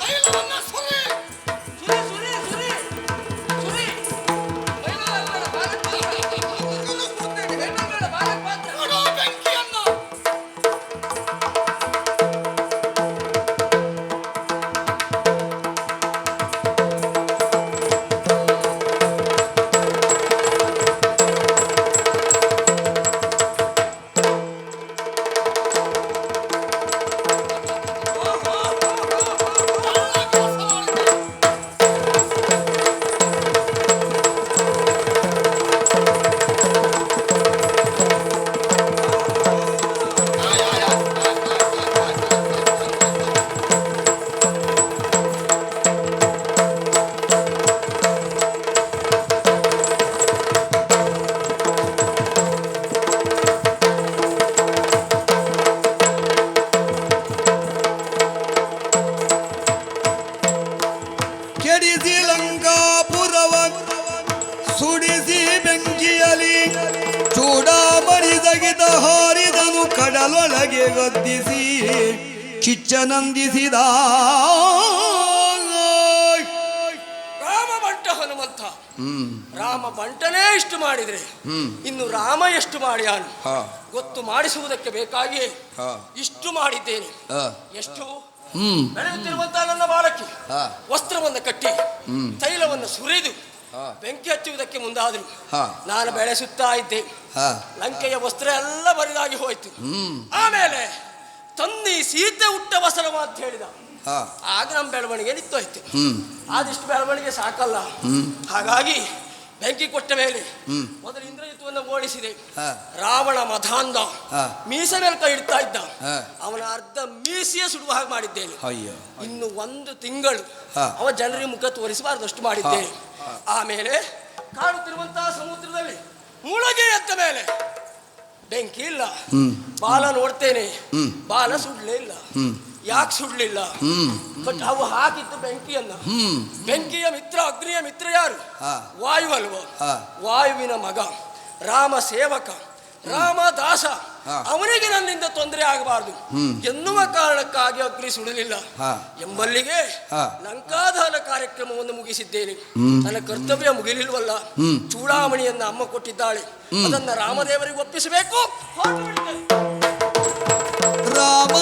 ತೈಲವನ್ನ ಸುರಿ. ಕೊಡೋ ಬೆಂಕಿಯನ್ನ.
ಕೆಡಿಸಿ ಲಂಕಾಪುರವ ಸುಡಿಸಿ ಬೆಂಕಿಯಲಿ ಚೂಡಾಮಣಿ ಸಗಿತ ಹಾರಿದನು ಕಡಲೊಳಗೆ ಗದ್ದಿಸಿ ಕಿಚ್ಚನಂದಿಸಿದ.
ರಾಮ ಬಂಟ ಹನುಮಂತ. ರಾಮ ಬಂಟನೇ ಇಷ್ಟು ಮಾಡಿದ್ರೆ ಇನ್ನು ರಾಮ ಎಷ್ಟು ಮಾಡ್ಯಾನು ಗೊತ್ತು ಮಾಡಿಸುವುದಕ್ಕೆ ಬೇಕಾಗಿ ಇಷ್ಟು ಮಾಡಿದ್ದೇನೆ. ಎಷ್ಟು ಬೆಳೆಯುತ್ತಿರುವಂತಹ ನನ್ನ ಬಾಲಕಿ ವಸ್ತ್ರವನ್ನು ಕಟ್ಟಿ ತೈಲವನ್ನು ಸುರಿದು ಬೆಂಕಿ ಹಚ್ಚುವುದಕ್ಕೆ ಮುಂದಾದ್ರು. ನಾನು ಬೆಳೆಸುತ್ತಾ ಇದ್ದೆ. ಲಂಕೆಯ ವಸ್ತ್ರ ಎಲ್ಲ ಬರಿದಾಗಿ ಹೋಯ್ತು. ಆಮೇಲೆ ತಂದಿ ಸೀತೆ ಹುಟ್ಟ ವಸನವ ಅಂತ ಹೇಳಿದ. ಆಗ ನಮ್ಮ ಬೆಳವಣಿಗೆ ನಿಂತೋಯ್ತು. ಆದಿಷ್ಟು ಬೆಳವಣಿಗೆ ಸಾಕಲ್ಲ. ಹಾಗಾಗಿ ಬೆಂಕಿ ಕೊಟ್ಟ ಮೇಲೆ ಮೊದಲು ಇಂದ್ರಜಿತವನ್ನು ಓಡಿಸಿದೆ. ರಾವಣ ಮಧಾಂಧ ಮೀಸ ಮೇಲೆ ಕೈ ಇಡ್ತಾ ಇದ್ದ. ಅವನ ಅರ್ಧ ಮೀಸೆಯ ಸುಡುವ ಹಾಗೆ ಮಾಡಿದ್ದೇನೆ. ಇನ್ನು 1 ತಿಂಗಳು ಅವ ಜನರಿಗೆ ಮುಖ ತೋರಿಸಬಾರ್ದಷ್ಟು ಮಾಡಿದ್ದೇನೆ. ಆಮೇಲೆ ಕಾಣುತ್ತಿರುವಂತಹ ಸಮುದ್ರದಲ್ಲಿ ಮುಳುಗಿ ಎದ್ದ ಮೇಲೆ ಬೆಂಕಿ ಇಲ್ಲ. ಬಾಲ ನೋಡ್ತೇನೆ, ಬಾಲ ಸುಡ್ಲೇ ಇಲ್ಲ. ಯಾಕೆ ಸುಡ್ಲಿಲ್ಲ? ಬಟ್ ಅವು ಹಾಕಿತ್ತು ಬೆಂಕಿಯನ್ನ. ಬೆಂಕಿಯ ಮಿತ್ರ, ಅಗ್ನಿಯ ಮಿತ್ರ ಯಾರು? ವಾಯು ಅಲ್ವ? ವಾಯುವಿನ ಮಗ, ರಾಮ ಸೇವಕ, ರಾಮದಾಸ. ಅವನಿಗೆ ನನ್ನಿಂದ ತೊಂದರೆ ಆಗಬಾರದು ಎನ್ನುವ ಕಾರಣಕ್ಕಾಗಿ ಅಗ್ನಿ ಸುಡಲಿಲ್ಲ ಎಂಬಲ್ಲಿಗೆ ಲಂಕಾದಹನ ಕಾರ್ಯಕ್ರಮವನ್ನು ಮುಗಿಸಿದ್ದೇನೆ. ನನ್ನ ಕರ್ತವ್ಯ ಮುಗಿಲಿಲ್ವಲ್ಲ. ಚೂಡಾಮಣಿಯನ್ನ ಅಮ್ಮ ಕೊಟ್ಟಿದ್ದಾಳೆ, ಅದನ್ನ ರಾಮದೇವರಿಗೆ ಒಪ್ಪಿಸಬೇಕು.
ರಾಮ